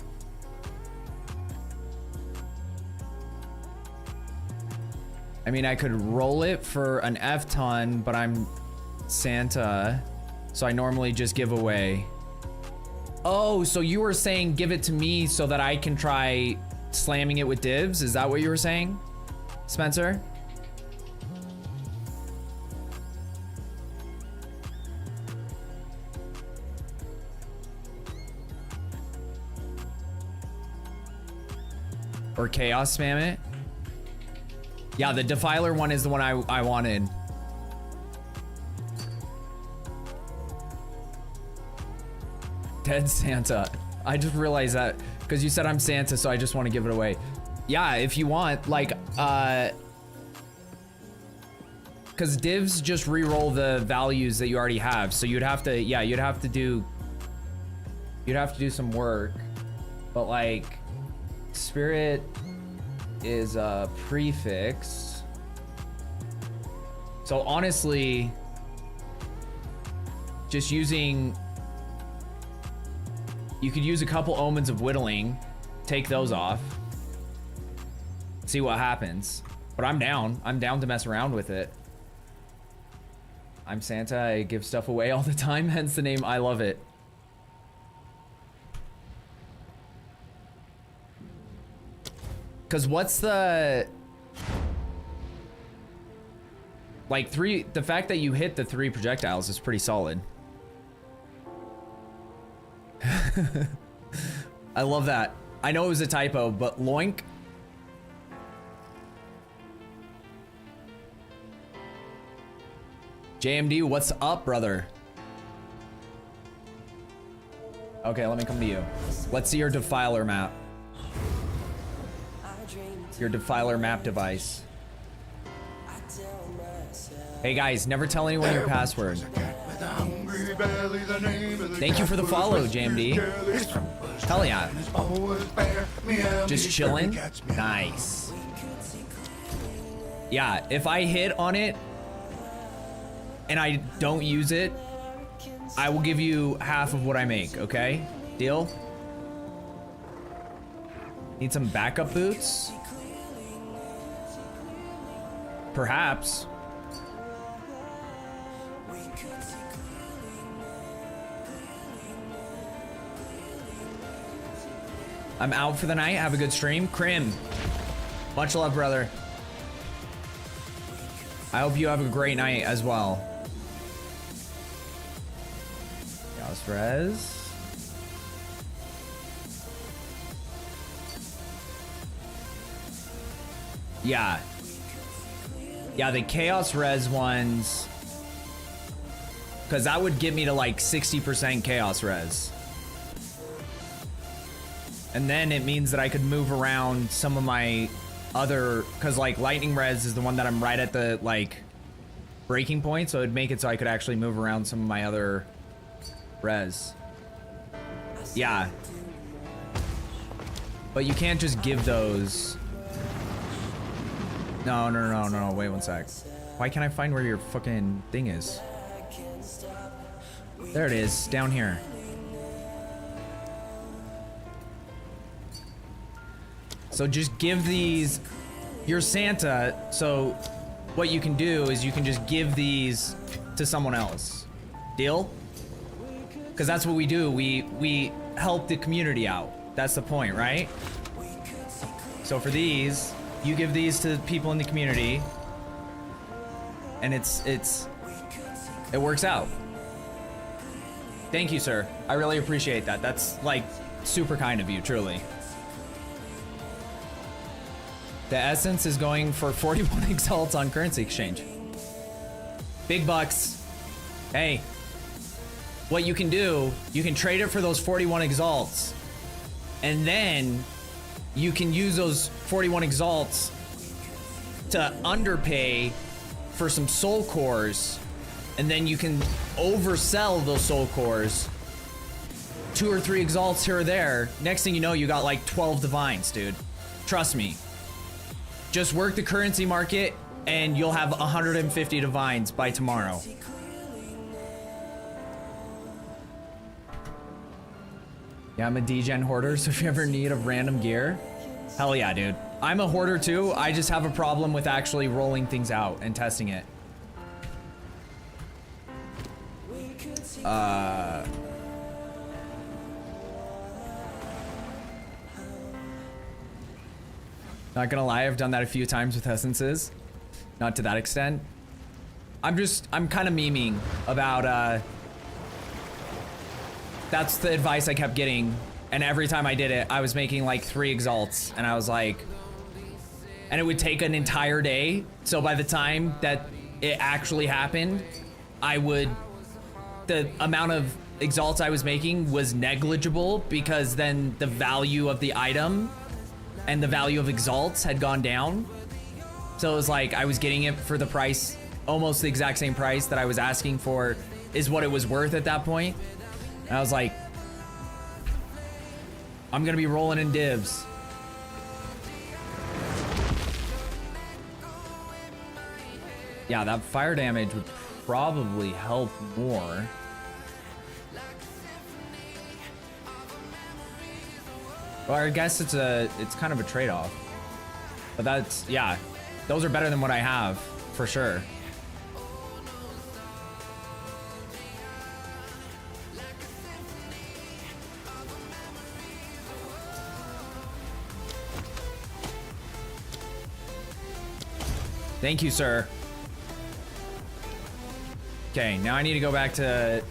I mean, I could roll it for an F ton, but I'm Santa, so I normally just give away. Oh, so you were saying give it to me so that I can try slamming it with divs? Is that what you were saying, Spencer? Or chaos spam it? Yeah, the Defiler one is the one I wanted. Dead Santa. I just realized that because you said I'm Santa, so I just want to give it away. Yeah, if you want, like, because divs just re-roll the values that you already have, so you'd have to, yeah, you'd have to do some work, but like, spirit is a prefix. So honestly, just using, you could use a couple omens of whittling, take those off, see what happens. But I'm down to mess around with it. I'm Santa, I give stuff away all the time, hence the name I love it. Cause what's the, like the fact that you hit the 3 projectiles is pretty solid. I love that. I know it was a typo, but loink. JMD, what's up, brother? Okay, let me come to you. Let's see your Defiler map. Your Defiler map device. Hey guys, never tell anyone your password. Thank you for the follow, JMD. Hell yeah. Just chilling? Nice. Yeah, if I hit on it and I don't use it, I will give you half of what I make, okay? Deal? Need some backup boots? Perhaps. I'm out for the night. Have a good stream. Crim. Much love, brother. I hope you have a great night as well. Chaos Res. Yeah. Yeah, the Chaos Res ones. Because that would get me to like 60% Chaos Res. And then it means that I could move around some of my other, because like Lightning Res is the one that I'm right at the like breaking point, so it'd make it so I could actually move around some of my other res. Yeah. But you can't just give those. No, wait one sec. Why can't I find where your fucking thing is? There it is, down here. So just give these, you're Santa, so what you can do is you can just give these to someone else. Deal? Because that's what we do. We help the community out. That's the point, right? So for these, you give these to people in the community, and it works out. Thank you, sir. I really appreciate that. That's like super kind of you, truly. The essence is going for 41 exalts on currency exchange. Big bucks. Hey, what you can do, you can trade it for those 41 exalts, and then you can use those 41 exalts to underpay for some soul cores, and then you can oversell those soul cores, 2 or 3 exalts here or there. Next thing you know, you got like 12 divines, dude. Trust me. Just work the currency market and you'll have 150 divines by tomorrow. Yeah, I'm a degen hoarder, so if you ever need a random gear, hell yeah, dude. I'm a hoarder too. I just have a problem with actually rolling things out and testing it. Not gonna lie, I've done that a few times with essences. Not to that extent. I'm kind of memeing about, that's the advice I kept getting. And every time I did it, I was making like 3 exalts. And I was like, and it would take an entire day. So by the time that it actually happened, the amount of exalts I was making was negligible, because then the value of the item and the value of exalts had gone down. So it was like I was getting it for the price, almost the exact same price that I was asking for is what it was worth at that point. And I was like, I'm gonna be rolling in divs. Yeah, that fire damage would probably help more. Well, I guess it's kind of a trade-off. But that's, yeah, those are better than what I have, for sure. Thank you, sir. Okay, now I need to go back to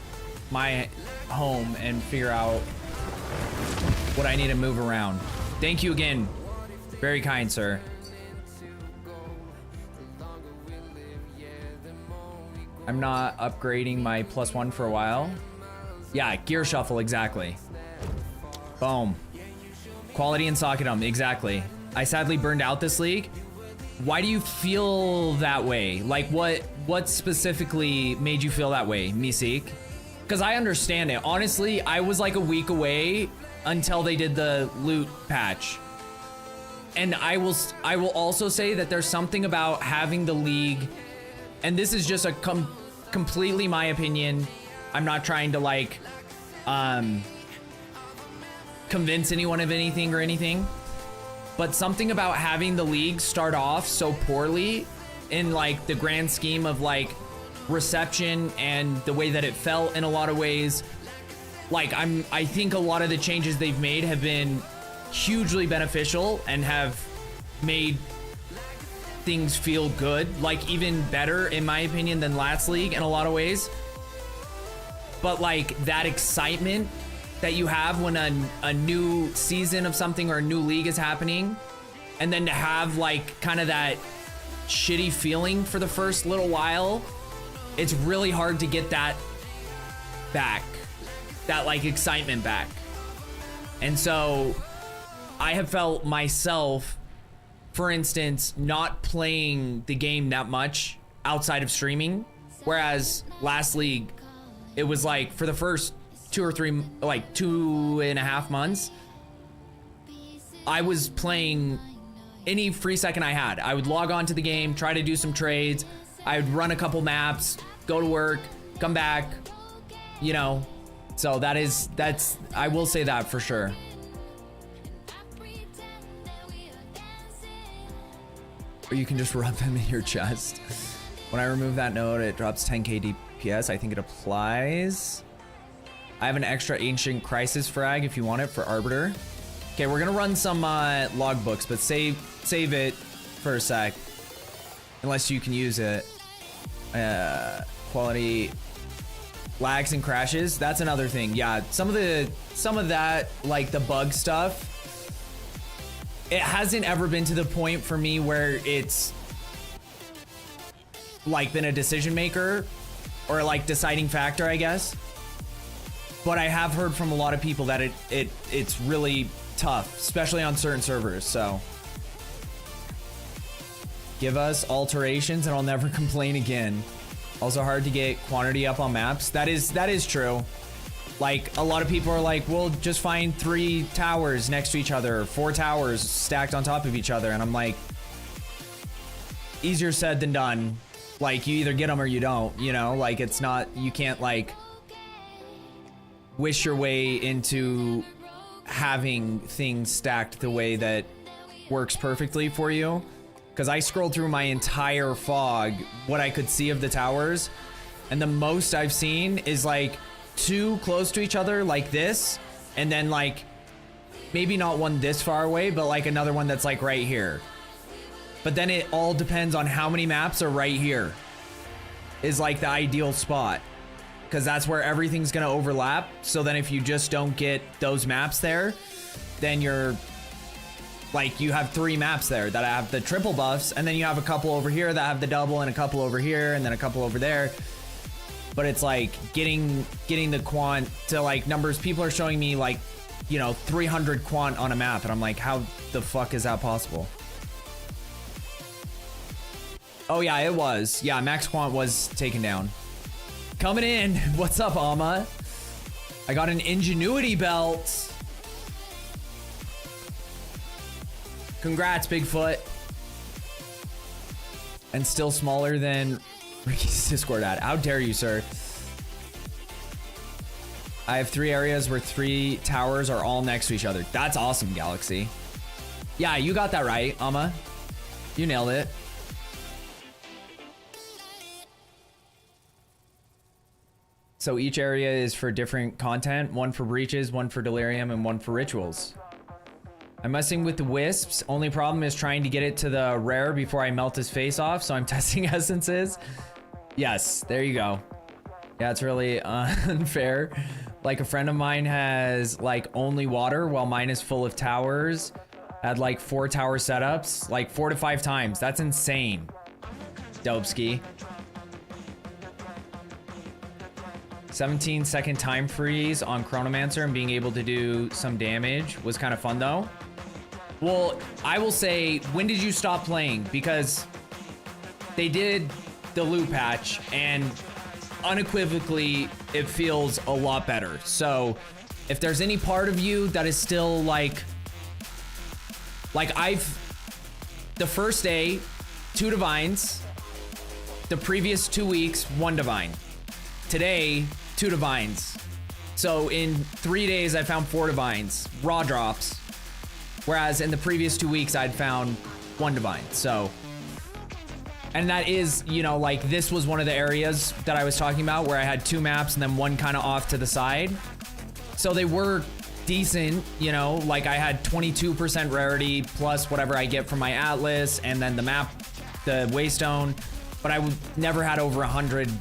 my home and figure out what I need to move around. Thank you again. Very kind, sir. I'm not upgrading my +1 for a while. Yeah, gear shuffle, exactly. Boom. Quality and socketum, exactly. I sadly burned out this league. Why do you feel that way? Like, what specifically made you feel that way, Misik? Because I understand it. Honestly, I was like a week away until they did the loot patch. And I will also say that there's something about having the league, and this is just a completely my opinion. I'm not trying to like convince anyone of anything or anything. But something about having the league start off so poorly in like the grand scheme of like reception and the way that it felt in a lot of ways. Like I think a lot of the changes they've made have been hugely beneficial and have made things feel good, like even better in my opinion than last league in a lot of ways. But like that excitement that you have when a new season of something or a new league is happening, and then to have like kind of that shitty feeling for the first little while, it's really hard to get that back, that like excitement back. And so I have felt myself, for instance, not playing the game that much outside of streaming, whereas last league it was like for the first 2 or 3, like 2.5 months, I was playing any free second I had. I would log on to the game, try to do some trades, I would run a couple maps, go to work, come back, you know. So that's I will say that for sure. Or you can just rub them in your chest. When I remove that node, it drops 10k DPS. I think it applies. I have an extra Ancient Crisis frag if you want it for Arbiter. Okay, we're gonna run some logbooks, but save it for a sec. Unless you can use it. Quality lags and crashes. That's another thing. Yeah, some of that, like the bug stuff, it hasn't ever been to the point for me where it's like been a decision maker or like deciding factor, I guess. But I have heard from a lot of people that it's really tough, especially on certain servers. So give us alterations and I'll never complain again. Also hard to get quantity up on maps. That is true. Like a lot of people are like, well, just find 3 towers next to each other, or 4 towers stacked on top of each other. And I'm like, easier said than done. Like you either get them or you don't, you know, like it's not, you can't like wish your way into having things stacked the way that works perfectly for you. Because I scrolled through my entire fog, what I could see of the towers, and the most I've seen is like 2 close to each other like this, and then like maybe not one this far away, but like another one that's like right here. But then it all depends on how many maps are right here is like the ideal spot, because that's where everything's gonna overlap. So then if you just don't get those maps there, then you're like, you have 3 maps there that have the triple buffs, and then you have a couple over here that have the double, and a couple over here, and then a couple over there. But it's like getting the quant to like numbers. People are showing me like, you know, 300 quant on a map, and I'm like, how the fuck is that possible? Oh yeah, it was. Yeah, max quant was taken down. Coming in. What's up, Alma? I got an ingenuity belt. Congrats, Bigfoot. And still smaller than Ricky's Discord ad. How dare you, sir? I have 3 areas where 3 towers are all next to each other. That's awesome, Galaxy. Yeah, you got that right, Amma. You nailed it. So each area is for different content. 1 for breaches, 1 for delirium, and 1 for rituals. I'm messing with the wisps. Only problem is trying to get it to the rare before I melt his face off, so I'm testing essences. Yes, there you go. Yeah, it's really unfair. Like a friend of mine has like only water while mine is full of towers. Had like 4 tower setups, like 4 to 5 times. That's insane. Dopeski. 17-second time freeze on Chronomancer and being able to do some damage was kind of fun though. Well, I will say, when did you stop playing? Because they did the loot patch and unequivocally it feels a lot better. So if there's any part of you that is still like the first day, 2 divines, the previous 2 weeks, 1 divine, today, 2 divines. So in 3 days, I found 4 divines, raw drops. Whereas in the previous 2 weeks, I'd found 1 divine. So, and that is, you know, like this was one of the areas that I was talking about where I had 2 maps and then 1 kind of off to the side. So they were decent, you know, like I had 22% rarity plus whatever I get from my Atlas and then the map, the Waystone, but I never had over 100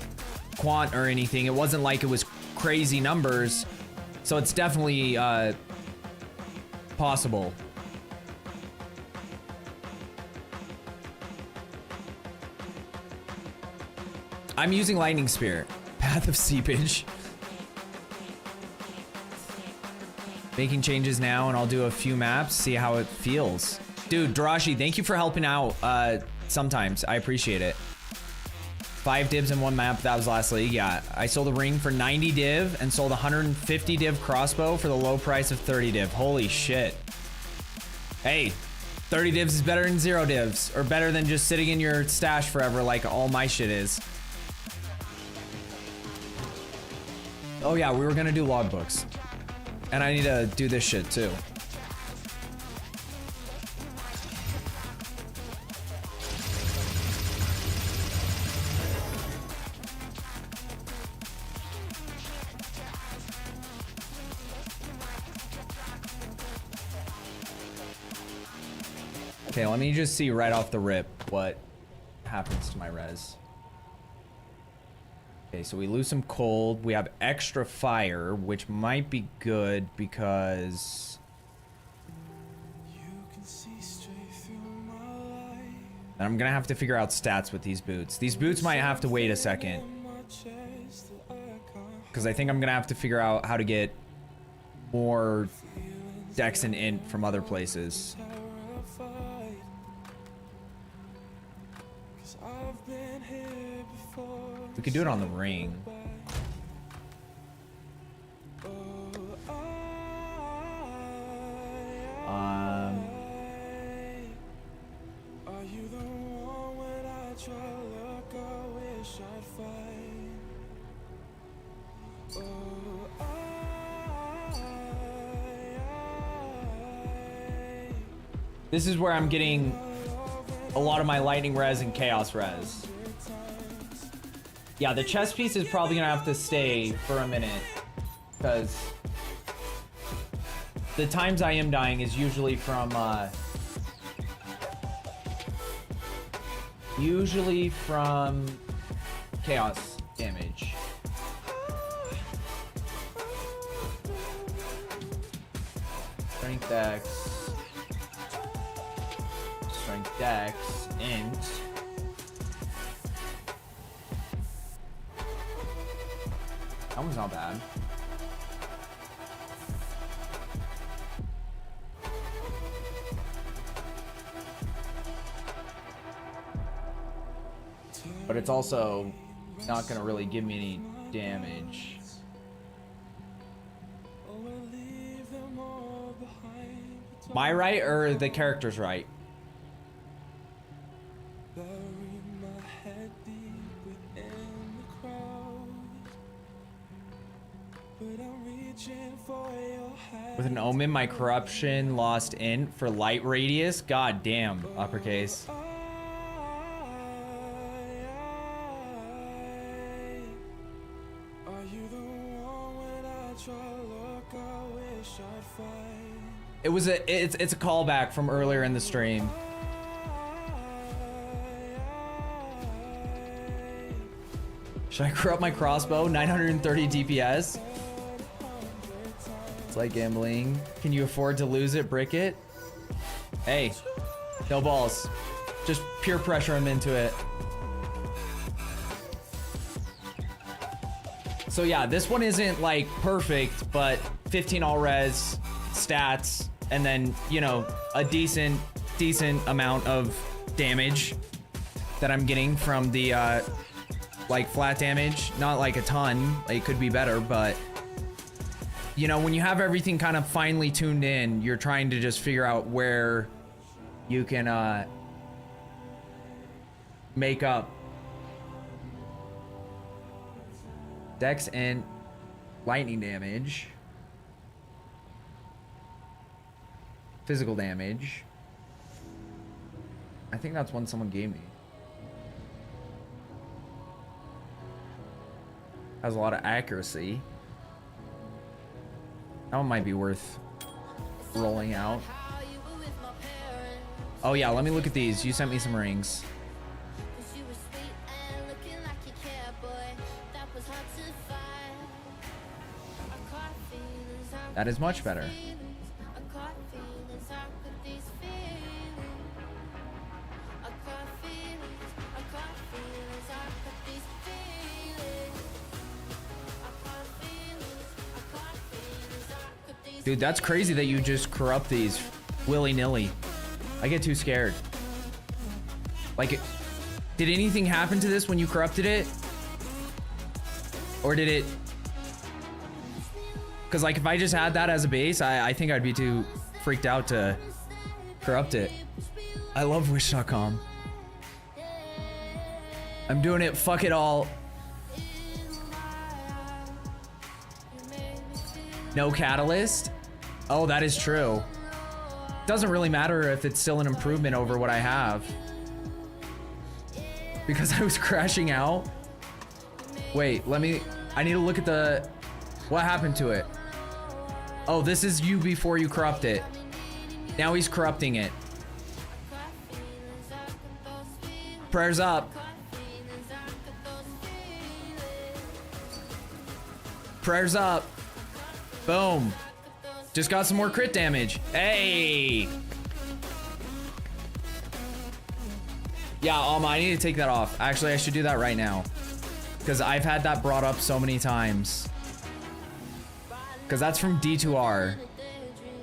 quant or anything. It wasn't like it was crazy numbers. So it's definitely possible. I'm using Lightning Spear. Path of Seepage. Making changes now, and I'll do a few maps, see how it feels. Dude, Darashi, thank you for helping out sometimes. I appreciate it. 5 divs in 1 map, that was last league. Yeah, I sold a ring for 90 div and sold 150 div crossbow for the low price of 30 div. Holy shit. Hey, 30 divs is better than 0 divs, or better than just sitting in your stash forever like all my shit is. Oh yeah, we were gonna do logbooks. And I need to do this shit too. Okay, let me just see right off the rip what happens to my res. Okay, so we lose some cold. We have extra fire, which might be good because... And I'm gonna have to figure out stats with these boots. These boots might have to wait a second. Because I think I'm gonna have to figure out how to get more dex and int from other places. We could do it on the ring. This is where I'm getting a lot of my lightning res and chaos res. Yeah, the chest piece is probably gonna have to stay for a minute because the times I am dying is usually from chaos damage. Strength dex. Strength dex. Int. That one's not bad. But it's also not gonna really give me any damage. My right or the character's right? With an omen, my corruption lost int for light radius. God damn, uppercase. It's a callback from earlier in the stream. Should I corrupt my crossbow? 930 DPS. It's like gambling. Can you afford to lose it? Brick it? Hey, no balls. Just peer pressure him into it. So yeah, this one isn't like perfect, but 15 all res, stats, and then, you know, a decent amount of damage that I'm getting from the like flat damage. Not like a ton, like, it could be better, but you know, when you have everything kind of finely tuned in, you're trying to just figure out where you can make up. Dex and lightning damage. Physical damage. I think that's one someone gave me. Has a lot of accuracy. That one might be worth rolling out. Oh yeah, let me look at these. You sent me some rings. That is much better. Dude, that's crazy that you just corrupt these willy-nilly. I get too scared. Like, did anything happen to this when you corrupted it? Or did it... Because, like, if I just had that as a base, I think I'd be too freaked out to corrupt it. I love Wish.com. I'm doing it, fuck it all. No catalyst? Oh, that is true. Doesn't really matter if it's still an improvement over what I have. Because I was crashing out. Wait, I need to look at the... What happened to it? Oh, this is you before you corrupt it. Now he's corrupting it. Prayers up. Prayers up. Boom. Just got some more crit damage. Hey. Yeah, I need to take that off. Actually, I should do that right now. Because I've had that brought up so many times. Because that's from D2R.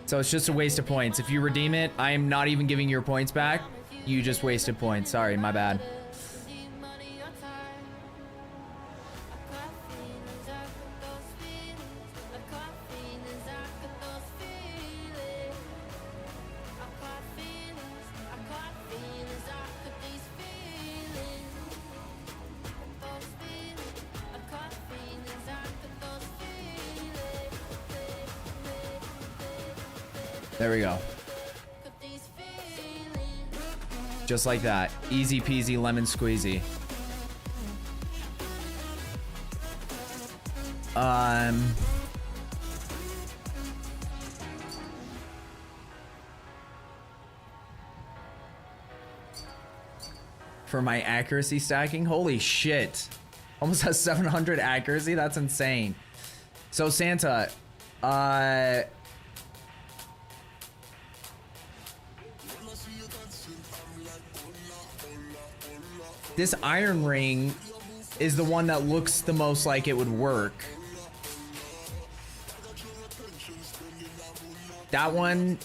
So it's just a waste of points. If you redeem it, I am not even giving your points back. You just wasted points. Sorry, my bad. There we go. Just like that. Easy peasy lemon squeezy. For my accuracy stacking, holy shit. Almost has 700 accuracy, that's insane. So Santa, this iron ring is the one that looks the most like it would work. That one,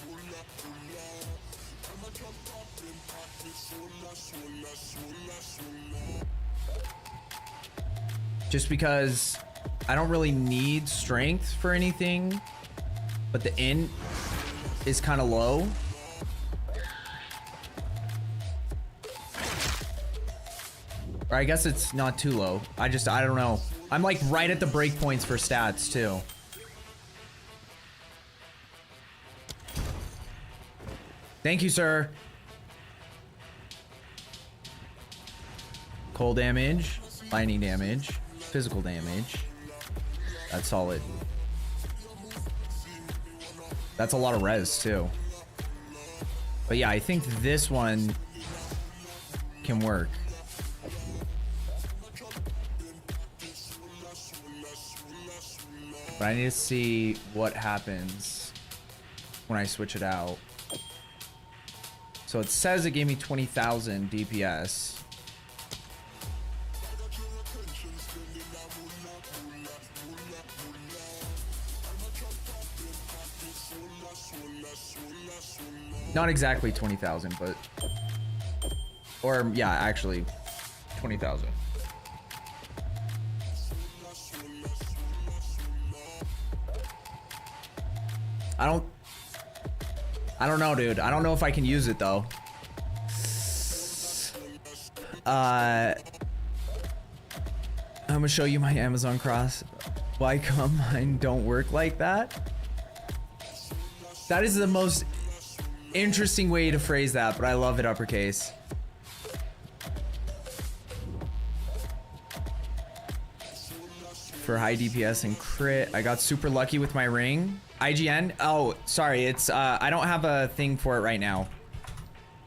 just because I don't really need strength for anything, but the int is kind of low. Or I guess it's not too low. I don't know. I'm like right at the break points for stats too. Thank you, sir. Cold damage, lightning damage, physical damage. That's solid. That's a lot of res too. But yeah, I think this one can work. But I need to see what happens when I switch it out. So it says it gave me 20,000 DPS. Not exactly 20,000, but... Or, yeah, actually, 20,000. I don't know, dude. I don't know if I can use it though. I'm gonna show you my Amazon cross. Why come mine don't work like that? That is the most interesting way to phrase that, but I love it uppercase. For high DPS and crit, I got super lucky with my ring. IGN? Oh, sorry. It's, I don't have a thing for it right now.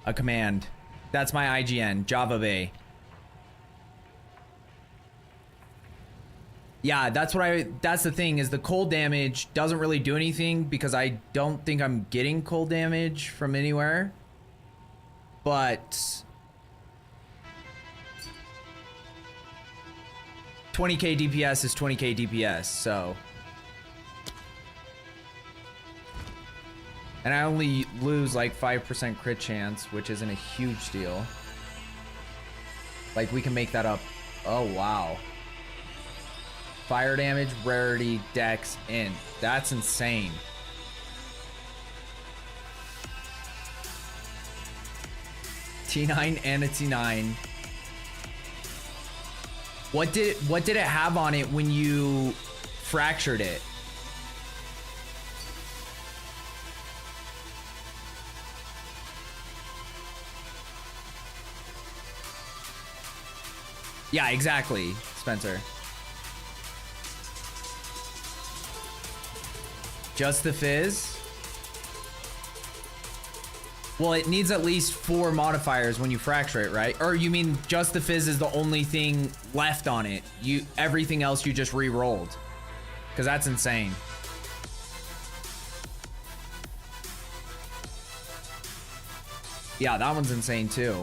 A command. That's my IGN. Java Bay. Yeah, that's the thing is the cold damage doesn't really do anything because I don't think I'm getting cold damage from anywhere. But 20k DPS is 20k DPS, so. And I only lose like 5% crit chance, which isn't a huge deal. Like we can make that up. Oh, wow. Fire damage, rarity, dex, int. That's insane. T9 and a T9. What did it have on it when you fractured it? Yeah, exactly, Spencer. Just the fizz? Well, it needs at least 4 modifiers when you fracture it, right? Or you mean just the fizz is the only thing left on it? Everything else you just re-rolled. Because that's insane. Yeah, that one's insane too.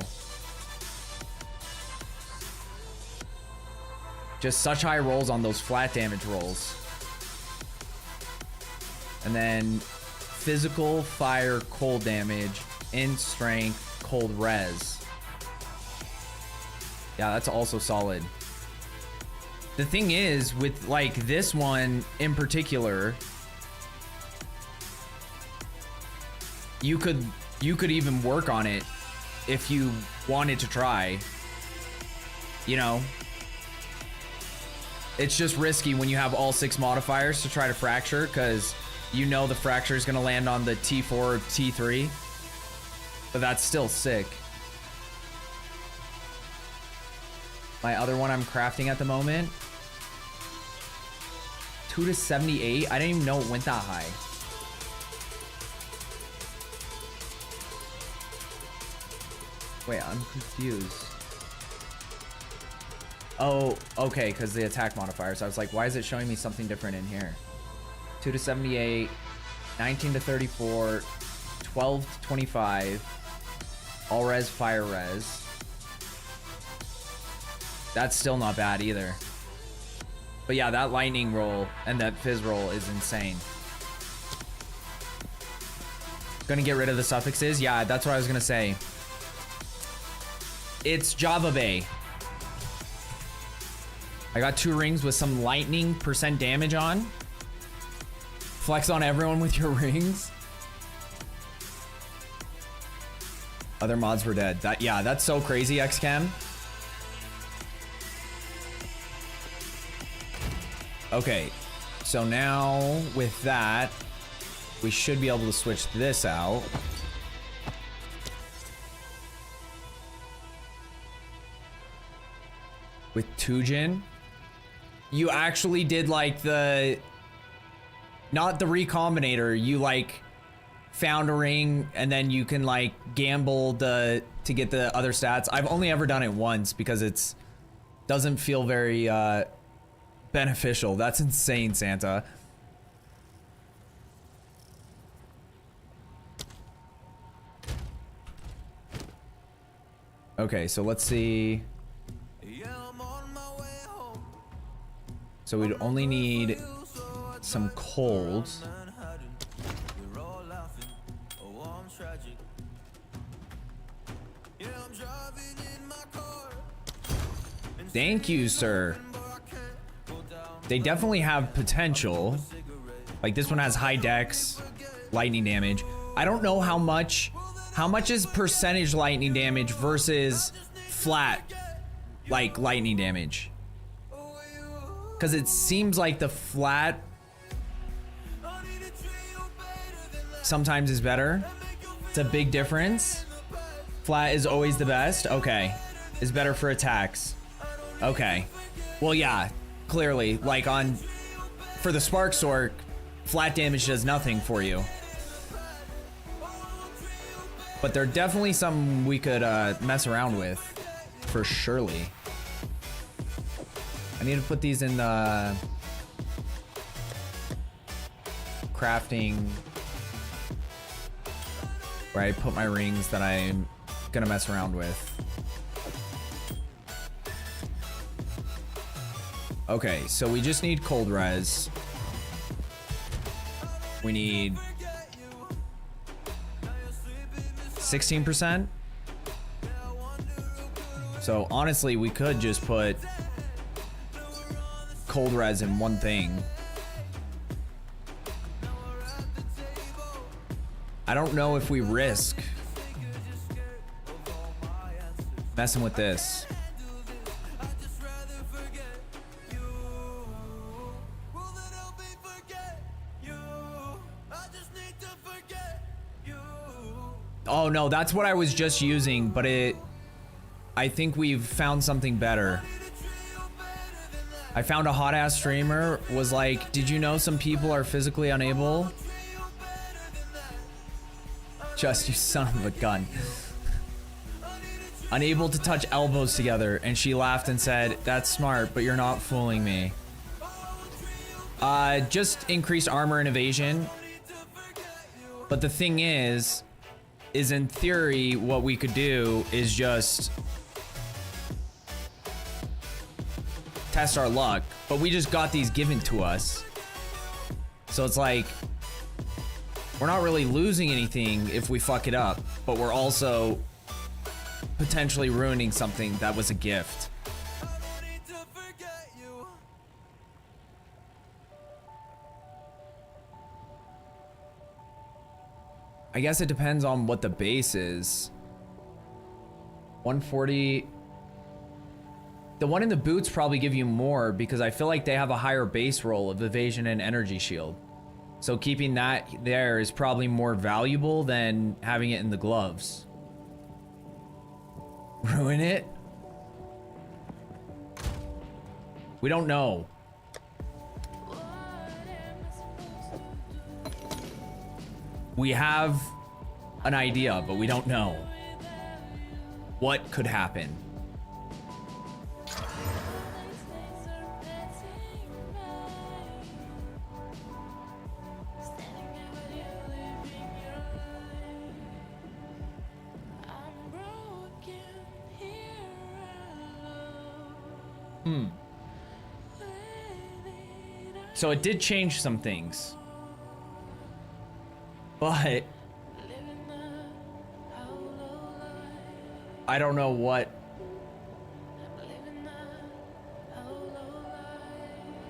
Just such high rolls on those flat damage rolls. And then physical, fire, cold damage, in strength, cold res. Yeah, that's also solid. The thing is, with like this one in particular, you could even work on it if you wanted to try. You know? It's just risky when you have all 6 modifiers to try to fracture, because you know the fracture is going to land on the T4 or T3. But that's still sick. My other one I'm crafting at the moment, 2 to 78. I didn't even know it went that high. Wait, I'm confused. Oh, okay, because the attack modifiers. I was like, why is it showing me something different in here? 2 to 78, 19 to 34, 12 to 25, all res, fire res. That's still not bad either. But yeah, that lightning roll and that fizz roll is insane. Gonna get rid of the suffixes? Yeah, that's what I was gonna say. It's Java Bay. I got 2 rings with some lightning % damage on. Flex on everyone with your rings. Other mods were dead. Yeah, that's so crazy, XChem. Okay, so now with that, we should be able to switch this out. With Tujin, you actually did like the, not the recombinator, you like found a ring and then you can like gamble to get the other stats. I've only ever done it once because it's doesn't feel very beneficial. That's insane, Santa. Okay, so let's see. So we'd only need some cold. Thank you, sir. They definitely have potential. Like this one has high dex, lightning damage. I don't know how much is percentage lightning damage versus flat like lightning damage. Because it seems like the flat sometimes is better. It's a big difference. Flat is always the best. Okay. Is better for attacks. Okay. Well, yeah. Clearly. Like for the Spark Sword, flat damage does nothing for you. But they're definitely some we could mess around with. For surely. I need to put these in the crafting where I put my rings that I'm gonna mess around with. Okay, so we just need cold res. We need 16%. So honestly, we could just put cold res in one thing. I don't know if we risk messing with this. Oh no, that's what I was just using, but I think we've found something better. I found a hot ass streamer was like, did you know some people are physically unable Just you son of a gun. Unable to touch elbows together, and she laughed and said, "That's smart, but you're not fooling me." Just increased armor and evasion. But the thing is in theory, what we could do is just test our luck. But we just got these given to us. So it's like, we're not really losing anything if we fuck it up, but we're also potentially ruining something that was a gift. I guess it depends on what the base is. 140. The one in the boots probably give you more because I feel like they have a higher base roll of evasion and energy shield. So keeping that there is probably more valuable than having it in the gloves. Ruin it? We don't know. We have an idea, but we don't know what could happen. So it did change some things. But I don't know what,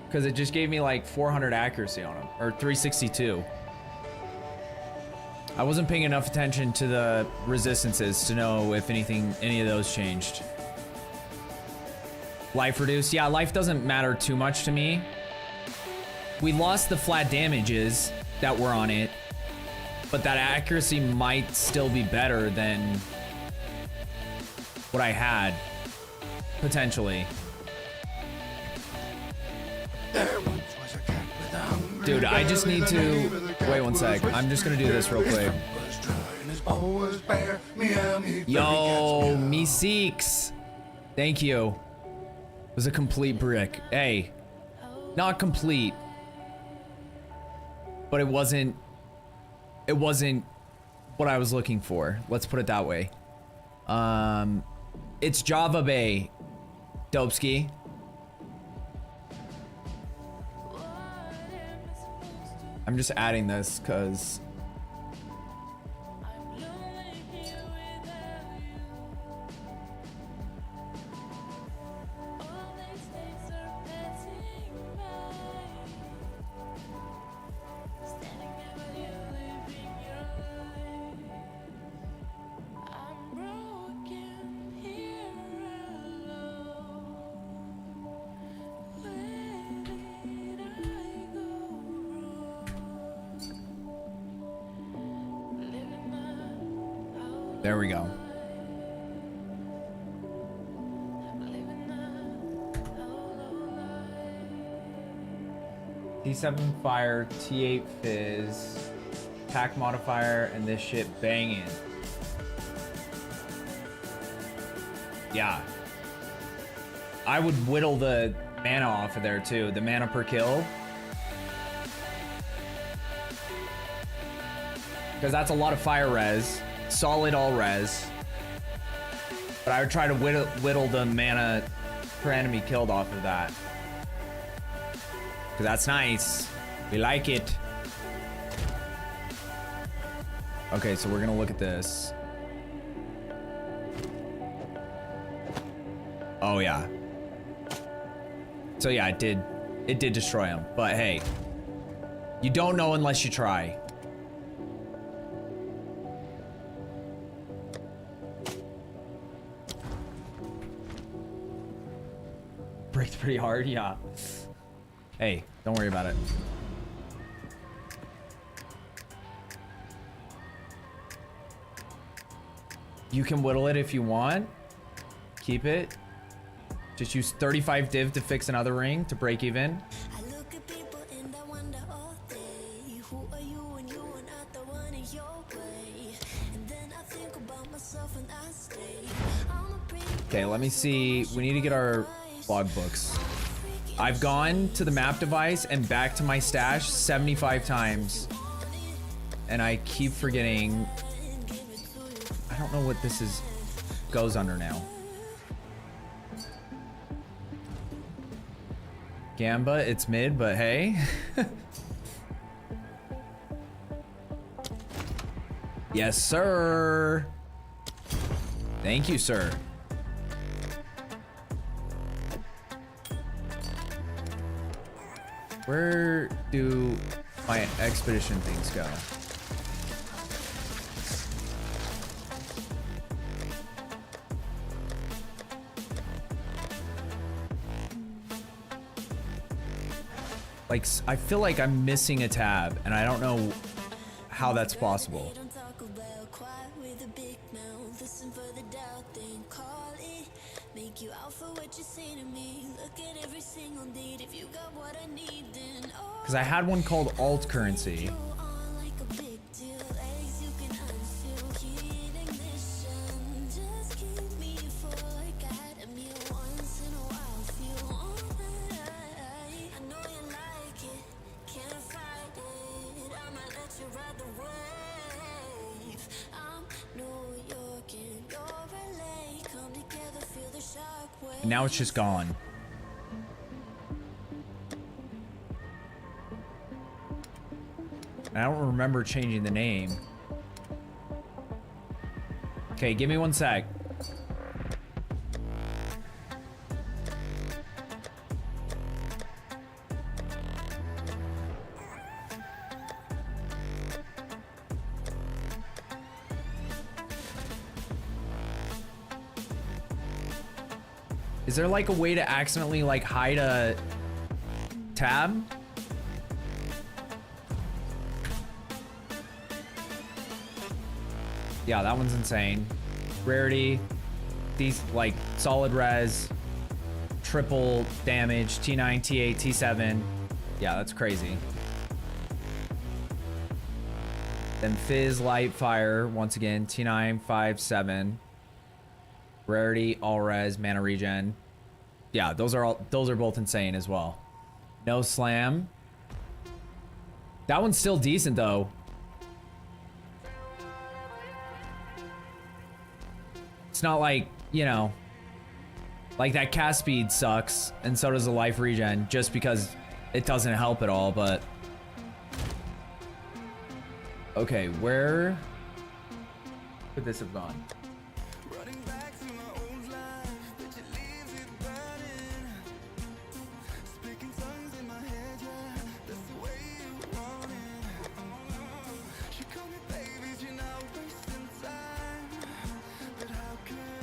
because it just gave me like 400 accuracy on him, or 362. I wasn't paying enough attention to the resistances to know if any of those changed. Life reduced. Yeah, life doesn't matter too much to me. We lost the flat damages that were on it, but that accuracy might still be better than what I had, potentially. Dude, I just need to... Wait one sec. I'm just gonna do this real quick. Yo, me Seeks. Thank you. It was a complete brick. Hey, not complete, but it wasn't what I was looking for. Let's put it that way. It's Java Bay, Dopeski. I'm just adding this because there we go. T7 fire, T8 fizz, attack modifier, and this shit banging. Yeah. I would whittle the mana off of there too, the mana per kill. Because that's a lot of fire res. Solid all res, but I would try to whittle the mana per enemy killed off of that, because that's nice. We like it. Okay, so we're gonna look at this. Oh yeah. So yeah, it did destroy him, but hey, you don't know unless you try. Breaks pretty hard, yeah. Hey, don't worry about it. You can whittle it if you want. Keep it. Just use 35 div to fix another ring to break even. I look at people and I wonder all day, who are you and you are not the one in your way. Okay, let me see. We need to get our logbooks. I've gone to the map device and back to my stash 75 times. And I keep forgetting. I don't know what this is goes under now. Gamba, it's mid, but hey. Yes, sir. Thank you, sir. Where do my expedition things go? Like, I feel like I'm missing a tab, and I don't know how that's possible. Because I had one called alt currency. Now it's just gone. I don't remember changing the name. Okay, give me one sec. Is there like a way to accidentally like hide a tab? Yeah, that one's insane. Rarity, these like solid res, triple damage, T9, T8, T7. Yeah, that's crazy. Then Fizz, Light, Fire, once again, T9, 5, 7. Rarity, all res, mana regen. Yeah, those are both insane as well. No slam. That one's still decent though. It's not like, you know, like that cast speed sucks, and so does the life regen, just because it doesn't help at all, but... Okay, where could this have gone?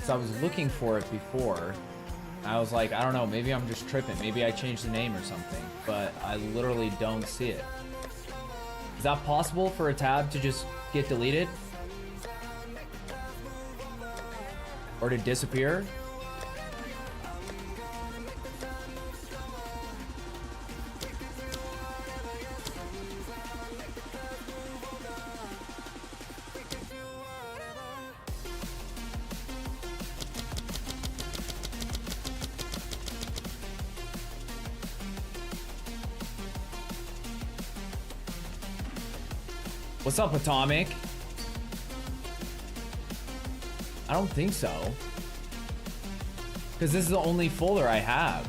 So I was looking for it before. I was like, I don't know, maybe I'm just tripping. Maybe I changed the name or something, but I literally don't see it. Is that possible for a tab to just get deleted? Or to disappear? What's up, Atomic? I don't think so. Because this is the only folder I have.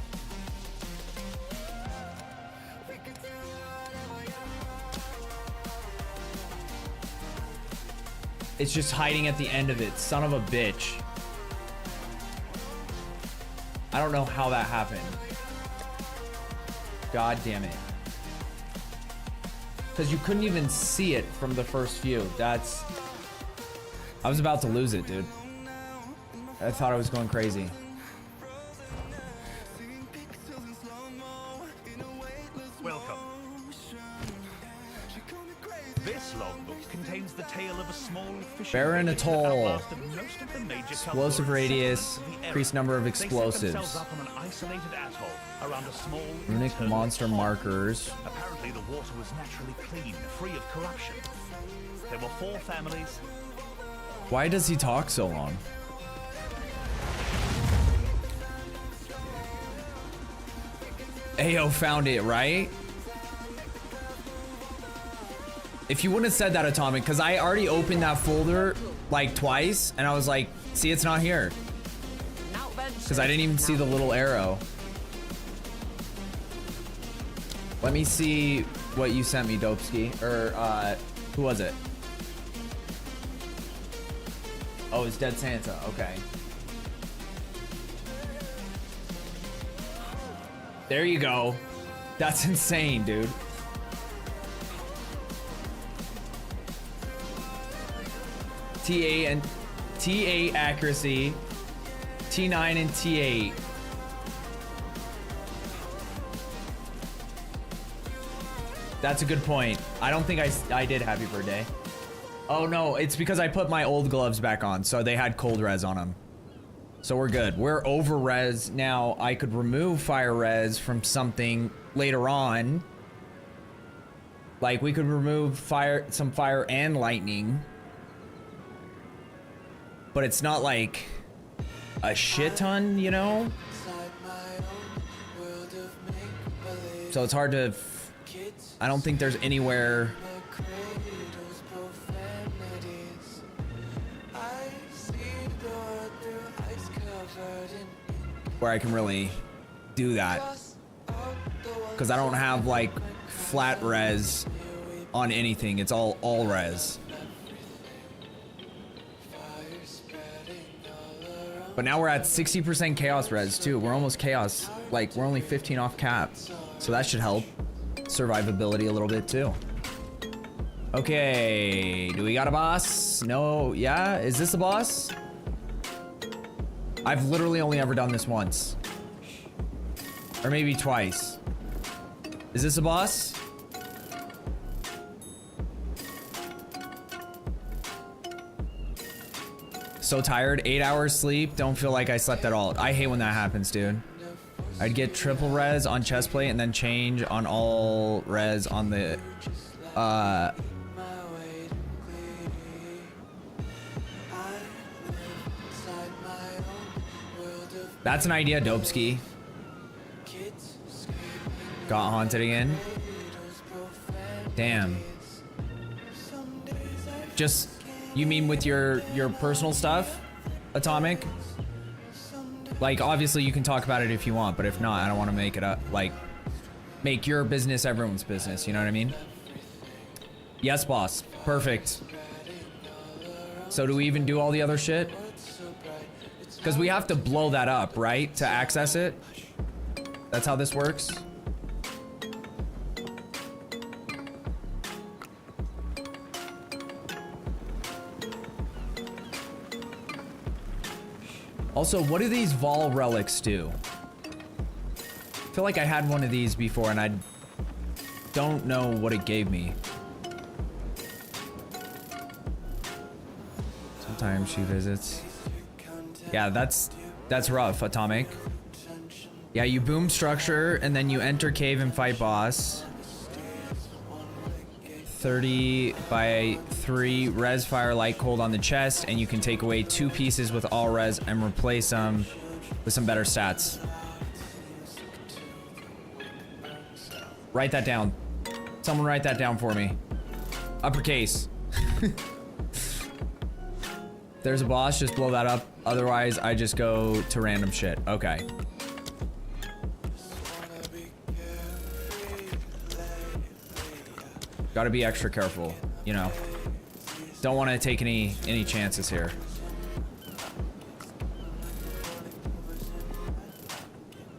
It's just hiding at the end of it. Son of a bitch. I don't know how that happened. God damn it. Because you couldn't even see it from the first view. That's... I was about to lose it, dude. I thought I was going crazy. Welcome. This logbook contains the tale of a small fishing Barren village that Atoll. outlasted most of the major Explosive cultural radius. centers of the era. Increased number of They set explosives. themselves up on an isolated atoll around a small Runic internal monster pond. markers. Apparently the water was naturally clean, free of corruption. There were 4 families. Why does he talk so long? Ayo found it, right? If you wouldn't have said that, Atomic, because I already opened that folder like twice, and I was like, see, it's not here. Because I didn't even see the little arrow. Let me see what you sent me, Dopeski. Or, who was it? Oh, it's Dead Santa. Okay. There you go. That's insane, dude. T8 and T8 accuracy, T9 and T8. That's a good point. I don't think I did happy birthday. Oh no, it's because I put my old gloves back on, so they had cold res on them. So we're good. We're over res now. I could remove fire res from something later on. Like we could remove some fire and lightning. But it's not like a shit ton, you know? So it's hard to, I don't think there's anywhere where I can really do that. Because I don't have like flat res on anything. It's all res. But now we're at 60% chaos res too. We're almost chaos. Like we're only 15 off cap. So that should help survivability a little bit too. Okay, do we got a boss? No, yeah, is this a boss? I've literally only ever done this once. Or maybe twice. Is this a boss? So tired, 8 hours sleep, don't feel like I slept at all. I hate when that happens, dude. I'd get triple res on chest plate and then change on all res on the, that's an idea, Dopeski. Got haunted again. Damn. Just, you mean with your personal stuff, Atomic? Like, obviously you can talk about it if you want, but if not, I don't want to make it up, like, make your business everyone's business, you know what I mean? Yes, boss. Perfect. So do we even do all the other shit? Because we have to blow that up, right? To access it? That's how this works? Also, what do these Vol relics do? I feel like I had one of these before and I don't know what it gave me. Sometimes she visits. Yeah, that's rough, Atomic. Yeah, you boom structure and then you enter cave and fight boss. 30 by 3 res fire light cold on the chest, and you can take away 2 pieces with all res and replace them with some better stats. Write that down. Someone write that down for me. Uppercase. There's a boss, just blow that up. Otherwise, I just go to random shit. Okay. Gotta be extra careful, you know. Don't want to take any chances here.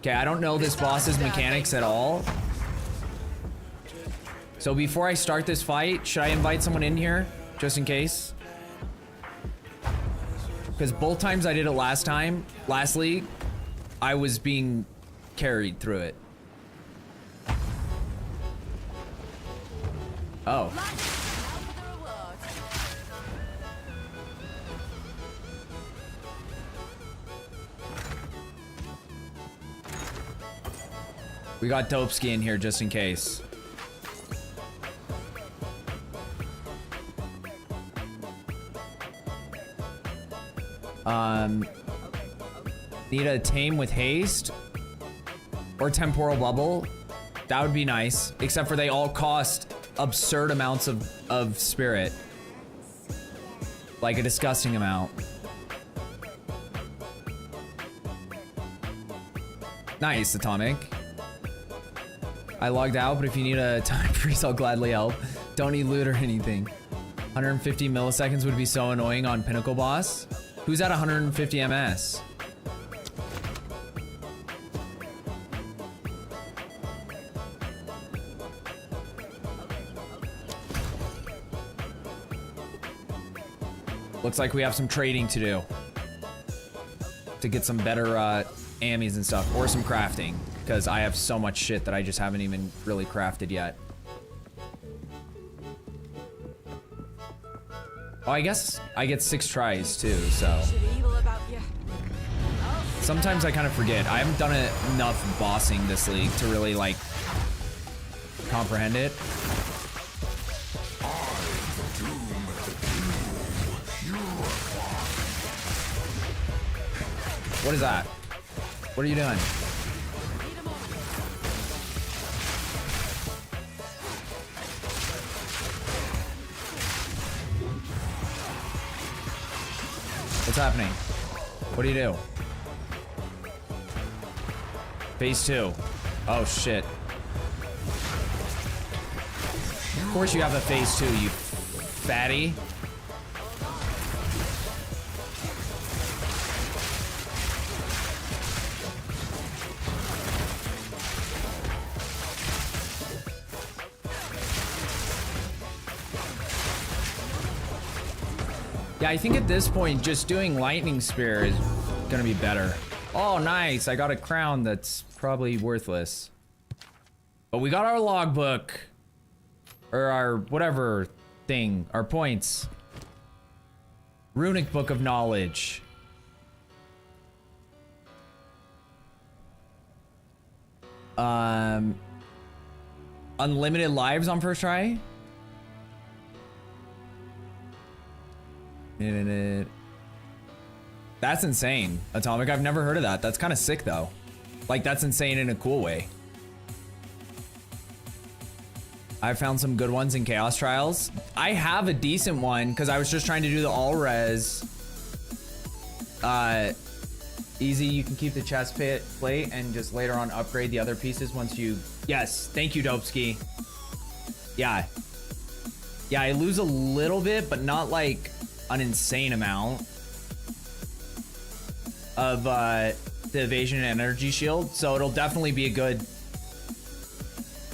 Okay, I don't know this boss's mechanics at all. So before I start this fight, should I invite someone in here? Just in case? Because both times I did it last league, I was being carried through it. Oh. We got Dopeski in here just in case. Need a tame with haste. Or temporal bubble. That would be nice. Except for they all cost absurd amounts of spirit. Like a disgusting amount. Nice, Atomic. I logged out, but if you need a time freeze, I'll gladly help. Don't need loot or anything. 150 milliseconds would be so annoying on Pinnacle boss. Who's at 150 ms? Looks like we have some trading to do to get some better ammies and stuff, or some crafting, because I have so much shit that I just haven't even really crafted yet. Oh, I guess I get 6 tries too, so. Sometimes I kind of forget. I haven't done enough bossing this league to really like comprehend it. What is that? What are you doing? What's happening? What do you do? Phase 2. Oh shit. Of course you have a phase 2, you fatty. Yeah, I think at this point, just doing Lightning Spear is gonna be better. Oh, nice. I got a crown that's probably worthless. But we got our logbook. Or our whatever thing. Our points. Runic Book of Knowledge. Unlimited lives on first try? That's insane, Atomic. I've never heard of that. That's kind of sick though. Like, that's insane in a cool way. I found some good ones in Chaos Trials. I have a decent one because I was just trying to do the all res. Easy, you can keep the chest plate and just later on upgrade the other pieces once you. Yes, thank you, Dopeski. Yeah, I lose a little bit, but not like an insane amount of the evasion and energy shield, so it'll definitely be a good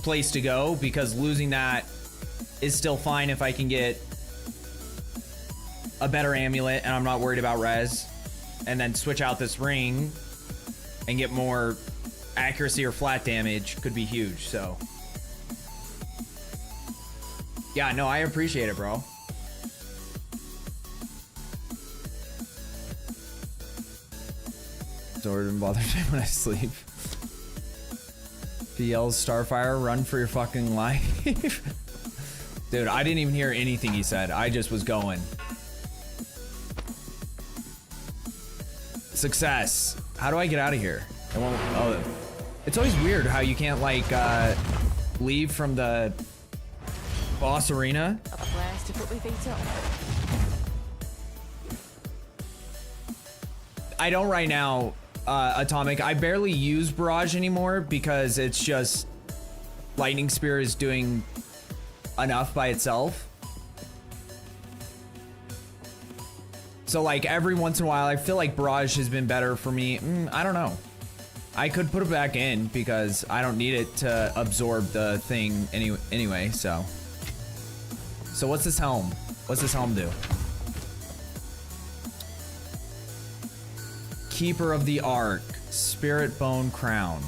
place to go because losing that is still fine if I can get a better amulet and I'm not worried about res, and then switch out this ring and get more accuracy or flat damage could be huge. So yeah, no, I appreciate it, bro. Sword and bother me when I sleep. He yells Starfire, run for your fucking life. Dude, I didn't even hear anything he said. I just was going. Success. How do I get out of here? I won't. Oh, it's always weird how you can't like leave from the boss arena. A place to put my feet up. I don't right now. Atomic. I barely use Barrage anymore because it's just Lightning Spear is doing enough by itself. So like every once in a while, I feel like Barrage has been better for me. I don't know. I could put it back in because I don't need it to absorb the thing anyway. So what's this helm? What's this helm do? Keeper of the Ark, Spirit Bone Crown.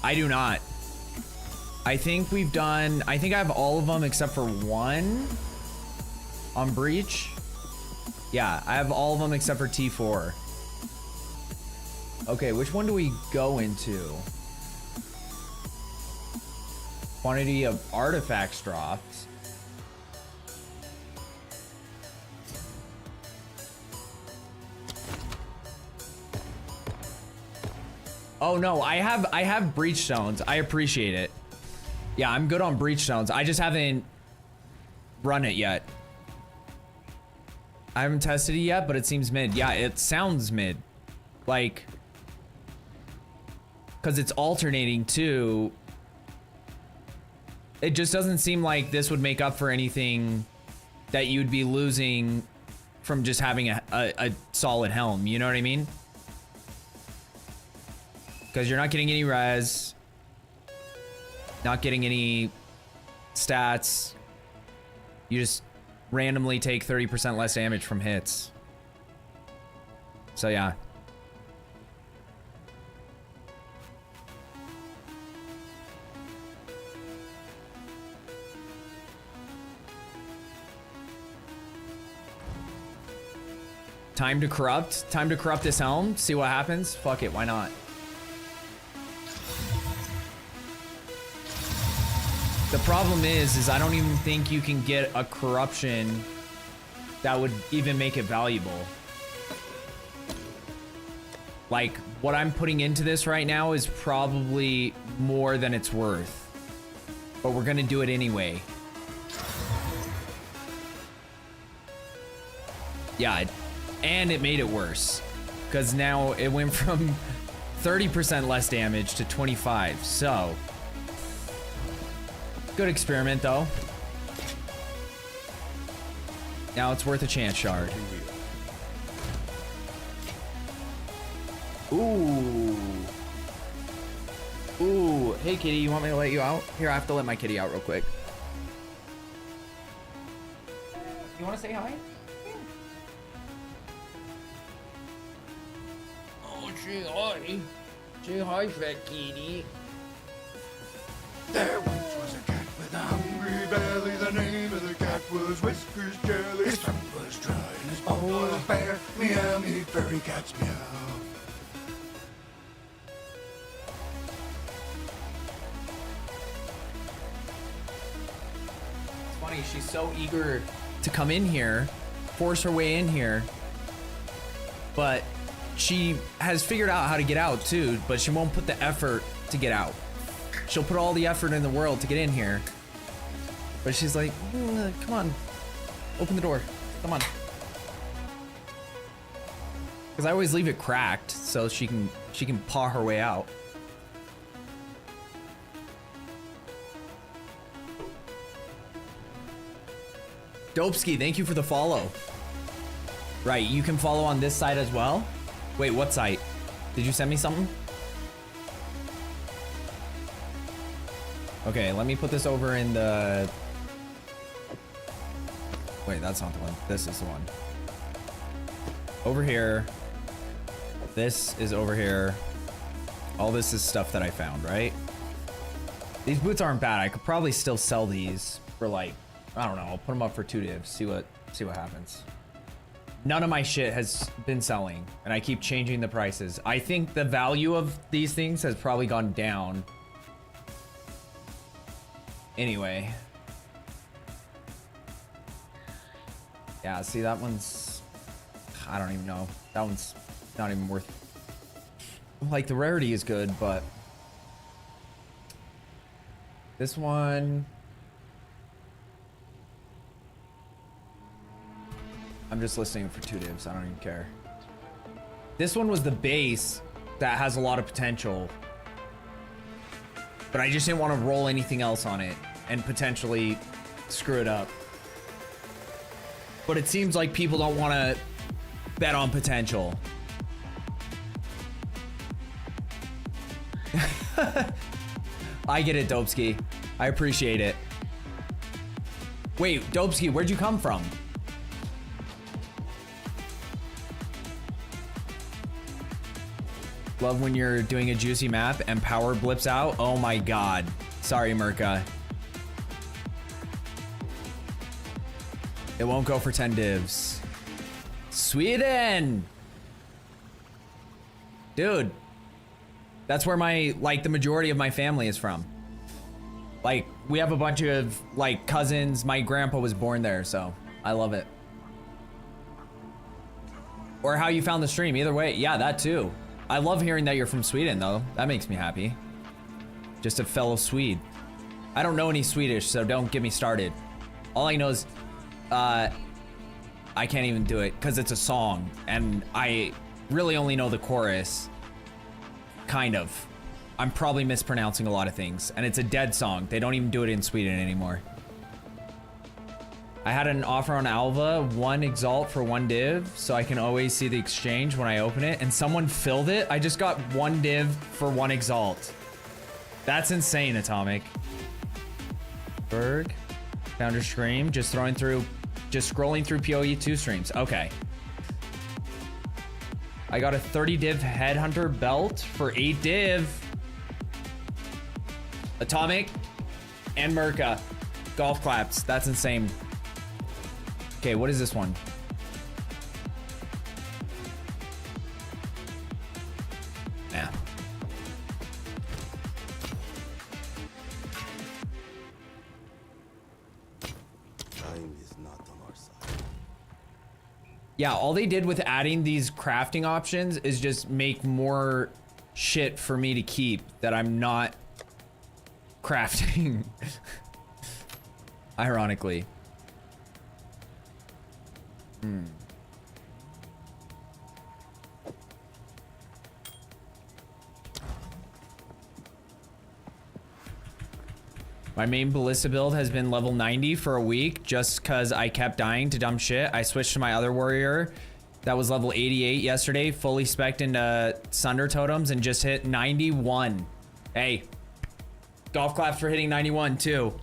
I do not. I think we've done, I think I have all of them except for one on Breach. Yeah, I have all of them except for T4. Okay, which one do we go into? Quantity of artifacts dropped. Oh no, I have breach stones. I appreciate it. Yeah, I'm good on breach stones. I just haven't run it yet. I haven't tested it yet, but it seems mid. Yeah, it sounds mid. Like, because it's alternating too. It just doesn't seem like this would make up for anything that you'd be losing from just having a solid helm. You know what I mean? Because you're not getting any res, not getting any stats. You just randomly take 30% less damage from hits. So yeah. Time to corrupt this helm, see what happens. Fuck it, why not? The problem is I don't even think you can get a corruption that would even make it valuable. Like, what I'm putting into this right now is probably more than it's worth. But we're gonna do it anyway. Yeah, and it made it worse. Because now it went from 30% less damage to 25, so... Good experiment, though. Now it's worth a chance, Shard. Ooh. Ooh. Hey, kitty, you want me to let you out? Here, I have to let my kitty out real quick. You want to say hi? Oh, say hi. Say hi, fat kitty. There once was a cat with a hungry belly. The name of the cat was Whiskers Jelly. His throat was dry and his paw was bare. Meow, me furry cats meow. It's funny, she's so eager to come in here, force her way in here, but she has figured out how to get out too, but she won't put the effort to get out. She'll put all the effort in the world to get in here, but she's like, come on, open the door, come on. Because I always leave it cracked so she can paw her way out. Dopeski, thank you for the follow. Right, you can follow on this side as well? Wait, what site? Did you send me something? Okay, let me put this over in the... Wait, that's not the one. This is the one. Over here. This is over here. All this is stuff that I found, right? These boots aren't bad. I could probably still sell these for like, I don't know. I'll put them up for 2 divs. See what happens. None of my shit has been selling, and I keep changing the prices. I think the value of these things has probably gone down. Anyway. Yeah, see, that one's... I don't even know. That one's not even worth... Like, the rarity is good, but... This one... I'm just listening for 2 divs. I don't even care. This one was the base that has a lot of potential. But I just didn't want to roll anything else on it and potentially screw it up. But it seems like people don't want to bet on potential. I get it, Dopeski. I appreciate it. Wait, Dopeski, where'd you come from? Love when you're doing a juicy map and power blips out. Oh my god. Sorry, Merca. It won't go for 10 divs. Sweden! Dude. That's where my, like, the majority of my family is from. Like, we have a bunch of, like, cousins. My grandpa was born there, so I love it. Or how you found the stream. Either way, yeah, that too. I love hearing that you're from Sweden, though. That makes me happy. Just a fellow Swede. I don't know any Swedish, so don't get me started. All I know is, I can't even do it, because it's a song, and I really only know the chorus. Kind of. I'm probably mispronouncing a lot of things, and it's a dead song. They don't even do it in Sweden anymore. I had an offer on Alva, 1 Exalt for 1 div, so I can always see the exchange when I open it, and someone filled it. I just got 1 div for 1 Exalt. That's insane, Atomic. Berg, found your stream, just scrolling through PoE2 streams. Okay. I got a 30 div Headhunter belt for 8 div. Atomic and Merca. Golf claps. That's insane. Okay, what is this one? Yeah. Time is not on our side. Yeah, all they did with adding these crafting options is just make more shit for me to keep that I'm not crafting. Ironically. My main ballista build has been level 90 for a week just because I kept dying to dumb shit. I switched to my other warrior that was level 88 yesterday, fully spec'd into Sunder Totems and just hit 91. Hey, golf claps for hitting 91 too.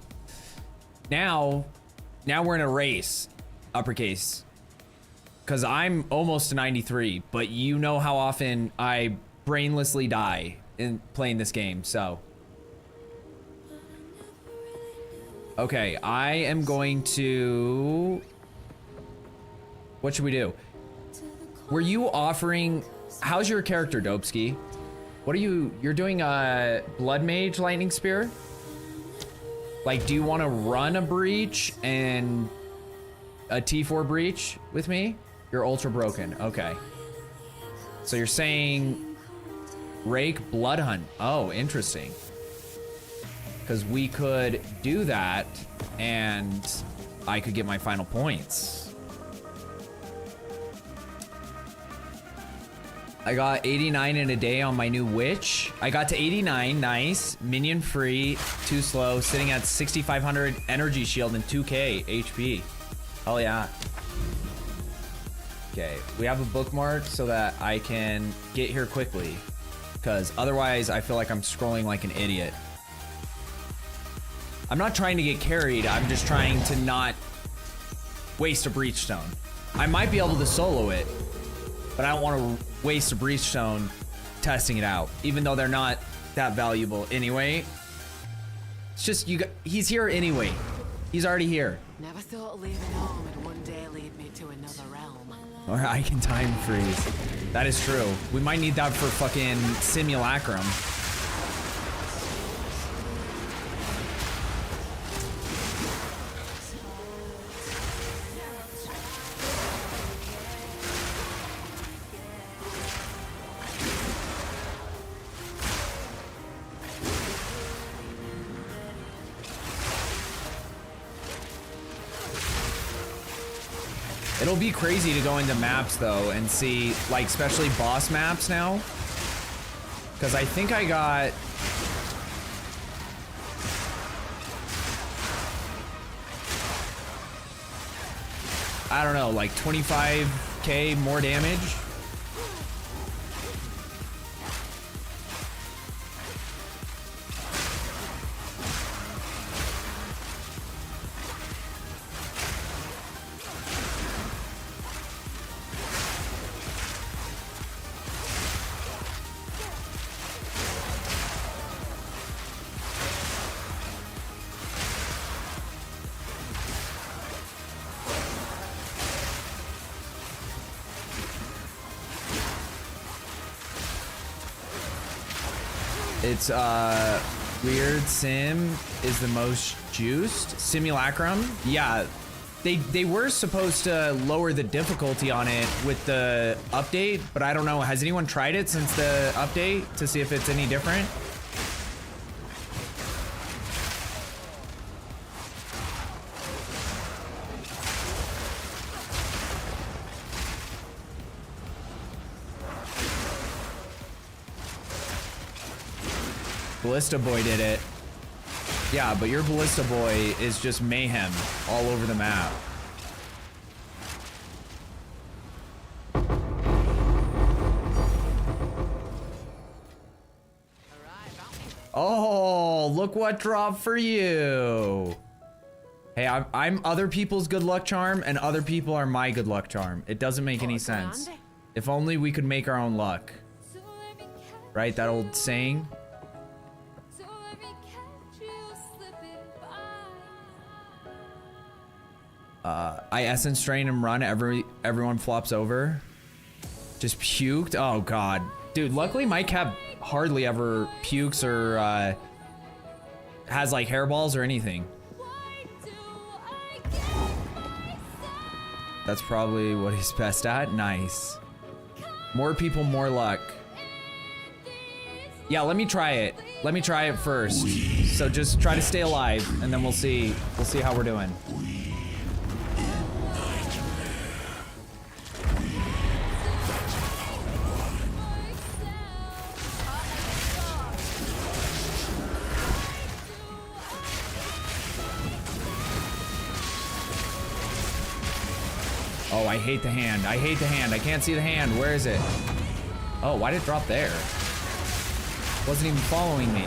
Now we're in a race, uppercase. Because I'm almost to 93, but you know how often I brainlessly die in playing this game, so. Okay, I am going to... What should we do? Were you offering... How's your character, Dopeski? What are you... You're doing a Blood Mage Lightning Spear? Like, do you want to run a breach and a T4 breach with me? You're ultra broken. Okay. So you're saying Rake Blood Hunt. Oh, interesting. Because we could do that and I could get my final points. I got 89 in a day on my new witch. I got to 89, nice. Minion free, too slow, sitting at 6,500 energy shield and 2k HP. Hell yeah. Okay, we have a bookmark so that I can get here quickly. Because otherwise I feel like I'm scrolling like an idiot. I'm not trying to get carried, I'm just trying to not waste a breach stone. I might be able to solo it, but I don't want to waste a breach stone testing it out, even though they're not that valuable anyway. It's just he's here anyway. He's already here. Never thought leaving home would one day lead me to another realm. Or I can time freeze. That is true. We might need that for fucking simulacrum. It'll be crazy to go into maps though and see, like, especially boss maps now. Because I think I got... I don't know, like 25k more damage. It's Weird Sim is the most juiced. Simulacrum? Yeah. They were supposed to lower the difficulty on it with the update, but I don't know. Has anyone tried it since the update to see if it's any different? Ballista Boy did it. Yeah, but your Ballista Boy is just mayhem all over the map. Oh, look what dropped for you. Hey, I'm other people's good luck charm and other people are my good luck charm. It doesn't make any sense. If only we could make our own luck. Right, that old saying? I essence drain and run, everyone flops over. Just puked? Oh god. Dude, luckily my cat hardly ever pukes or has like hairballs or anything. That's probably what he's best at. Nice. More people, more luck. Yeah, let me try it. Let me try it first. So just try to stay alive and then we'll see how we're doing. Oh, I hate the hand. I hate the hand. I can't see the hand. Where is it? Oh, why did it drop there? Wasn't even following me.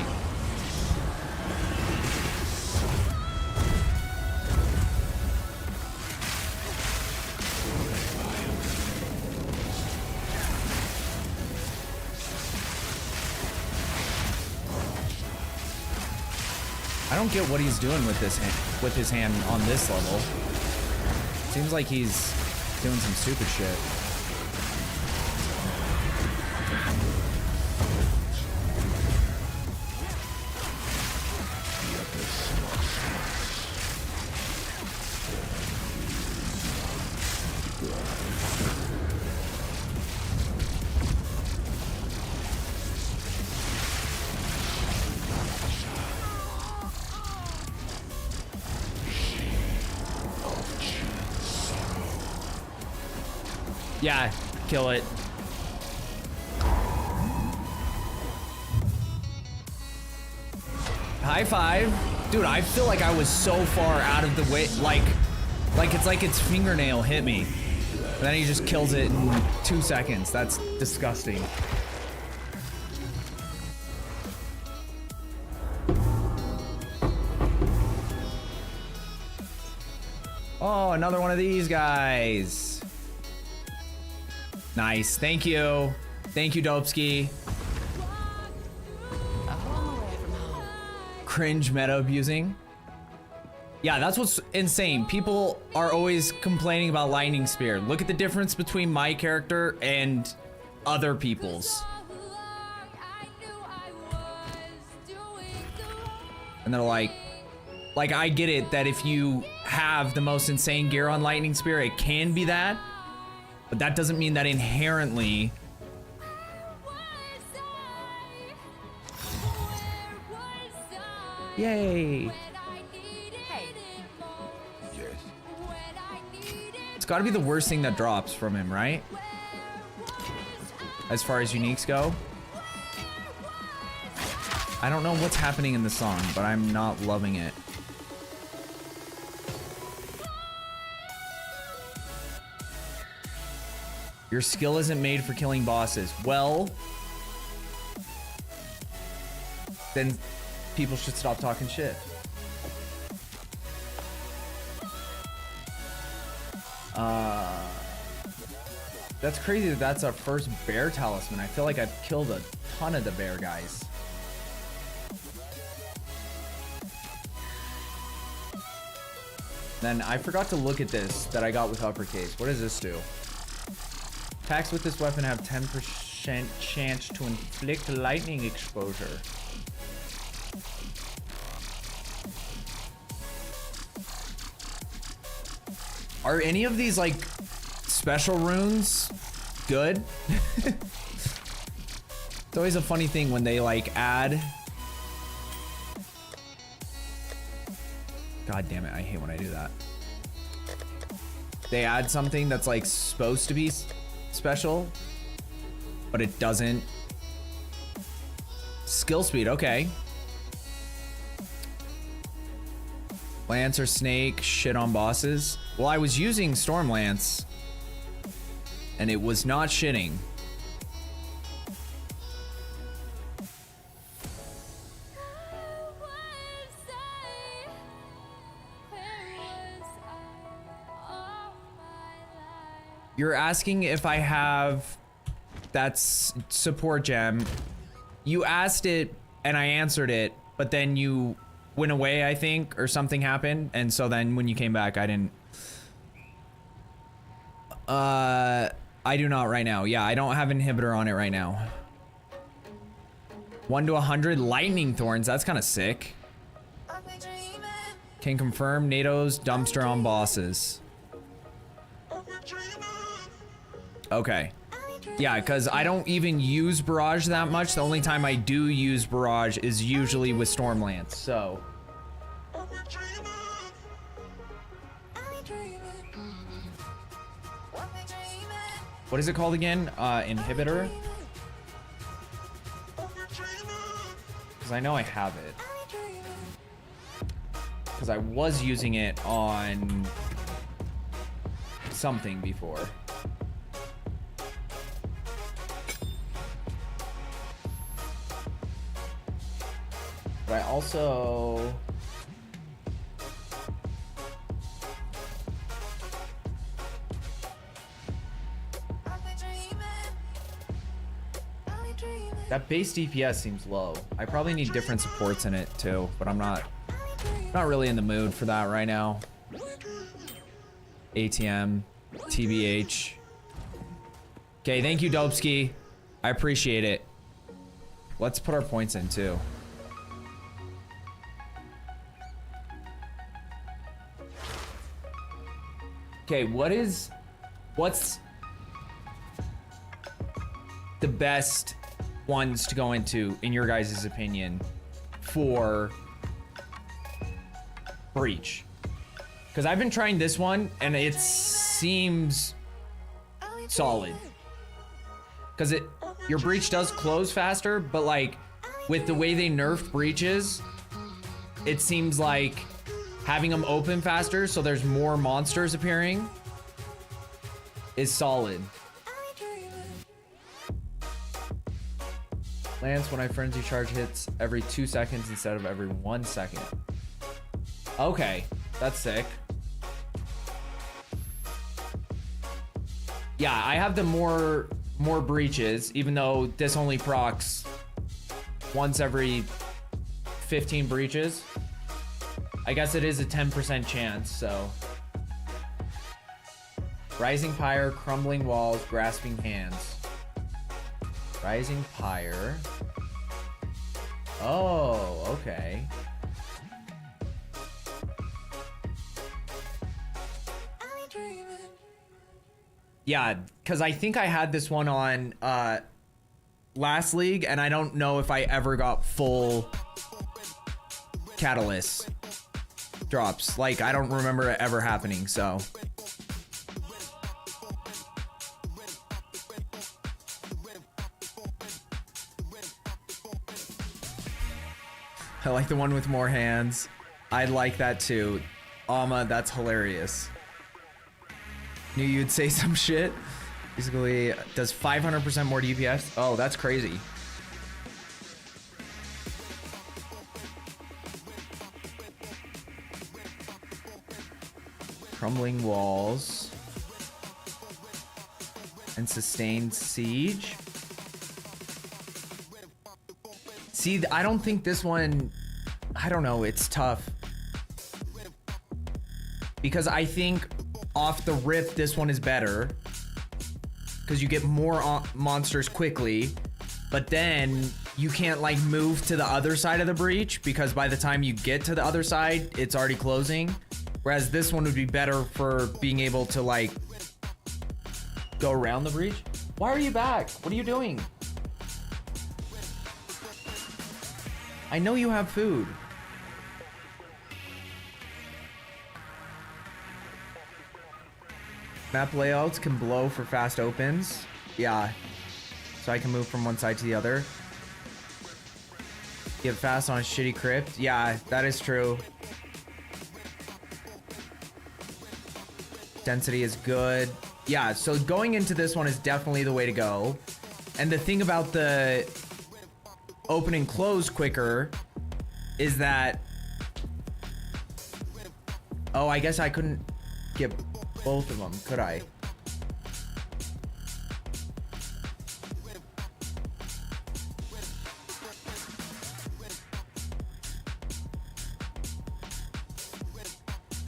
I don't get what he's doing with his hand on this level. Seems like he's doing some stupid shit. Yeah, kill it. High five. Dude, I feel like I was so far out of the way, like it's like its fingernail hit me. And then he just kills it in 2 seconds. That's disgusting. Oh, another one of these guys. Nice, thank you. Thank you, Dopeski. Cringe meta abusing. Yeah, that's what's insane. People are always complaining about Lightning Spear. Look at the difference between my character and other people's. And they're like I get it that if you have the most insane gear on Lightning Spear, it can be that. But that doesn't mean that inherently yay. It's gotta be the worst thing that drops from him, right? As far as uniques go. I don't know what's happening in the song, but I'm not loving it. Your skill isn't made for killing bosses. Well, then people should stop talking shit. That's crazy that that's our first bear talisman. I feel like I've killed a ton of the bear guys. Then I forgot to look at this that I got with uppercase. What does this do? Attacks with this weapon have 10% chance to inflict lightning exposure. Are any of these like special runes good? It's always a funny thing when they like add. God damn it, I hate when I do that. They add something that's like supposed to be special, but it doesn't. Skill speed, okay. Lance or Snake, shit on bosses. Well, I was using Storm Lance, and it was not shitting. You're asking if I have that's support gem. You asked it and I answered it, but then you went away, I think, or something happened, and so then when you came back, I didn't. I do not right now. Yeah, I don't have inhibitor on it right now. 1 to 100 lightning thorns. That's kind of sick. Can confirm NATO's dumpster on bosses. Okay. Yeah, because I don't even use Barrage that much. The only time I do use Barrage is usually with Stormlance, so. What is it called again? Inhibitor? Because I know I have it. Because I was using it on something before. But I also... That base DPS seems low. I probably need different supports in it too, but I'm not really in the mood for that right now. ATM, TBH. Okay, thank you, Dopeski. I appreciate it. Let's put our points in too. Okay, what's the best ones to go into, in your guys' opinion, for Breach? Because I've been trying this one, and it seems solid. Because your Breach does close faster, but like, with the way they nerfed Breaches, it seems like having them open faster so there's more monsters appearing is solid. Lance, when I frenzy charge hits every 2 seconds instead of every 1 second. Okay, that's sick. Yeah, I have the more breaches, even though this only procs once every 15 breaches. I guess it is a 10% chance, so. Rising Pyre, Crumbling Walls, Grasping Hands. Rising Pyre. Oh, okay. Yeah, because I think I had this one on last league, and I don't know if I ever got full Catalyst drops. Like, I don't remember it ever happening, so. I like the one with more hands. I like that too. Alma, that's hilarious. Knew you'd say some shit. Basically, does 500% more DPS. Oh, that's crazy. Crumbling Walls. And Sustained Siege. See, I don't think this one, I don't know, it's tough. Because I think off the rip, this one is better. Because you get more monsters quickly, but then you can't like move to the other side of the breach because by the time you get to the other side, it's already closing. Whereas this one would be better for being able to like go around the breach. Why are you back? What are you doing? I know you have food. Map layouts can blow for fast opens. Yeah. So I can move from one side to the other. Get fast on a shitty crypt. Yeah, that is true. Density is good. Yeah, so going into this one is definitely the way to go. And the thing about the open and close quicker is that... Oh, I guess I couldn't get both of them, could I?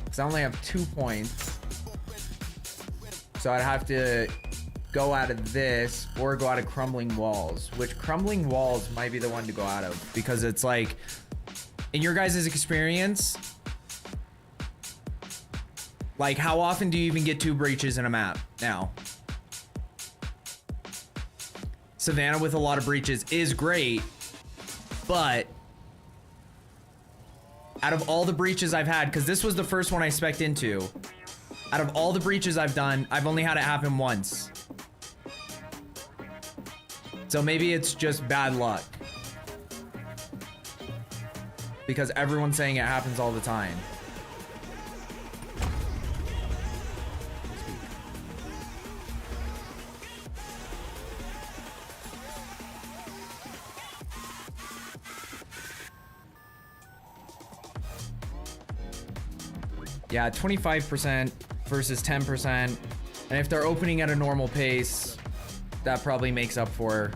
Because I only have 2 points. So I'd have to go out of this or go out of crumbling walls, which crumbling walls might be the one to go out of, because it's like, in your guys' experience, like how often do you even get 2 breaches in a map now? Savannah with a lot of breaches is great, but out of all the breaches I've had, because this was the first one I spec'd into, out of all the breaches I've done, I've only had it happen once. So maybe it's just bad luck. Because everyone's saying it happens all the time. Yeah, 25% versus 10%. And if they're opening at a normal pace, that probably makes up for...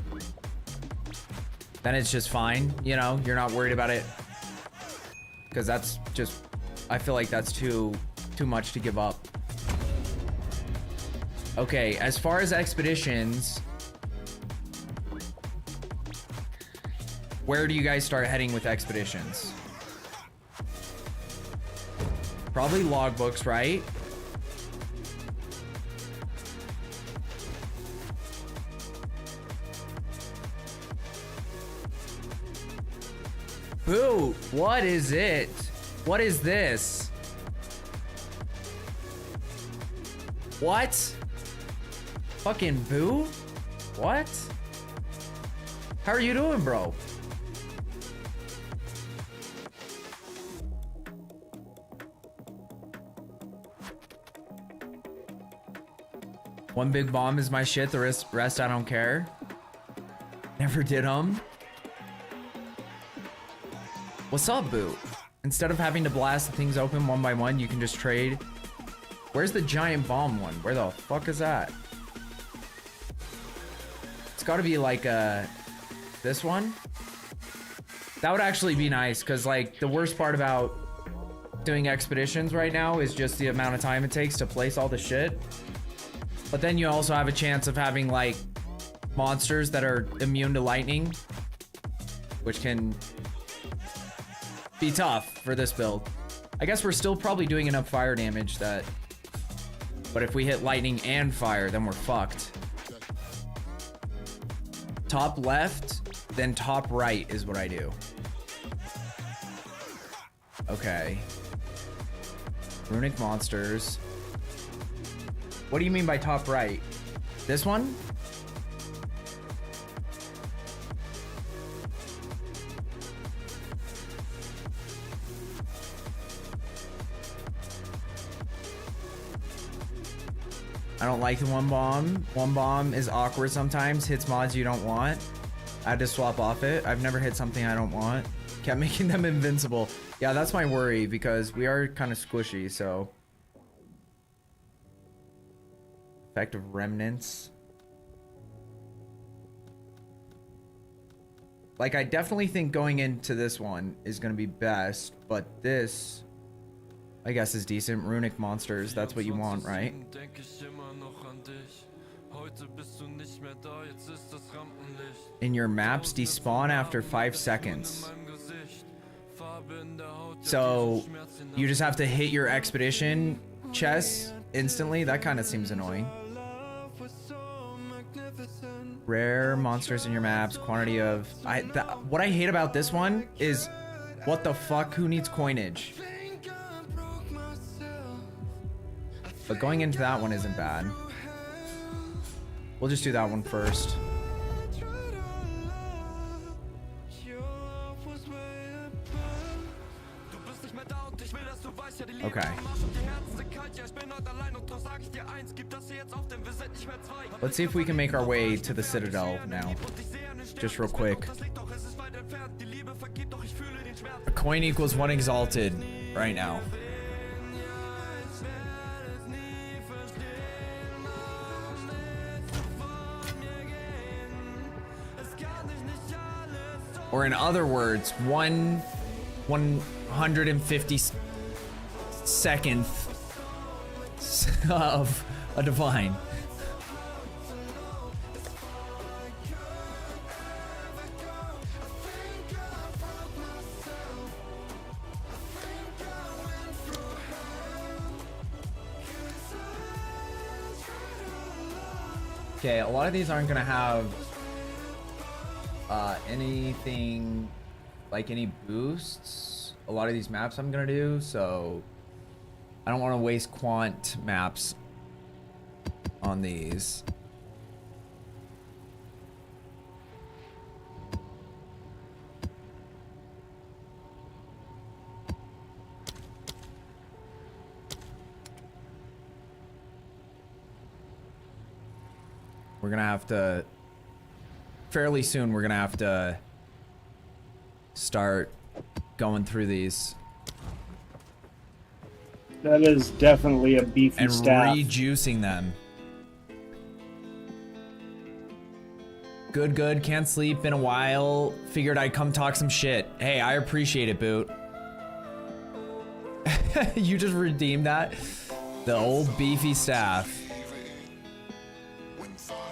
Then it's just fine, you know? You're not worried about it. Because that's just... I feel like that's too much to give up. Okay, as far as expeditions... Where do you guys start heading with expeditions? Probably logbooks, right? Boo! What is it? What is this? What? Fucking boo? What? How are you doing, bro? One big bomb is my shit, the rest I don't care. Never did them. What's up, boo? Instead of having to blast the things open one by one, you can just trade. Where's the giant bomb one? Where the fuck is that? It's gotta be like this one? That would actually be nice, because like the worst part about doing expeditions right now is just the amount of time it takes to place all the shit. But then you also have a chance of having like monsters that are immune to lightning, which can be tough for this build. I guess we're still probably doing enough fire damage that, but if we hit lightning and fire, then we're fucked. Top left, then top right is what I do. Okay. Runic monsters. What do you mean by top right? This one? I don't like the one bomb. One bomb is awkward sometimes, hits mods you don't want. I had to swap off it. I've never hit something I don't want. Kept making them invincible. Yeah, that's my worry, because we are kind of squishy, so. Effective remnants. Like, I definitely think going into this one is going to be best, but this, I guess, is decent. Runic monsters, that's what you want, right? In your maps, despawn after 5 seconds. So you just have to hit your expedition chest instantly. That kind of seems annoying. Rare monsters in your maps, quantity of... what I hate about this one is, what the fuck, who needs coinage? But going into that one isn't bad. We'll just do that one first. Okay. Let's see if we can make our way to the Citadel now. Just real quick. A coin equals 1 exalted right now. Or in other words, 1/150th of a divine. Okay, a lot of these aren't gonna have anything like any boosts. A lot of these maps I'm gonna do, so I don't want to waste quant maps on these. We're gonna have to, fairly soon, we're gonna have to start going through these. That is definitely a beefy and staff. rejuicing them. Good, good. Can't sleep in a while. Figured I'd come talk some shit. Hey, I appreciate it, Boot. You just redeemed that? The old beefy staff.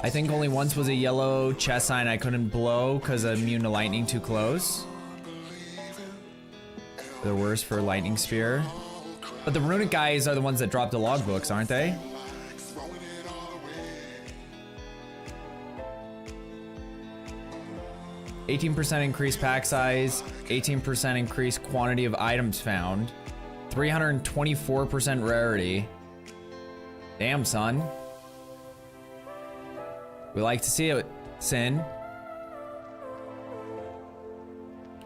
I think only once was a yellow chest sign I couldn't blow because I'm immune to lightning too close. They're worse for lightning spear. But the runic guys are the ones that drop the logbooks, aren't they? %18 increased pack size, 18% increased quantity of items found, 324% rarity. Damn, son. We like to see it, Sin.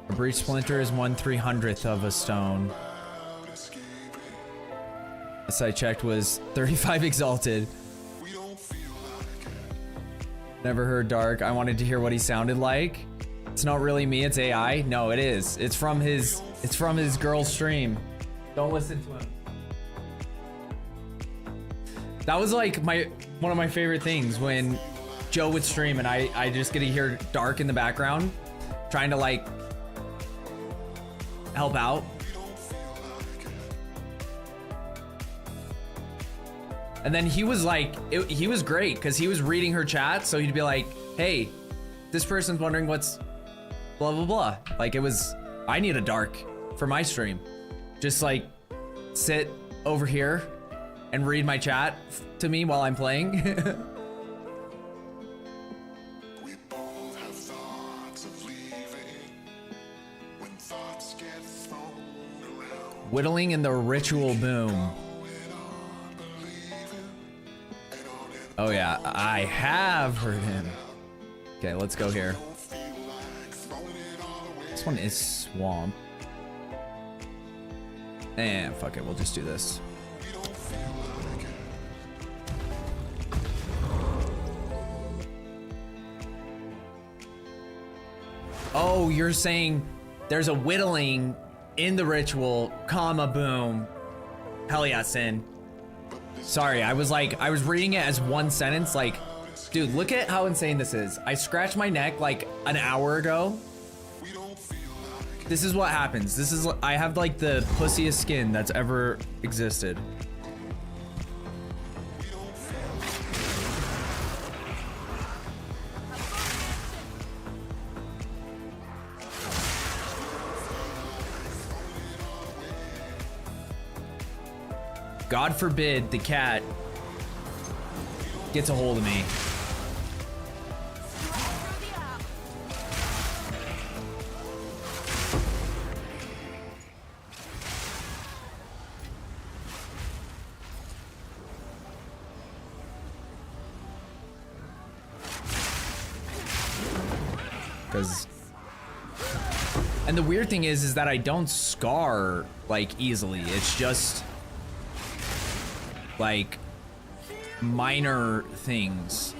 A breach splinter is 1/300th of a stone. This I checked was 35 exalted. Never heard Dark. I wanted to hear what he sounded like. It's not really me, it's AI. No, it is. It's from his girl stream. Don't listen to him. That was like one of my favorite things when Joe would stream and I just get to hear Dark in the background trying to like help out. And then he was like, he was great because he was reading her chat. So he'd be like, hey, this person's wondering what's blah, blah, blah. Like it was, I need a Dark for my stream. Just like sit over here and read my chat to me while I'm playing. Whittling in the ritual boom. Oh yeah, I have heard him. Okay, let's go here. This one is swamp. And fuck it, we'll just do this. Oh, you're saying there's a whittling in the ritual, comma, boom. Hell yeah, Sin. Sorry, I was reading it as one sentence. Like, dude, look at how insane this is. I scratched my neck like an hour ago. This is what happens. This is, I have like the pussiest skin that's ever existed. God forbid the cat gets a hold of me. Because, and the weird thing is that I don't scar like easily. It's just like minor things.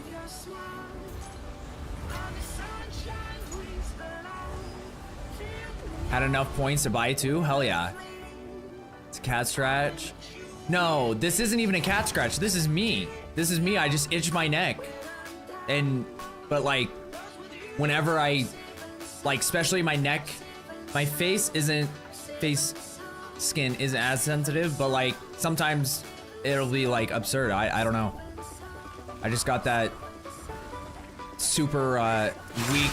Had enough points to buy two? Hell yeah. It's a cat scratch. No, this isn't even a cat scratch. This is me. This is me. I just itched my neck. But like, whenever I, like, especially my neck, my face skin isn't as sensitive, but like, sometimes it'll be like absurd. I don't know. I just got that super weak.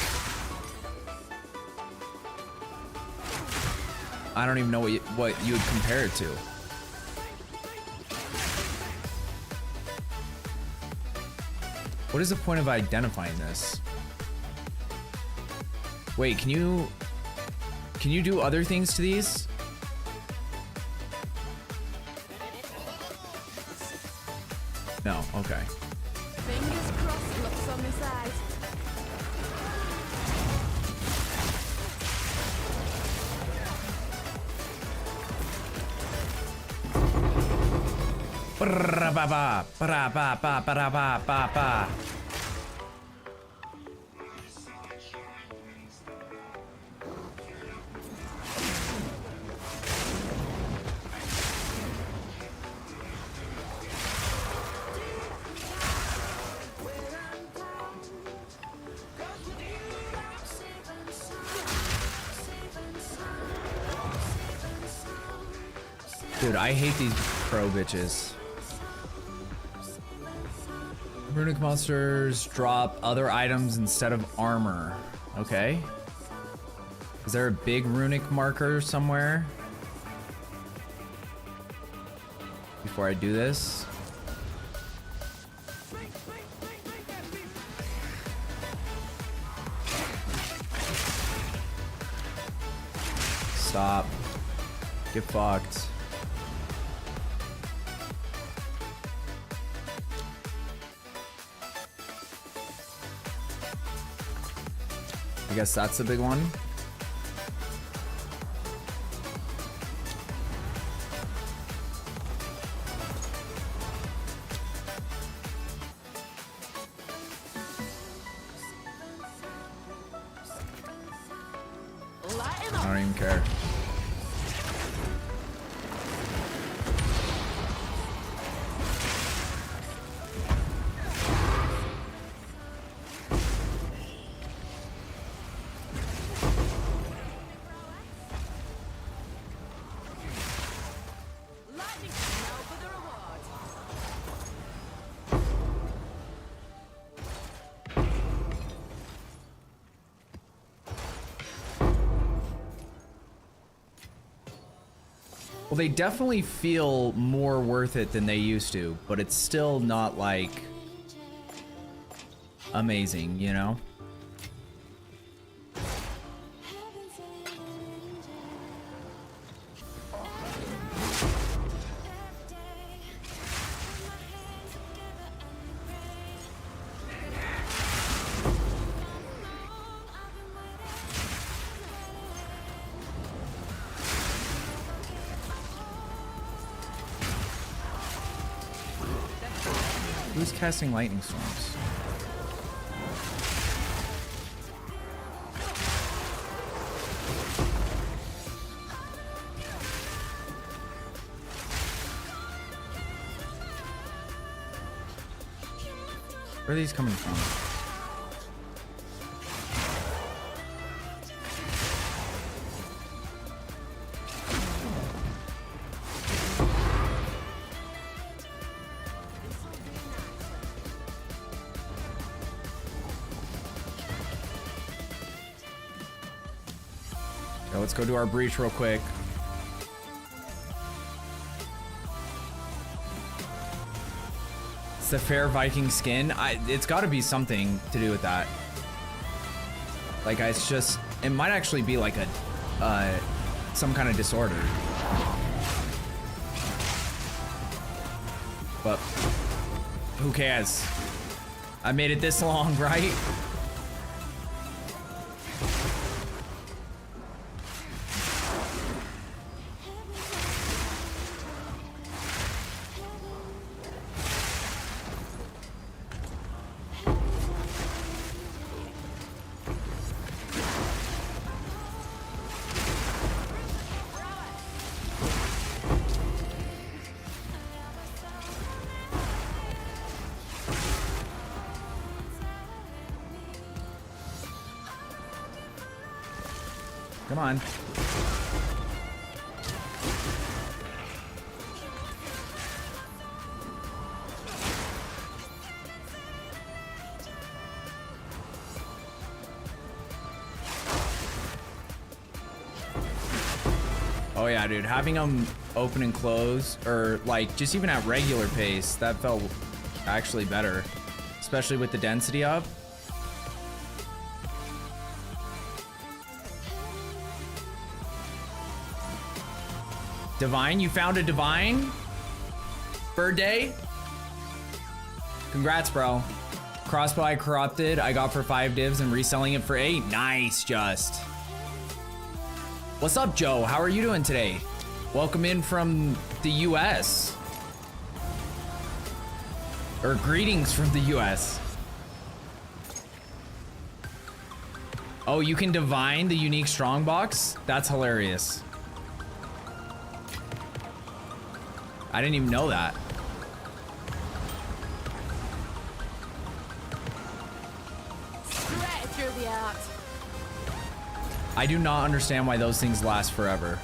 I don't even know what you would compare it to. What is the point of identifying this? Wait, can you do other things to these? No, okay. Fingers crossed, looks on my side. Ba-ra-ba-ba, ba-ra-ba-ba, ba-ra-ba-ba-ba. Dude, I hate these pro bitches. Runic monsters drop other items instead of armor. Okay. Is there a big runic marker somewhere? Before I do this. Stop. Get fucked. I guess that's the big one. I don't even care. Well, they definitely feel more worth it than they used to, but it's still not like amazing, you know? Who's casting lightning storms? Where are these coming from? Okay, let's go do our breach real quick. It's the fair Viking skin. It's got to be something to do with that. Like, it's just, it might actually be like a, some kind of disorder. But who cares? I made it this long, right? Come on. Oh yeah, dude, having them open and close, or like just even at regular pace, that felt actually better, especially with the density up. Divine, you found a divine? Bird day? Congrats, bro. Crossbow I corrupted, I got for 5 divs and reselling it for 8. Nice, Just. What's up, Joe? How are you doing today? Welcome in from the US. Or greetings from the US. Oh, you can divine the unique strongbox? That's hilarious. I didn't even know that. Straight through the art. I do not understand why those things last forever.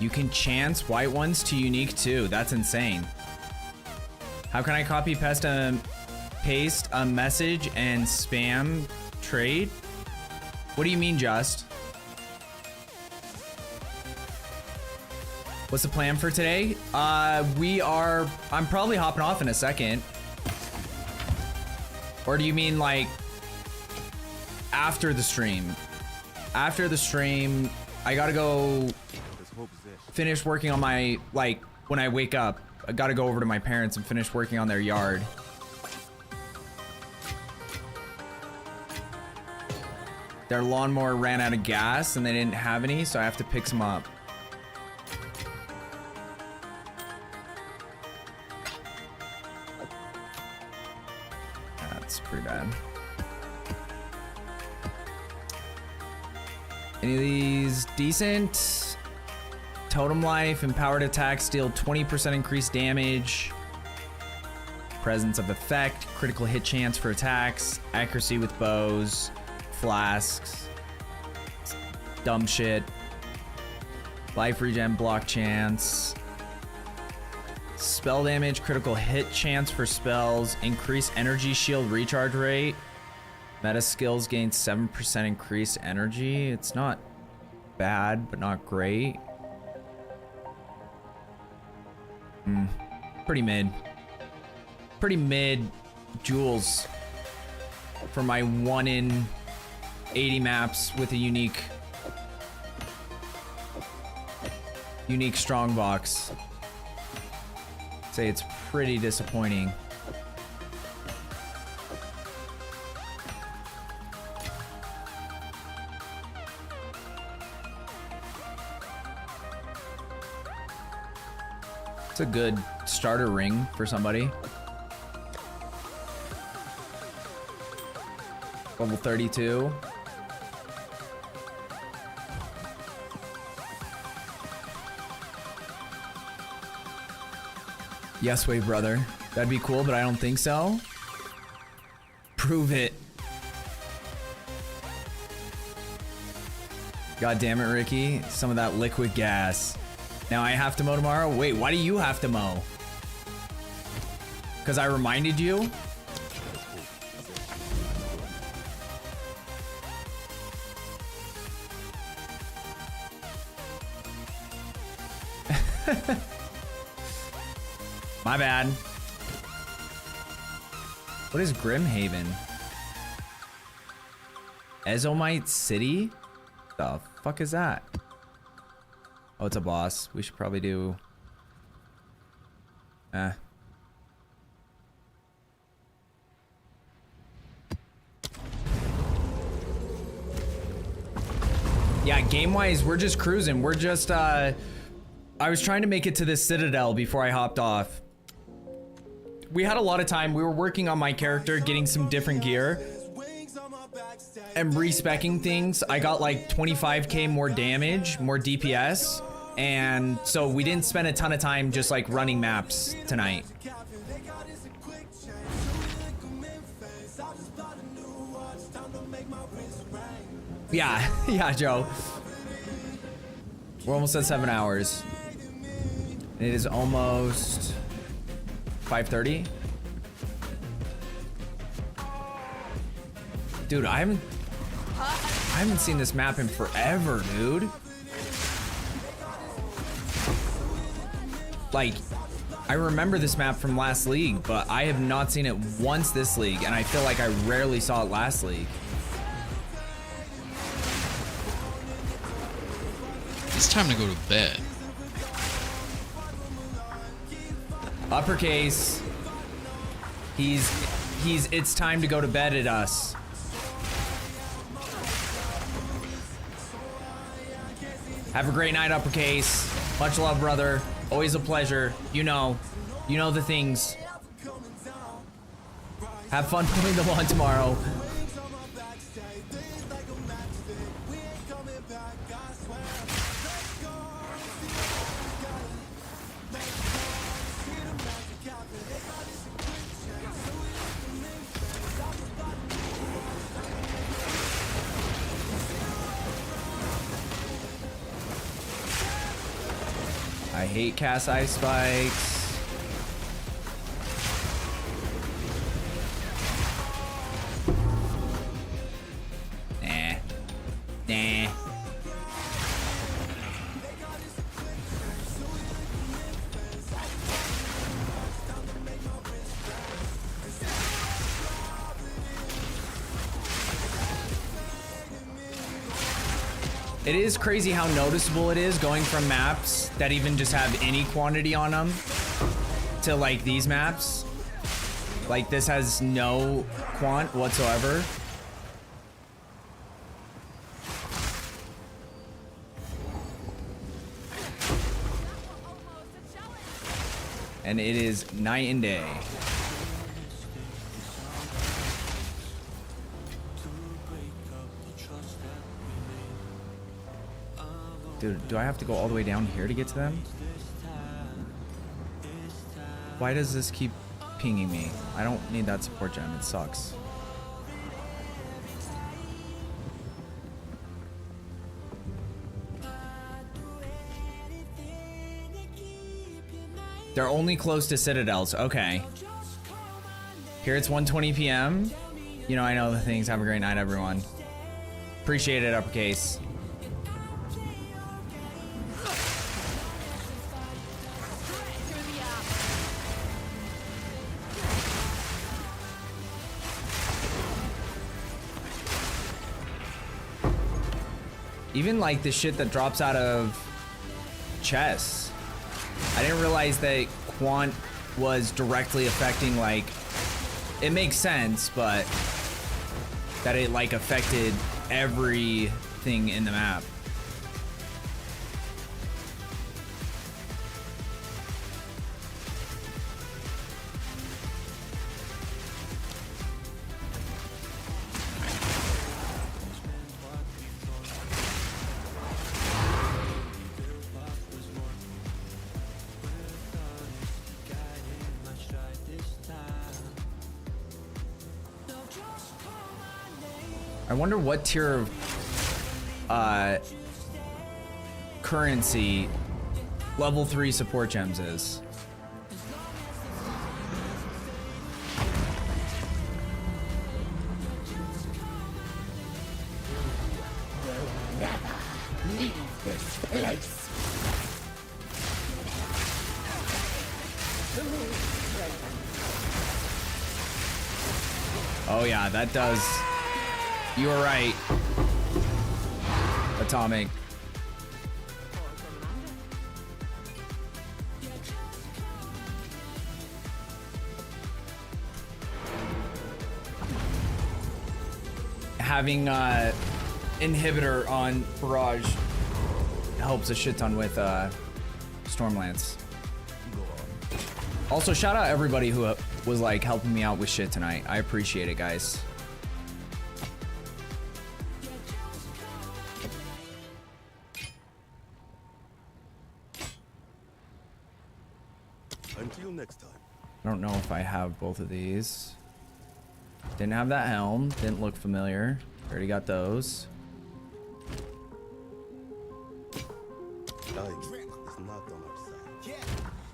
You can chance white ones to unique too. That's insane. How can I copy paste a message and spam trade? What do you mean, Just? What's the plan for today? I'm probably hopping off in a second. Or do you mean like after the stream? After the stream, I gotta go finish working on my, like, when I wake up, I gotta go over to my parents and finish working on their yard. Their lawnmower ran out of gas and they didn't have any, so I have to pick some up. That's pretty bad. Any of these decent? Totem life, empowered attacks deal 20% increased damage. Presence of effect, critical hit chance for attacks, accuracy with bows, flasks, dumb shit. Life regen, block chance. Spell damage, critical hit chance for spells, increase energy shield recharge rate. Meta skills gain 7% increased energy. It's not bad, but not great. Pretty mid. Pretty mid jewels for my 1 in 80 maps with a unique strongbox. Say it's pretty disappointing. It's a good starter ring for somebody. Level 32. Yes, wait, brother. That'd be cool, but I don't think so. Prove it. God damn it, Ricky. Some of that liquid gas. Now I have to mow tomorrow? Wait, why do you have to mow? Because I reminded you? My bad. What is Grimhaven? Ezomite City? The fuck is that? Oh, it's a boss. We should probably do... Yeah, game-wise, we're just cruising. We're just, I was trying to make it to this Citadel before I hopped off. We had a lot of time. We were working on my character, getting some different gear. And respecking things. I got like 25k more damage, more DPS. And so we didn't spend a ton of time just like running maps tonight. Yeah, yeah, Joe. We're almost at 7 hours. And it is almost 5:30. Dude, I haven't seen this map in forever, dude. Like, I remember this map from last league, but I have not seen it once this league, and I feel like I rarely saw it last league. It's time to go to bed. Uppercase. It's time to go to bed at us. Have a great night, Uppercase. Much love, brother. Always a pleasure. You know the things. Have fun putting them on tomorrow. I hate cast ice spikes. Nah. It is crazy how noticeable it is going from maps that even just have any quantity on them to like these maps. Like this has no quant whatsoever. And it is night and day. Dude, do I have to go all the way down here to get to them? Why does this keep pinging me? I don't need that support gem, it sucks. They're only close to citadels, okay. Here it's 1:20 p.m. You know, I know the things. Have a great night, everyone. Appreciate it, Uppercase. Even like the shit that drops out of chests. I didn't realize that quant was directly affecting, like, it makes sense, but that it like affected everything in the map. I wonder what tier of currency level 3 support gems is. Oh yeah, that does. You were right. Atomic. Having inhibitor on barrage helps a shit ton with Stormlance. Also, shout out everybody who was like helping me out with shit tonight. I appreciate it, guys. Until next time. I don't know if I have both of these. Didn't have that helm. Didn't look familiar. Already got those. Time is not on our side.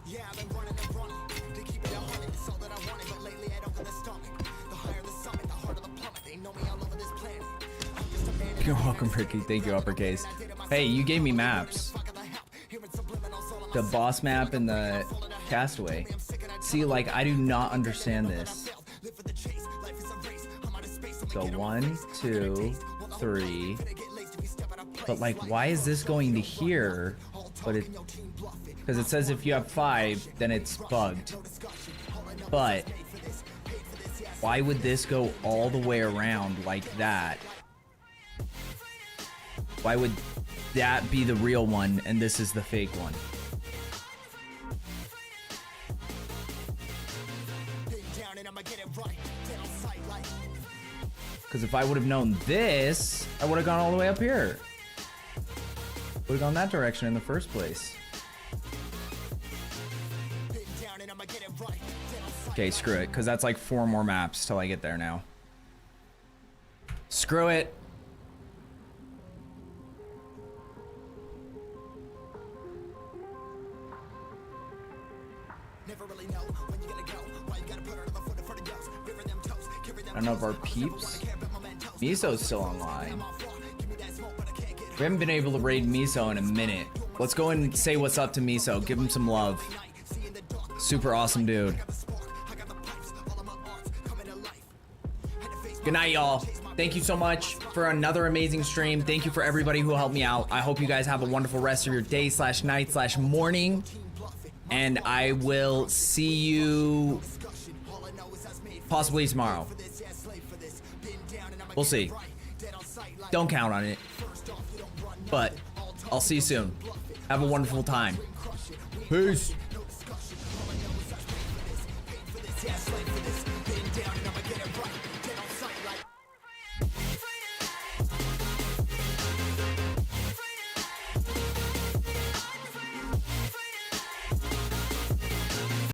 Yeah, I've been running and running. They keep it 100, it's all that I wanted, but lately I don't got the stomach. The higher the summit, the harder the plummet. They know me all over this planet. I'm just a man. You're welcome, Ricky. Thank you, uppercase. Hey, you gave me maps. The boss map and the castaway. See, like, I do not understand this. So 1, 2, 3. But like, why is this going to here? But it, because it says if you have 5, then it's bugged. But why would this go all the way around like that? Why would that be the real one and this is the fake one? Because if I would have known this, I would have gone all the way up here. Would have gone that direction in the first place. Okay, screw it, because that's like 4 more maps till I get there now. Screw it. I don't know if our peeps. Miso's still online. We haven't been able to raid Miso in a minute. Let's go and say what's up to Miso. Give him some love. Super awesome dude. Good night, y'all. Thank you so much for another amazing stream. Thank you for everybody who helped me out. I hope you guys have a wonderful rest of your day / night / morning. And I will see you possibly tomorrow. We'll see. Don't count on it. But I'll see you soon. Have a wonderful time. Peace.